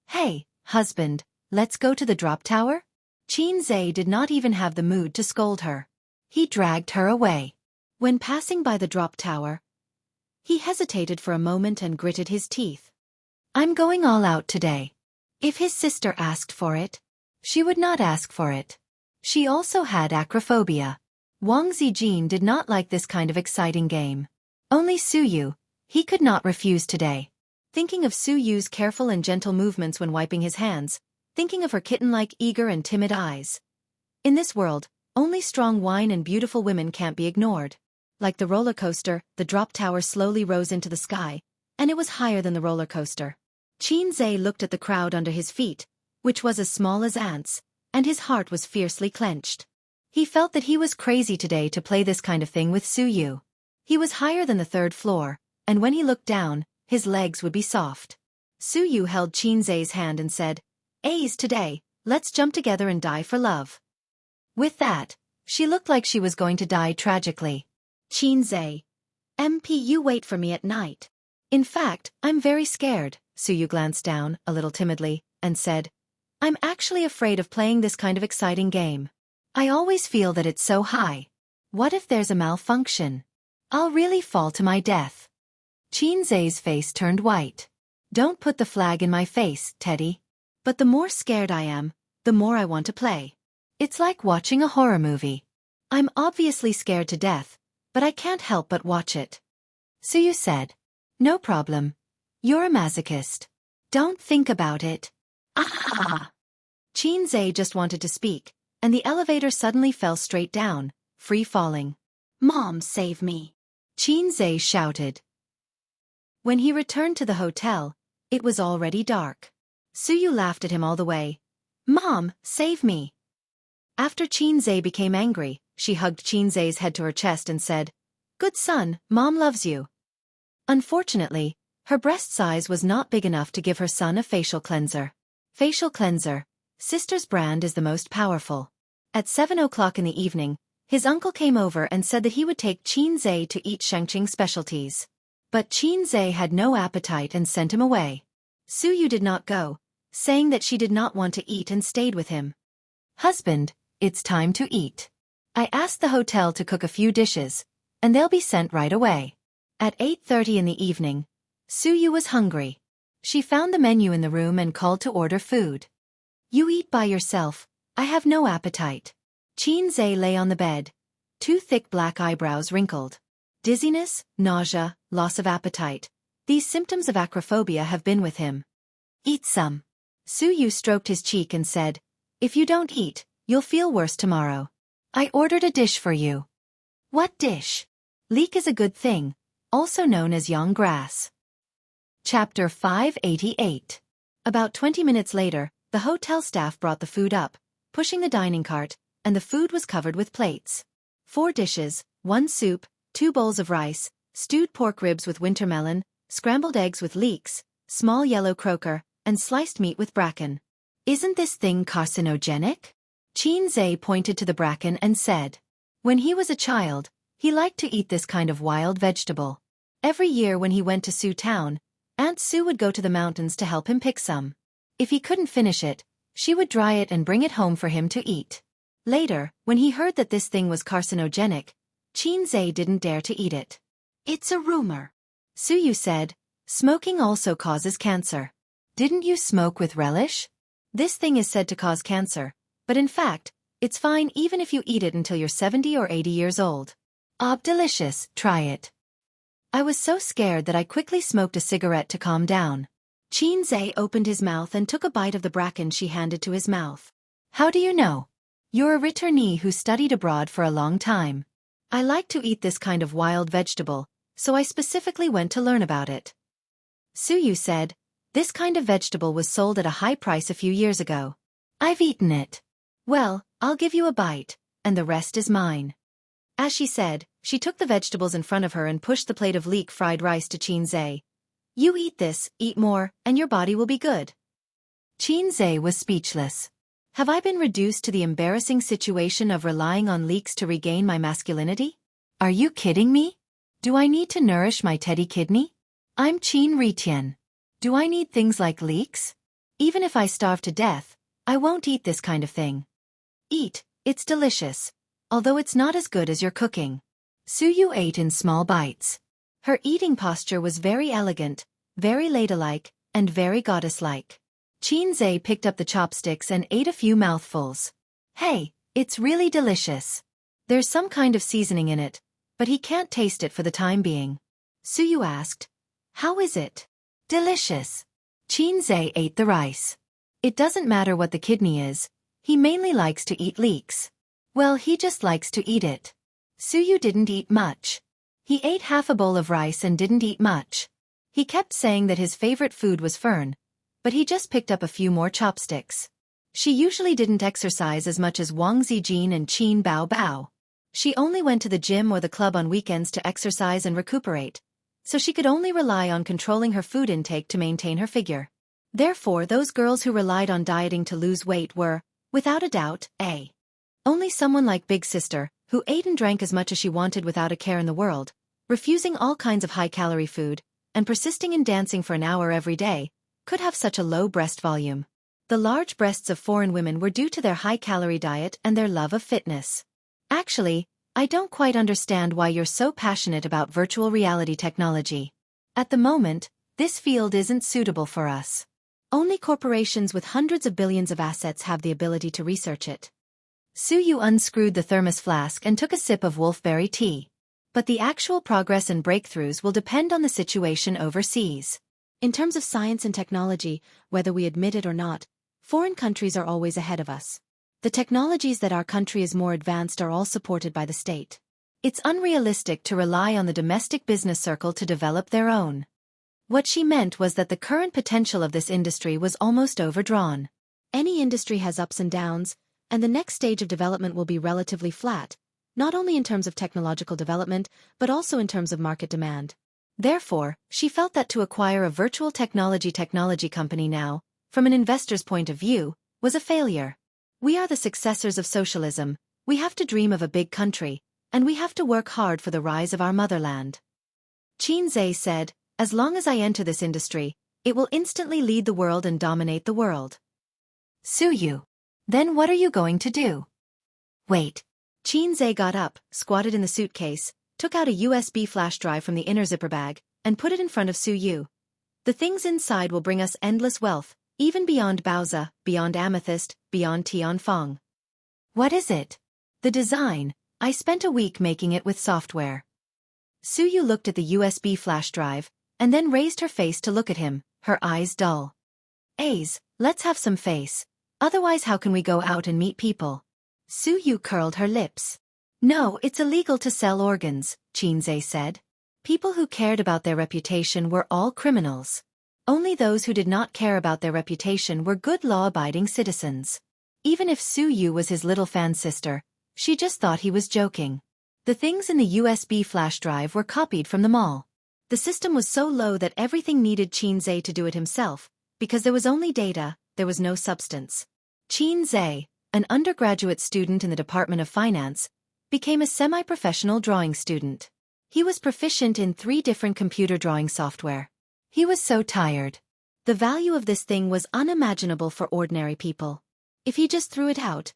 "Hey, husband, let's go to the drop tower?" Xianxia did not even have the mood to scold her. He dragged her away. When passing by the drop tower, he hesitated for a moment and gritted his teeth. I'm going all out today. If his sister asked for it, she would not ask for it. She also had acrophobia. Wang Zijin did not like this kind of exciting game. Only Suyu, he could not refuse today. Thinking of Suyu's careful and gentle movements when wiping his hands, thinking of her kitten-like eager and timid eyes. In this world, only strong wine and beautiful women can't be ignored. Like the roller coaster, the drop tower slowly rose into the sky, and it was higher than the roller coaster. Qinzhe looked at the crowd under his feet, which was as small as ants, and his heart was fiercely clenched. He felt that he was crazy today to play this kind of thing with Suyu. He was higher than the third floor, and when he looked down, his legs would be soft. Suyu held Qinzhe's hand and said, A's today, let's jump together and die for love. With that, she looked like she was going to die tragically. Qinzhe. MP, you wait for me at night. In fact, I'm very scared. Suyu glanced down, a little timidly, and said, I'm actually afraid of playing this kind of exciting game. I always feel that it's so high. What if there's a malfunction? I'll really fall to my death. Qinzhe's face turned white. Don't put the flag in my face, Teddy. But the more scared I am, the more I want to play. It's like watching a horror movie. I'm obviously scared to death, but I can't help but watch it. Suyu said, No problem. You're a masochist. Don't think about it. Ah! Qinzhe just wanted to speak, and the elevator suddenly fell straight down, free falling. Mom, save me! Qinzhe shouted. When he returned to the hotel, it was already dark. Suyu laughed at him all the way. Mom, save me! After Qinzhe became angry, she hugged Qinzhe's head to her chest and said, Good son, Mom loves you. Unfortunately, her breast size was not big enough to give her son a facial cleanser. Facial cleanser, sister's brand, is the most powerful. At 7 o'clock in the evening, his uncle came over and said that he would take Qinzhe to eat Xianxia specialties. But Qinzhe had no appetite and sent him away. Suyu did not go, saying that she did not want to eat and stayed with him. Husband, it's time to eat. I asked the hotel to cook a few dishes, and they'll be sent right away. At 8:30 in the evening, Suyu was hungry. She found the menu in the room and called to order food. You eat by yourself, I have no appetite. Qinzhe lay on the bed, two thick black eyebrows wrinkled. Dizziness, nausea, loss of appetite. These symptoms of acrophobia have been with him. Eat some. Suyu stroked his cheek and said, If you don't eat, you'll feel worse tomorrow. I ordered a dish for you. What dish? Leek is a good thing, also known as yang grass. Chapter 588. About 20 minutes later, the hotel staff brought the food up, pushing the dining cart, and the food was covered with plates. 4 dishes, 1 soup, 2 bowls of rice, stewed pork ribs with winter melon, scrambled eggs with leeks, small yellow croaker, and sliced meat with bracken. Isn't this thing carcinogenic? Qinzhe pointed to the bracken and said. When he was a child, he liked to eat this kind of wild vegetable. Every year when he went to Su Town, Aunt Su would go to the mountains to help him pick some. If he couldn't finish it, she would dry it and bring it home for him to eat. Later, when he heard that this thing was carcinogenic, Qinzhe didn't dare to eat it. It's a rumor. Suyu said, smoking also causes cancer. Didn't you smoke with relish? This thing is said to cause cancer, but in fact, it's fine even if you eat it until you're 70 or 80 years old. Delicious, try it. I was so scared that I quickly smoked a cigarette to calm down. Qinzhe opened his mouth and took a bite of the bracken she handed to his mouth. How do you know? You're a returnee who studied abroad for a long time. I like to eat this kind of wild vegetable, so I specifically went to learn about it. Suyu said, this kind of vegetable was sold at a high price a few years ago. I've eaten it. Well, I'll give you a bite, and the rest is mine. As she said, she took the vegetables in front of her and pushed the plate of leek fried rice to Qinzhe. You eat this, eat more, and your body will be good. Qinzhe was speechless. Have I been reduced to the embarrassing situation of relying on leeks to regain my masculinity? Are you kidding me? Do I need to nourish my teddy kidney? I'm Qin Ritian. Do I need things like leeks? Even if I starve to death, I won't eat this kind of thing. Eat, it's delicious, although it's not as good as your cooking. Suyu ate in small bites. Her eating posture was very elegant, very ladylike, and very goddess-like. Xianxia picked up the chopsticks and ate a few mouthfuls. Hey, it's really delicious. There's some kind of seasoning in it, but he can't taste it for the time being. Suyu asked, "How is it?" "Delicious." Xianxia ate the rice. It doesn't matter what the kidney is, he mainly likes to eat leeks. Well, he just likes to eat it. Suyu didn't eat much. He ate half a bowl of rice and didn't eat much. He kept saying that his favorite food was fern, but he just picked up a few more chopsticks. She usually didn't exercise as much as Wang Zijin and Qin Bao Bao. She only went to the gym or the club on weekends to exercise and recuperate, so she could only rely on controlling her food intake to maintain her figure. Therefore, those girls who relied on dieting to lose weight were, without a doubt, only someone like Big Sister, who ate and drank as much as she wanted without a care in the world, refusing all kinds of high-calorie food, and persisting in dancing for an hour every day, could have such a low breast volume. The large breasts of foreign women were due to their high-calorie diet and their love of fitness. Actually, I don't quite understand why you're so passionate about virtual reality technology. At the moment, this field isn't suitable for us. Only corporations with hundreds of billions of assets have the ability to research it. Suyu unscrewed the thermos flask and took a sip of wolfberry tea. But the actual progress and breakthroughs will depend on the situation overseas. In terms of science and technology, whether we admit it or not, foreign countries are always ahead of us. The technologies that our country is more advanced are all supported by the state. It's unrealistic to rely on the domestic business circle to develop their own. What she meant was that the current potential of this industry was almost overdrawn. Any industry has ups and downs, and the next stage of development will be relatively flat, not only in terms of technological development, but also in terms of market demand. Therefore, she felt that to acquire a virtual technology company now, from an investor's point of view, was a failure. We are the successors of socialism, we have to dream of a big country, and we have to work hard for the rise of our motherland. Xianxia said, as long as I enter this industry, it will instantly lead the world and dominate the world. Suyu. Then what are you going to do? Wait. Xianxia got up, squatted in the suitcase, took out a USB flash drive from the inner zipper bag, and put it in front of Suyu. The things inside will bring us endless wealth, even beyond Baozi, beyond Amethyst, beyond Tianfeng. What is it? The design. I spent a week making it with software. Suyu looked at the USB flash drive, and then raised her face to look at him, her eyes dull. Let's have some face. Otherwise how can we go out and meet people? Suyu curled her lips. No, it's illegal to sell organs, Xianxia said. People who cared about their reputation were all criminals. Only those who did not care about their reputation were good law-abiding citizens. Even if Suyu was his little fan sister, she just thought he was joking. The things in the USB flash drive were copied from the mall. The system was so low that everything needed Xianxia to do it himself, because there was only data, there was no substance. Xianxia, an undergraduate student in the Department of Finance, became a semi-professional drawing student. He was proficient in 3 different computer drawing software. He was so tired. The value of this thing was unimaginable for ordinary people. If he just threw it out,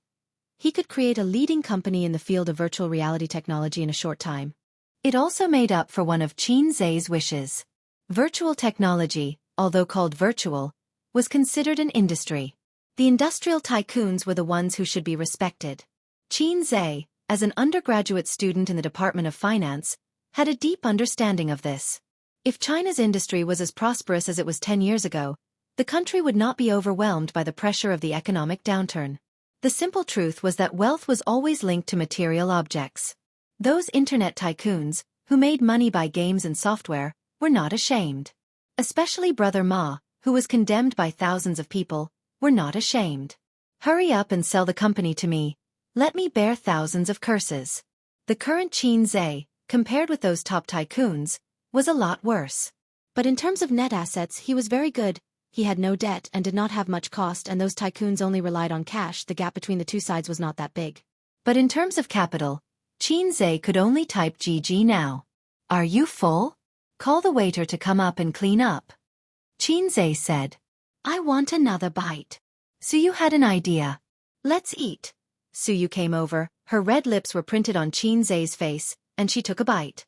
he could create a leading company in the field of virtual reality technology in a short time. It also made up for one of Xianxia's wishes. Virtual technology, although called virtual, was considered an industry. The industrial tycoons were the ones who should be respected. Xianxia, as an undergraduate student in the Department of Finance, had a deep understanding of this. If China's industry was as prosperous as it was 10 years ago, the country would not be overwhelmed by the pressure of the economic downturn. The simple truth was that wealth was always linked to material objects. Those internet tycoons, who made money by games and software, were not ashamed. Especially Brother Ma, who was condemned by thousands of people, were not ashamed. Hurry up and sell the company to me. Let me bear thousands of curses. The current Xianxia, compared with those top tycoons, was a lot worse. But in terms of net assets, he was very good. He had no debt and did not have much cost, and those tycoons only relied on cash. The gap between the two sides was not that big. But in terms of capital, Xianxia could only type GG now. Are you full? Call the waiter to come up and clean up. Xianxia said. I want another bite. Suyu had an idea. Let's eat. Suyu came over, her red lips were printed on Xianxia's face, and she took a bite.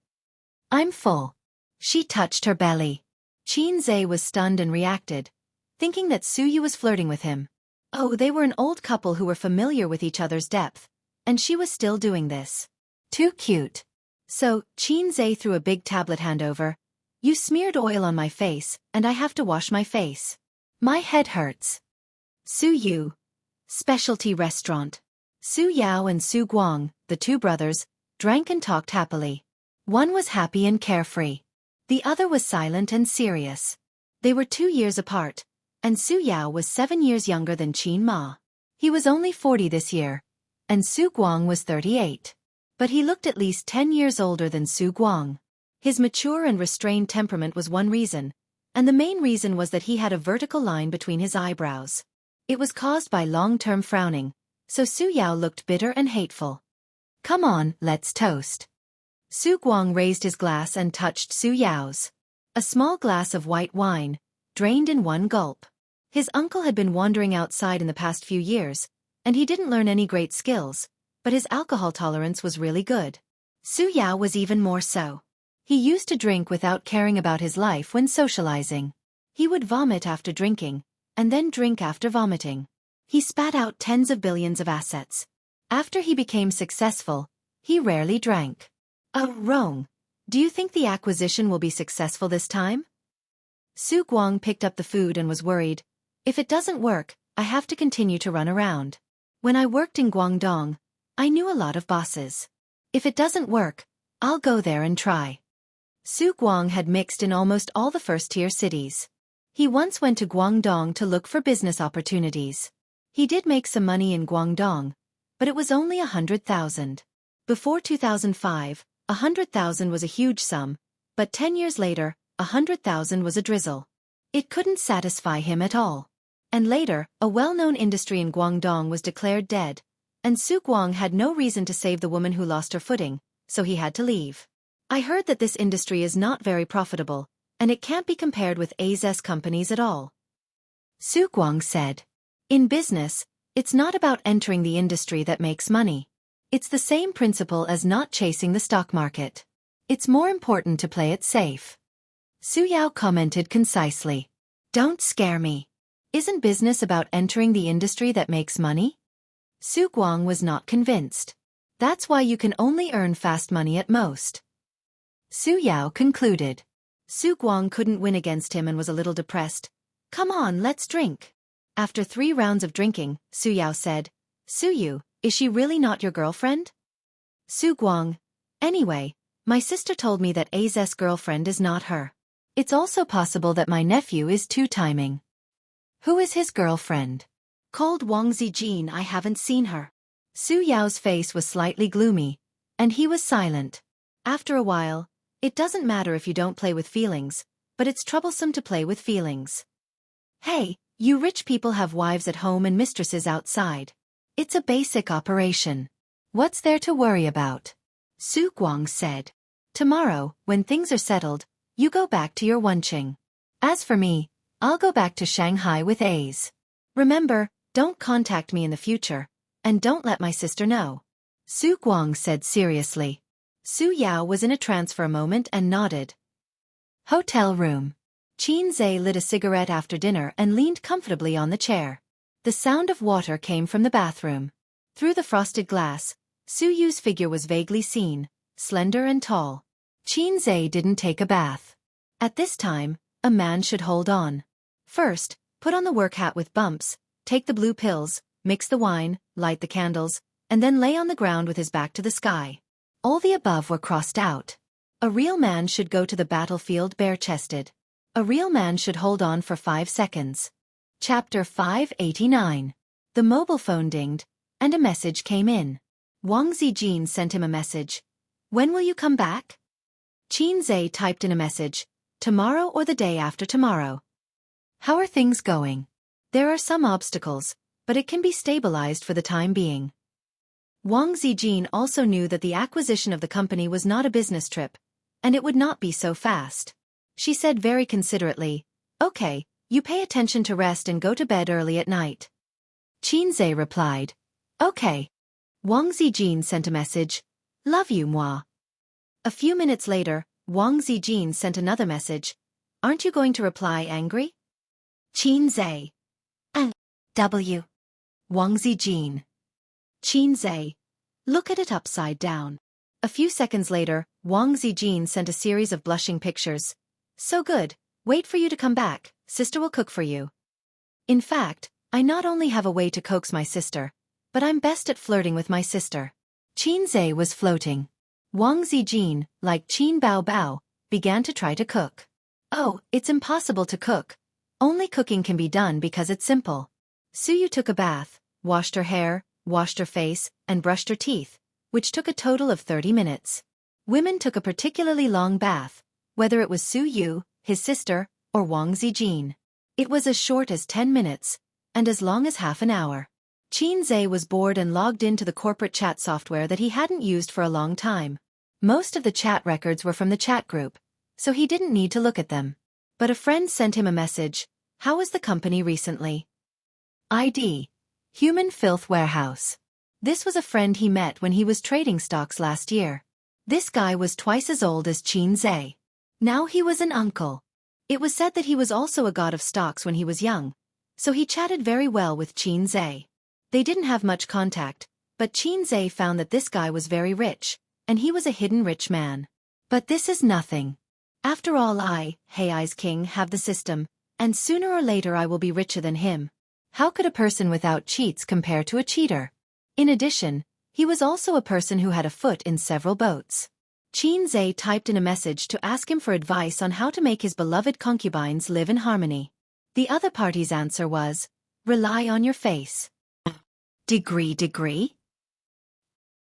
I'm full. She touched her belly. Xianxia was stunned and reacted, thinking that Su Yu was flirting with him. Oh, they were an old couple who were familiar with each other's depth, and she was still doing this. Too cute. So, Xianxia threw a big tablet hand over. You smeared oil on my face, and I have to wash my face. My head hurts. Su Yu. Specialty restaurant. Su Yao and Su Guang, the two brothers, drank and talked happily. One was happy and carefree. The other was silent and serious. They were 2 years apart, and Su Yao was 7 years younger than Qin Ma. He was only 40 this year, and Su Guang was 38. But he looked at least 10 years older than Su Guang. His mature and restrained temperament was one reason, and the main reason was that he had a vertical line between his eyebrows. It was caused by long-term frowning, so Su Yao looked bitter and hateful. Come on, let's toast. Su Guang raised his glass and touched Su Yao's. A small glass of white wine, drained in one gulp. His uncle had been wandering outside in the past few years, and he didn't learn any great skills, but his alcohol tolerance was really good. Su Yao was even more so. He used to drink without caring about his life when socializing. He would vomit after drinking, and then drink after vomiting. He spat out tens of billions of assets. After he became successful, he rarely drank. Oh, wrong. Do you think the acquisition will be successful this time? Su Guang picked up the food and was worried. If it doesn't work, I have to continue to run around. When I worked in Guangdong, I knew a lot of bosses. If it doesn't work, I'll go there and try. Su Guang had mixed in almost all the first-tier cities. He once went to Guangdong to look for business opportunities. He did make some money in Guangdong, but it was only 100,000. Before 2005, 100,000 was a huge sum, but 10 years later, 100,000 was a drizzle. It couldn't satisfy him at all. And later, a well-known industry in Guangdong was declared dead, and Su Guang had no reason to save the woman who lost her footing, so he had to leave. I heard that this industry is not very profitable, and it can't be compared with AZ's companies at all. Su Guang said. In business, it's not about entering the industry that makes money. It's the same principle as not chasing the stock market. It's more important to play it safe. Su Yao commented concisely. Don't scare me. Isn't business about entering the industry that makes money? Su Guang was not convinced. That's why you can only earn fast money at most. Su Yao concluded. Su Guang couldn't win against him and was a little depressed. Come on, let's drink. After 3 rounds of drinking, Su Yao said, Su Yu, is she really not your girlfriend? Su Guang. Anyway, my sister told me that AZ's girlfriend is not her. It's also possible that my nephew is two-timing. Who is his girlfriend? Called Wang Zijin. I haven't seen her. Su Yao's face was slightly gloomy, and he was silent. After a while, it doesn't matter if you don't play with feelings, but it's troublesome to play with feelings. Hey, you rich people have wives at home and mistresses outside. It's a basic operation. What's there to worry about? Su Guang said. Tomorrow, when things are settled, you go back to your Wenqing. As for me, I'll go back to Shanghai with Az. Remember, don't contact me in the future, and don't let my sister know. Su Guang said seriously. Su Yao was in a trance for a moment and nodded. Hotel room. Xianxia lit a cigarette after dinner and leaned comfortably on the chair. The sound of water came from the bathroom. Through the frosted glass, Su Yu's figure was vaguely seen, slender and tall. Xianxia didn't take a bath. At this time, a man should hold on. First, put on the work hat with bumps, take the blue pills, mix the wine, light the candles, and then lay on the ground with his back to the sky. All the above were crossed out. A real man should go to the battlefield bare-chested. A real man should hold on for 5 seconds. Chapter 589. The mobile phone dinged, and a message came in. Wang Zijin sent him a message. When will you come back? Xianxia typed in a message. Tomorrow or the day after tomorrow. How are things going? There are some obstacles, but it can be stabilized for the time being. Wang Zijin also knew that the acquisition of the company was not a business trip, and it would not be so fast. She said very considerately, Okay, you pay attention to rest and go to bed early at night. Xianxia replied, Okay. Wang Zijin sent a message, Love you, moi. A few minutes later, Wang Zijin sent another message. Aren't you going to reply angry? Qin Zhe. W. Wang Zijin. Qin Zhe. Look at it upside down. A few seconds later, Wang Zijin sent a series of blushing pictures. So good. Wait for you to come back. Sister will cook for you. In fact, I not only have a way to coax my sister, but I'm best at flirting with my sister. Qin Zhe was floating. Wang Zijin, like Qin Bao Bao, began to try to cook. Oh, it's impossible to cook. Only cooking can be done because it's simple. Suyu took a bath, washed her hair, washed her face, and brushed her teeth, which took a total of 30 minutes. Women took a particularly long bath, whether it was Suyu, his sister, or Wang Zijin. It was as short as 10 minutes, and as long as half an hour. Qin Zhe was bored and logged into the corporate chat software that he hadn't used for a long time. Most of the chat records were from the chat group, so he didn't need to look at them. But a friend sent him a message. How was the company recently? ID. Human Filth Warehouse. This was a friend he met when he was trading stocks last year. This guy was twice as old as Qin Zhe. Now he was an uncle. It was said that he was also a god of stocks when he was young, so he chatted very well with Qin Zhe. They didn't have much contact, but Qin Zhe found that this guy was very rich, and he was a hidden rich man. But this is nothing. After all, Hei's king, have the system, and sooner or later I will be richer than him. How could a person without cheats compare to a cheater? In addition, he was also a person who had a foot in several boats. Qin Zhe typed in a message to ask him for advice on how to make his beloved concubines live in harmony. The other party's answer was, rely on your face. Degree?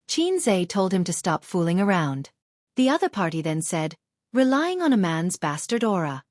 Qin Zhe told him to stop fooling around. The other party then said, relying on a man's bastard aura.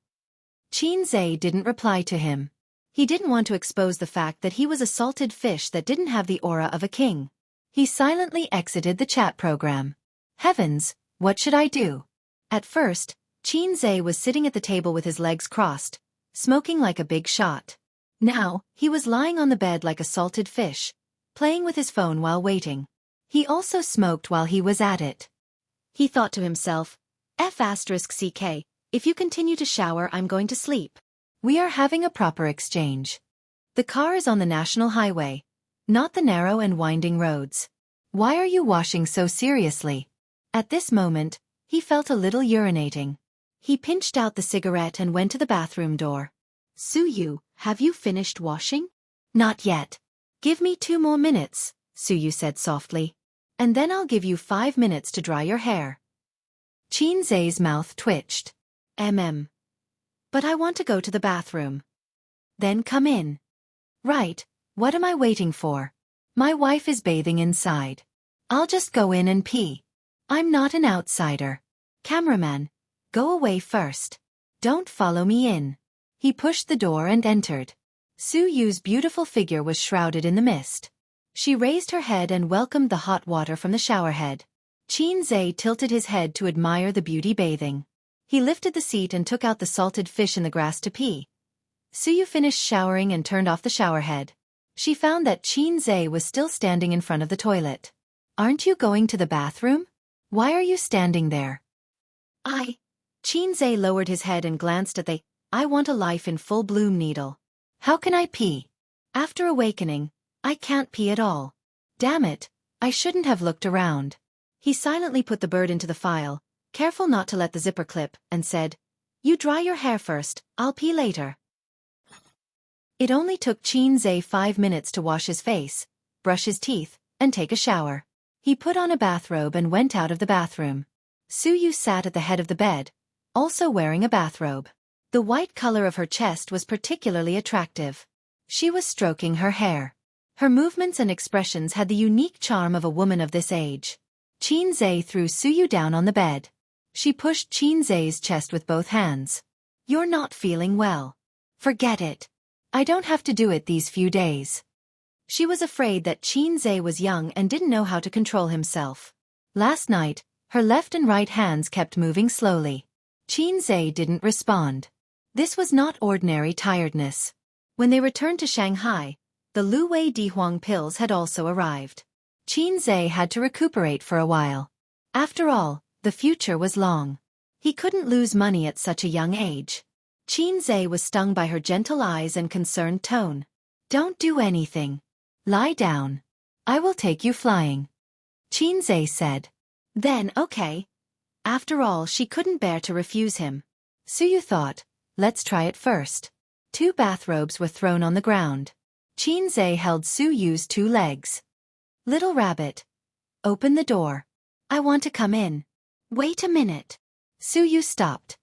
Qin Zhe didn't reply to him. He didn't want to expose the fact that he was a salted fish that didn't have the aura of a king. He silently exited the chat program. Heavens, what should I do? At first, Qin Zhe was sitting at the table with his legs crossed, smoking like a big shot. Now, he was lying on the bed like a salted fish, playing with his phone while waiting. He also smoked while he was at it. He thought to himself, F***ck, if you continue to shower I'm going to sleep. We are having a proper exchange. The car is on the national highway, not the narrow and winding roads. Why are you washing so seriously? At this moment, he felt a little urinating. He pinched out the cigarette and went to the bathroom door. Suyu, have you finished washing? Not yet. Give me 2 more minutes, Suyu said softly. And then I'll give you 5 minutes to dry your hair. Qin Zhe's mouth twitched. But I want to go to the bathroom. Then come in. Right, what am I waiting for? My wife is bathing inside. I'll just go in and pee. I'm not an outsider. Cameraman, go away first. Don't follow me in. He pushed the door and entered. Suyu's beautiful figure was shrouded in the mist. She raised her head and welcomed the hot water from the showerhead. Qin Zhe tilted his head to admire the beauty bathing. He lifted the seat and took out the salted fish in the grass to pee. Suyu finished showering and turned off the showerhead. She found that Qin Zhe was still standing in front of the toilet. Aren't you going to the bathroom? Why are you standing there? Qin Zhe lowered his head and glanced at the I want a life in full bloom needle. How can I pee? After awakening, I can't pee at all. Damn it, I shouldn't have looked around. He silently put the bird into the file, careful not to let the zipper clip, and said, You dry your hair first, I'll pee later. It only took Qin Zhe 5 minutes to wash his face, brush his teeth, and take a shower. He put on a bathrobe and went out of the bathroom. Suyu sat at the head of the bed, also wearing a bathrobe. The white color of her chest was particularly attractive. She was stroking her hair. Her movements and expressions had the unique charm of a woman of this age. Qin Zhe threw Suyu down on the bed. She pushed Qin Zhe's chest with both hands. You're not feeling well. Forget it. I don't have to do it these few days. She was afraid that Qin Zhe was young and didn't know how to control himself. Last night, her left and right hands kept moving slowly. Qin Zhe didn't respond. This was not ordinary tiredness. When they returned to Shanghai, the Lu Wei Dihuang pills had also arrived. Qin Zhe had to recuperate for a while. After all, The future was long. He couldn't lose money at such a young age. Xianxia was stung by her gentle eyes and concerned tone. Don't do anything. Lie down. I will take you flying. Xianxia said. Then, okay. After all, she couldn't bear to refuse him. Suyu thought, let's try it first. 2 bathrobes were thrown on the ground. Xianxia held Suyu's 2 legs. Little rabbit. Open the door. I want to come in. Wait a minute. Suyu stopped.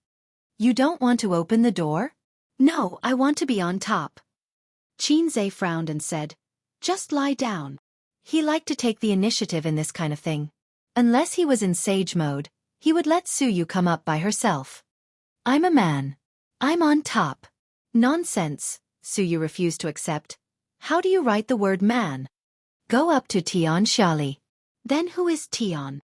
You don't want to open the door? No, I want to be on top. Xianxia frowned and said, just lie down. He liked to take the initiative in this kind of thing. Unless he was in sage mode, he would let Suyu come up by herself. I'm a man. I'm on top. Nonsense, Suyu refused to accept. How do you write the word man? Go up to Xianxia. Then who is Tian?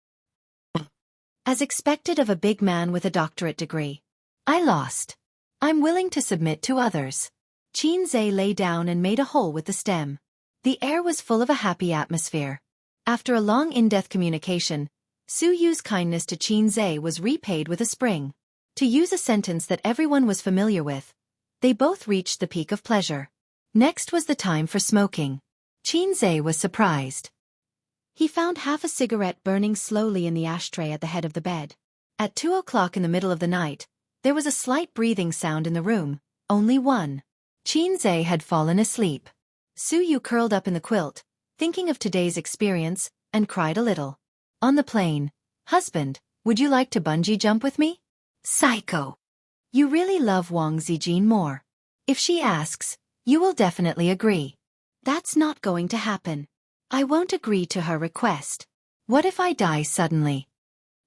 As expected of a big man with a doctorate degree. I lost. I'm willing to submit to others. Xianxia lay down and made a hole with the stem. The air was full of a happy atmosphere. After a long in-depth communication, Suyu's kindness to Xianxia was repaid with a spring. To use a sentence that everyone was familiar with, they both reached the peak of pleasure. Next was the time for smoking. Xianxia was surprised. He found half a cigarette burning slowly in the ashtray at the head of the bed. At 2 o'clock in the middle of the night, there was a slight breathing sound in the room, only one. Xianxia had fallen asleep. Suyu curled up in the quilt, thinking of today's experience, and cried a little. On the plane, husband, would you like to bungee jump with me? Psycho. You really love Wang Zijin more. If she asks, you will definitely agree. That's not going to happen. I won't agree to her request. What if I die suddenly?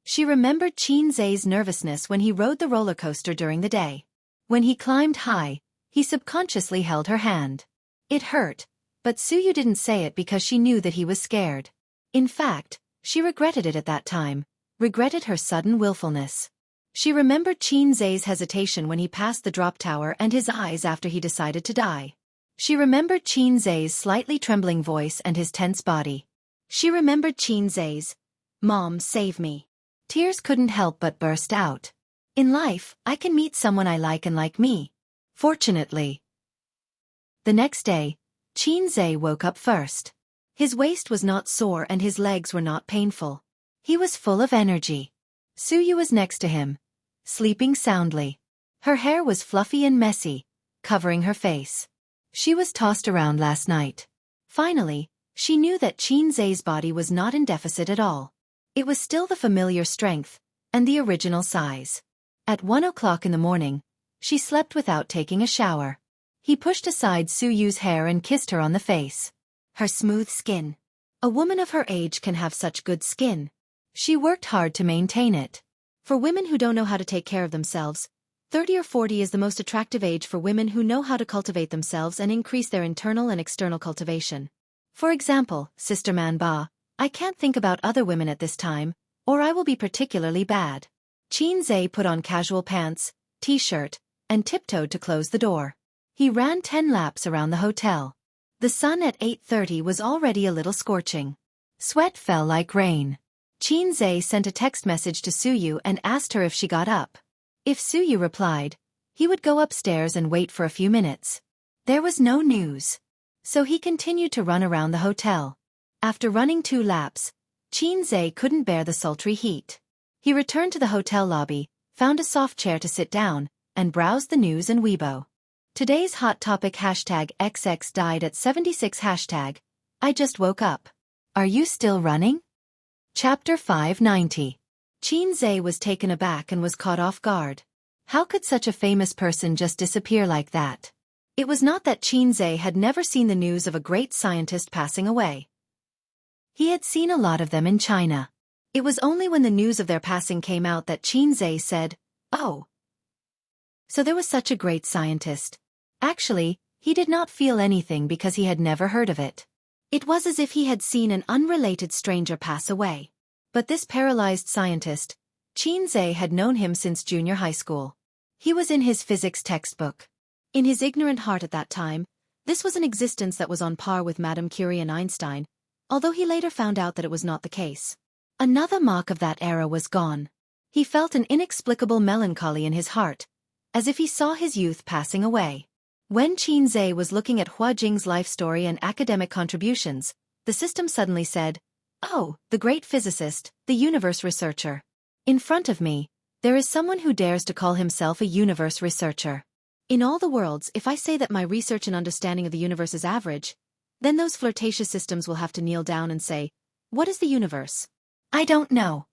She remembered Xianxia's nervousness when he rode the roller coaster during the day. When he climbed high, he subconsciously held her hand. It hurt, but Suyu didn't say it because she knew that he was scared. In fact, she regretted it at that time, regretted her sudden willfulness. She remembered Xianxia's hesitation when he passed the drop tower and his eyes after he decided to die. She remembered Xianxia's slightly trembling voice and his tense body. She remembered Xianxia's, "Mom, save me." Tears couldn't help but burst out. In life, I can meet someone I like and like me. Fortunately. The next day, Xianxia woke up first. His waist was not sore and his legs were not painful. He was full of energy. Suyu was next to him, sleeping soundly. Her hair was fluffy and messy, covering her face. She was tossed around last night. Finally, she knew that Xianxia's body was not in deficit at all. It was still the familiar strength, and the original size. At 1 o'clock in the morning, she slept without taking a shower. He pushed aside Suyu's hair and kissed her on the face. Her smooth skin. A woman of her age can have such good skin. She worked hard to maintain it. For women who don't know how to take care of themselves, 30 or 40 is the most attractive age for women who know how to cultivate themselves and increase their internal and external cultivation. For example, Sister Manba, I can't think about other women at this time, or I will be particularly bad. Xianxia put on casual pants, t-shirt, and tiptoed to close the door. He ran 10 laps around the hotel. The sun at 8:30 was already a little scorching. Sweat fell like rain. Xianxia sent a text message to Suyu and asked her if she got up. If Suyu replied, he would go upstairs and wait for a few minutes. There was no news. So he continued to run around the hotel. After running 2 laps, Xianxia couldn't bear the sultry heat. He returned to the hotel lobby, found a soft chair to sit down, and browsed the news and Weibo. Today's hot topic #XX died at 76 I just woke up. Are you still running? Chapter 590. Xianxia was taken aback and was caught off guard. How could such a famous person just disappear like that? It was not that Xianxia had never seen the news of a great scientist passing away. He had seen a lot of them in China. It was only when the news of their passing came out that Xianxia said, "Oh. So there was such a great scientist." Actually, he did not feel anything because he had never heard of it. It was as if he had seen an unrelated stranger pass away. But this paralyzed scientist, Xianxia had known him since junior high school. He was in his physics textbook. In his ignorant heart at that time, this was an existence that was on par with Madame Curie and Einstein, although he later found out that it was not the case. Another mark of that era was gone. He felt an inexplicable melancholy in his heart, as if he saw his youth passing away. When Xianxia was looking at Hua Jing's life story and academic contributions, the system suddenly said, "Oh, the great physicist, the universe researcher. In front of me, there is someone who dares to call himself a universe researcher. In all the worlds, if I say that my research and understanding of the universe is average, then those flirtatious systems will have to kneel down and say, 'What is the universe?' I don't know.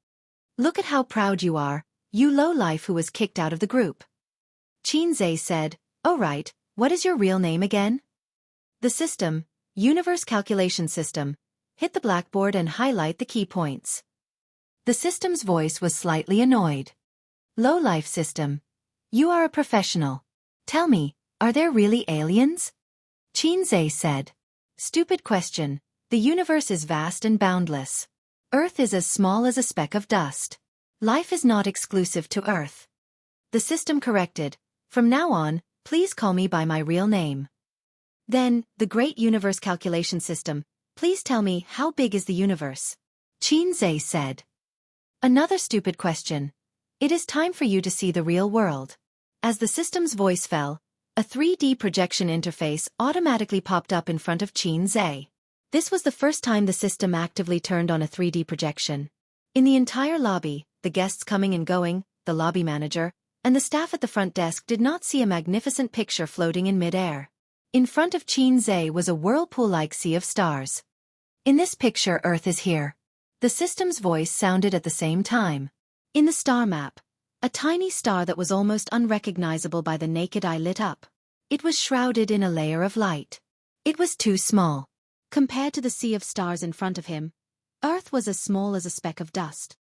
Look at how proud you are, you low-life who was kicked out of the group." Xianxia said, "Oh right, what is your real name again?" The system, Universe Calculation System, hit the blackboard and highlight the key points. The system's voice was slightly annoyed. "Low-life system. You are a professional. Tell me, are there really aliens?" Xianxia said. "Stupid question. The universe is vast and boundless. Earth is as small as a speck of dust. Life is not exclusive to Earth." The system corrected, "From now on, please call me by my real name." Then, the Great Universe Calculation System, "Please tell me, how big is the universe?" Xianxia said. "Another stupid question. It is time for you to see the real world." As the system's voice fell, a 3D projection interface automatically popped up in front of Xianxia. This was the first time the system actively turned on a 3D projection. In the entire lobby, the guests coming and going, the lobby manager, and the staff at the front desk did not see a magnificent picture floating in mid-air. In front of Xianxia was a whirlpool-like sea of stars. "In this picture, Earth is here." The system's voice sounded at the same time. In the star map, a tiny star that was almost unrecognizable by the naked eye lit up. It was shrouded in a layer of light. It was too small. Compared to the sea of stars in front of him, Earth was as small as a speck of dust.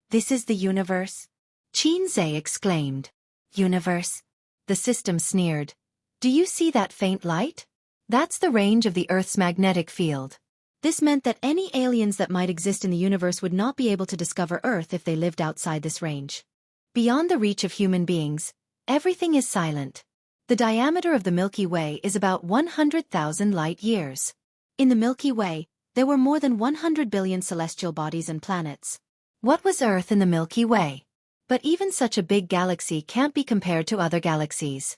"This is the universe?" Xianxia exclaimed. "Universe?" The system sneered. "Do you see that faint light? That's the range of the Earth's magnetic field." This meant that any aliens that might exist in the universe would not be able to discover Earth if they lived outside this range. Beyond the reach of human beings, everything is silent. The diameter of the Milky Way is about 100,000 light-years. In the Milky Way, there were more than 100 billion celestial bodies and planets. What was Earth in the Milky Way? But even such a big galaxy can't be compared to other galaxies.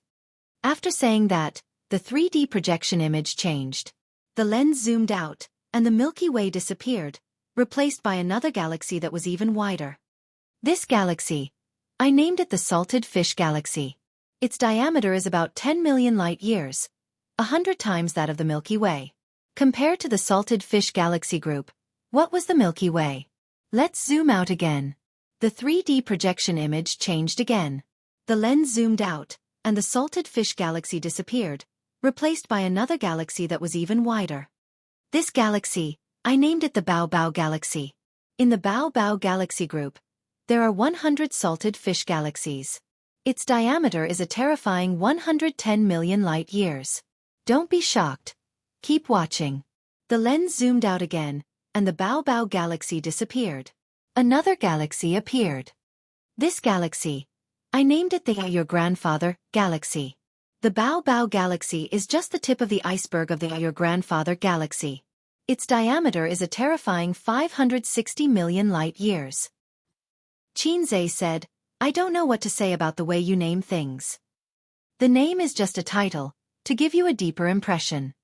After saying that, the 3D projection image changed. The lens zoomed out, and the Milky Way disappeared, replaced by another galaxy that was even wider. This galaxy, I named it the Salted Fish Galaxy. Its diameter is about 10 million light-years, 100 times that of the Milky Way. Compared to the Salted Fish Galaxy group, what was the Milky Way? Let's zoom out again. The 3D projection image changed again. The lens zoomed out, and the Salted Fish Galaxy disappeared, replaced by another galaxy that was even wider. This galaxy, I named it the Bao Bao Galaxy. In the Bao Bao Galaxy group, there are 100 salted fish galaxies. Its diameter is a terrifying 110 million light-years. Don't be shocked. Keep watching. The lens zoomed out again, and the Bao Bao Galaxy disappeared. Another galaxy appeared. This galaxy, I named it the Your Grandfather Galaxy. The Bao Bao Galaxy is just the tip of the iceberg of the Your Grandfather Galaxy. Its diameter is a terrifying 560 million light-years. Xianxia said, "I don't know what to say about the way you name things. The name is just a title, to give you a deeper impression.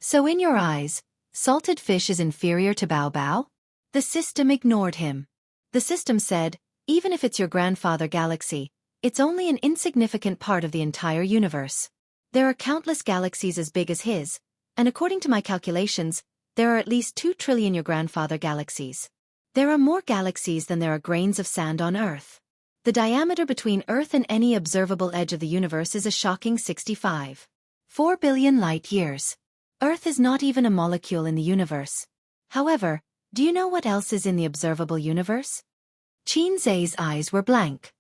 So in your eyes, salted fish is inferior to Bao Bao?" The system ignored him. The system said, "Even if it's your grandfather galaxy, it's only an insignificant part of the entire universe. There are countless galaxies as big as his, and according to my calculations, there are at least 2 trillion your grandfather galaxies. There are more galaxies than there are grains of sand on Earth. The diameter between Earth and any observable edge of the universe is a shocking 65.4 billion light-years. Earth is not even a molecule in the universe. However, do you know what else is in the observable universe?" Xianxia's eyes were blank.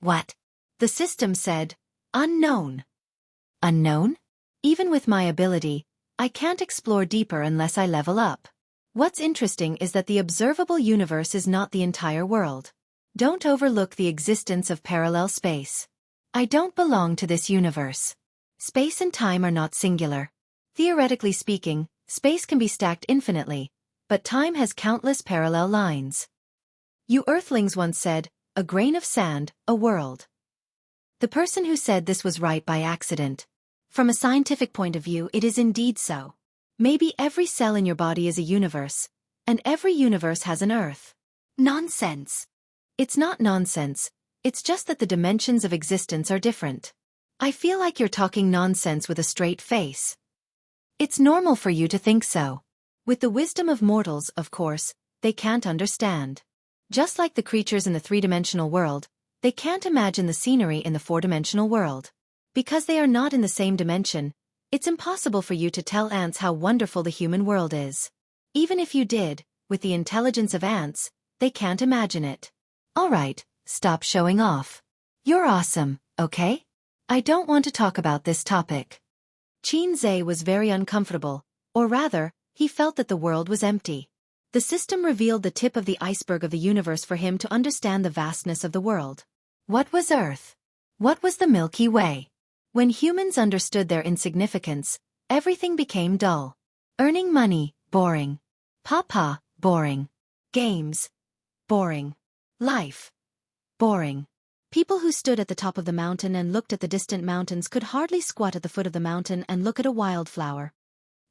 "What?" The system said, "Unknown." "Unknown? Even with my ability, I can't explore deeper unless I level up. What's interesting is that the observable universe is not the entire world. Don't overlook the existence of parallel space. I don't belong to this universe. Space and time are not singular. Theoretically speaking, space can be stacked infinitely, but time has countless parallel lines. You Earthlings once said, a grain of sand, a world. The person who said this was right by accident. From a scientific point of view, it is indeed so. Maybe every cell in your body is a universe, and every universe has an Earth. Nonsense. It's not nonsense, it's just that the dimensions of existence are different. I feel like you're talking nonsense with a straight face. It's normal for you to think so. With the wisdom of mortals, of course, they can't understand. Just like the creatures in the three-dimensional world, they can't imagine the scenery in the four-dimensional world. Because they are not in the same dimension, it's impossible for you to tell ants how wonderful the human world is. Even if you did, with the intelligence of ants, they can't imagine it. Alright, stop showing off. You're awesome, okay? I don't want to talk about this topic. Xianxia was very uncomfortable, or rather, he felt that the world was empty. The system revealed the tip of the iceberg of the universe for him to understand the vastness of the world. What was Earth? What was the Milky Way? When humans understood their insignificance, everything became dull. Earning money, boring. Papa, boring. Games, boring. Life, boring. People who stood at the top of the mountain and looked at the distant mountains could hardly squat at the foot of the mountain and look at a wildflower.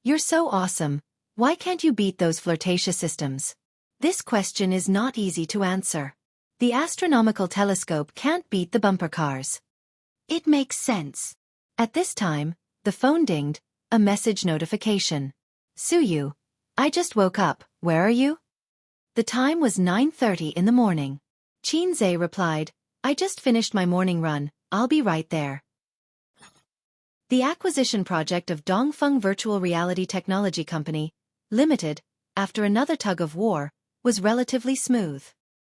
You're so awesome. Why can't you beat those flirtatious systems? This question is not easy to answer. The astronomical telescope can't beat the bumper cars. It makes sense. At this time, the phone dinged, a message notification. Suyu, I just woke up, where are you? The time was 9:30 in the morning. Xianxia replied, I just finished my morning run, I'll be right there. The acquisition project of Dongfeng Virtual Reality Technology Company, Limited, after another tug of war, was relatively smooth.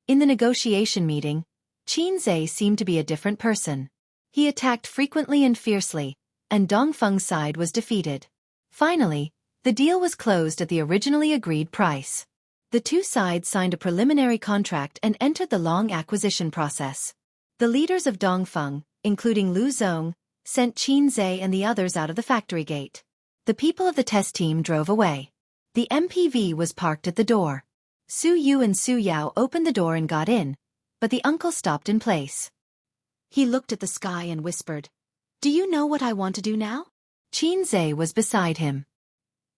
In the negotiation meeting, Xianxia seemed to be a different person. He attacked frequently and fiercely, and Dongfeng's side was defeated. Finally, the deal was closed at the originally agreed price. The two sides signed a preliminary contract and entered the long acquisition process. The leaders of Dongfeng, including Lu Zong, sent Xianxia and the others out of the factory gate. The people of the test team drove away. The MPV was parked at the door. Su Yu and Su Yao opened the door and got in, but the uncle stopped in place. He looked at the sky and whispered, Do you know what I want to do now? Xianxia was beside him.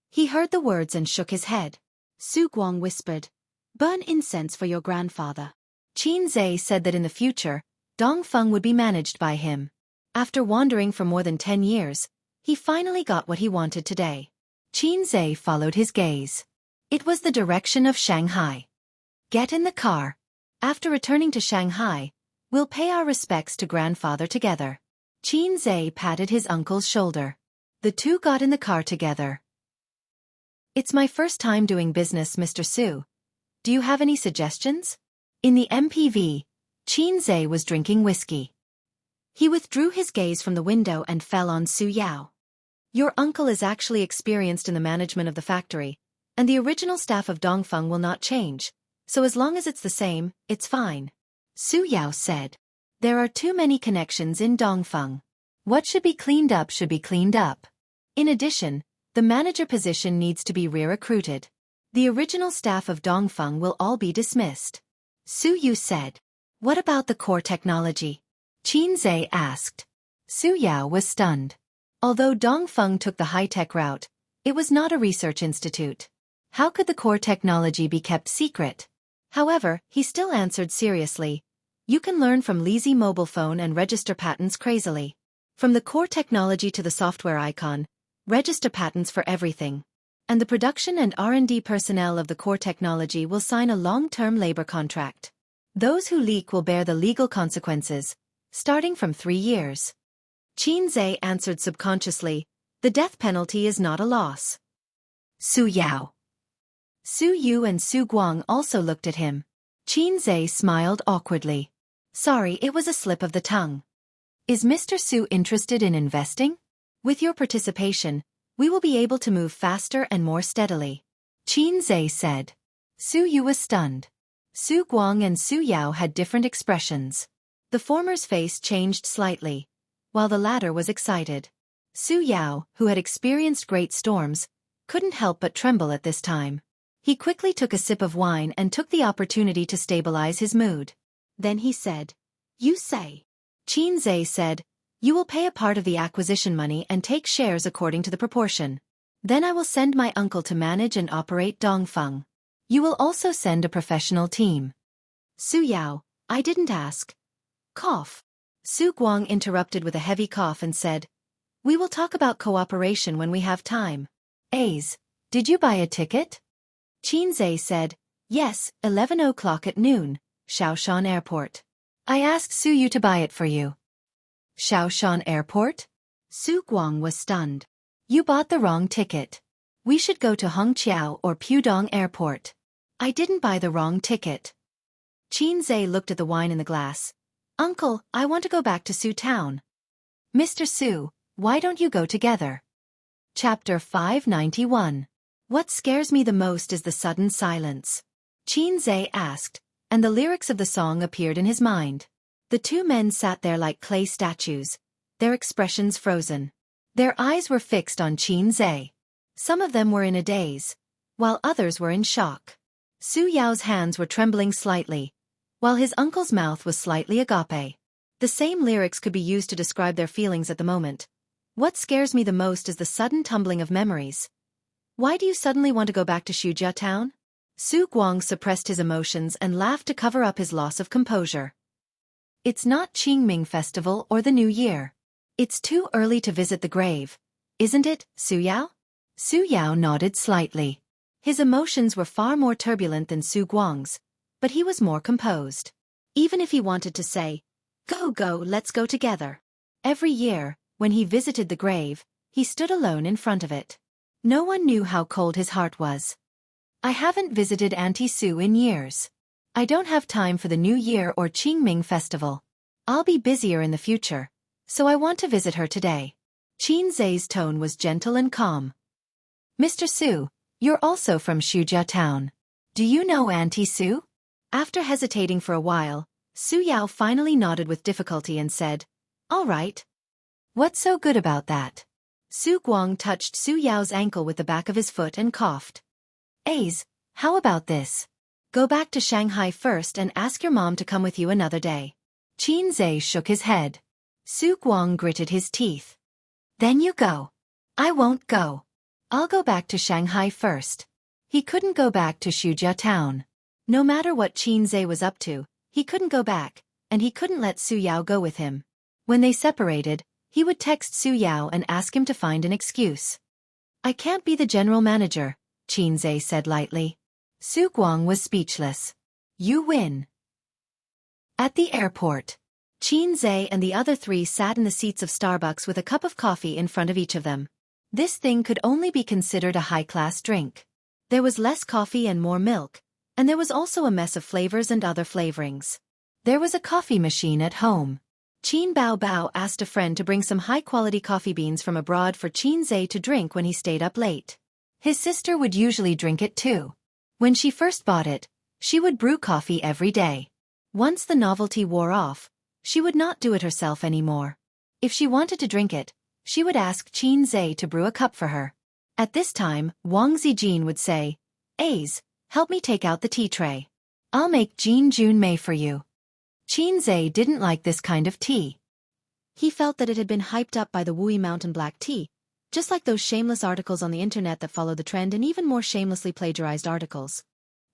He heard the words and shook his head. Su Guang whispered, Burn incense for your grandfather. Xianxia said that in the future, Dongfeng would be managed by him. After wandering for more than 10 years, he finally got what he wanted today. Xianxia followed his gaze. It was the direction of Shanghai. Get in the car. After returning to Shanghai, we'll pay our respects to grandfather together. Xianxia patted his uncle's shoulder. The two got in the car together. It's my first time doing business, Mr. Su. Do you have any suggestions? In the MPV, Xianxia was drinking whiskey. He withdrew his gaze from the window and fell on Su Yao. Your uncle is actually experienced in the management of the factory, and the original staff of Dongfeng will not change, so as long as it's the same, it's fine. Su Yao said. There are too many connections in Dongfeng. What should be cleaned up should be cleaned up. In addition, the manager position needs to be re-recruited. The original staff of Dongfeng will all be dismissed. Su Yu said. What about the core technology? Xianxia asked. Su Yao was stunned. Although Dongfeng took the high-tech route, it was not a research institute. How could the core technology be kept secret? However, he still answered seriously. You can learn from lazy mobile phone and register patents crazily. From the core technology to the software icon, register patents for everything. And the production and R&D personnel of the core technology will sign a long-term labor contract. Those who leak will bear the legal consequences, starting from 3 years. Xianxia answered subconsciously, the death penalty is not a loss. Su Yao. Su Yu and Su Guang also looked at him. Xianxia smiled awkwardly. Sorry, it was a slip of the tongue. Is Mr. Su interested in investing? With your participation, we will be able to move faster and more steadily. Xianxia said. Su Yu was stunned. Su Guang and Su Yao had different expressions. The former's face changed slightly, while the latter was excited. Su Yao, who had experienced great storms, couldn't help but tremble at this time. He quickly took a sip of wine and took the opportunity to stabilize his mood. Then he said, "You say." Xianxia said, "You will pay a part of the acquisition money and take shares according to the proportion. Then I will send my uncle to manage and operate Dongfeng. You will also send a professional team." "Su Yao, I didn't ask." Cough. Su Guang interrupted with a heavy cough and said, "We will talk about cooperation when we have time." "A's, did you buy a ticket?" Xianxia said, "Yes, 11 o'clock at noon, Shaoshan Airport. I asked Su Yu to buy it for you." "Shaoshan Airport?" Su Guang was stunned. "You bought the wrong ticket. We should go to Hongqiao or Pudong Airport." "I didn't buy the wrong ticket." Xianxia looked at the wine in the glass. "Uncle, I want to go back to Su Town." "Mr. Su, why don't you go together?" Chapter 591. What scares me the most is the sudden silence. Xianxia asked, and the lyrics of the song appeared in his mind. The two men sat there like clay statues, their expressions frozen. Their eyes were fixed on Xianxia. Some of them were in a daze, while others were in shock. Su Yao's hands were trembling slightly, while his uncle's mouth was slightly agape. The same lyrics could be used to describe their feelings at the moment. What scares me the most is the sudden tumbling of memories. Why do you suddenly want to go back to Shujia town? Su Guang suppressed his emotions and laughed to cover up his loss of composure. It's not Qingming Festival or the New Year. It's too early to visit the grave, isn't it, Su Yao? Su Yao nodded slightly. His emotions were far more turbulent than Su Guang's, but he was more composed. Even if he wanted to say, Go, let's go together." Every year, when he visited the grave, he stood alone in front of it. No one knew how cold his heart was. "I haven't visited Auntie Su in years. I don't have time for the New Year or Qingming Festival. I'll be busier in the future, so I want to visit her today." Xianxia's tone was gentle and calm. "Mr. Su, you're also from Shujia town. Do you know Auntie Su?" After hesitating for a while, Su Yao finally nodded with difficulty and said, "All right." "What's so good about that?" Su Guang touched Su Yao's ankle with the back of his foot and coughed. "A's, how about this? Go back to Shanghai first and ask your mom to come with you another day." Xianxia shook his head. Su Guang gritted his teeth. "Then you go." "I won't go. I'll go back to Shanghai first." He couldn't go back to Shujia town. No matter what Xianxia was up to, he couldn't go back, and he couldn't let Su Yao go with him. When they separated, he would text Su Yao and ask him to find an excuse. "I can't be the general manager," Xianxia said lightly. Su Guang was speechless. "You win." At the airport, Xianxia and the other three sat in the seats of Starbucks with a cup of coffee in front of each of them. This thing could only be considered a high-class drink. There was less coffee and more milk, and there was also a mess of flavors and other flavorings. There was a coffee machine at home. Qin Bao Bao asked a friend to bring some high-quality coffee beans from abroad for Xianxia to drink when he stayed up late. His sister would usually drink it too. When she first bought it, she would brew coffee every day. Once the novelty wore off, she would not do it herself anymore. If she wanted to drink it, she would ask Xianxia to brew a cup for her. At this time, Wang Zijin would say, "A's, help me take out the tea tray. I'll make Jin Jun Mei for you." Xianxia didn't like this kind of tea. He felt that it had been hyped up by the Wui Mountain Black Tea, just like those shameless articles on the internet that follow the trend and even more shamelessly plagiarized articles.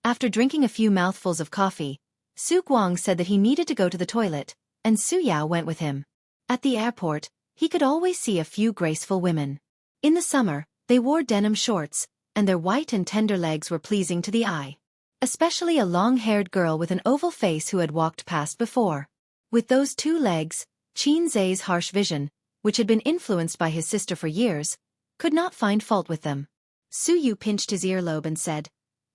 After drinking a few mouthfuls of coffee, Su Guang said that he needed to go to the toilet, and Su Yao went with him. At the airport, he could always see a few graceful women. In the summer, they wore denim shorts, and their white and tender legs were pleasing to the eye. Especially a long-haired girl with an oval face who had walked past before. With those two legs, Xianxia's harsh vision, which had been influenced by his sister for years, could not find fault with them. Su Yu pinched his earlobe and said,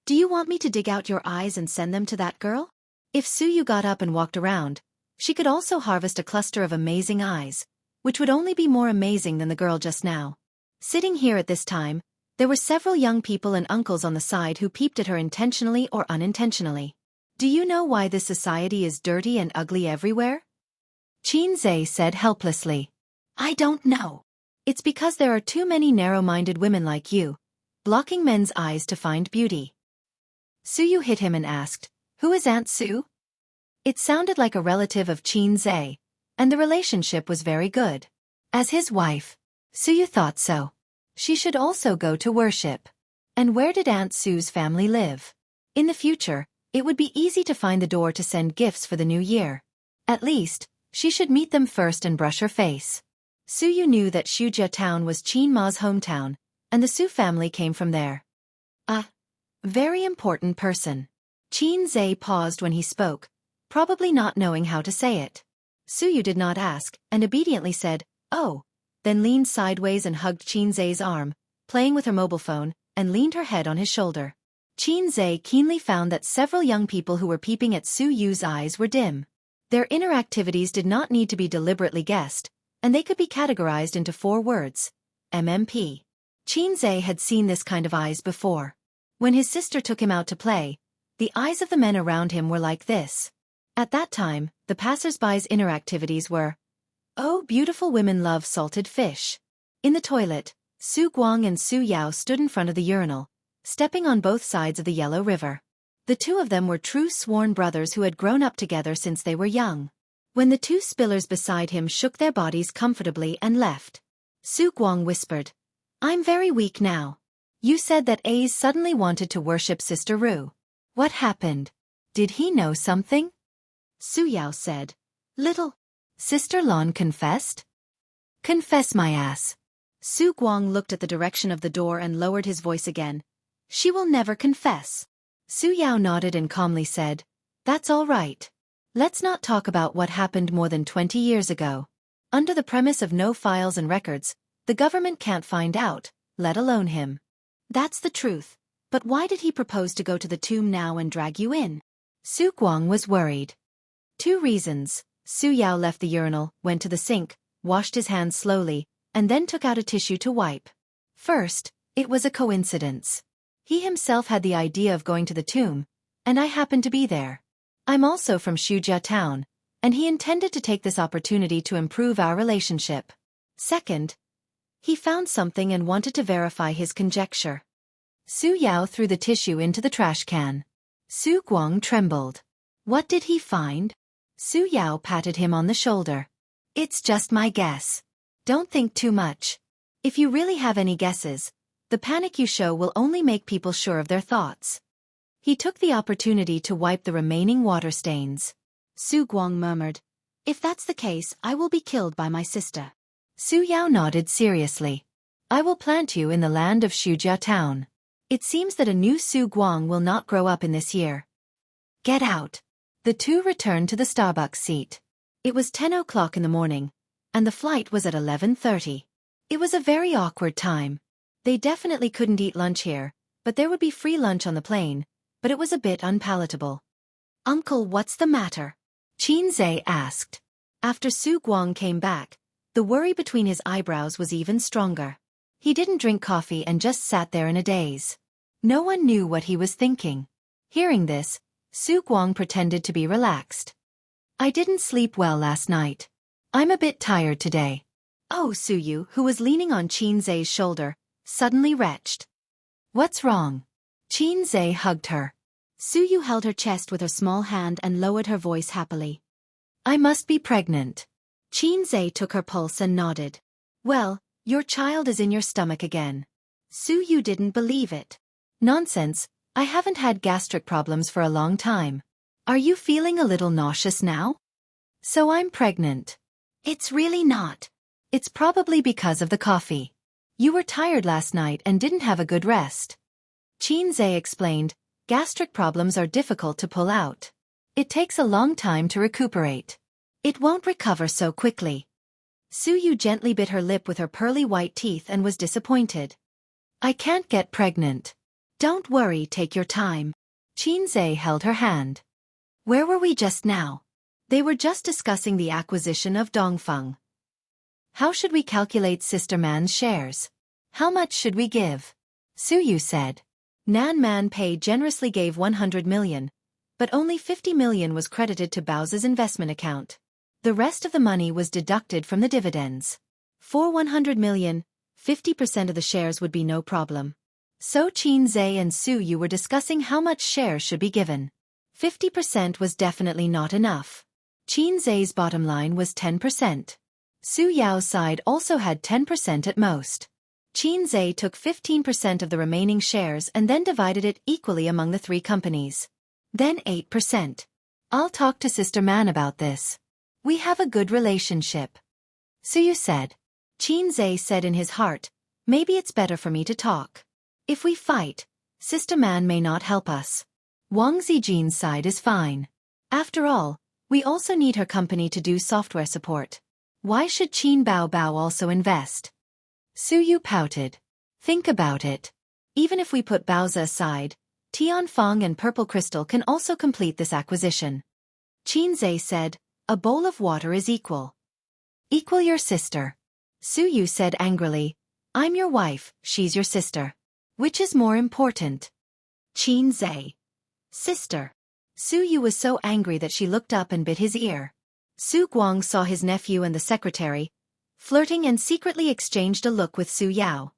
"Do you want me to dig out your eyes and send them to that girl?" If Su Yu got up and walked around, she could also harvest a cluster of amazing eyes, which would only be more amazing than the girl just now. Sitting here at this time, there were several young people and uncles on the side who peeped at her intentionally or unintentionally. "Do you know why this society is dirty and ugly everywhere?" Xianxia said helplessly. "I don't know. It's because there are too many narrow-minded women like you, blocking men's eyes to find beauty." Su Yu hit him and asked, "Who is Aunt Su?" It sounded like a relative of Qin Zhe, and the relationship was very good. As his wife, Suyu thought so. She should also go to worship. And where did Aunt Sue's family live? In the future, it would be easy to find the door to send gifts for the new year. At least, she should meet them first and brush her face. Suyu knew that Xianxia town was Qin Ma's hometown, and the Su family came from there. A very important person. Qin Zhe paused when he spoke, probably not knowing how to say it. Suyu did not ask, and obediently said, "Oh," then leaned sideways and hugged Qin Zhe's arm, playing with her mobile phone, and leaned her head on his shoulder. Qin Zhe keenly found that several young people who were peeping at Suyu's eyes were dim. Their inner activities did not need to be deliberately guessed, and they could be categorized into 4 words. MMP. Qin Zhe had seen this kind of eyes before. When his sister took him out to play, the eyes of the men around him were like this. At that time, the passers-by's inner activities were, "Oh, beautiful women love salted fish." In the toilet, Su Guang and Su Yao stood in front of the urinal, stepping on both sides of the Yellow River. The two of them were true sworn brothers who had grown up together since they were young. When the 2 spillers beside him shook their bodies comfortably and left, Su Guang whispered, "I'm very weak now. You said that A's suddenly wanted to worship Sister Ru. What happened? Did he know something?" Su Yao said, "Little Sister Lon confessed?" "Confess my ass." Su Guang looked at the direction of the door and lowered his voice again. "She will never confess." Su Yao nodded and calmly said, "That's all right. Let's not talk about what happened more than 20 years ago. Under the premise of no files and records, the government can't find out, let alone him." "That's the truth. But why did he propose to go to the tomb now and drag you in?" Su Guang was worried. 2 reasons. Su Yao left the urinal, went to the sink, washed his hands slowly, and then took out a tissue to wipe. First, it was a coincidence. He himself had the idea of going to the tomb, and I happened to be there. I'm also from Xianxia town, and he intended to take this opportunity to improve our relationship. Second, he found something and wanted to verify his conjecture. Su Yao threw the tissue into the trash can. Su Guang trembled. What did he find? Su Yao patted him on the shoulder. "It's just my guess. Don't think too much. If you really have any guesses, the panic you show will only make people sure of their thoughts." He took the opportunity to wipe the remaining water stains. Su Guang murmured, "If that's the case, I will be killed by my sister." Su Yao nodded seriously. "I will plant you in the land of Xianxia town. It seems that a new Su Guang will not grow up in this year. Get out." The 2 returned to the Starbucks seat. It was 10 o'clock in the morning, and the flight was at 11:30. It was a very awkward time. They definitely couldn't eat lunch here, but there would be free lunch on the plane, but it was a bit unpalatable. "Uncle, what's the matter?" Qin Zhe asked. After Su Guang came back, the worry between his eyebrows was even stronger. He didn't drink coffee and just sat there in a daze. No one knew what he was thinking. Hearing this, Su Guang pretended to be relaxed. "I didn't sleep well last night. I'm a bit tired today." Oh, Suyu, who was leaning on Qin Zhe's shoulder, suddenly retched. "What's wrong?" Qin Zhe hugged her. Suyu held her chest with her small hand and lowered her voice happily. "I must be pregnant." Qin Zhe took her pulse and nodded. "Well, your child is in your stomach again." Suyu didn't believe it. "Nonsense, I haven't had gastric problems for a long time. Are you feeling a little nauseous now?" "So I'm pregnant." "It's really not. It's probably because of the coffee. You were tired last night and didn't have a good rest." Qin Zhe explained, "Gastric problems are difficult to pull out. It takes a long time to recuperate. It won't recover so quickly." Suyu gently bit her lip with her pearly white teeth and was disappointed. "I can't get pregnant." "Don't worry, take your time." Qin Zhe held her hand. "Where were we just now?" They were just discussing the acquisition of Dongfeng. "How should we calculate Sister Man's shares? How much should we give?" Suyu said. Nan Man Pei generously gave 100 million, but only 50 million was credited to Bao's investment account. The rest of the money was deducted from the dividends. For 100 million, 50% of the shares would be no problem. So Qin Zhe and Suyu were discussing how much shares should be given. 50% was definitely not enough. Qin Zai's bottom line was 10%. Su Yao's side also had 10% at most. Qin Zai took 15% of the remaining shares and then divided it equally among the three companies. Then 8%. I'll talk to Sister Man about this. We have a good relationship. Su Yu said. Qin Zai said in his heart, maybe it's better for me to talk. If we fight, Sister Man may not help us. Wang Zijin's side is fine. After all, we also need her company to do software support. Why should Qin Bao Bao also invest? Su Yu pouted. Think about it. Even if we put Baoza aside, Tianfeng and Purple Crystal can also complete this acquisition. Qin Zai said, a bowl of water is equal. Equal your sister. Su Yu said angrily, I'm your wife, she's your sister. Which is more important? Qin Zai. Sister. Su Yu was so angry that she looked up and bit his ear. Su Guang saw his nephew and the secretary flirting and secretly exchanged a look with Su Yao.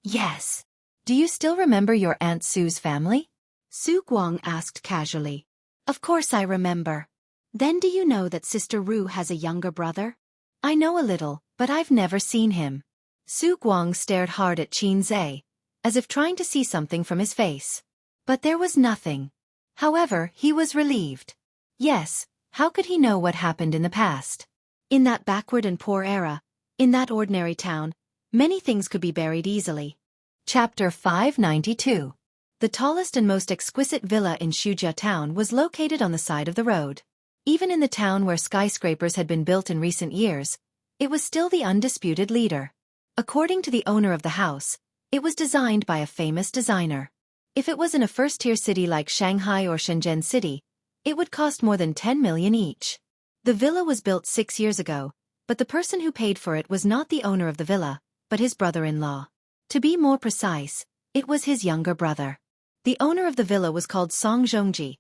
Yes. Do you still remember your Aunt Su's family? Su Guang asked casually. Of course I remember. Then do you know that Sister Ru has a younger brother? I know a little, but I've never seen him. Su Guang stared hard at Qin Zai, as if trying to see something from his face. But there was nothing. However, he was relieved. Yes, how could he know what happened in the past? In that backward and poor era, in that ordinary town, many things could be buried easily. Chapter 592. The tallest and most exquisite villa in Xianxia town was located on the side of the road. Even in the town where skyscrapers had been built in recent years, it was still the undisputed leader. According to the owner of the house, it was designed by a famous designer. If it was in a first-tier city like Shanghai or Shenzhen City, it would cost more than 10 million each. The villa was built 6 years ago, but the person who paid for it was not the owner of the villa, but his brother-in-law. To be more precise, it was his younger brother. The owner of the villa was called Song Zhongji,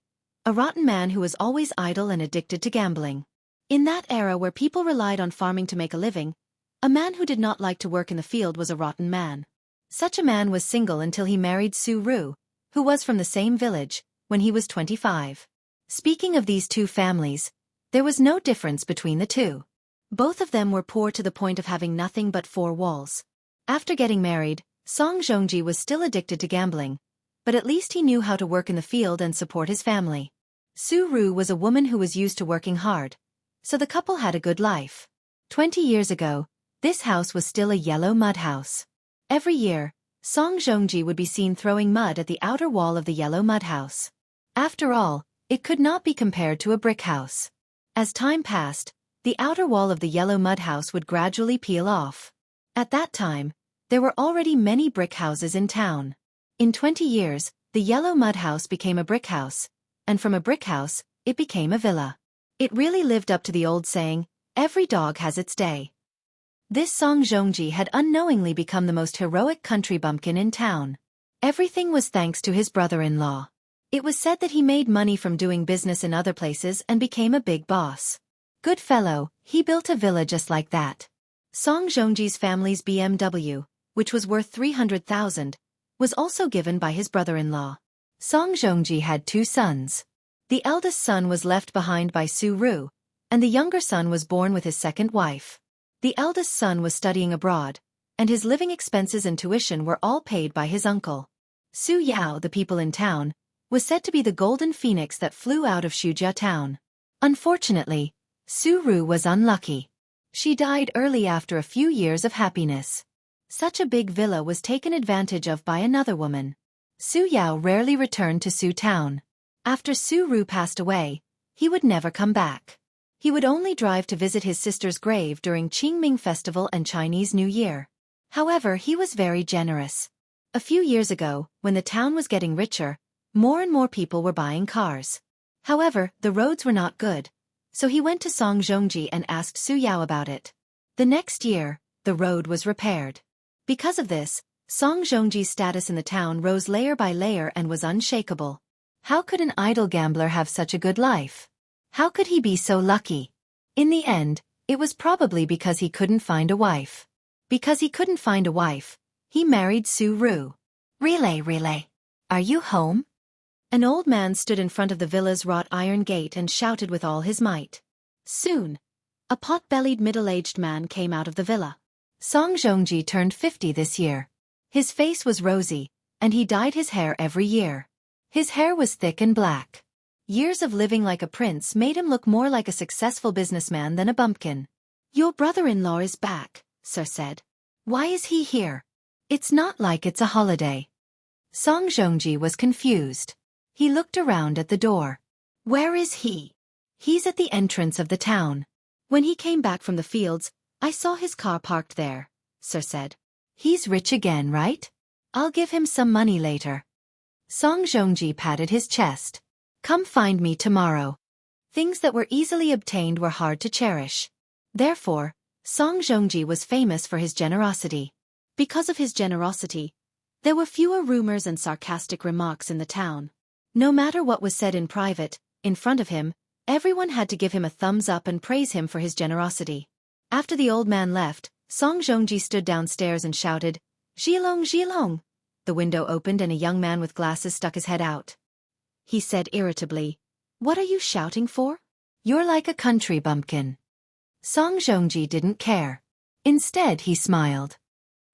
a rotten man who was always idle and addicted to gambling. In that era where people relied on farming to make a living, a man who did not like to work in the field was a rotten man. Such a man was single until he married Su Ru, who was from the same village, when he was 25. Speaking of these two families, there was no difference between the two. Both of them were poor to the point of having nothing but four walls. After getting married, Song Zhongji was still addicted to gambling, but at least he knew how to work in the field and support his family. Su Ru was a woman who was used to working hard, so the couple had a good life. 20 years ago, this house was still a yellow mud house. Every year, Song Zhongji would be seen throwing mud at the outer wall of the yellow mud house. After all, it could not be compared to a brick house. As time passed, the outer wall of the yellow mud house would gradually peel off. At that time, there were already many brick houses in town. In 20 years, the yellow mud house became a brick house, and from a brick house, it became a villa. It really lived up to the old saying, every dog has its day. This Song Zhongji had unknowingly become the most heroic country bumpkin in town. Everything was thanks to his brother-in-law. It was said that he made money from doing business in other places and became a big boss. Good fellow, he built a villa just like that. Song Zhongji's family's BMW, which was worth 300,000, was also given by his brother-in-law. Song Zhongji had 2 sons. The eldest son was left behind by Su Ru, and the younger son was born with his second wife. The eldest son was studying abroad, and his living expenses and tuition were all paid by his uncle. Su Yao, the people in town, was said to be the golden phoenix that flew out of Xianxia town. Unfortunately, Su Ru was unlucky. She died early after a few years of happiness. Such a big villa was taken advantage of by another woman. Su Yao rarely returned to Su town. After Su Ru passed away, he would never come back. He would only drive to visit his sister's grave during Qingming Festival and Chinese New Year. However, he was very generous. A few years ago, when the town was getting richer, more and more people were buying cars. However, the roads were not good, so he went to Song Zhongji and asked Su Yao about it. The next year, the road was repaired. Because of this, Song Zhongji's status in the town rose layer by layer and was unshakable. How could an idle gambler have such a good life? How could he be so lucky? In the end, it was probably because he couldn't find a wife. Because he couldn't find a wife, he married Su Ru. Relay. Are you home? An old man stood in front of the villa's wrought iron gate and shouted with all his might. Soon, a pot-bellied middle-aged man came out of the villa. Song Zhongji turned 50 this year. His face was rosy, and he dyed his hair every year. His hair was thick and black. Years of living like a prince made him look more like a successful businessman than a bumpkin. Your brother-in-law is back, Sir said. Why is he here? It's not like it's a holiday. Song Zhongji was confused. He looked around at the door. Where is he? He's at the entrance of the town. When he came back from the fields, I saw his car parked there, Sir said. He's rich again, right? I'll give him some money later. Song Zhongji patted his chest. Come find me tomorrow. Things that were easily obtained were hard to cherish. Therefore, Song Zhongji was famous for his generosity. Because of his generosity, there were fewer rumors and sarcastic remarks in the town. No matter what was said in private, in front of him, everyone had to give him a thumbs up and praise him for his generosity. After the old man left, Song Zhongji stood downstairs and shouted, Zhilong, Zhilong. The window opened and a young man with glasses stuck his head out. He said irritably, What are you shouting for? You're like a country bumpkin. Song Zhongji didn't care. Instead, he smiled.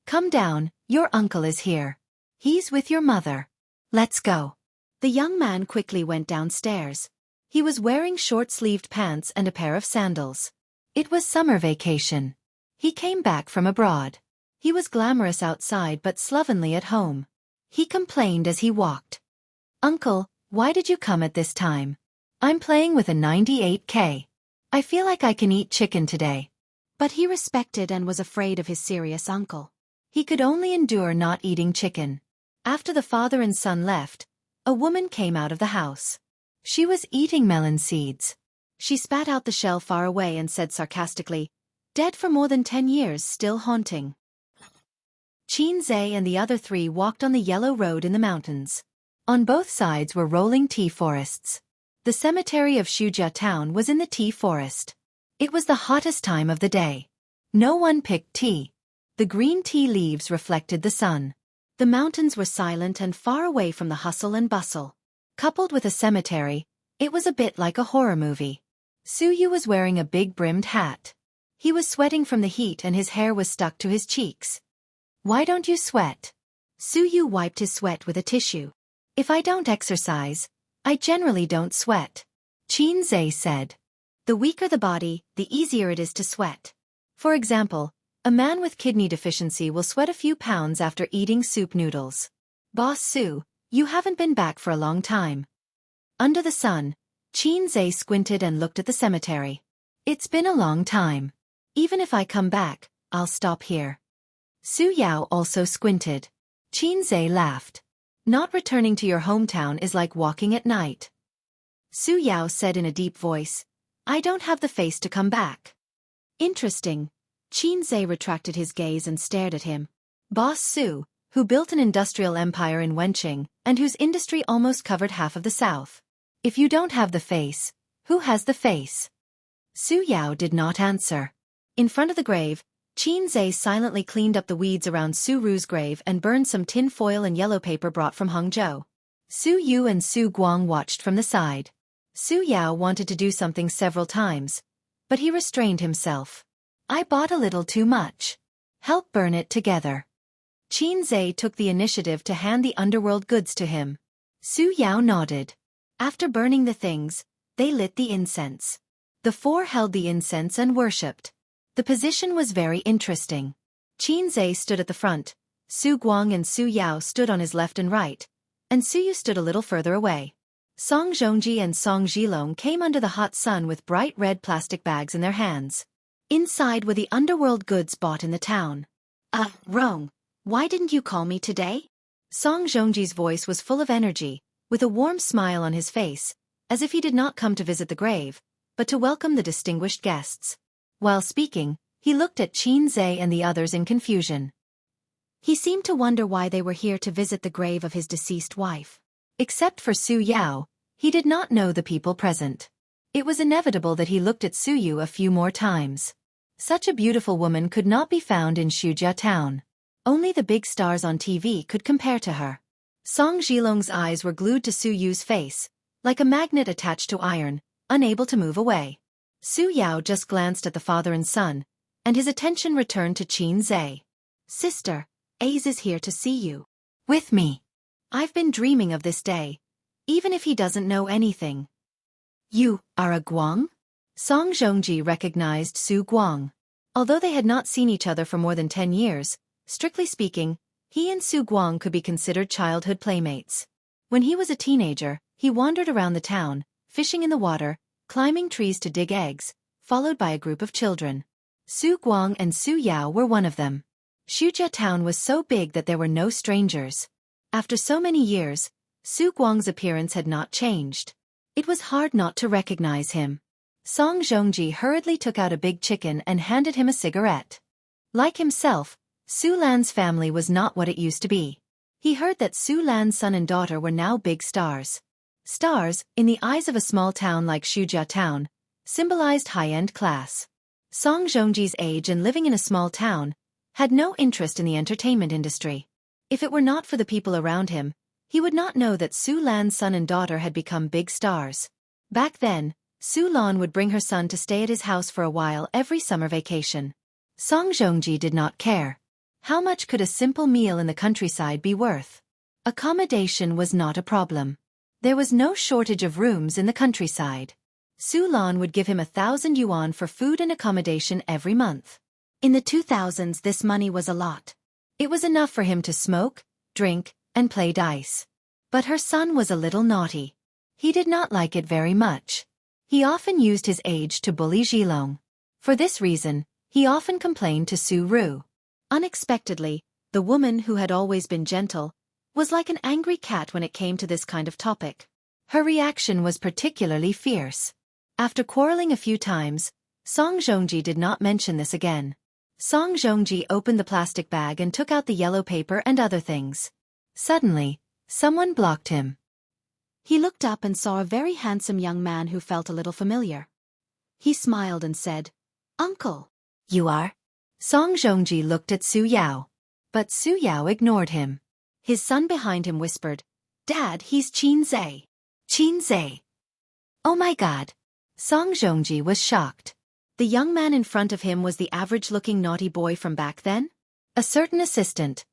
Come down, your uncle is here. He's with your mother. Let's go. The young man quickly went downstairs. He was wearing short-sleeved pants and a pair of sandals. It was summer vacation. He came back from abroad. He was glamorous outside but slovenly at home. He complained as he walked. Uncle, why did you come at this time? I'm playing with a 98K. I feel like I can eat chicken today. But he respected and was afraid of his serious uncle. He could only endure not eating chicken. After the father and son left, a woman came out of the house. She was eating melon seeds. She spat out the shell far away and said sarcastically, Dead for more than 10 years, still haunting. Xianxia and the other three walked on the yellow road in the mountains. On both sides were rolling tea forests. The cemetery of Xujia town was in the tea forest. It was the hottest time of the day. No one picked tea. The green tea leaves reflected the sun. The mountains were silent and far away from the hustle and bustle. Coupled with a cemetery, it was a bit like a horror movie. Su Yu was wearing a big brimmed hat. He was sweating from the heat and his hair was stuck to his cheeks. Why don't you sweat? Su Yu wiped his sweat with a tissue. If I don't exercise, I generally don't sweat. Xianxia said. The weaker the body, the easier it is to sweat. For example, a man with kidney deficiency will sweat a few pounds after eating soup noodles. Boss Su, you haven't been back for a long time. Under the sun, Xianxia squinted and looked at the cemetery. It's been a long time. Even if I come back, I'll stop here. Su Yao also squinted. Xianxia laughed. Not returning to your hometown is like walking at night. Su Yao said in a deep voice, I don't have the face to come back. Interesting. Xianxia retracted his gaze and stared at him. Boss Su, who built an industrial empire in Wenqing, and whose industry almost covered half of the south. If you don't have the face, who has the face? Su Yao did not answer. In front of the grave, Xianxia silently cleaned up the weeds around Su Ru's grave and burned some tin foil and yellow paper brought from Hangzhou. Su Yu and Su Guang watched from the side. Su Yao wanted to do something several times, but he restrained himself. I bought a little too much. Help burn it together. Xianxia took the initiative to hand the underworld goods to him. Su Yao nodded. After burning the things, they lit the incense. The four held the incense and worshipped. The position was very interesting. Xianxia stood at the front, Su Guang and Su Yao stood on his left and right, and Su Yu stood a little further away. Song Zhongji and Song Zhilong came under the hot sun with bright red plastic bags in their hands. Inside were the underworld goods bought in the town. Rong, why didn't you call me today? Song Zhongji's voice was full of energy, with a warm smile on his face, as if he did not come to visit the grave, but to welcome the distinguished guests. While speaking, he looked at Xianxia and the others in confusion. He seemed to wonder why they were here to visit the grave of his deceased wife. Except for Su Yao, he did not know the people present. It was inevitable that he looked at Su Yu a few more times. Such a beautiful woman could not be found in Xujia town. Only the big stars on TV could compare to her. Song Zhilong's eyes were glued to Su Yu's face, like a magnet attached to iron, unable to move away. Su Yao just glanced at the father and son, and his attention returned to Qin Zhe. Sister, Ace is here to see you. With me. I've been dreaming of this day, even if he doesn't know anything. You are a Guang? Song Zhongji recognized Su Guang. Although they had not seen each other for more than 10 years, strictly speaking, he and Su Guang could be considered childhood playmates. When he was a teenager, he wandered around the town, fishing in the water, climbing trees to dig eggs, followed by a group of children. Su Guang and Su Yao were one of them. Shujia town was so big that there were no strangers. After so many years, Su Guang's appearance had not changed. It was hard not to recognize him. Song Zhongji hurriedly took out a big chicken and handed him a cigarette. Like himself, Su Lan's family was not what it used to be. He heard that Su Lan's son and daughter were now big stars. Stars, in the eyes of a small town like Shujia town, symbolized high-end class. Song Zhongji's age and living in a small town had no interest in the entertainment industry. If it were not for the people around him, he would not know that Su Lan's son and daughter had become big stars. Back then, Su Lan would bring her son to stay at his house for a while every summer vacation. Song Zhongji did not care. How much could a simple meal in the countryside be worth? Accommodation was not a problem. There was no shortage of rooms in the countryside. Su Lan would give him 1,000 yuan for food and accommodation every month. In the 2000s, this money was a lot. It was enough for him to smoke, drink, and play dice. But her son was a little naughty. He did not like it very much. He often used his age to bully Zhilong. For this reason, he often complained to Su Ru. Unexpectedly, the woman who had always been gentle was like an angry cat when it came to this kind of topic. Her reaction was particularly fierce. After quarreling a few times, Song Zhongji did not mention this again. Song Zhongji opened the plastic bag and took out the yellow paper and other things. Suddenly, someone blocked him. He looked up and saw a very handsome young man who felt a little familiar. He smiled and said, "Uncle." "You are?" Song Zhongji looked at Su Yao. But Su Yao ignored him. His son behind him whispered, "Dad, he's Qin Zhe." "Qin Zhe? Oh my God." Song Zhongji was shocked. The young man in front of him was the average-looking naughty boy from back then? A certain assistant.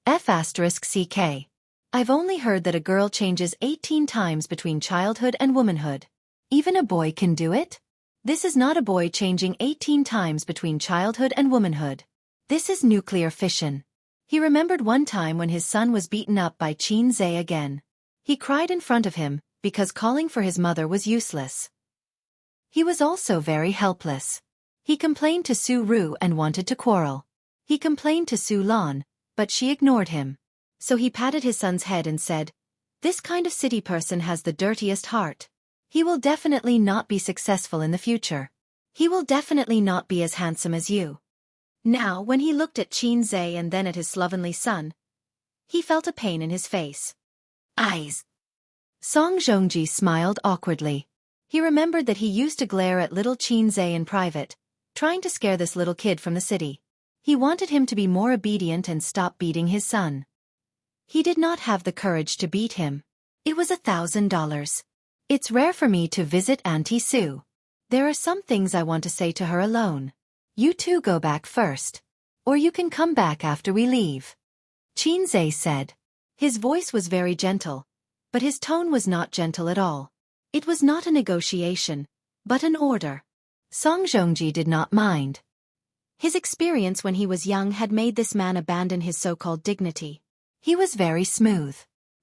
F***CK. I've only heard that a girl changes 18 times between childhood and womanhood. Even a boy can do it? This is not a boy changing 18 times between childhood and womanhood. This is nuclear fission. He remembered one time when his son was beaten up by Qin Zhe again. He cried in front of him, because calling for his mother was useless. He was also very helpless. He complained to Su Ru and wanted to quarrel. He complained to Su Lan, but she ignored him. So he patted his son's head and said, "This kind of city person has the dirtiest heart. He will definitely not be successful in the future. He will definitely not be as handsome as you." Now, when he looked at Qin Zhe and then at his slovenly son, he felt a pain in his face. Eyes. Song Zhongji smiled awkwardly. He remembered that he used to glare at little Qin Zhe in private, trying to scare this little kid from the city. He wanted him to be more obedient and stop beating his son. He did not have the courage to beat him. It was $1,000. It's rare for me to visit Auntie Sue. There are some things I want to say to her alone. You two go back first. Or you can come back after we leave. Qin Zhe said. His voice was very gentle, but his tone was not gentle at all. It was not a negotiation, but an order. Song Zhongji did not mind. His experience when he was young had made this man abandon his so-called dignity. He was very smooth.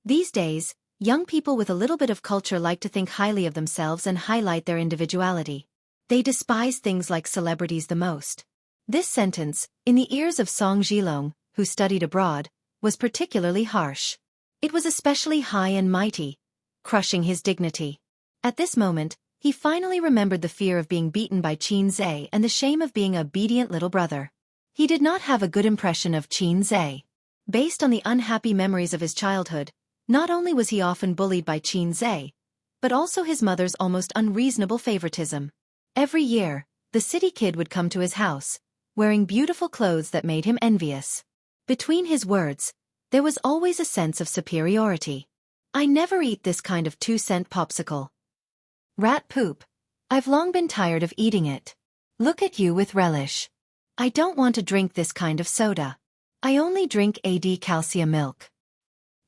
These days, young people with a little bit of culture like to think highly of themselves and highlight their individuality. They despise things like celebrities the most. This sentence, in the ears of Song Zhilong, who studied abroad, was particularly harsh. It was especially high and mighty, crushing his dignity. At this moment, he finally remembered the fear of being beaten by Qin Zhe and the shame of being an obedient little brother. He did not have a good impression of Qin Zhe. Based on the unhappy memories of his childhood, not only was he often bullied by Qin Zhe, but also his mother's almost unreasonable favoritism. Every year, the city kid would come to his house, wearing beautiful clothes that made him envious. Between his words, There was always a sense of superiority. I never eat this kind of 2-cent popsicle. Rat poop. I've long been tired of eating it. Look at you with relish. I don't want to drink this kind of soda. I only drink calcium milk.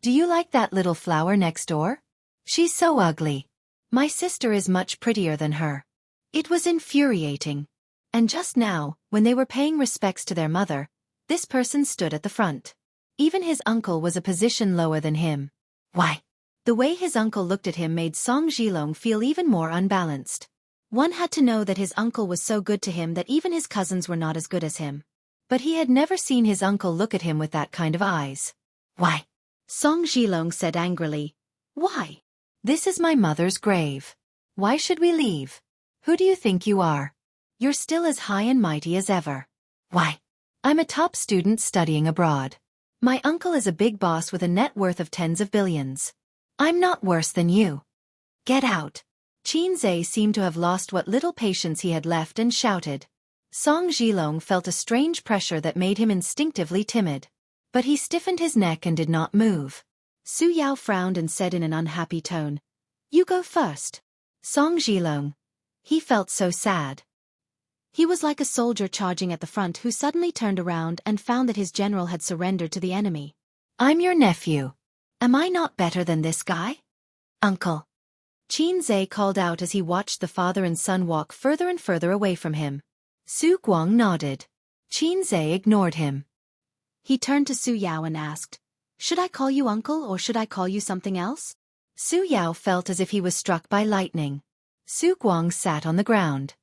Do you like that little flower next door? She's so ugly. My sister is much prettier than her. It was infuriating. And just now, when they were paying respects to their mother, this person stood at the front. Even his uncle was a position lower than him. Why? The way his uncle looked at him made Song Zhilong feel even more unbalanced. One had to know that his uncle was so good to him that even his cousins were not as good as him. But he had never seen his uncle look at him with that kind of eyes. Why? Song Zhilong said angrily. Why? This is my mother's grave. Why should we leave? Who do you think you are? You're still as high and mighty as ever. Why? I'm a top student studying abroad. My uncle is a big boss with a net worth of tens of billions. I'm not worse than you. Get out. Xianxia seemed to have lost what little patience he had left and shouted. Song Zhilong felt a strange pressure that made him instinctively timid. But he stiffened his neck and did not move. Su Yao frowned and said in an unhappy tone, You go first. Song Zhilong. He felt so sad. He was like a soldier charging at the front who suddenly turned around and found that his general had surrendered to the enemy. I'm your nephew. Am I not better than this guy? Uncle. Xianxia called out as he watched the father and son walk further and further away from him. Su Guang nodded. Xianxia ignored him. He turned to Su Yao and asked, Should I call you uncle or should I call you something else? Su Yao felt as if he was struck by lightning. Su Guang sat on the ground.